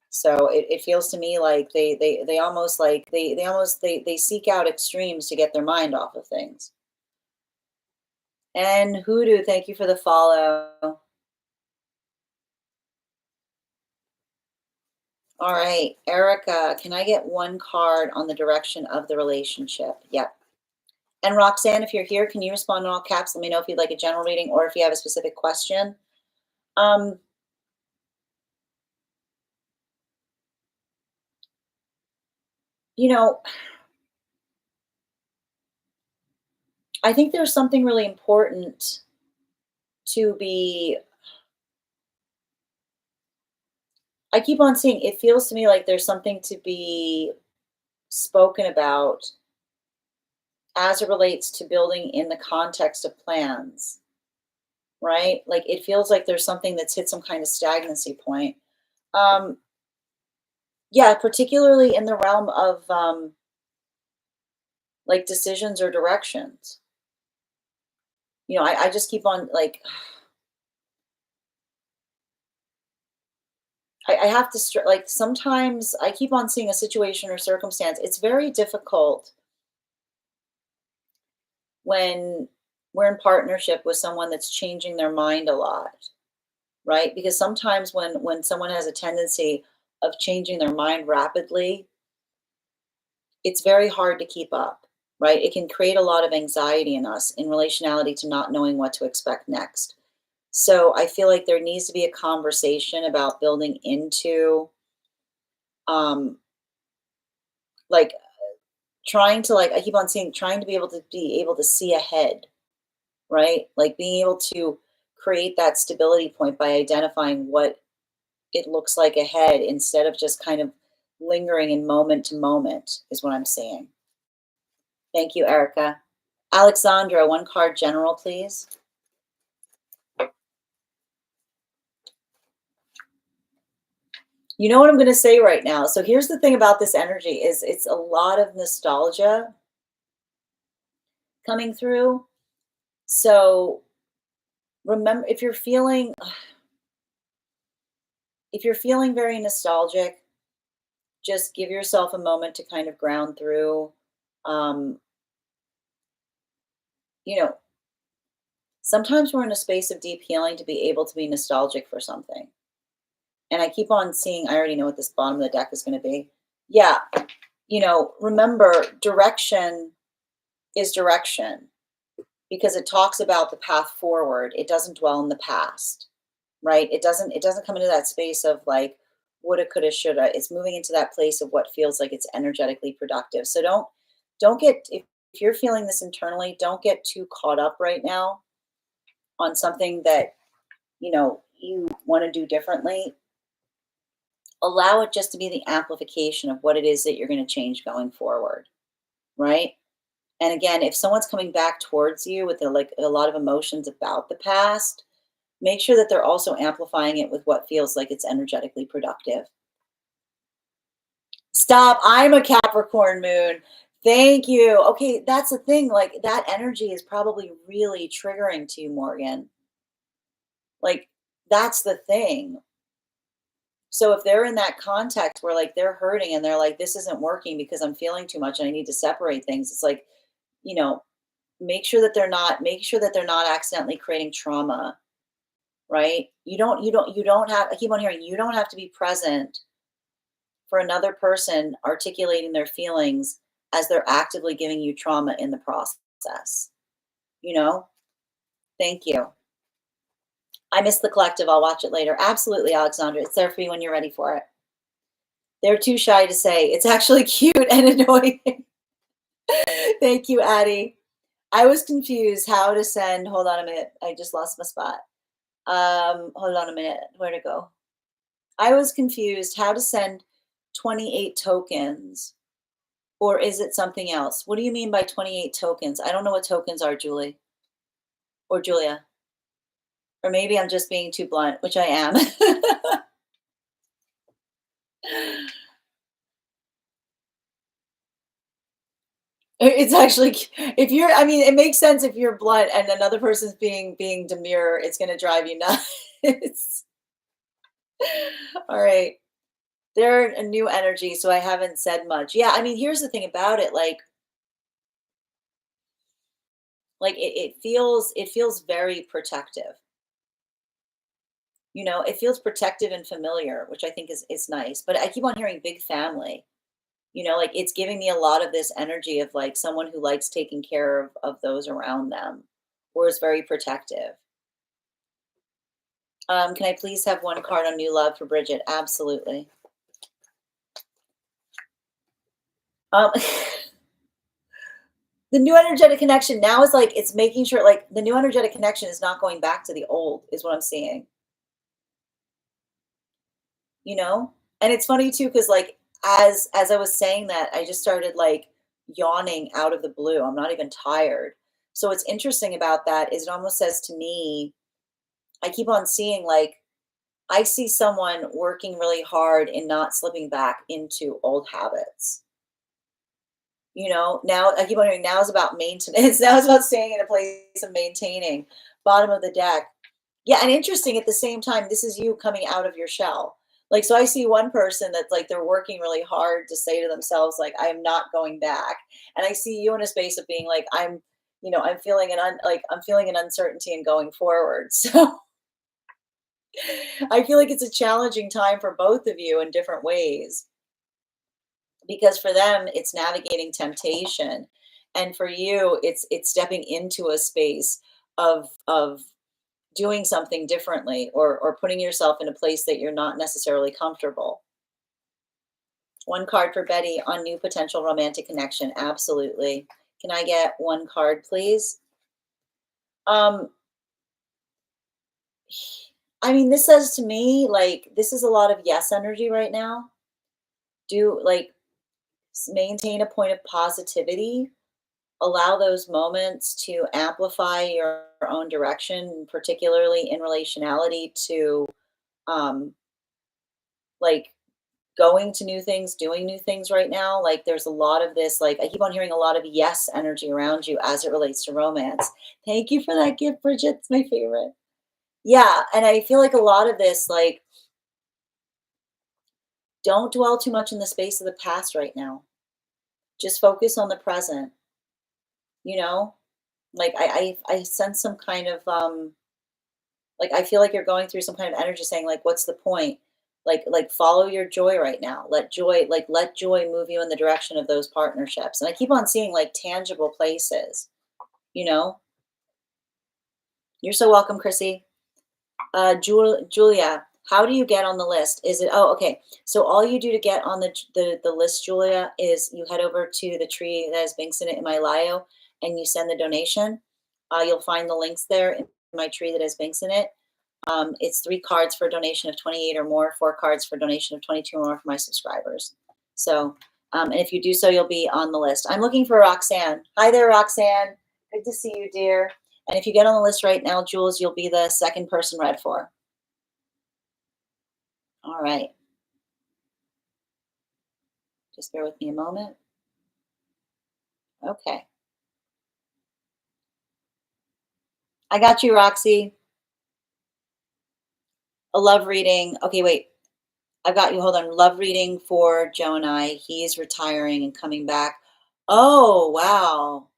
So it feels to me like they almost like they seek out extremes to get their mind off of things. And Hoodoo, thank you for the follow. All right, Erica, can I get one card on the direction of the relationship? Yep. And Roxanne, if you're here, can you respond in all caps? Let me know if you'd like a general reading or if you have a specific question. Um, you know, I think there's something really important to be. I keep on seeing it feels to me like there's something to be spoken about as it relates to building in the context of plans, right? Like it feels like there's something that's hit some kind of stagnancy point. Um, yeah, particularly in the realm of like decisions or directions. I just keep on like I have to like sometimes I keep on seeing a situation or circumstance. It's very difficult when we're in partnership with someone that's changing their mind a lot, right? Because sometimes when someone has a tendency of changing their mind rapidly, it's very hard to keep up, right? It can create a lot of anxiety in us in relationality to not knowing what to expect next. So I feel like there needs to be a conversation about building into um like trying to like I keep on saying trying to be able to see ahead, right? Like being able to create that stability point by identifying what it looks like ahead instead of just kind of lingering in moment to moment is what I'm saying. Thank you, Erica. Alexandra, one card general, please. You know what I'm going to say right now. So here's the thing about this energy is it's a lot of nostalgia coming through. So remember if you're feeling very nostalgic, just give yourself a moment to kind of ground through. Um, you know, sometimes we're in a space of deep healing to be able to be nostalgic for something. And I keep on seeing, I already know what this bottom of the deck is going to be. Yeah, remember direction is direction because it talks about the path forward. It doesn't dwell in the past, right? It doesn't come into that space of like woulda, coulda, shoulda. It's moving into that place of what feels like it's energetically productive. So don't get if you're feeling this internally, don't get too caught up right now on something that you want to do differently. Allow it just to be the amplification of what it is that you're going to change going forward, right? And again, if someone's coming back towards you with a lot of emotions about the past, make sure that they're also amplifying it with what feels like it's energetically productive. Stop. I'm a Capricorn moon. Thank you. Okay, that's the thing. Like that energy is probably really triggering to you, Morgan. Like that's the thing. So if they're in that context where like they're hurting and they're like, this isn't working because I'm feeling too much and I need to separate things, it's like, you know, make sure that they're not accidentally creating trauma, right? You don't have, I keep on hearing, you don't have to be present for another person articulating their feelings as they're actively giving you trauma in the process, you know? Thank you. I missed the collective. I'll watch it later. Absolutely, Alexandra. It's there for you when you're ready for it. They're too shy to say. It's actually cute and annoying. Thank you, Addie. I was confused how to send. Hold on a minute. I just lost my spot. Hold on a minute. Where to go? I was confused how to send 28 tokens. Or is it something else? What do you mean by 28 tokens? I don't know what tokens are, Julie. Or Julia. Or maybe I'm just being too blunt, which I am. It's actually if you're I mean, it makes sense if you're blunt and another person's being demure, it's gonna drive you nuts. All right. They're a new energy, so I haven't said much. Yeah, I mean, here's the thing about it, like it feels very protective. You know, it feels protective and familiar, which I think is nice. But I keep on hearing big family. You know, like it's giving me a lot of this energy of like someone who likes taking care of those around them or is very protective. Can I please have one card on new love for Bridget? Absolutely. Um, the new energetic connection now is like it's making sure like the new energetic connection is not going back to the old, is what I'm seeing. You know? And it's funny too, because like as I was saying that, I just started like yawning out of the blue. I'm not even tired. So what's interesting about that is it almost says to me, I keep on seeing like I see someone working really hard and not slipping back into old habits. You know, now I keep wondering, now is about maintenance. Now it's about staying in a place of maintaining. Bottom of the deck. Yeah, and interesting at the same time, this is you coming out of your shell. Like, so I see one person that's like they're working really hard to say to themselves, like, I am not going back. And I see you in a space of being like, I'm, you know, I'm feeling like I'm feeling an uncertainty and going forward. So I feel like it's a challenging time for both of you in different ways because for them it's navigating temptation and for you it's stepping into a space of doing something differently or putting yourself in a place that you're not necessarily comfortable. One card for Betty on new potential romantic connection. Absolutely. Can I get one card, please? Um, I mean, this says to me like this is a lot of yes energy right now. Do like maintain a point of positivity, allow those moments to amplify your own direction, particularly in relationality to um, like going to new things, doing new things right now. Like there's a lot of this, like I keep on hearing a lot of yes energy around you as it relates to romance. Thank you for that gift, Bridget. It's my favorite. Yeah. And I feel like a lot of this, like, don't dwell too much in the space of the past right now. Just focus on the present, you know? Like I sense some kind of like I feel like you're going through some kind of energy saying like what's the point? Like follow your joy right now. Let joy move you in the direction of those partnerships. And I keep on seeing like tangible places, you know? You're so welcome, Chrissy. Julia, how do you get on the list? Is it oh okay. So all you do to get on the list, Julia, is you head over to the tree that has Binks in it in my bio and you send the donation. You'll find the links there in my tree that has Binks in it. It's 3 cards for a donation of 28 or more, 4 cards for a donation of 22 or more for my subscribers. So, and if you do so, you'll be on the list. I'm looking for Roxanne. Hi there, Roxanne. Good to see you, dear. And if you get on the list right now, Jules, you'll be the second person read for. All right. Just bear with me a moment. Okay. I got you, Roxy. A love reading. Okay, wait. I've got you. Hold on. Love reading for Gemini. He's retiring and coming back. Oh, wow.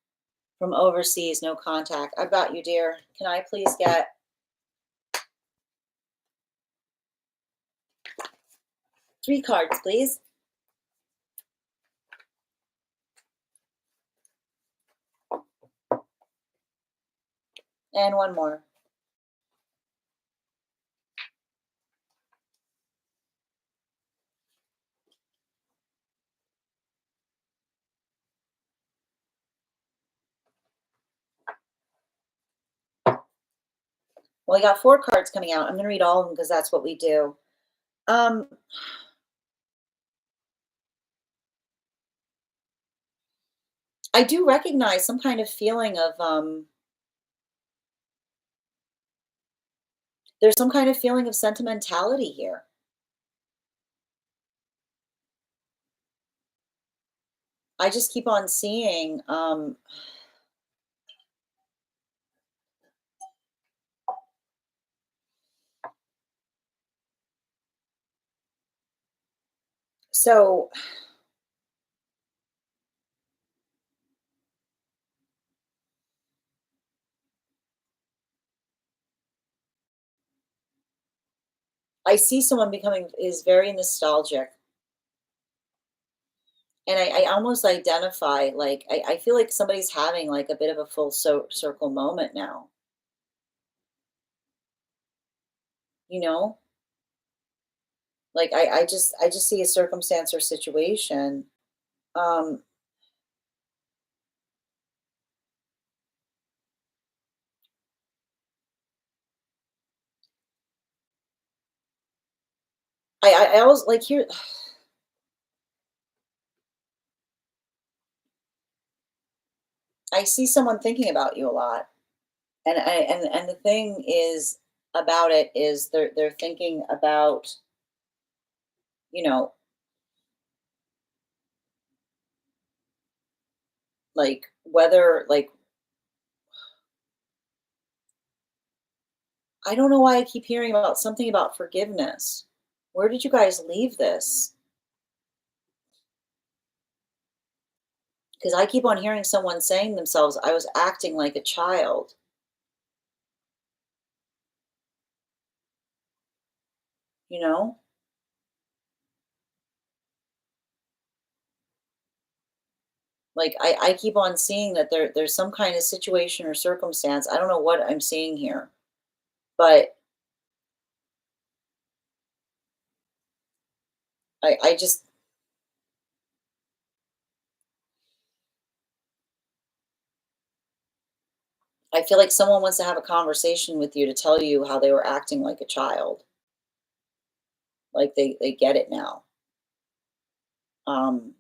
From overseas, no contact. I've got you, dear. Can I please get 3 cards, please? And one more. Well, we got 4 cards coming out. I'm going to read all of them because that's what we do. Um, I do recognize some kind of feeling of there's some kind of feeling of sentimentality here. I just keep on seeing so I see someone becoming is very nostalgic. And I almost identify like I feel like somebody's having like a bit of a full circle moment now, you know? Like I just see a circumstance or situation. Um I always like here I see someone thinking about you a lot. And the thing is about it is they're thinking about, you know, like whether like I don't know why I keep hearing about something about forgiveness. Where did you guys leave this? Because I keep on hearing someone saying themselves, I was acting like a child, you know? Like I keep on seeing that there's some kind of situation or circumstance. I don't know what I'm seeing here, but I just I feel like someone wants to have a conversation with you to tell you how they were acting like a child. Like they get it now. Um,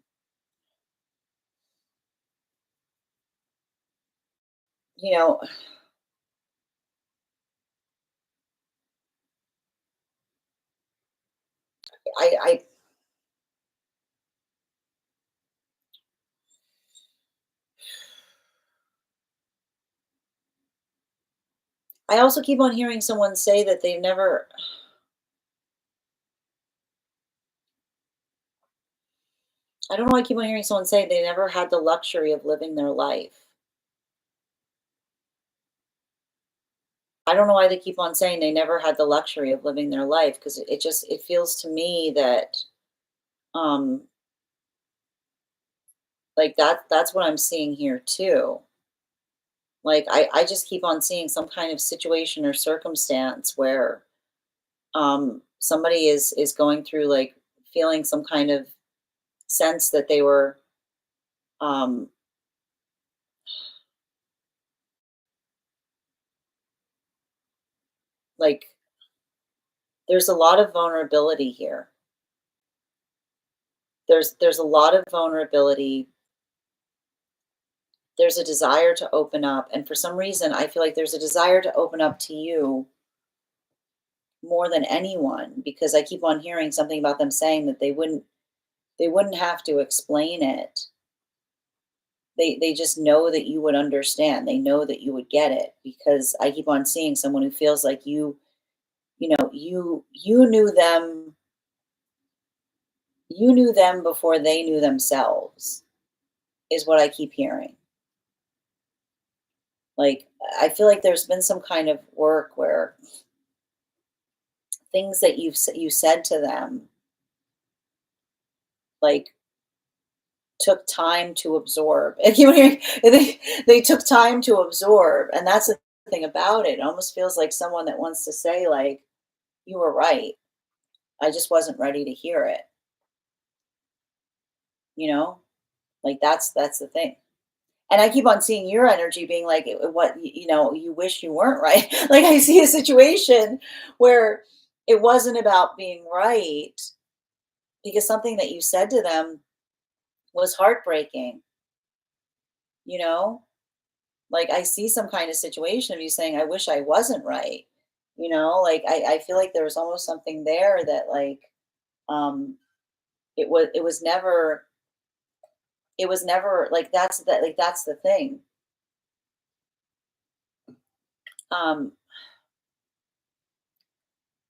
you know, I also keep on hearing someone say that they've never I don't know why I keep on hearing someone say they never had the luxury of living their life. I don't know why they keep on saying they never had the luxury of living their life because it just it feels to me that um like that's what I'm seeing here too. Like I just keep on seeing some kind of situation or circumstance where somebody is going through like feeling some kind of sense that they were um like there's a lot of vulnerability here. There's a lot of vulnerability. There's a desire to open up, and for some reason I feel like there's a desire to open up to you more than anyone because I keep on hearing something about them saying that they wouldn't have to explain it. They just know that you would understand. They know that you would get it because I keep on seeing someone who feels like you know, you knew them you knew them before they knew themselves, is what I keep hearing. Like, I feel like there's been some kind of work where things that you said to them, like, took time to absorb. And they took time to absorb, and that's the thing about it. It almost feels like someone that wants to say, like, "You were right. I just wasn't ready to hear it." You know? Like, that's the thing. And I keep on seeing your energy being like, what, you wish you weren't right. Like, I see a situation where it wasn't about being right because something that you said to them was heartbreaking, you know? Like, I see some kind of situation of you saying, I wish I wasn't right. Like, I feel like there was almost something there that, like, um it was never like, that's the thing. um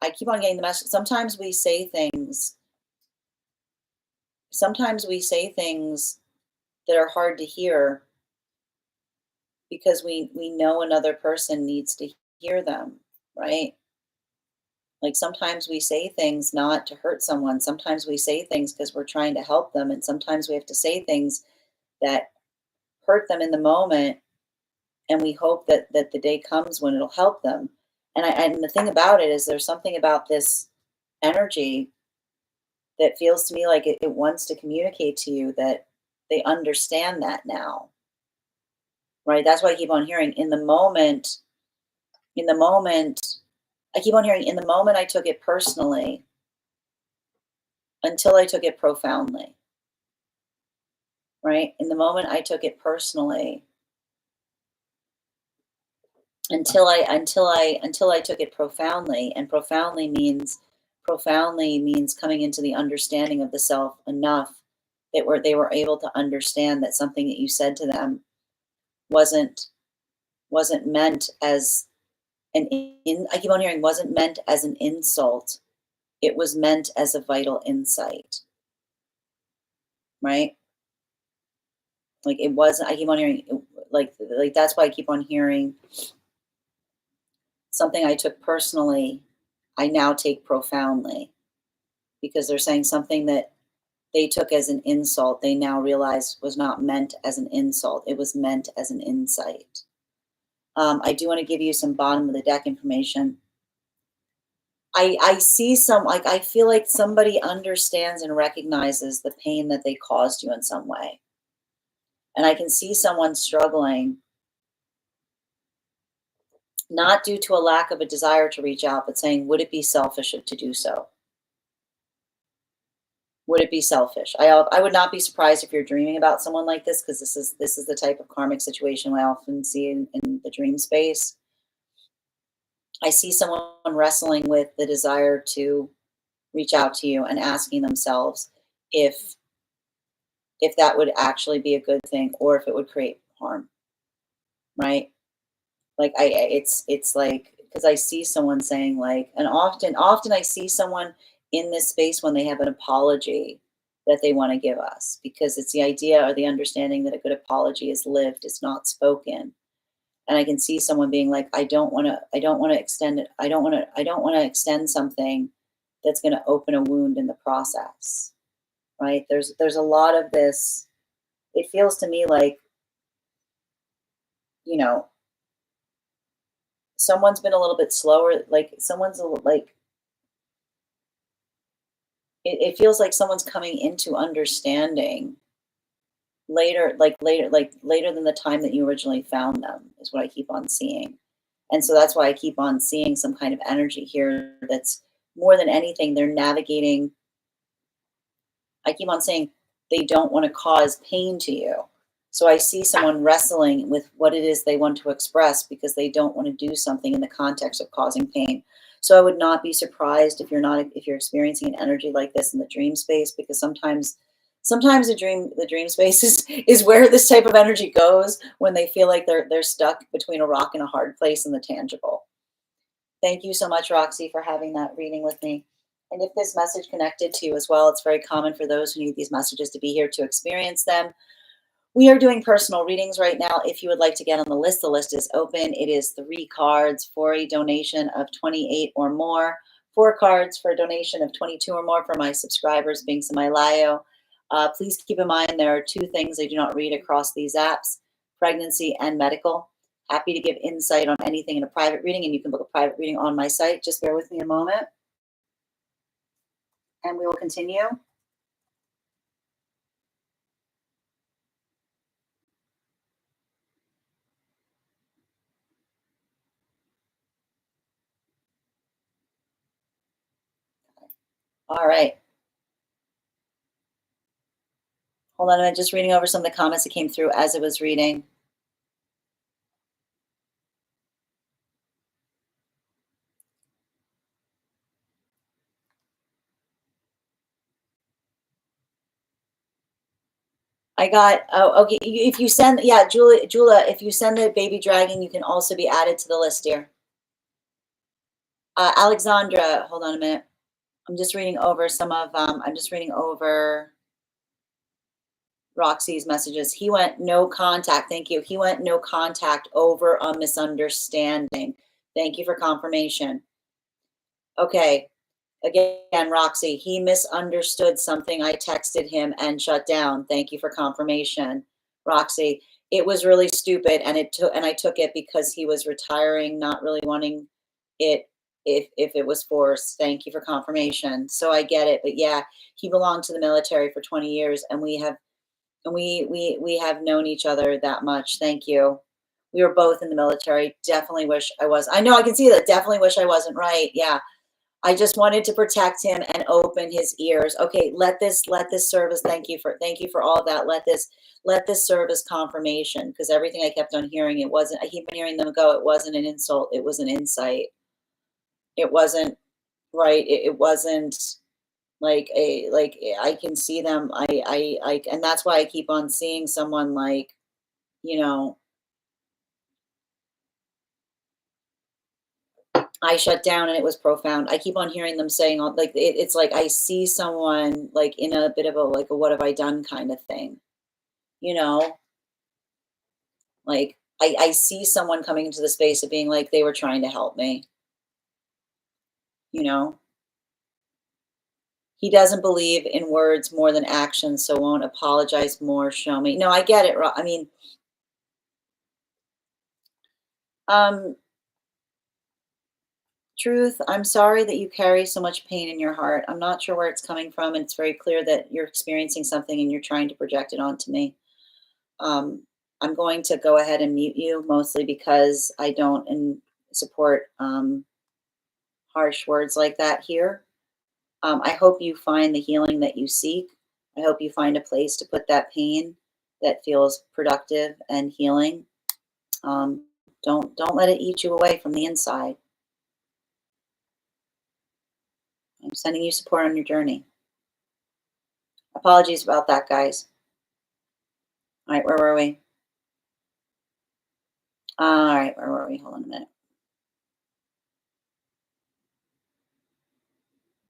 I keep on getting the message. Sometimes we say things that are hard to hear because we know another person needs to hear them, right? Like, sometimes we say things not to hurt someone. Sometimes we say things because we're trying to help them, and sometimes we have to say things that hurt them in the moment, and we hope that the day comes when it'll help them. And the thing about it is, there's something about this energy that feels to me like it wants to communicate to you that they understand that now, right? That's why I keep on hearing in the moment, I keep on hearing in the moment I took it personally until I took it profoundly, right? In the moment I took it personally until I took it profoundly, and profoundly means coming into the understanding of the self enough that they were able to understand that something that you said to them wasn't wasn't meant as I keep on hearing wasn't meant as an insult. It was meant as a vital insight, right? Like, it wasn't. I keep on hearing like that's why I keep on hearing something I took personally. I now take profoundly because they're saying something that they took as an insult. They now realize was not meant as an insult. It was meant as an insight. I do want to give you some bottom of the deck information. I see some, like, I feel like somebody understands and recognizes the pain that they caused you in some way. And I can see someone struggling, not due to a lack of a desire to reach out, but saying, would it be selfish to do so? Would it be selfish? I would not be surprised if you're dreaming about someone like this, because this is the type of karmic situation I often see in the dream space. I see someone wrestling with the desire to reach out to you and asking themselves if that would actually be a good thing or if it would create harm, right? Like, it's like, because I see someone saying, like, and often I see someone in this space when they have an apology that they want to give us, because it's the idea or the understanding that a good apology is lived, it's not spoken. And I can see someone being like, I don't want to extend it. I don't want to extend something that's going to open a wound in the process, right? There's a lot of this. It feels to me like, you know, someone's been a little bit slower, like someone's a little, like, it feels like someone's coming into understanding later than the time that you originally found them, is what I keep on seeing. And so that's why I keep on seeing some kind of energy here that's more than anything, they're navigating. I keep on saying they don't want to cause pain to you. So I see someone wrestling with what it is they want to express because they don't want to do something in the context of causing pain. So I would not be surprised if you're experiencing an energy like this in the dream space, because sometimes the dream space is where this type of energy goes when they feel like they're stuck between a rock and a hard place in the tangible. Thank you so much, Roxy, for having that reading with me. And if this message connected to you as well, it's very common for those who need these messages to be here to experience them. We are doing personal readings right now. If you would like to get on the list is open. It is 3 cards for a donation of 28 or more, 4 cards for a donation of 22 or more for my subscribers being Samilayo. Please keep in mind there are 2 things I do not read across these apps, pregnancy and medical. Happy to give insight on anything in a private reading, and you can book a private reading on my site. Just bear with me a moment, and we will continue. All right. Hold on, I'm just reading over some of the comments that came through as it was reading. I got, oh, okay. If you send, yeah, Julia, if you send the baby dragon, you can also be added to the list here. Alexandra, hold on a minute. I'm just reading over some of, I'm just reading over Roxy's messages. He went no contact. Thank you. He went no contact over a misunderstanding. Thank you for confirmation. Okay. Again, Roxy, he misunderstood something I texted him and shut down. Thank you for confirmation. Roxy, it was really stupid, and I took it because he was retiring, not really wanting it if it was forced. Thank you for confirmation. So I get it, but yeah, he belonged to the military for 20 years, and we have known each other that much. Thank you. We were both in the military. Definitely wish I was. I know, I can see that. Definitely wish I wasn't, right. Yeah. I just wanted to protect him and open his ears. Okay, let this serve as, thank you for all of that. Let this serve as confirmation, because everything I kept on hearing, it wasn't, I keep on hearing them go, it wasn't an insult, it was an insight. It wasn't, right, it wasn't like I can see them, and that's why I keep on seeing someone like, you know, I shut down, and it was profound. I keep on hearing them saying, like, it's like I see someone like in a bit of a, like a what have I done kind of thing, you know, like I see someone coming into the space of being like they were trying to help me, you know. He doesn't believe in words more than actions, so won't apologize more. Show me. No, I get it. I mean, um, truth, I'm sorry that you carry so much pain in your heart. I'm not sure where it's coming from, and it's very clear that you're experiencing something and you're trying to project it onto me. Um, I'm going to go ahead and mute you, mostly because I don't support harsh words like that here. I hope you find the healing that you seek. I hope you find a place to put that pain that feels productive and healing. Don't let it eat you away from the inside. I'm sending you support on your journey. Apologies about that, guys. All right, where were we? All right, where were we? Hold on a minute.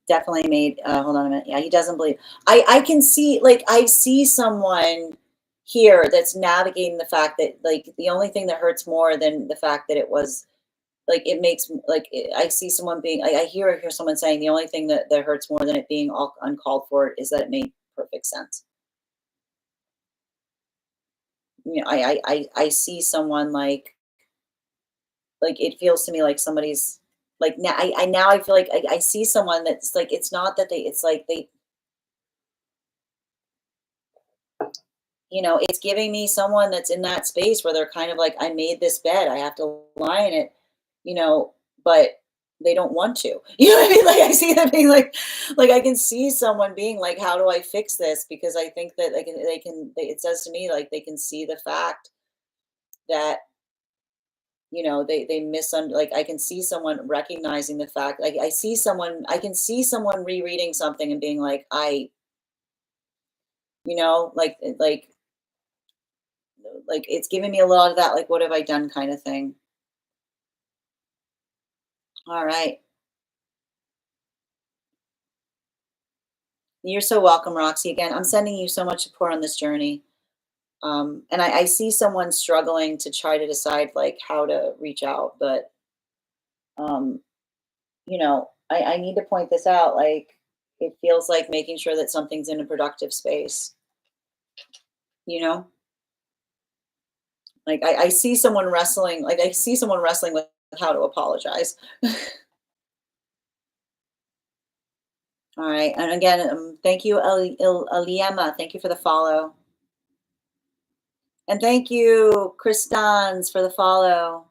Definitely made, hold on a minute. Yeah, he doesn't believe. I can see, like, I see someone here that's navigating the fact that, like, the only thing that hurts more than the fact that it was, like, it makes, like, I see someone being, I hear someone saying the only thing that hurts more than it being all uncalled for is that it made perfect sense. You know, I see someone like it feels to me like somebody's, like, now I feel like I see someone that's like, it's not that they, it's like they, you know, it's giving me someone that's in that space where they're kind of like, I made this bed, I have to lie in it, you know, but they don't want to. You know what I mean? Like, I see them being like I can see someone being like, how do I fix this? Because I think that it says to me like they can see the fact that, you know, they like I can see someone recognizing the fact, like I can see someone rereading something and being like, you know, like it's giving me a lot of that, like, what have I done kind of thing. All right. You're so welcome, Roxy. Again, I'm sending you so much support on this journey. And I see someone struggling to try to decide like how to reach out, but um, I need to point this out. Like it feels like making sure that something's in a productive space, you know? Like I see someone wrestling, like I see someone wrestling with how to apologize. All right. And again, thank you, Aliema. Thank you for the follow. And thank you, Christans, for the follow.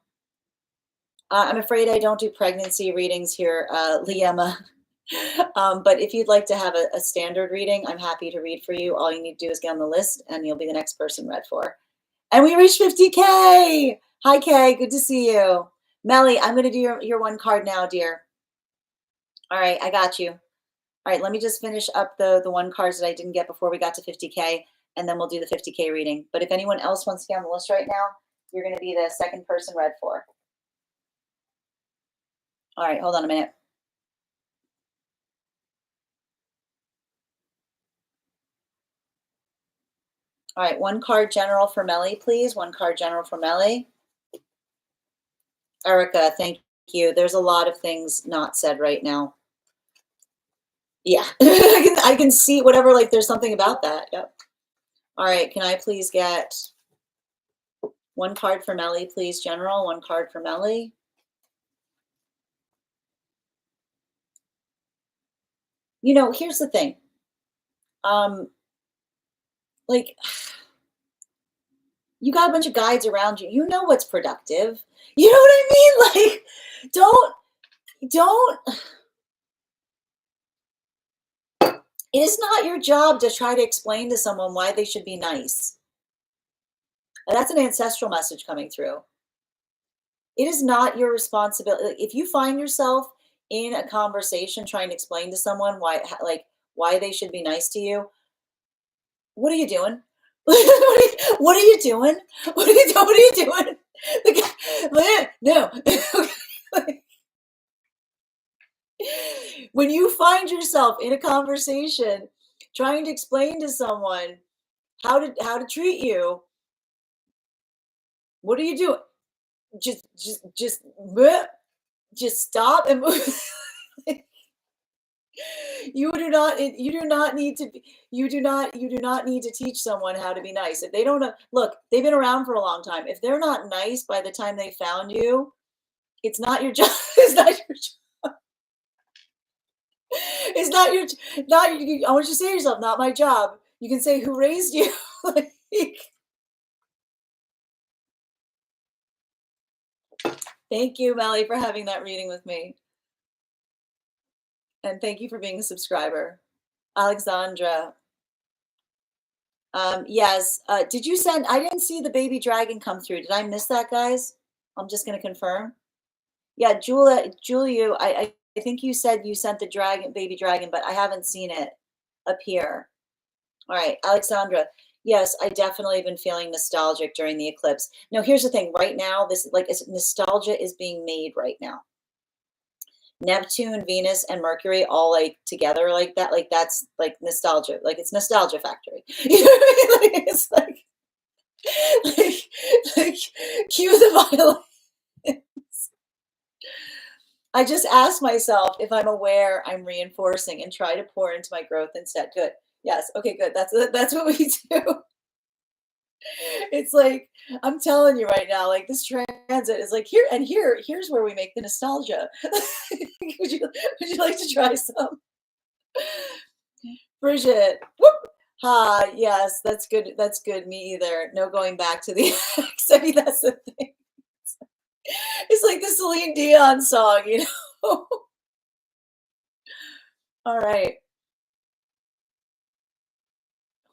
I'm afraid I don't do pregnancy readings here, Liema. But if you'd like to have a standard reading, I'm happy to read for you. All you need to do is get on the list and you'll be the next person read for. And we reached 50K. Hi, Kay. Good to see you. Melly, I'm going to do your one card now, dear. All right, I got you. All right, let me just finish up the one cards that I didn't get before we got to 50K, and then we'll do the 50K reading. But if anyone else wants to get on the list right now, you're going to be the second person read for. All right, hold on a minute. All right, one card general for Melly, please. One card general for Melly. Erica, thank you. There's a lot of things not said right now. Yeah, I can see whatever, like there's something about that. Yep. All right, can I please get one card for Melly, please, general? One card for Melly. Here's the thing. Like, you got a bunch of guides around you. You know what's productive. You know what I mean? Like, don't. It is not your job to try to explain to someone why they should be nice. And that's an ancestral message coming through. It is not your responsibility. If you find yourself in a conversation trying to explain to someone why they should be nice to you, what are you doing? What are you doing? What are you doing? No. When you find yourself in a conversation trying to explain to someone how to treat you, what are you doing? Just stop and move. You do not need to teach someone how to be nice. If they don't know, look, they've been around for a long time. If they're not nice by the time they found you, it's not your job. It's not your job. It's not your I want you to say to yourself, not my job. You can say who raised you. Like, thank you, Melly, for having that reading with me. And thank you for being a subscriber. Alexandra. Yes. Did you send? I didn't see the baby dragon come through. Did I miss that, guys? I'm just going to confirm. Yeah, Julia, I think you said you sent the baby dragon, but I haven't seen it appear. All right, Alexandra. Yes, I definitely have been feeling nostalgic during the eclipse. No, here's the thing. Right now, nostalgia is being made right now. Neptune, Venus, and Mercury all like together like that. Like that's like nostalgia. Like it's nostalgia factory. You know what I mean? Like, it's like cue the violin. I just ask myself if I'm aware I'm reinforcing and try to pour into my growth instead. Good. Yes. Okay, good. That's what we do. It's like, I'm telling you right now, like this transit is like here's where we make the nostalgia. would you like to try some? Bridget. Whoop. Ha, yes, that's good. That's good. Me either. No going back to the ex. I mean, that's the thing. It's like the Celine Dion song, you know? All right.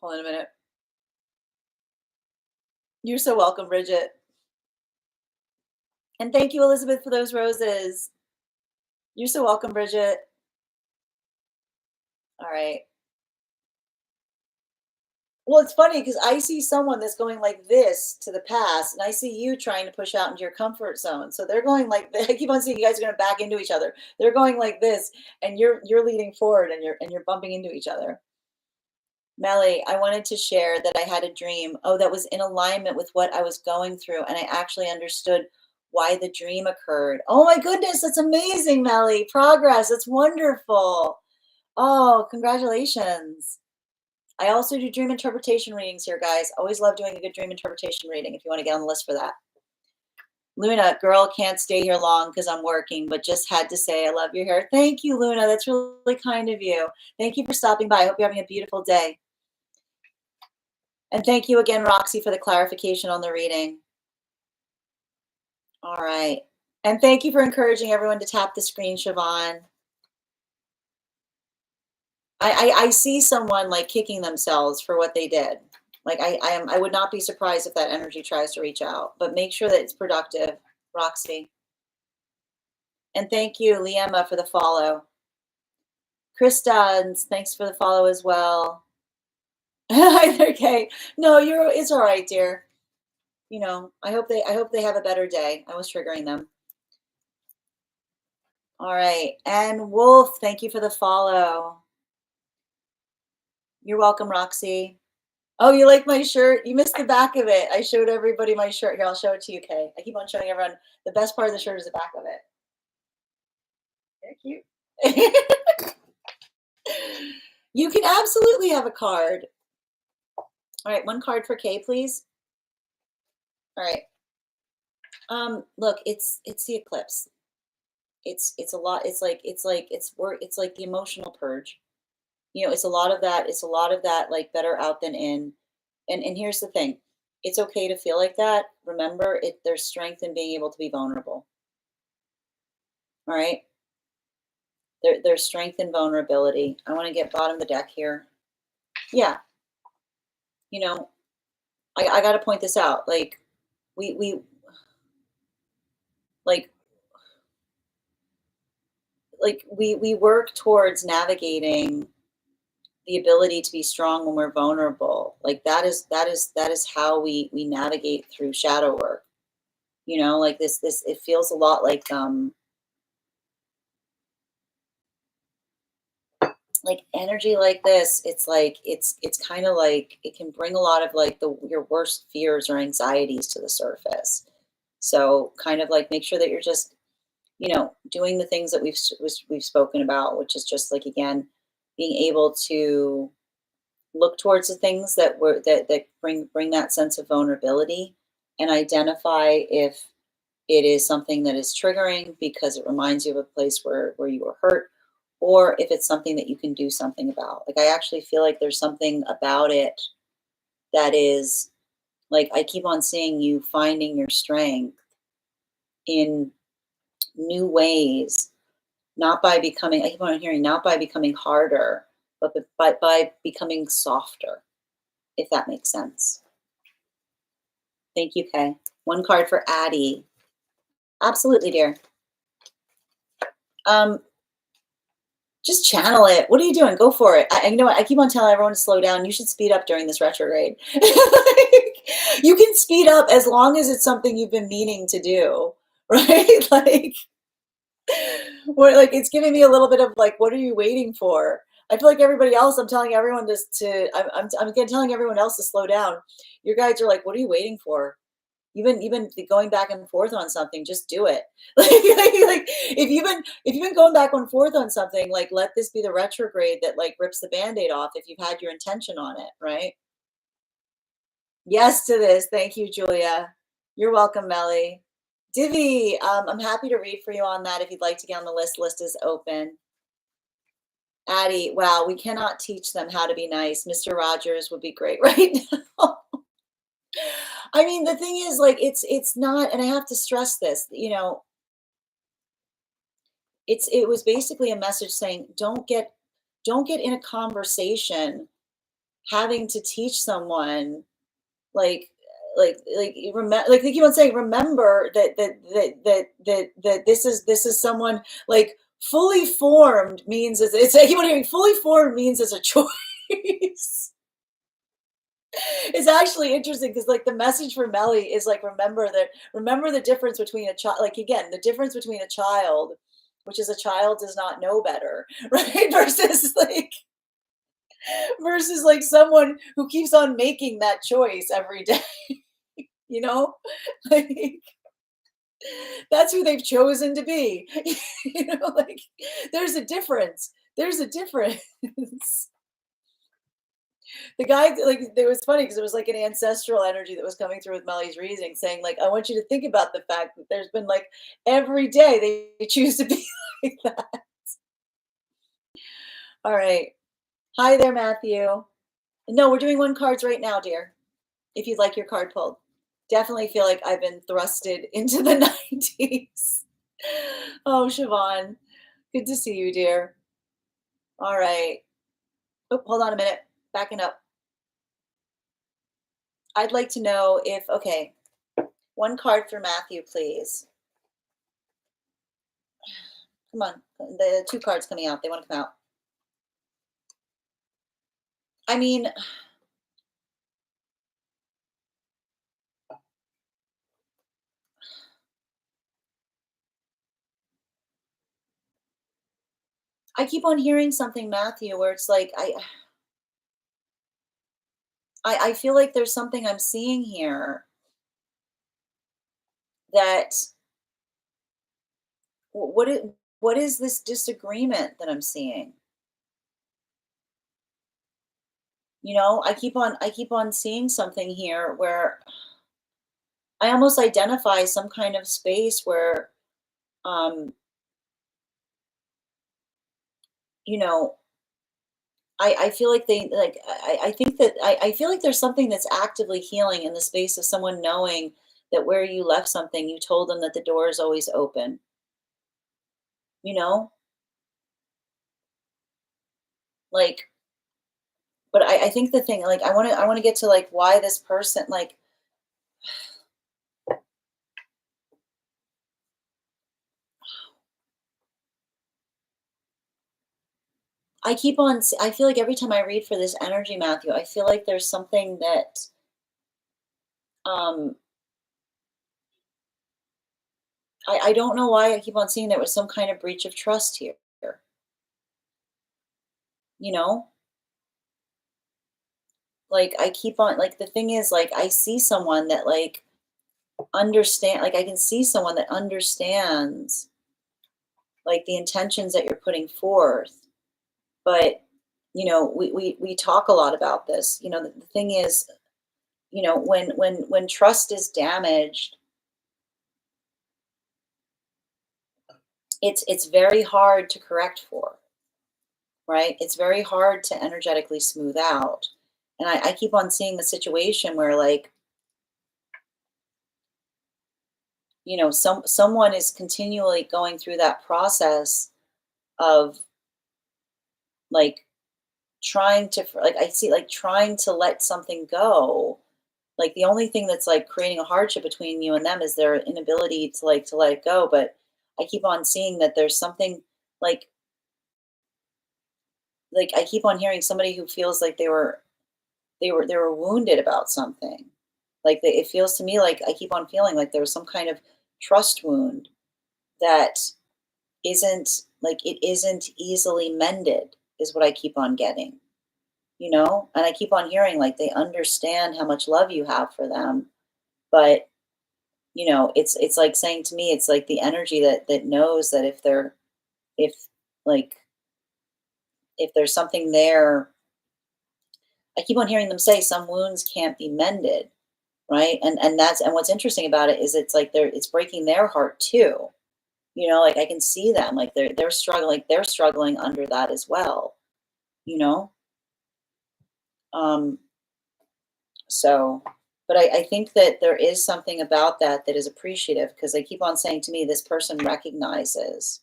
Hold on a minute. You're so welcome, Bridget. And thank you, Elizabeth, for those roses. You're so welcome, Bridget. All right. Well, it's funny because I see someone that's going like this to the past, and I see you trying to push out into your comfort zone. So they're going like I keep on seeing you guys are going to back into each other. They're going like this, and you're leading forward, and you're bumping into each other. Melly, I wanted to share that I had a dream. Oh, that was in alignment with what I was going through, and I actually understood why the dream occurred. Oh my goodness, that's amazing, Melly. Progress. That's wonderful. Oh, congratulations. I also do dream interpretation readings here, guys. Always love doing a good dream interpretation reading if you want to get on the list for that. Luna, girl, can't stay here long because I'm working, but just had to say I love your hair. Thank you, Luna. That's really kind of you. Thank you for stopping by. I hope you're having a beautiful day. And thank you again, Roxy, for the clarification on the reading. All right. And thank you for encouraging everyone to tap the screen, Siobhan. I see someone like kicking themselves for what they did. Like I would not be surprised if that energy tries to reach out, but make sure that it's productive, Roxy. And thank you, Liema, for the follow. Krista, thanks for the follow as well. Hi there, Kay. No, it's all right, dear. You know, I hope they have a better day. I was triggering them. All right. And Wolf, thank you for the follow. You're welcome, Roxy. Oh, you like my shirt? You missed the back of it. I showed everybody my shirt. Here, I'll show it to you, Kay. I keep on showing everyone. The best part of the shirt is the back of it. Very cute. You can absolutely have a card. All right, one card for Kay, please. All right. Look, it's the eclipse. It's a lot. It's like the emotional purge. You know, it's a lot of that. It's a lot of that, like better out than in. And here's the thing. It's okay to feel like that. Remember, there's strength in being able to be vulnerable. All right. There's strength in vulnerability. I want to get bottom of the deck here. Yeah. You know, I got to point this out. Like we like we work towards navigating the ability to be strong when we're vulnerable. Like that is how we navigate through shadow work. You know, like this it feels a lot like energy like this. It's like it's kind of like it can bring a lot of like your worst fears or anxieties to the surface. So kind of like make sure that you're just, you know, doing the things that we've spoken about, which is just like, again, being able to look towards the things that bring that sense of vulnerability and identify if it is something that is triggering because it reminds you of a place where you were hurt, or if it's something that you can do something about. Like I actually feel like there's something about it that is like, I keep on seeing you finding your strength in new ways, not by becoming, I keep on hearing, not by becoming harder, but by becoming softer, if that makes sense. Thank you, Kay. One card for Addie. Absolutely, dear. Just channel it. What are you doing? Go for it. You know what? I keep on telling everyone to slow down. You should speed up during this retrograde. You can speed up as long as it's something you've been meaning to do, right? Like it's giving me a little bit of like, what are you waiting for? I feel like everybody else, I'm telling everyone I'm again telling everyone else to slow down. Your guides are like, what are you waiting for? You've been going back and forth on something, just do it. Like if you've been going back and forth on something, like let this be the retrograde that like rips the Band-Aid off if you've had your intention on it, right? Yes to this. Thank you, Julia. You're welcome, Melly. Divi, I'm happy to read for you on that if you'd like to get on the list. List is open. Addie, wow, we cannot teach them how to be nice. Mr. Rogers would be great right now. I mean, the thing is, like, it's not, and I have to stress this, you know, it was basically a message saying, don't get in a conversation having to teach someone like remember, like they keep on saying, remember that this is someone like fully formed means it's I keep on hearing fully formed means as a choice. It's actually interesting because like the message for Melly is like remember the difference between a child, like again, the difference between a child, which is a child does not know better, right? Versus like someone who keeps on making that choice every day, you know? Like that's who they've chosen to be. Like there's a difference. There's a difference. The guy, like, it was funny because it was like an ancestral energy that was coming through with Melly's reading, saying, like, I want you to think about the fact that there's been like every day they choose to be like that. All right. Hi there, Matthew. No, we're doing one cards right now, dear. If you'd like your card pulled. Definitely feel like I've been thrusted into the 90s. Oh, Siobhan. Good to see you, dear. All right. Oh, hold on a minute. Backing up. I'd like to know if, okay, one card for Matthew, please. Come on. The two cards coming out. They want to come out. I mean, I keep on hearing something, Matthew, where it's like I feel like there's something I'm seeing here that what is this disagreement that I'm seeing? I keep on seeing something here where I almost identify some kind of space where um, you know, I feel like they like I think that I feel like there's something that's actively healing in the space of someone knowing that where you left something, you told them that the door is always open, you know? Like, but I think the thing, like I wanna get to like why this person like I feel like every time I read for this energy, Matthew, I feel like there's something that um I don't know why I keep on seeing there was some kind of breach of trust here, you know? Like I keep on like the thing is like I see someone that like I can see someone that understands like the intentions that you're putting forth. But we talk a lot about this. The thing is, when trust is damaged, it's very hard to correct for, right? It's very hard to energetically smooth out. And I keep on seeing the situation where like, someone is continually going through that process of like like I see like trying to let something go. Like the only thing that's like creating a hardship between you and them is their inability to let it go. But I keep on seeing that there's something like I keep on hearing somebody who feels like they were wounded about something. Like it feels to me like I keep on feeling like there was some kind of trust wound that isn't easily mended is what I keep on getting. And I keep on hearing like they understand how much love you have for them, but it's like saying to me it's like the energy that knows that if like if there's something there. I keep on hearing them say some wounds can't be mended, right? And what's interesting about it is it's like it's breaking their heart too. Like I can see them like they're struggling under that as well, you know? Um so but I think that there is something about that is appreciative because they keep on saying to me this person recognizes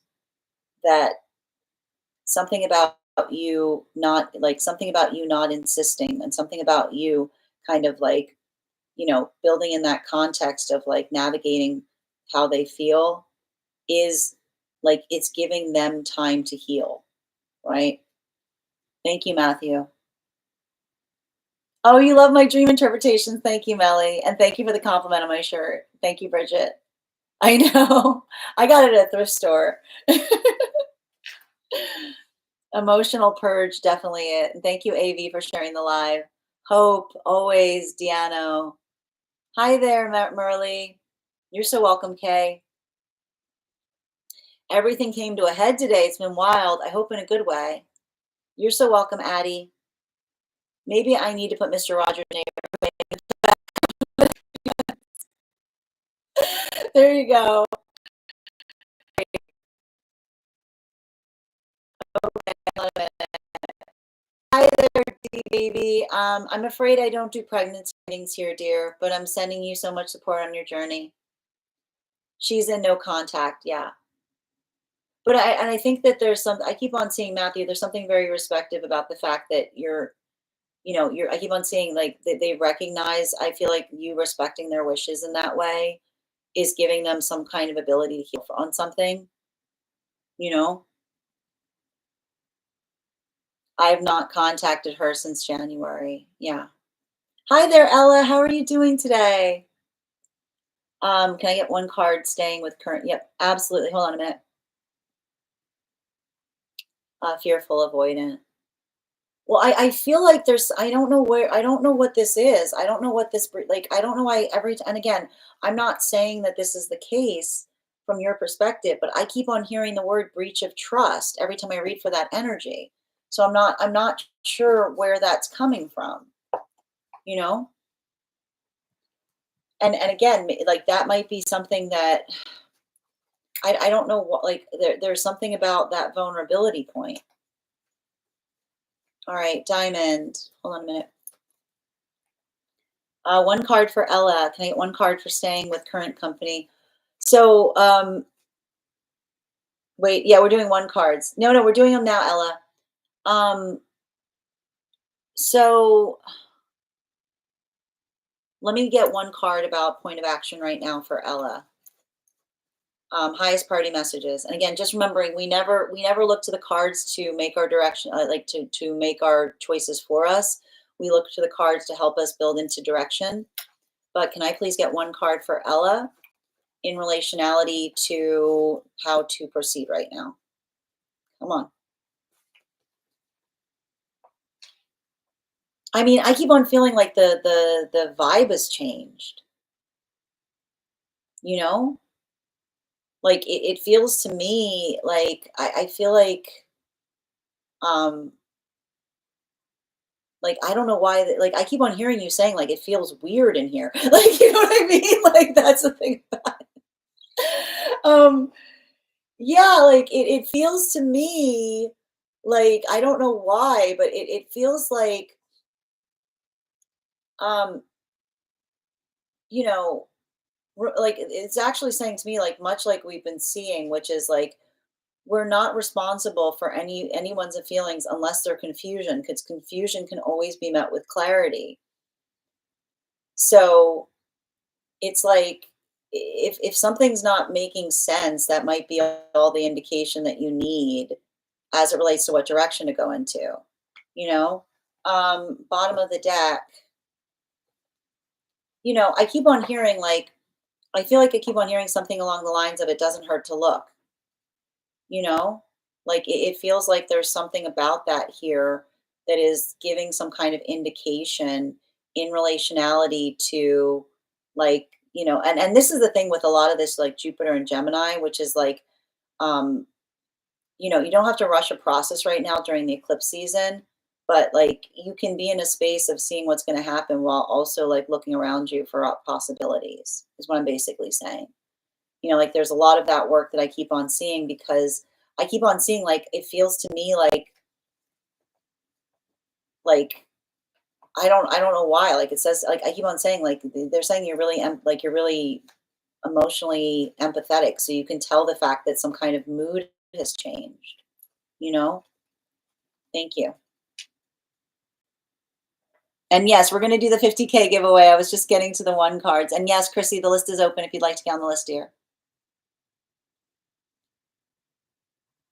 that something about something about you not insisting and something about you kind of like building in that context of like navigating how they feel is like it's giving them time to heal, right? Thank you, Matthew. Oh, you love my dream interpretations. Thank you, Melly. And thank you for the compliment on my shirt. Thank you, Bridget. I know. I got it at a thrift store. Emotional purge, definitely it. And thank you, AV, for sharing the live. Hope, always, Deano. Hi there, Merly. You're so welcome, Kay. Everything came to a head today. It's been wild. I hope in a good way. You're so welcome, Addie. Maybe I need to put Mr. Rogers' name. There you go. Hi there, baby. I'm afraid I don't do pregnancy readings here, dear, but I'm sending you so much support on your journey. She's in no contact, yeah. But I think that there's some. I keep on seeing, Matthew. There's something very respective about the fact that I keep on seeing like they recognize. I feel like you respecting their wishes in that way is giving them some kind of ability to heal on something. You know, I've not contacted her since January. Yeah. Hi there, Ella. How are you doing today? Can I get one card staying with current? Yep, absolutely. Hold on a minute. Fearful, avoidant. Well, I feel like I don't know I don't know what this is. I don't know what this, like, I don't know why and again, I'm not saying that this is the case from your perspective, but I keep on hearing the word breach of trust every time I read for that energy. So I'm not sure where that's coming from, you know? And again, like that might be something that I don't know what, like there's something about that vulnerability point. All right, diamond. Hold on a minute. One card for Ella. Can I get one card for staying with current company? So, wait, yeah, we're doing one cards. No, we're doing them now, Ella. So let me get one card about point of action right now for Ella. Highest priority messages. And again, just remembering, we never look to the cards to make our direction, like to make our choices for us. We look to the cards to help us build into direction. But can I please get one card for Ella in relationality to how to proceed right now? Come on. I mean, I keep on feeling like the vibe has changed. You know, like it feels to me like I feel um like I don't know why like I keep on hearing you saying like it feels weird in here. Like, you know what I mean? Like that's the thing about it. Yeah, like it feels to me like I don't know why, but it feels like um you know like it's actually saying to me like much like we've been seeing, which is like we're not responsible for anyone's feelings unless they're confusion, because confusion can always be met with clarity. So it's like if something's not making sense, that might be all the indication that you need as it relates to what direction to go into, you know. Bottom of the deck, I keep on hearing like I feel like I keep on hearing something along the lines of it doesn't hurt to look, you know? Like it feels like there's something about that here that is giving some kind of indication in relationality to like, and this is the thing with a lot of this like Jupiter and Gemini, which is like um you don't have to rush a process right now during the eclipse season, but like you can be in a space of seeing what's going to happen while also like looking around you for possibilities, is what I'm basically saying. Like there's a lot of that work that I keep on seeing because I keep on seeing like it feels to me like I don't know why. Like it says like I keep on saying like they're saying you're really like you're really emotionally empathetic, so you can tell the fact that some kind of mood has changed, you know? Thank you. And yes, we're going to do the 50K giveaway. I was just getting to the one cards. And yes, Chrissy, the list is open if you'd like to get on the list, dear.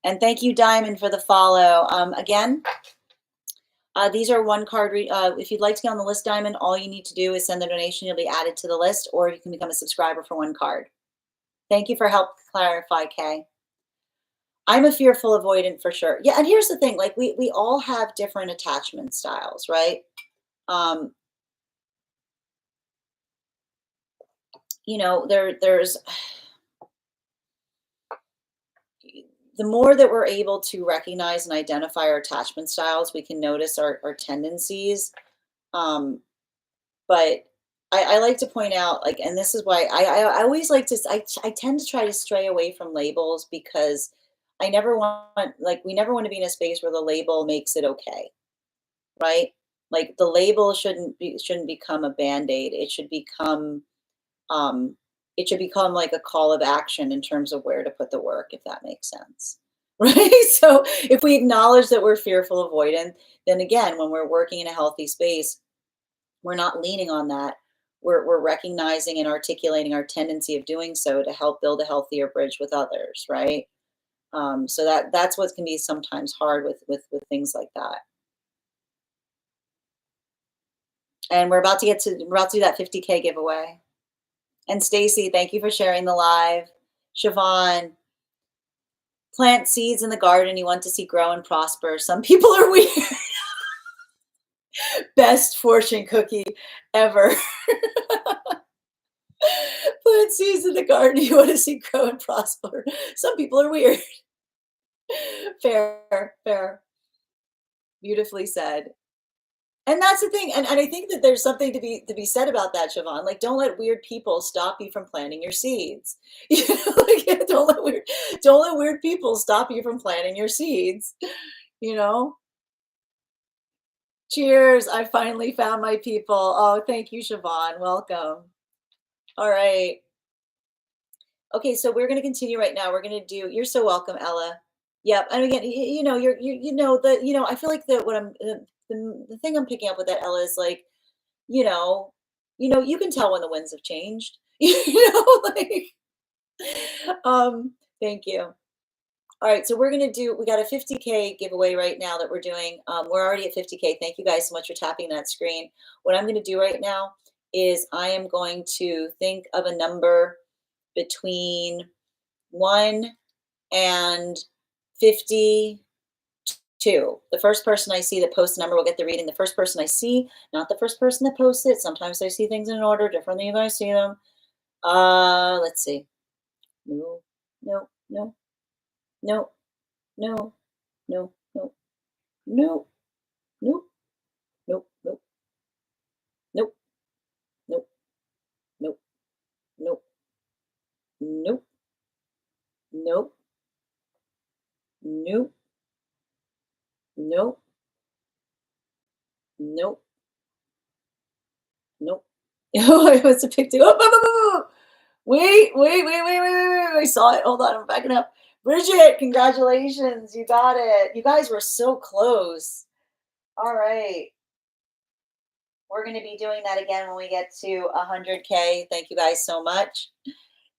And thank you, Diamond, for the follow. Again, These are one card. If you'd like to get on the list, Diamond, all you need to do is send the donation. You'll be added to the list, or you can become a subscriber for one card. Thank you for help clarify, Kay. I'm a fearful avoidant for sure. Yeah, and here's the thing, like we all have different attachment styles, right? You know, there's the more that we're able to recognize and identify our attachment styles, we can notice our tendencies. But I like to point out, like, and this is why I always like to, I tend to try to stray away from labels because I never want, like, we never want to be in a space where the label makes it okay, right? Like the label shouldn't become a band-aid. Um, it should become like a call of action in terms of where to put the work, if that makes sense. Right. So if we acknowledge that we're fearful avoidant, then again, when we're working in a healthy space, we're not leaning on that. We're recognizing and articulating our tendency of doing so to help build a healthier bridge with others, right? So that's what can be sometimes hard with things like that. And we're about to do that 50K giveaway. And Stacy, thank you for sharing the live. Siobhan, plant seeds in the garden you want to see grow and prosper. Some people are weird. Best fortune cookie ever. Plant seeds in the garden you want to see grow and prosper. Some people are weird. Fair, fair. Beautifully said. And that's the thing. And I think that there's something to be said about that, Siobhan. Like, don't let weird people stop you from planting your seeds. You know, like, yeah, don't let weird people stop you from planting your seeds. You know? Cheers. I finally found my people. Oh, thank you, Siobhan. Welcome. All right. Okay, so we're going to continue right now. We're going to do, you're so welcome, Ella. Yep. And again, you know, you know, I feel like what the thing I'm picking up with that, Ella, is like, you know, you can tell when the winds have changed. You know, like, thank you. All right, so we got a 50K giveaway right now that we're doing. We're already at 50K. Thank you guys so much for tapping that screen. What I'm going to do right now is I am going to think of a number between 1 and 52. The first person I see that posts a number will get the reading. The first person I see, not the first person that posts it. Sometimes I see things in an order differently than I see them. Let's see. No, no, no, no, no, no, no, no, nope, nope, nope, nope, nope, nope, nope, nope, nope, nope, nope, nope, nope. Oh, I was a pick two. Oh, wait, wait, wait, wait, wait, wait, wait. I saw it. Hold on, I'm backing up. Bridget, congratulations. You got it. You guys were so close. All right. We're going to be doing that again when we get to 100K. Thank you guys so much.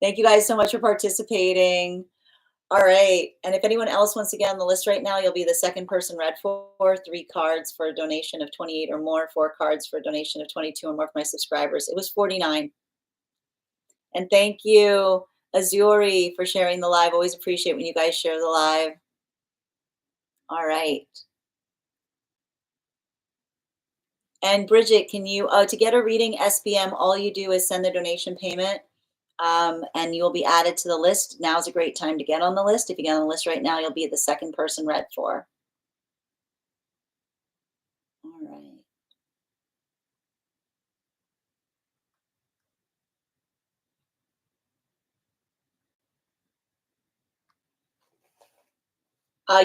Thank you guys so much for participating. All right. And if anyone else wants to get on the list right now, you'll be the second person read for 3 cards for a donation of 28 or more, 4 cards for a donation of 22 or more for my subscribers. It was 49. And thank you, Azuri, for sharing the live. Always appreciate when you guys share the live. All right. And Bridget, can you, to get a reading SBM, all you do is send the donation payment. And you'll be added to the list. Now's a great time to get on the list. If you get on the list right now, you'll be the second person read for. All right.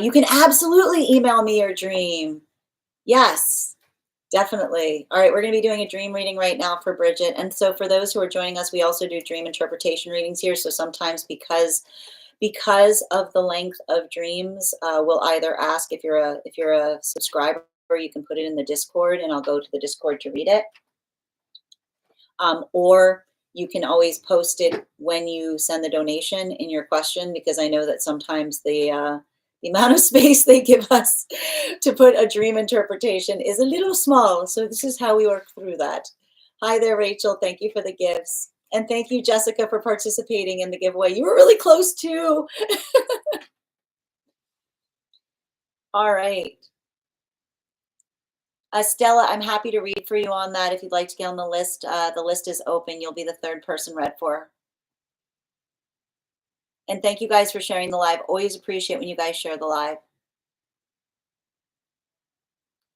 You can absolutely email me your dream. Yes, definitely. All right, we're going to be doing a dream reading right now for Bridget. And so for those who are joining us, we also do dream interpretation readings here. So sometimes because of the length of dreams, we'll either ask if you're a subscriber, you can put it in the Discord and I'll go to the Discord to read it. Or you can always post it when you send the donation in your question, because I know that sometimes the The amount of space they give us to put a dream interpretation is a little small. So this is how we work through that. Hi there, Rachel. Thank you for the gifts. And thank you, Jessica, for participating in the giveaway. You were really close too. All right. Stella, I'm happy to read for you on that. If you'd like to get on the list is open. You'll be the third person read for. And thank you guys for sharing the live. Always appreciate when you guys share the live.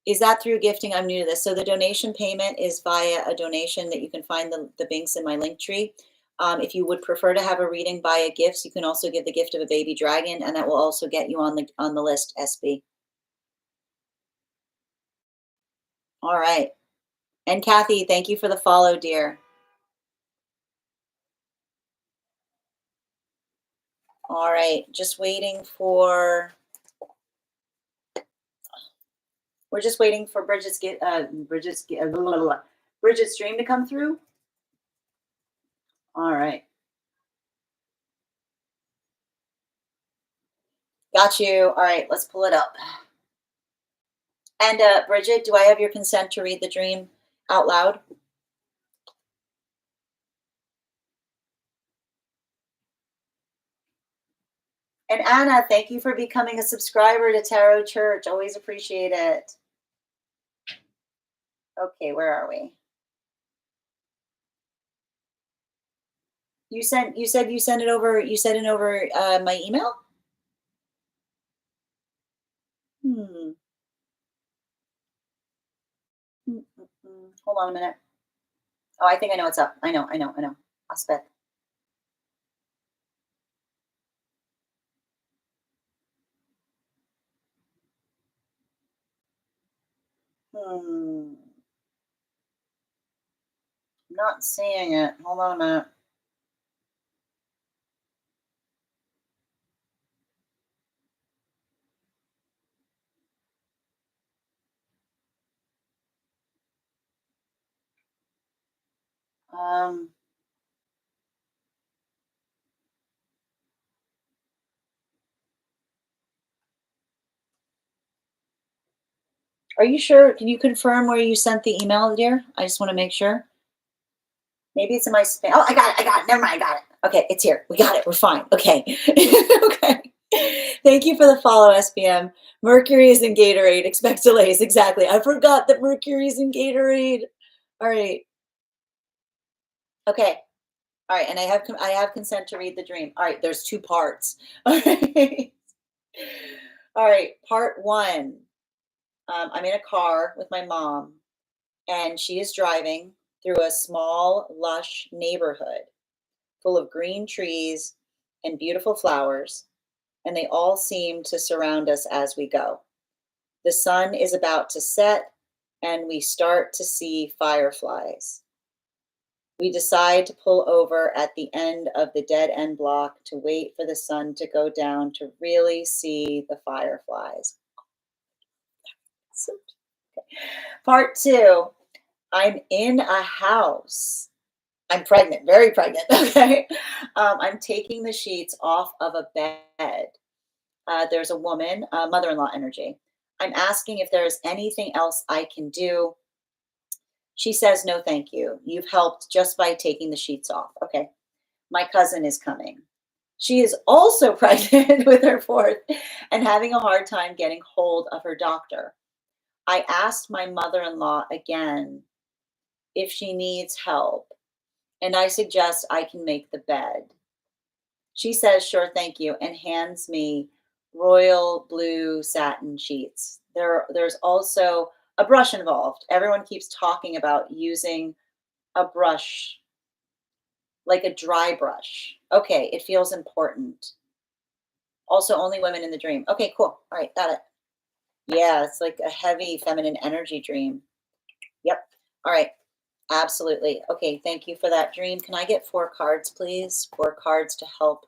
Is that through gifting? I'm new to this. So the donation payment is via a donation that you can find the links in my link tree. If you would prefer to have a reading via gifts, you can also give the gift of a baby dragon, and that will also get you on the list, SB. All right. And Kathy, thank you for the follow, dear. All right, just waiting for. We're just waiting for Bridget's dream to come through. All right. Got you. All right, let's pull it up. And Bridget, do I have your consent to read the dream out loud? And Anna, thank you for becoming a subscriber to Tarot Church. Always appreciate it. Okay, where are we? You said you sent it over. You sent it over my email. Hold on a minute. Oh, I think I know what's up. I know. I'll spit. I'm not seeing it. Hold on a minute. Are you sure? Can you confirm where you sent the email, dear? I just want to make sure. Maybe it's in my spam. Oh, I got it. Never mind. I got it. Okay, it's here. We got it. We're fine. Okay. Okay. Thank you for the follow, SPM. Mercury is in Gatorade. Expect delays. Exactly. I forgot that Mercury is in Gatorade. All right. Okay. All right. And I have consent to read the dream. All right. There's 2 parts. All right. All right. Part 1. I'm in a car with my mom, and she is driving through a small, lush neighborhood full of green trees and beautiful flowers, and they all seem to surround us as we go. The sun is about to set, and we start to see fireflies. We decide to pull over at the end of the dead end block to wait for the sun to go down to really see the fireflies. Part 2, I'm in a house. I'm pregnant, very pregnant. Okay. I'm taking the sheets off of a bed. There's a woman, mother-in-law energy. I'm asking if there is anything else I can do. She says, no, thank you. You've helped just by taking the sheets off. Okay. My cousin is coming. She is also pregnant with her 4th and having a hard time getting hold of her doctor. I asked my mother-in-law again if she needs help, and I suggest I can make the bed. She says, sure, thank you, and hands me royal blue satin sheets. There's also a brush involved. Everyone keeps talking about using a brush, like a dry brush. Okay, it feels important. Also, only women in the dream. Okay, cool. All right, got it. Yeah, it's like a heavy feminine energy dream. Yep. All right. Absolutely. Okay, thank you for that dream. Can I get 4 cards, please? 4 cards to help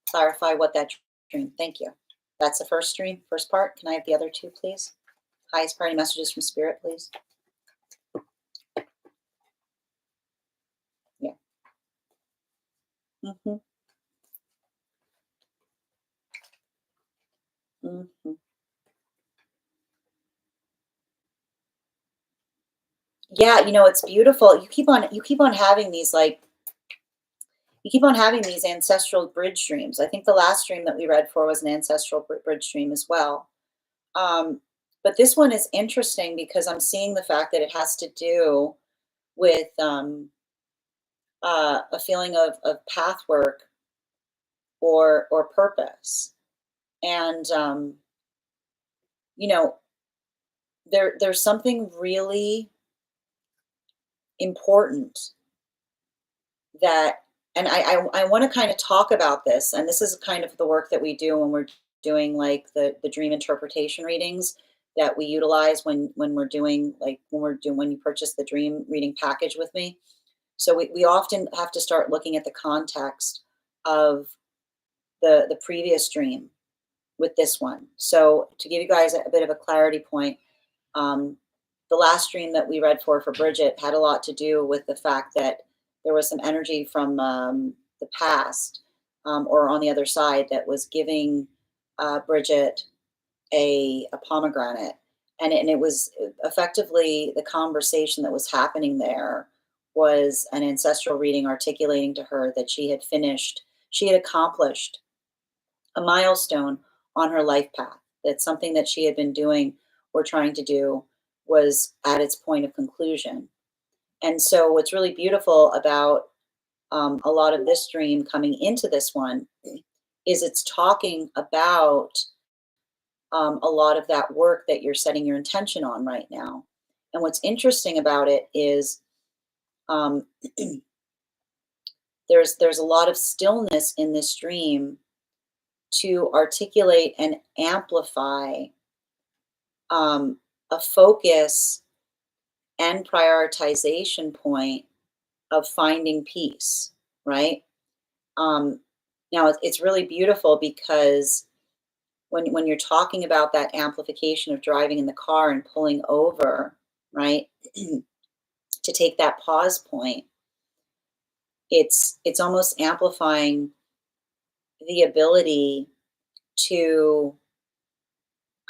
clarify what that dream. Thank you. That's the first dream, first part. Can I have the other 2, please? Highest priority messages from Spirit, please. Yeah. Mhm. Yeah, it's beautiful. You keep on having these, like, you keep on having these ancestral bridge dreams. I think the last dream that we read for was an ancestral bridge dream as well. Um, but this one is interesting because I'm seeing the fact that it has to do with a feeling of path work or purpose. And you know, there's something really important that, and I want to kind of talk about this, and this is kind of the work that we do when we're doing, like, the dream interpretation readings that we utilize when we're doing, like, when you purchase the dream reading package with me. So we often have to start looking at the context of the previous dream with this one. So to give you guys a bit of a clarity point, um, the last dream that we read for Bridget had a lot to do with the fact that there was some energy from the past, or on the other side, that was giving Bridget a pomegranate, and it was effectively the conversation that was happening there was an ancestral reading articulating to her that she had accomplished a milestone on her life path, that something that she had been doing or trying to do was at its point of conclusion. And so, what's really beautiful about a lot of this dream coming into this one is it's talking about a lot of that work that you're setting your intention on right now. And what's interesting about it is, um, there's a lot of stillness in this dream to articulate and amplify a focus and prioritization point of finding peace, right? Um, Now it's really beautiful because when you're talking about that amplification of driving in the car and pulling over, right, to take that pause point, it's almost amplifying the ability to,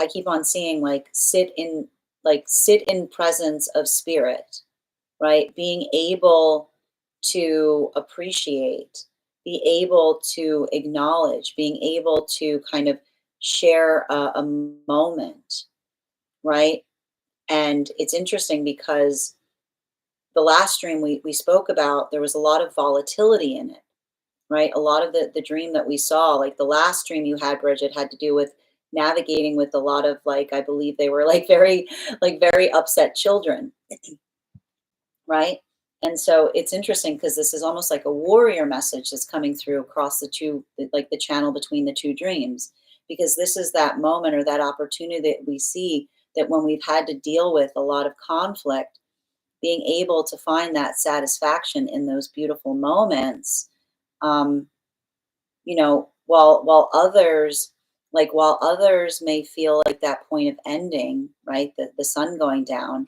I keep on seeing, like, sit in presence of spirit, right? Being able to appreciate, be able to acknowledge, being able to kind of share a moment, right? And it's interesting because the last dream we spoke about, there was a lot of volatility in it, right? A lot of the dream that we saw, like the last dream you had, Bridget, had to do with navigating with a lot of, like, I believe they were like very upset children, right? And so it's interesting because this is almost like a warrior message that's coming through across like the channel between the two dreams, because this is that moment or that opportunity that we see, that when we've had to deal with a lot of conflict, being able to find that satisfaction in those beautiful moments. Um, while others may feel like that point of ending, right, the sun going down,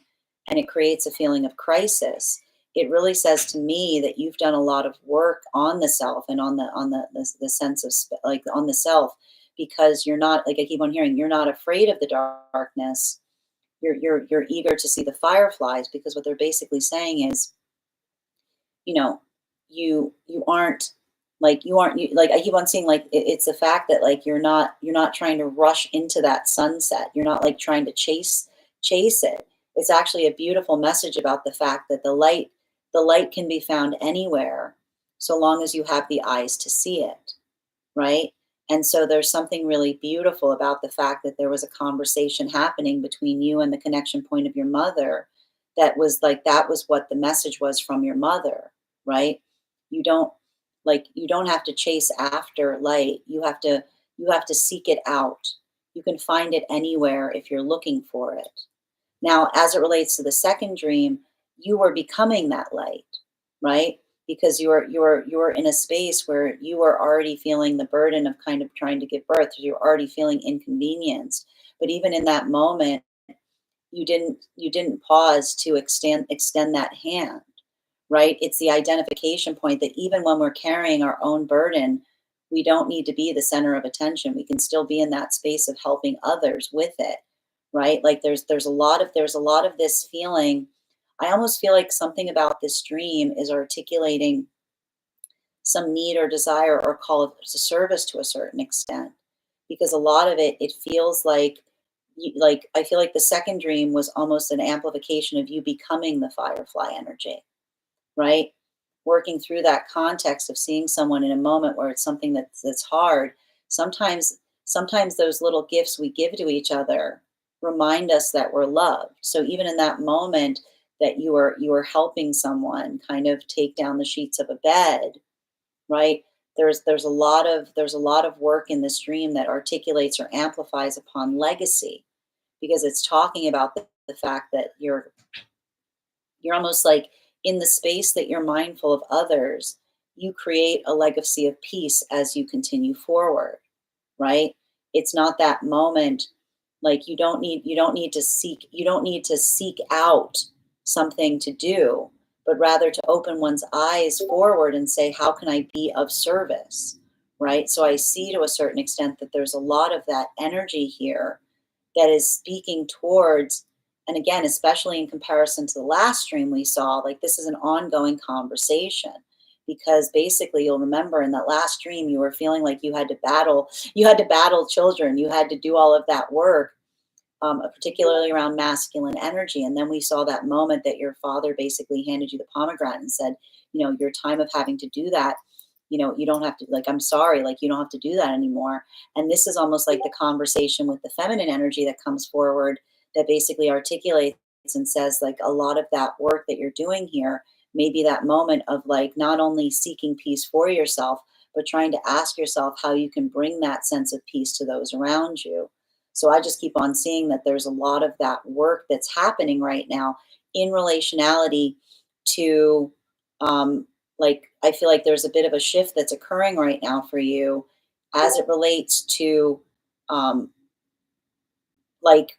and it creates a feeling of crisis, it really says to me that you've done a lot of work on the self and on the sense of like on the self, because you're not, like I keep on hearing, you're not afraid of the darkness. You're eager to see the fireflies, because what they're basically saying is, you know, you aren't, like I keep on seeing, like, it's the fact that, like, you're not trying to rush into that sunset. You're not, like, trying to chase it. It's actually a beautiful message about the fact that the light can be found anywhere, so long as you have the eyes to see it, right? And so there's something really beautiful about the fact that there was a conversation happening between you and the connection point of your mother, that was what the message was from your mother, right? You don't, you don't have to chase after light. You have to seek it out. You can find it anywhere if you're looking for it. Now, as it relates to the second dream, you were becoming that light, right? Because you're in a space where you are already feeling the burden of kind of trying to give birth. You're already feeling inconvenienced. But even in that moment, you didn't pause to extend that hand, right? It's the identification point that even when we're carrying our own burden, We don't need to be the center of attention. We can still be in that space of helping others with it, right? Like there's a lot of this feeling. I almost feel like something about this dream is articulating some need or desire or call to service to a certain extent, because a lot of it feels like like I feel like the second dream was almost an amplification of you becoming the firefly energy, right? Working through that context of seeing someone in a moment where it's something that's hard. Sometimes those little gifts we give to each other remind us that we're loved. So even in that moment that you are helping someone kind of take down the sheets of a bed, right? There's a lot of work in this dream that articulates or amplifies upon legacy, because it's talking about the fact that you're almost like in the space that you're mindful of others, you create a legacy of peace as you continue forward, right? It's not that moment, like you don't need to seek out something to do, but rather to open one's eyes forward and say, how can I be of service? Right? So I see to a certain extent that there's a lot of that energy here that is speaking towards, and again, especially in comparison to the last stream we saw, like this is an ongoing conversation, because basically you'll remember in that last stream you were feeling like you had to battle children, you had to do all of that work, particularly around masculine energy. And then we saw that moment that your father basically handed you the pomegranate and said, your time of having to do that, you don't have to, like, I'm sorry, like, you don't have to do that anymore. And this is almost like the conversation with the feminine energy that comes forward, that basically articulates and says, like, a lot of that work that you're doing here may be that moment of, like, not only seeking peace for yourself, but trying to ask yourself how you can bring that sense of peace to those around you. So I just keep on seeing that there's a lot of that work that's happening right now in relationality to, like, I feel like there's a bit of a shift that's occurring right now for you as it relates to, um, like,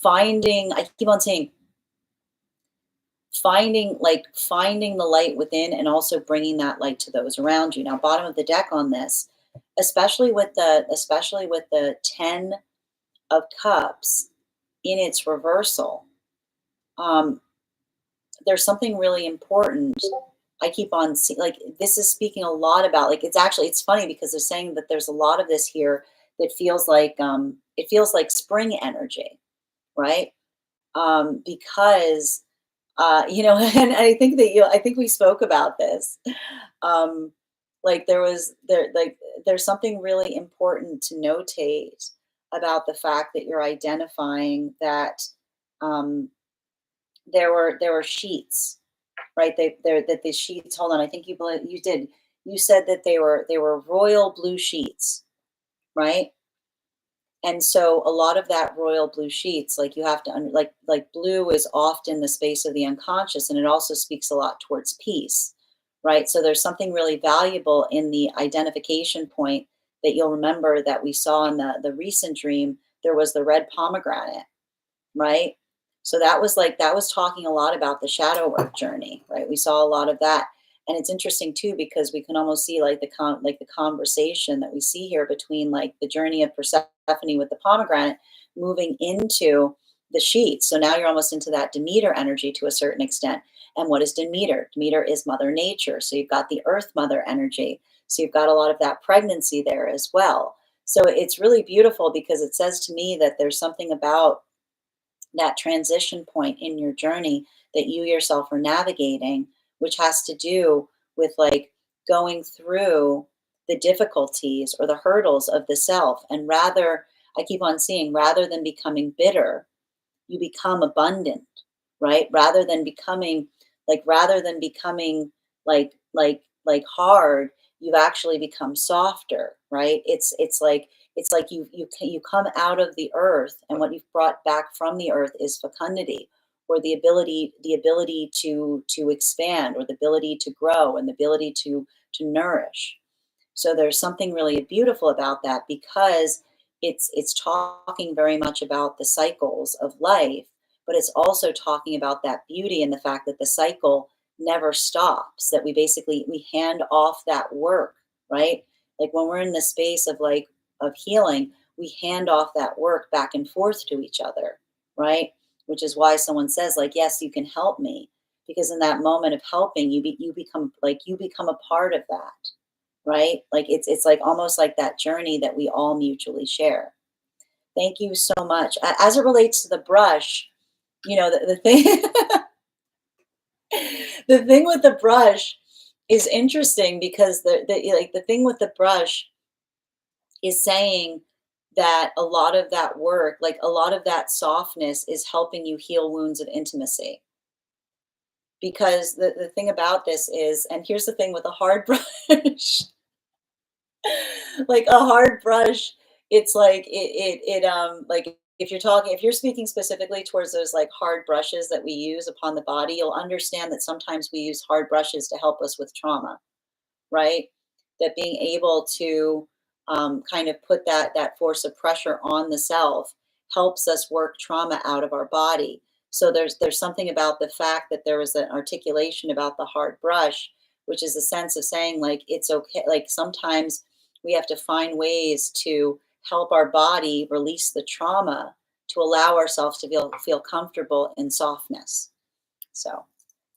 I keep on saying, finding the light within and also bringing that light to those around you. Now, bottom of the deck on this, especially with the 10 of cups in its reversal, um, there's something really important. I keep on seeing, like, this is speaking a lot about, like, it's funny because they're saying that there's a lot of this here that feels like, it feels like spring energy, right? Because and I think we spoke about this. Um, like there's something really important to notate about the fact that you're identifying that, um, there were sheets, right? That the sheets. Hold on, I think you did. You said that they were royal blue sheets, right? And so a lot of that royal blue sheets, like, you have to like blue is often the space of the unconscious, and it also speaks a lot towards peace, right? So there's something really valuable in the identification point that you'll remember that we saw in the recent dream. There was the red pomegranate, right? So that was talking a lot about the shadow work journey, right? We saw a lot of that. And it's interesting too, because we can almost see like the conversation that we see here between, like, the journey of Persephone with the pomegranate moving into the sheets. So now you're almost into that Demeter energy to a certain extent. And what is Demeter? Demeter is Mother Nature. So you've got the Earth Mother energy. So you've got a lot of that pregnancy there as well. So it's really beautiful, because it says to me that there's something about that transition point in your journey that you yourself are navigating, which has to do with, like, going through the difficulties or the hurdles of the self. And rather, I keep on seeing, rather than becoming bitter, you become abundant, right? Rather than becoming like hard, you've actually become softer, right? It's like you come out of the earth, and what you've brought back from the earth is fecundity, or the ability to expand, or the ability to grow, and the ability to nourish. So there's something really beautiful about that, because it's talking very much about the cycles of life, but it's also talking about that beauty and the fact that the cycle never stops, that we hand off that work, right? Like when we're in the space of like of healing, we hand off that work back and forth to each other, right? Which is why someone says like, yes, you can help me, because in that moment of helping, you become like you become a part of that, right? Like it's like almost like that journey that we all mutually share. Thank you so much. As it relates to the brush, the thing the thing with the brush is interesting because the thing with the brush is saying that a lot of that work, like a lot of that softness is helping you heal wounds of intimacy. Because the thing about this is, and here's the thing with a hard brush, like a hard brush, it's like like if you're speaking specifically towards those like hard brushes that we use upon the body, you'll understand that sometimes we use hard brushes to help us with trauma, right? That being able to kind of put that force of pressure on the self helps us work trauma out of our body. So there's something about the fact that there was an articulation about the hard brush, which is a sense of saying like it's okay. Like sometimes we have to find ways to help our body release the trauma to allow ourselves to feel comfortable in softness. So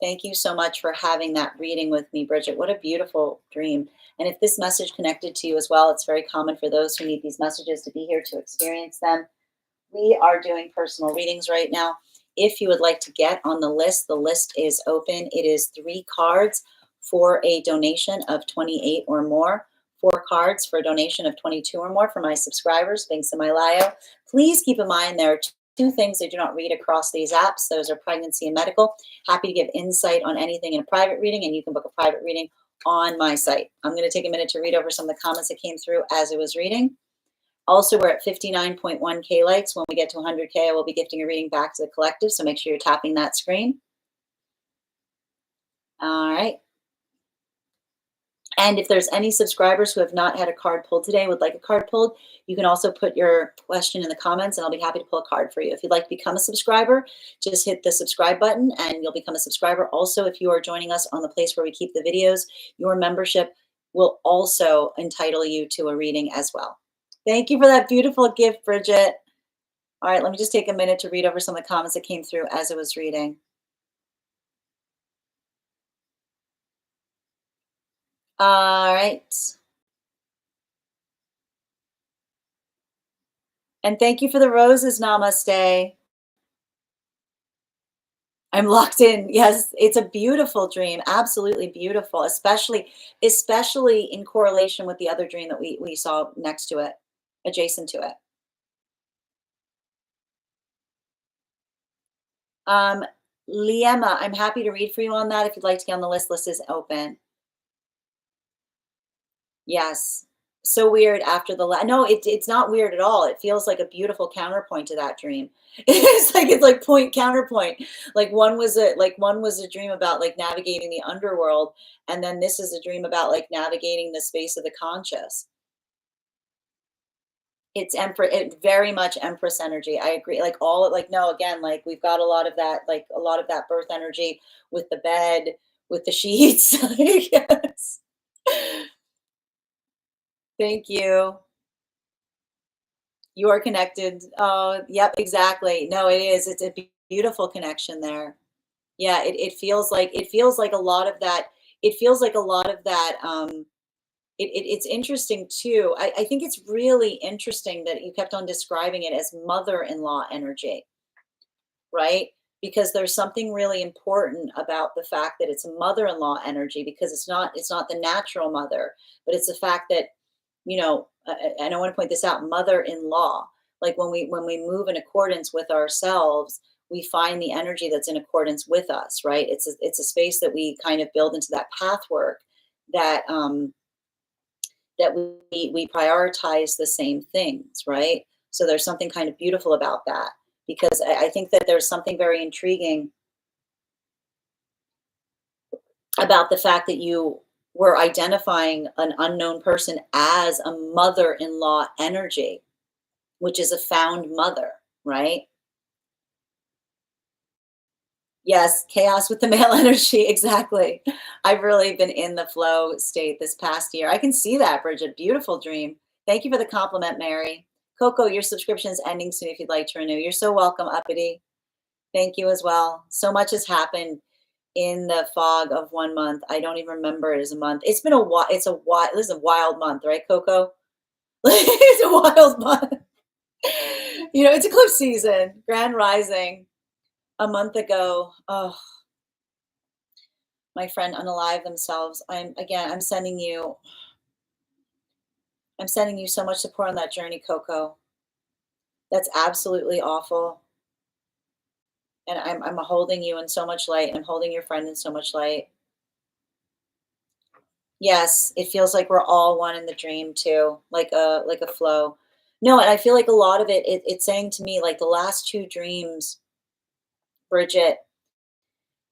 thank you so much for having that reading with me, Bridget. What a beautiful dream. And if this message connected to you as well, it's very common for those who need these messages to be here to experience them. We are doing personal readings right now. If you would like to get on the list is open. It is 3 cards for a donation of 28 or more. 4 cards for a donation of 22 or more for my subscribers. Links in my bio. Please keep in mind there are 2 things I do not read across these apps. Those are pregnancy and medical. Happy to give insight on anything in a private reading, and you can book a private reading on my site. I'm going to take a minute to read over some of the comments that came through as I was reading. Also, we're at 59.1K likes. When we get to 100K, I will be gifting a reading back to the collective, so make sure you're tapping that screen. All right. And if there's any subscribers who have not had a card pulled today, would like a card pulled, you can also put your question in the comments and I'll be happy to pull a card for you. If you'd like to become a subscriber, just hit the subscribe button and you'll become a subscriber. Also, if you are joining us on the place where we keep the videos, your membership will also entitle you to a reading as well. Thank you for that beautiful gift, Bridget. All right, let me just take a minute to read over some of the comments that came through as I was reading. All right. And thank you for the roses, Namaste. I'm locked in. Yes, it's a beautiful dream. Absolutely beautiful, especially in correlation with the other dream that we saw next to it, adjacent to it. Um, Liema, I'm happy to read for you on that if you'd like to get on the list. List is open. Yes. So weird after the no, it's not weird at all. It feels like a beautiful counterpoint to that dream. It's like point counterpoint. Like one was a dream about like navigating the underworld, and then this is a dream about like navigating the space of the conscious. It's empress, it very much empress energy. I agree. Like all like no, again, like we've got a lot of that, like a lot of that birth energy with the bed, with the sheets. Yes. Thank you. You are connected. Oh, yep, exactly. No, it is. It's a beautiful connection there. Yeah, it feels like a lot of that. It feels like a lot of that. It's interesting too. I think it's really interesting that you kept on describing it as mother-in-law energy, right? Because there's something really important about the fact that it's mother-in-law energy because it's not the natural mother, but it's the fact that and I want to point this out, mother-in-law. Like when we move in accordance with ourselves, we find the energy that's in accordance with us, right? It's a space that we kind of build into that path work that that we prioritize the same things, right? So there's something kind of beautiful about that because I think that there's something very intriguing about the fact that you were identifying an unknown person as a mother-in-law energy, which is a found mother, right? Yes, chaos with the male energy. Exactly. I've really been in the flow state this past year. I can see that, Bridget. Beautiful dream. Thank you for the compliment, Mary. Coco, your subscription is ending soon if you'd like to renew. You're so welcome, Uppity. Thank you as well. So much has happened in the fog of 1 month. I don't even remember it as a month. It's been a while. This is a wild month, right, Coco? It's a wild month. It's eclipse season, grand rising a month ago. Oh, my friend unalive themselves. I'm sending you so much support on that journey, Coco. That's absolutely awful. And I'm holding you in so much light. I'm holding your friend in so much light. Yes, it feels like we're all one in the dream too, like a flow. No, and I feel like a lot of it's saying to me, like the last two dreams, Bridget,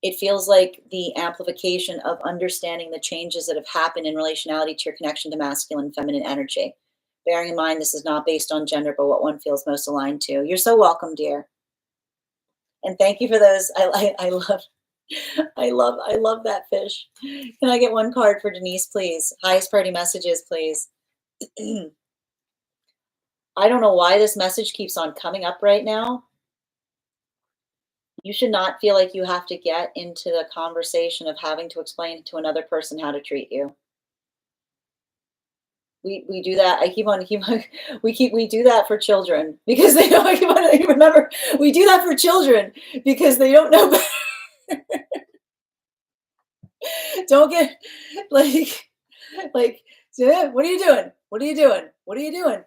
it feels like the amplification of understanding the changes that have happened in relationality to your connection to masculine and feminine energy. Bearing in mind this is not based on gender, but what one feels most aligned to. You're so welcome, dear. And thank you for those. I love that fish. Can I get one card for Denise, please? Highest priority messages, please. I don't know why this message keeps on coming up right now. You should not feel like you have to get into the conversation of having to explain to another person how to treat you. We do that. We do that for children because they don't. Remember, we do that for children because they don't know better. Don't get like yeah, what are you doing? What are you doing? What are you doing?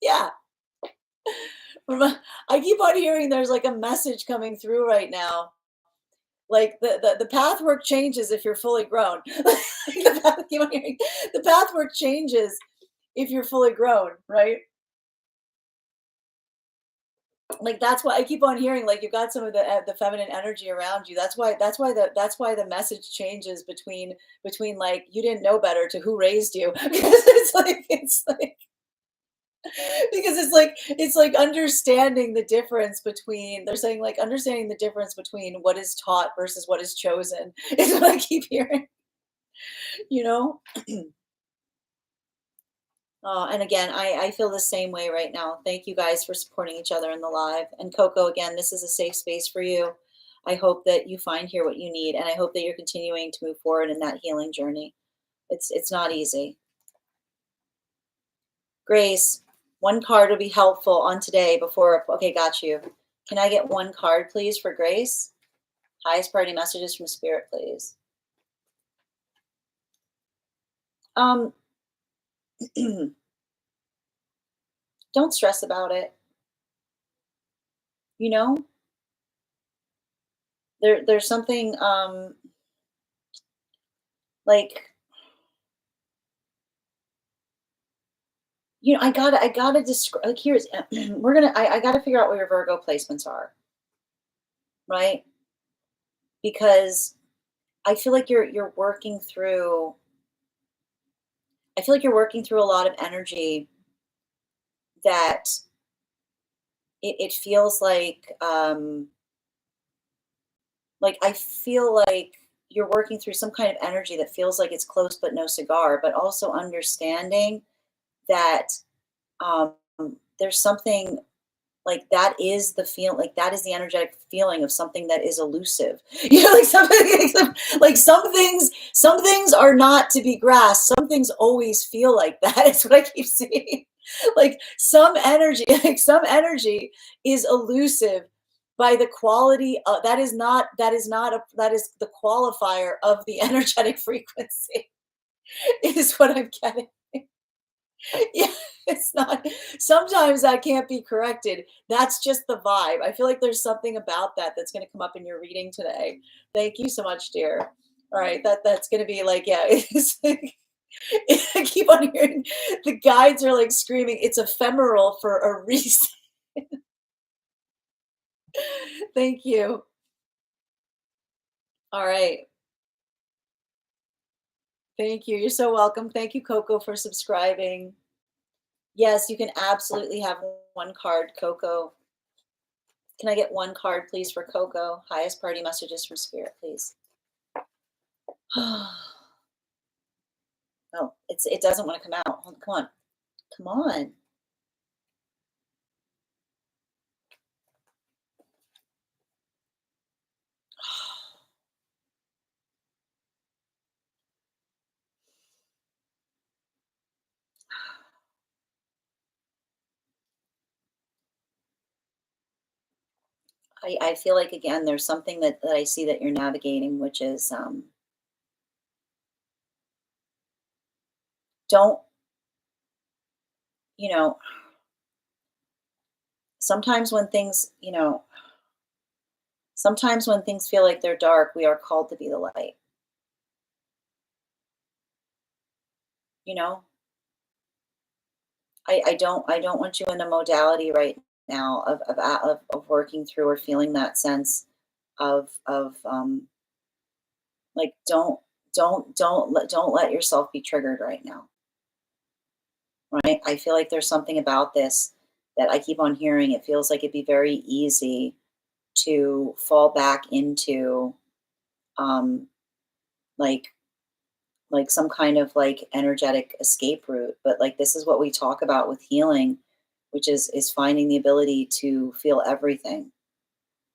Yeah. I keep on hearing there's like a message coming through right now. Like the path work changes if you're fully grown. The path work changes if you're fully grown, right? Like that's why I keep on hearing like you've got some of the feminine energy around you. That's why the message changes between like you didn't know better to who raised you because it's like because it's like understanding the difference between they're saying like understanding the difference between what is taught versus what is chosen is what I keep hearing, you know? And again, I feel the same way right now. Thank you guys for supporting each other in the live. And Coco, again, this is a safe space for you. I hope that you find here what you need, and I hope that you're continuing to move forward in that healing journey. It's not easy. Grace, one card would be helpful on today before. Okay, got you. Can I get one card, please, for Grace? Highest priority messages from Spirit, please. Don't stress about it. You know, there's something like I gotta describe. Like here's I gotta figure out where your Virgo placements are, right? Because I feel like you're working through. I feel like you're working through a lot of energy that it feels like I feel like you're working through some kind of energy that feels like it's close but no cigar, but also understanding that um, there's something like that is the feel like that is the energetic feeling of something that is elusive. Like something like some things are not to be grasped. Some things always feel like that. It's what I keep seeing. Like some energy is elusive by the quality of that is the qualifier of the energetic frequency is what I'm getting. Yeah, it's not. Sometimes that can't be corrected. That's just the vibe. I feel like there's something about that that's going to come up in your reading today. Thank you so much, dear. All right, that's going to be like, yeah. It's like, I keep on hearing the guides are like screaming. It's ephemeral for a reason. Thank you. All right. Thank you. You're so welcome. Thank you, Coco, for subscribing. Yes, you can absolutely have one card, Coco. Can I get one card, please, for Coco? Highest party messages from Spirit, please. Oh, it doesn't want to come out. Come on. Come on. I feel like, again, there's something that I see that you're navigating, which is don't, you know, sometimes when things, sometimes when things feel like they're dark, we are called to be the light, you know? I don't want you in a modality right now of working through or feeling that sense of like don't let yourself be triggered right now, right? I feel like there's something about this that I keep on hearing. It feels like it'd be very easy to fall back into um like some kind of like energetic escape route, but like this is what we talk about with healing, which is finding the ability to feel everything.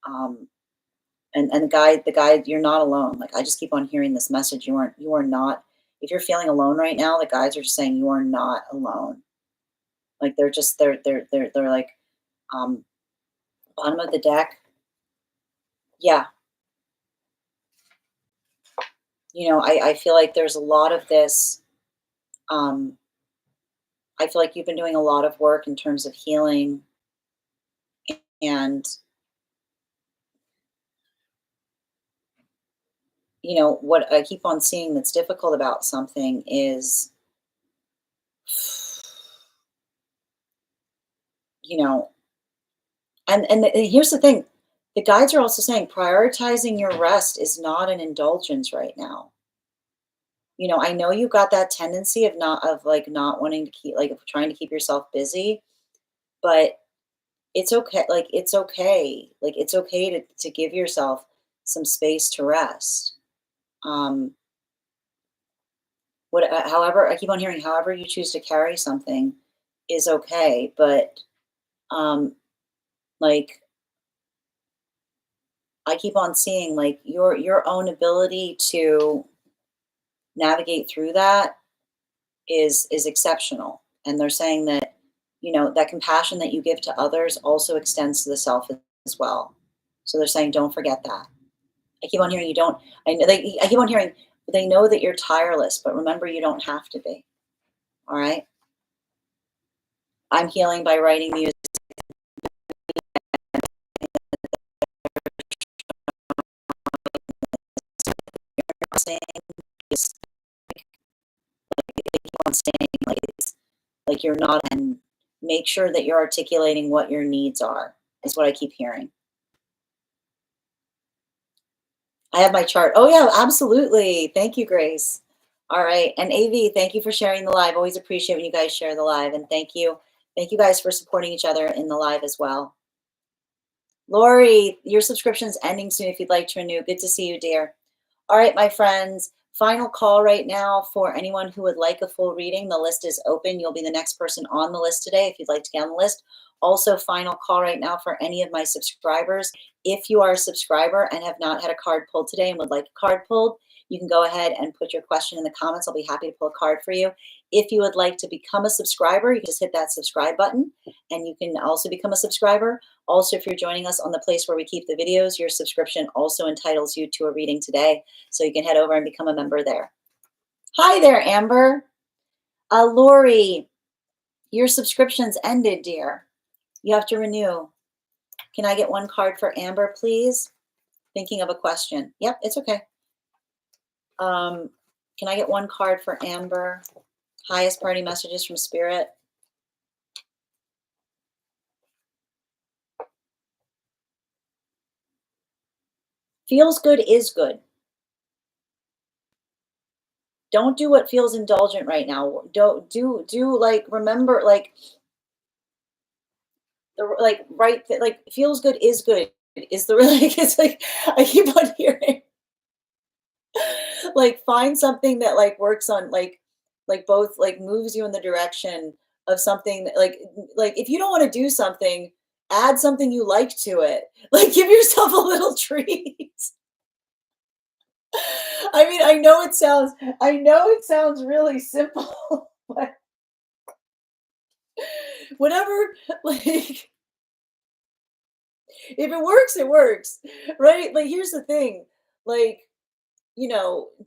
um and the guide, you're not alone. Like, I just keep on hearing this message. You are not, if you're feeling alone right now, the guides are just saying you are not alone. Like, they're just they're like, um bottom of the deck. Yeah, I feel like there's a lot of this. um I feel like you've been doing a lot of work in terms of healing, and what I keep on seeing that's difficult about something is, you know and here's the thing, the guides are also saying prioritizing your rest is not an indulgence right now. I know you've got that tendency of like not wanting to keep, like, of trying to keep yourself busy, but it's okay. Like, it's okay. Like, it's okay to give yourself some space to rest. Um, however, I keep on hearing, however you choose to carry something is okay, but um, like, I keep on seeing like your own ability to navigate through that is exceptional. And they're saying that, that compassion that you give to others also extends to the self as well. So they're saying, don't forget that. I keep on hearing you don't. I keep on hearing they know that you're tireless, but remember, you don't have to be. All right. I'm healing by writing music. Saying is they keep on saying like you're not, and make sure that you're articulating what your needs are. Is what I keep hearing. I have my chart. Oh yeah, absolutely. Thank you, Grace. All right. And AV, thank you for sharing the live. Always appreciate when you guys share the live. And thank you. Thank you guys for supporting each other in the live as well. Lori, your subscription's ending soon if you'd like to renew. Good to see you, dear. All right, my friends. Final call right now for anyone who would like a full reading. The list is open. You'll be the next person on the list today if you'd like to get on the list. Also, final call right now for any of my subscribers. If you are a subscriber and have not had a card pulled today and would like a card pulled, you can go ahead and put your question in the comments. I'll be happy to pull a card for you. If you would like to become a subscriber, you can just hit that subscribe button and you can also become a subscriber. Also, if you're joining us on the place where we keep the videos, your subscription also entitles you to a reading today. So you can head over and become a member there. Hi there, Amber. Lori, your subscription's ended, dear. You have to renew. Can I get one card for Amber, please? Thinking of a question. Yep, it's okay. Can I get one card for Amber? Highest party messages from Spirit. Feels good is good. Don't do what feels indulgent right now. Don't do like, remember, like, like right, like feels good is good is the like it's like I keep on hearing like find something that like works on like both like moves you in the direction of something that, like if you don't want to do something, add something you like to it. Like give yourself a little treat. I mean, I know it sounds really simple, but whatever, like if it works, it works. Right? Like here's the thing. Like, don't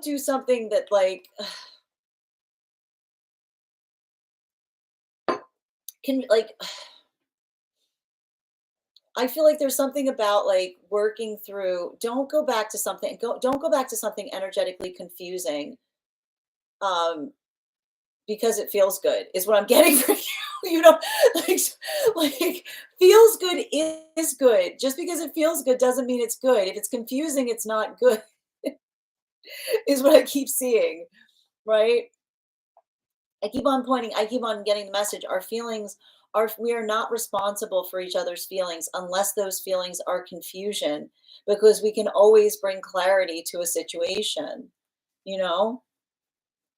do something that like can like I feel like there's something about like working through don't go back to something energetically confusing um because it feels good is what I'm getting from you. Like like feels good is good. Just because it feels good doesn't mean it's good. If it's confusing, it's not good, is what I keep seeing, right? I keep on getting the message. Our feelings we are not responsible for each other's feelings unless those feelings are confusion, because we can always bring clarity to a situation, you know?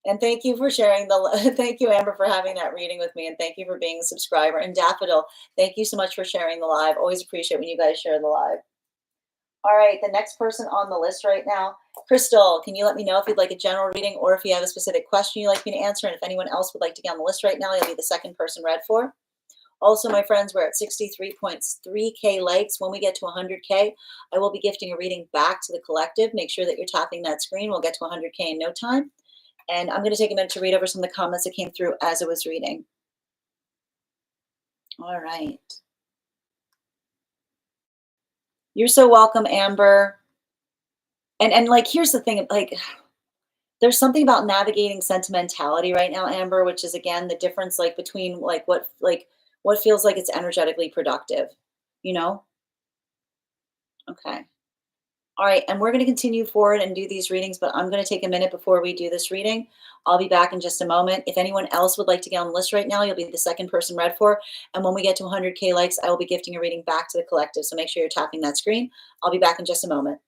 And thank you for sharing thank you, Amber, for having that reading with me. And thank you for being a subscriber. And Daffodil, thank you so much for sharing the live. Always appreciate when you guys share the live. All right, the next person on the list right now, Crystal, can you let me know if you'd like a general reading or if you have a specific question you'd like me to answer? And if anyone else would like to get on the list right now, you'll be the second person read for. Also, my friends, we're at 63.3K likes. When we get to 100K, I will be gifting a reading back to the collective. Make sure that you're tapping that screen. We'll get to 100K in no time. And I'm going to take a minute to read over some of the comments that came through as I was reading. All right. You're so welcome, Amber. And like, here's the thing, like, there's something about navigating sentimentality right now, Amber, which is again the difference like between what feels like it's energetically productive, you know? Okay. All right, and we're going to continue forward and do these readings, but I'm going to take a minute before we do this reading. I'll be back in just a moment. If anyone else would like to get on the list right now, you'll be the second person read for. And when we get to 100K likes, I will be gifting a reading back to the collective. So make sure you're tapping that screen. I'll be back in just a moment.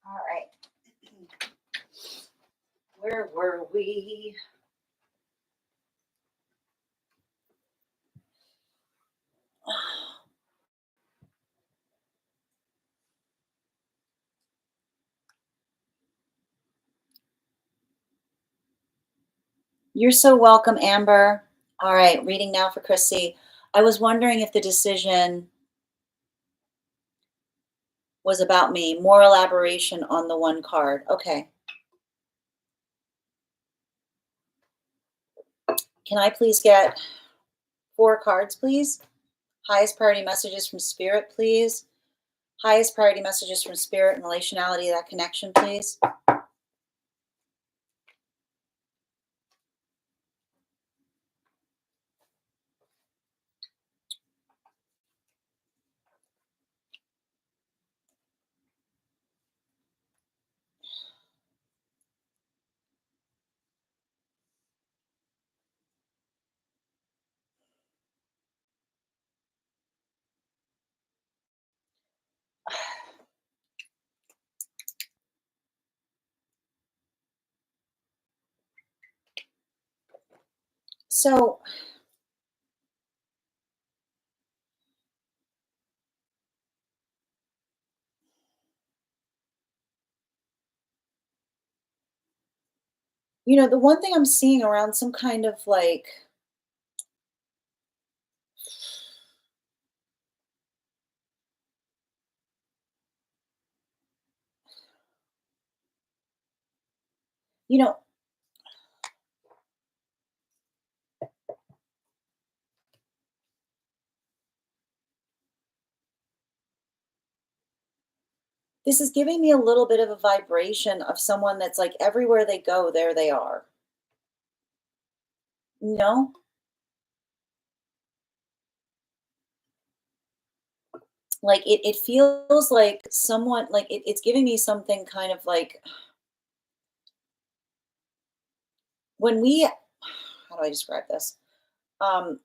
All right. Where were we? You're so welcome, Amber. All right, reading now for Chrissy. I was wondering if the decision was about me. More elaboration on the one card. Okay. Can I please get 4 cards, please? Highest priority messages from Spirit, please. Highest priority messages from Spirit and relationality of that connection, please. So, the one thing I'm seeing around some kind of like, you know, this is giving me a little bit of a vibration of someone that's like everywhere they go, there they are. No, like it feels like someone like it's giving me something kind of like when we how do I describe this? Um,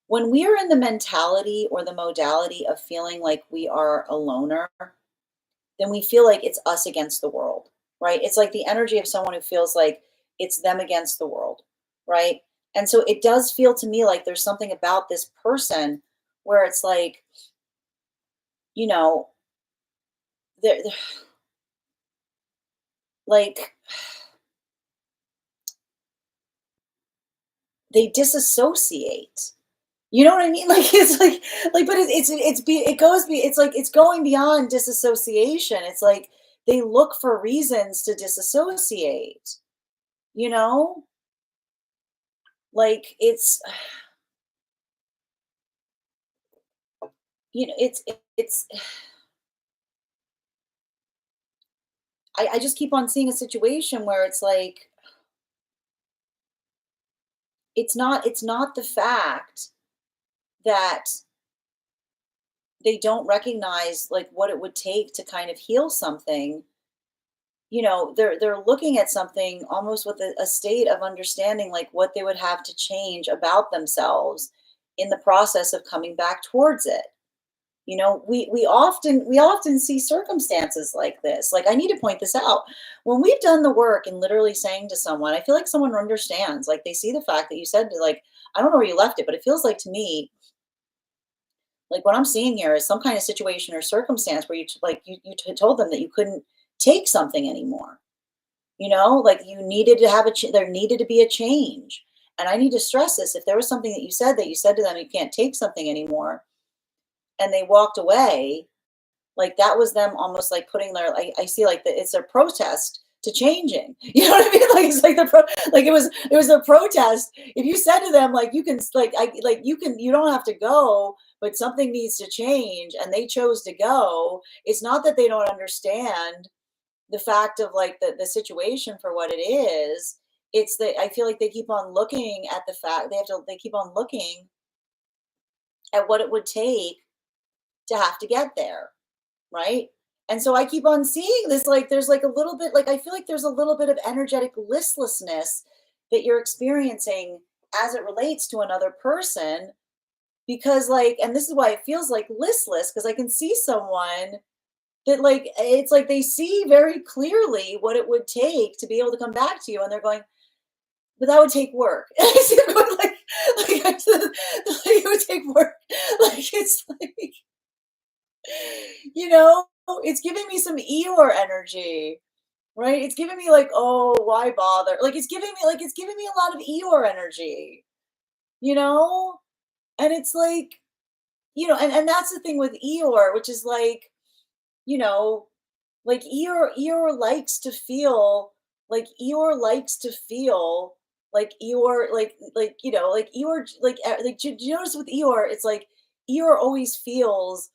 when we are in the mentality or the modality of feeling like we are a loner, then we feel like it's us against the world, right? It's like the energy of someone who feels like it's them against the world, right? And so it does feel to me like there's something about this person where it's like, you know, they're like they disassociate. You know what I mean? Like it's like, but it goes be it's like it's going beyond disassociation. It's like they look for reasons to disassociate. You know, like it's I just keep on seeing a situation where it's like it's not the fact that they don't recognize like what it would take to kind of heal something. They're looking at something almost with a state of understanding like what they would have to change about themselves in the process of coming back towards it. We often see circumstances like this. Like, I need to point this out. When we've done the work and literally saying to someone, I feel like someone understands, like they see the fact that you said, like, I don't know where you left it, but it feels like to me, like what I'm seeing here is some kind of situation or circumstance where told them that you couldn't take something anymore. Like you needed to have there needed to be a change. And I need to stress this. If there was something that you said to them, you can't take something anymore, and they walked away, like that was them almost like putting I see like it's a protest to changing. You know what I mean? Like it's like like it was a protest. If you said to them like you can you don't have to go, but something needs to change, and they chose to go, it's not that they don't understand the fact of like the situation for what it is. It's that I feel like they keep on looking at the fact they keep on looking at what it would take to have to get there, right? And so I keep on seeing this, like there's like a little bit, like I feel like there's a little bit of energetic listlessness that you're experiencing as it relates to another person, because like, and this is why it feels like listless, because I can see someone that like it's like they see very clearly what it would take to be able to come back to you, and they're going, but that would take work. And I see them going like it would take work. Like it's like, you know, it's giving me some Eeyore energy, right? It's giving me like, oh, why bother? Like it's giving me a lot of Eeyore energy, you know? And it's like, and that's the thing with Eeyore, which is like, you know, like Eeyore likes to feel Eeyore likes to feel like Eeyore like Eeyore do you notice with Eeyore, it's like Eeyore always feels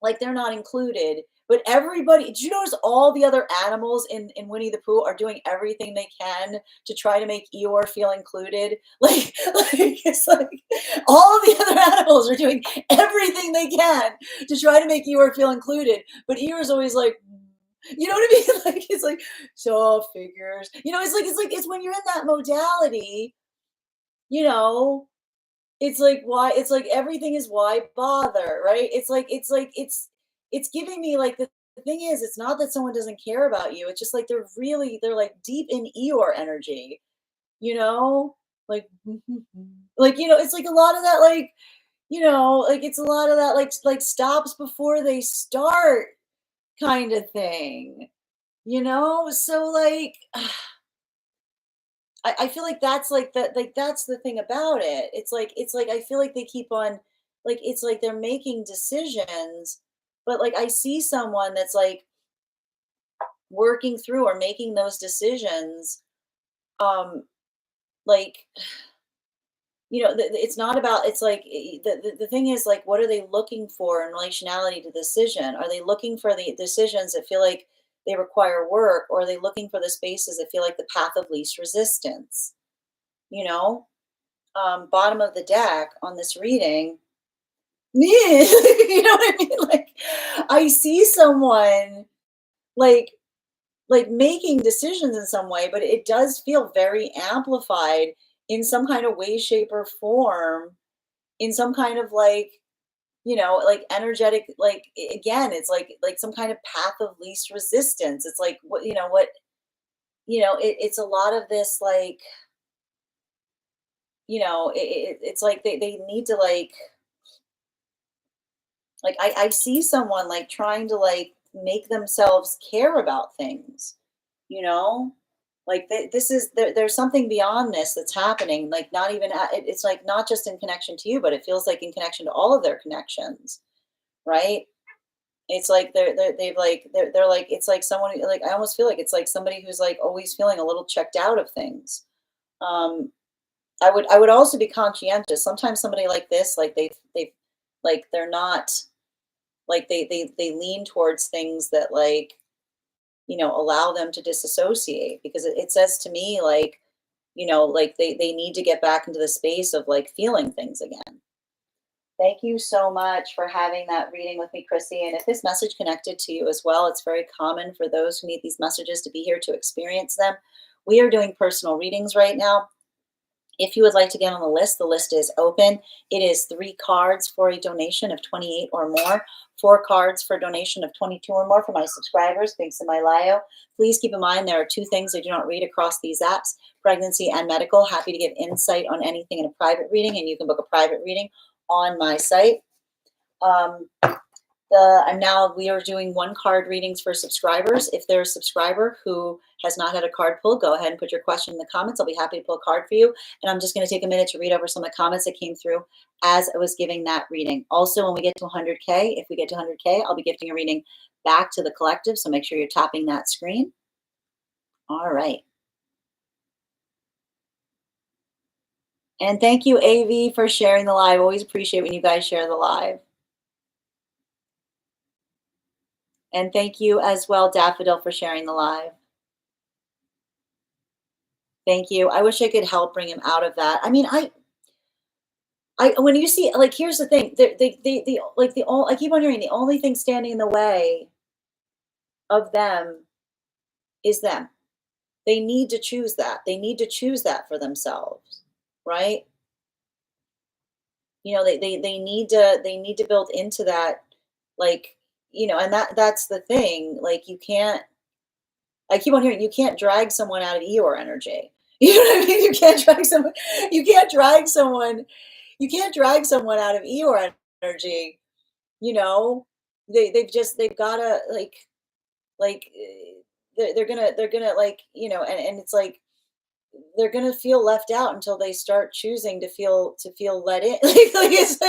like they're not included. But everybody, did you notice all the other animals in Winnie the Pooh are doing everything they can to try to make Eeyore feel included? Like it's like all the other animals are doing everything they can to try to make Eeyore feel included. But Eeyore's always like, you know what I mean? Like it's like, so figures. It's when you're in that modality, you know, it's like why it's like everything is why bother, right? It's giving me like the thing is it's not that someone doesn't care about you. It's just like they're like deep in Eeyore energy. you know? Like, like, it's like a lot of that, like, like it's a lot of that, like stops before they start kind of thing, So like, I feel like that's like that, like that's the thing about it. It's like I feel like they keep on, like it's like they're making decisions, but like I see someone that's like working through or making those decisions, um, like it's not about, it's like the thing is like, what are they looking for in relationality to decision? Are they looking for the decisions that feel like they require work, or are they looking for the spaces that feel like the path of least resistance? You know, bottom of the deck on this reading, me, you know what I mean? Like, I see someone like making decisions in some way, but it does feel very amplified in some kind of way, shape, or form, in some kind of like, like energetic, like again, it's like some kind of path of least resistance. It's like it's a lot of this, like, it's like they need to like I see someone like trying to like make themselves care about things, you know? Like this is there's something beyond this that's happening. Like not even it's like not just in connection to you, but it feels like in connection to all of their connections, right? It's like they're like, it's like someone like, I almost feel like it's like somebody who's like always feeling a little checked out of things. Um, I would also be conscientious. Sometimes somebody like this, like they like they're not, like they lean towards things that like, allow them to disassociate, because it says to me like, like they need to get back into the space of like feeling things again. Thank you so much for having that reading with me, Chrissy. And if this message connected to you as well, it's very common for those who need these messages to be here to experience them. We are doing personal readings right now. If you would like to get on the list is open. It is 3 cards for a donation of 28 or more, 4 cards for a donation of 22 or more for my subscribers, links in my bio. Please keep in mind there are 2 things I do not read across these apps: pregnancy and medical. Happy to give insight on anything in a private reading, and you can book a private reading on my site. And now we are doing 1 card readings for subscribers. If there's a subscriber who has not had a card pulled, go ahead and put your question in the comments. I'll be happy to pull a card for you. And I'm just going to take a minute to read over some of the comments that came through as I was giving that reading. Also, when we get to 100K, if we get to 100K, I'll be gifting a reading back to the collective. So make sure you're tapping that screen. All right. And thank you, AV, for sharing the live. Always appreciate when you guys share the live. And thank you as well, Daffodil, for sharing the live. Thank you. I wish I could help bring him out of that. I mean, when you see, like, here's the thing, they like the all, I keep on hearing the only thing standing in the way of them is them. They need to choose that. They need to choose that for themselves, right? They need to build into that, like, and that's the thing. Like, you can't, I keep on hearing, you can't drag someone out of Eeyore energy. You know what I mean? You can't drag someone, you can't drag someone out of Eeyore energy, you know? They've gotta they're gonna like, and it's like they're gonna feel left out until they start choosing to feel let in. Like it's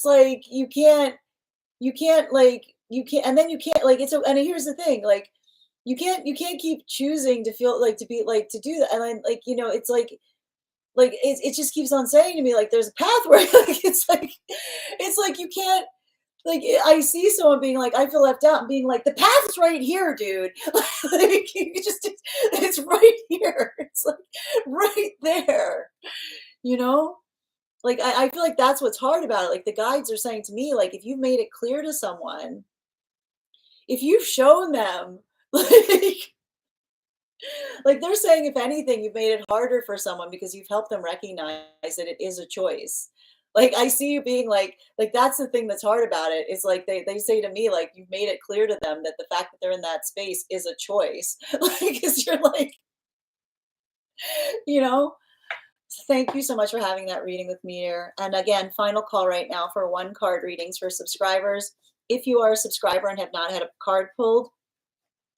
like you can't, and then you can't, like, and here's the thing, like, you can't keep choosing to feel like, to be like, to do that, and then, like, it's like it just keeps on saying to me like there's a pathway. Like, it's like you can't, like, I see someone being like, I feel left out, and being like, the path's right here, dude. Like, it's right here. It's like right there, you know? Like, I feel like that's what's hard about it. Like, the guides are saying to me, like, if you've made it clear to someone, if you've shown them, like, they're saying, if anything, you've made it harder for someone because you've helped them recognize that it is a choice. Like, I see you being like that's the thing that's hard about it, is like they say to me, like, you've made it clear to them that the fact that they're in that space is a choice. Like, 'cause you're like, you know? Thank you so much for having that reading with me here. And again, final call right now for one card readings for subscribers. If you are a subscriber and have not had a card pulled,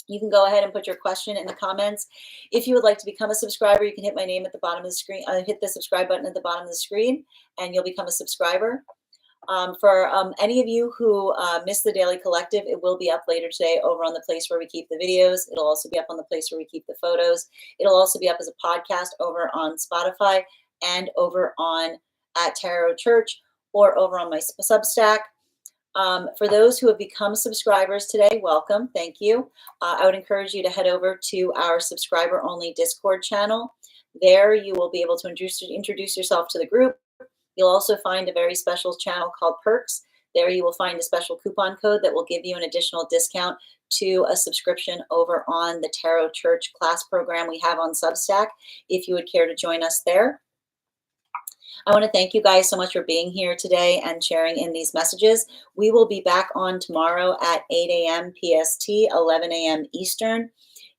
you can go ahead and put your question in the comments. If you would like to become a subscriber, you can hit my name at the bottom of the screen, hit the subscribe button at the bottom of the screen, and you'll become a subscriber. For any of you who missed the Daily Collective, it will be up later today over on the place where we keep the videos. It'll also be up on the place where we keep the photos. It'll also be up as a podcast over on Spotify and over on at Tarot Church or over on my Substack. For those who have become subscribers today, welcome. Thank you. I would encourage you to head over to our subscriber-only Discord channel. There you will be able to introduce yourself to the group. You'll also find a very special channel called Perks. There you will find a special coupon code that will give you an additional discount to a subscription over on the Tarot Church class program we have on Substack, if you would care to join us there. I want to thank you guys so much for being here today and sharing in these messages. We will be back on tomorrow at 8 a.m. PST, 11 a.m. Eastern.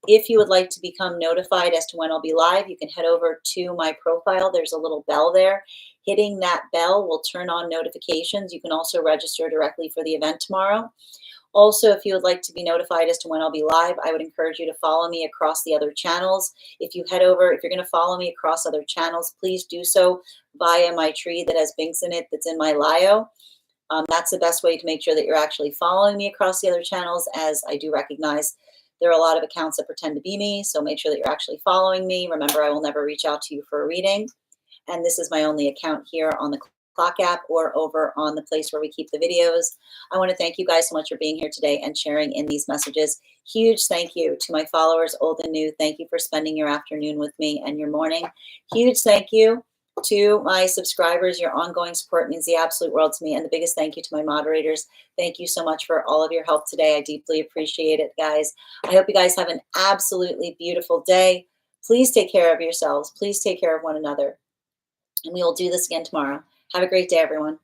If you would like to become notified as to when I'll be live, you can head over to my profile. There's a little bell there. Hitting that bell will turn on notifications. You can also register directly for the event tomorrow. Also, if you would like to be notified as to when I'll be live, I would encourage you to follow me across the other channels. If you head over, if you're going to follow me across other channels, please do so via my tree that has binks in it that's in my bio. That's the best way to make sure that you're actually following me across the other channels, as I do recognize there are a lot of accounts that pretend to be me, so make sure that you're actually following me. Remember, I will never reach out to you for a reading, and this is my only account here on the Clock app or over on the place where we keep the videos. I want to thank you guys so much for being here today and sharing in these messages. Huge thank you to my followers, old and new. Thank you for spending your afternoon with me and your morning. Huge thank you to my subscribers. Your ongoing support means the absolute world to me. And the biggest thank you to my moderators. Thank you so much for all of your help today. I deeply appreciate it, guys. I hope you guys have an absolutely beautiful day. Please take care of yourselves. Please take care of one another. And we will do this again tomorrow. Have a great day, everyone.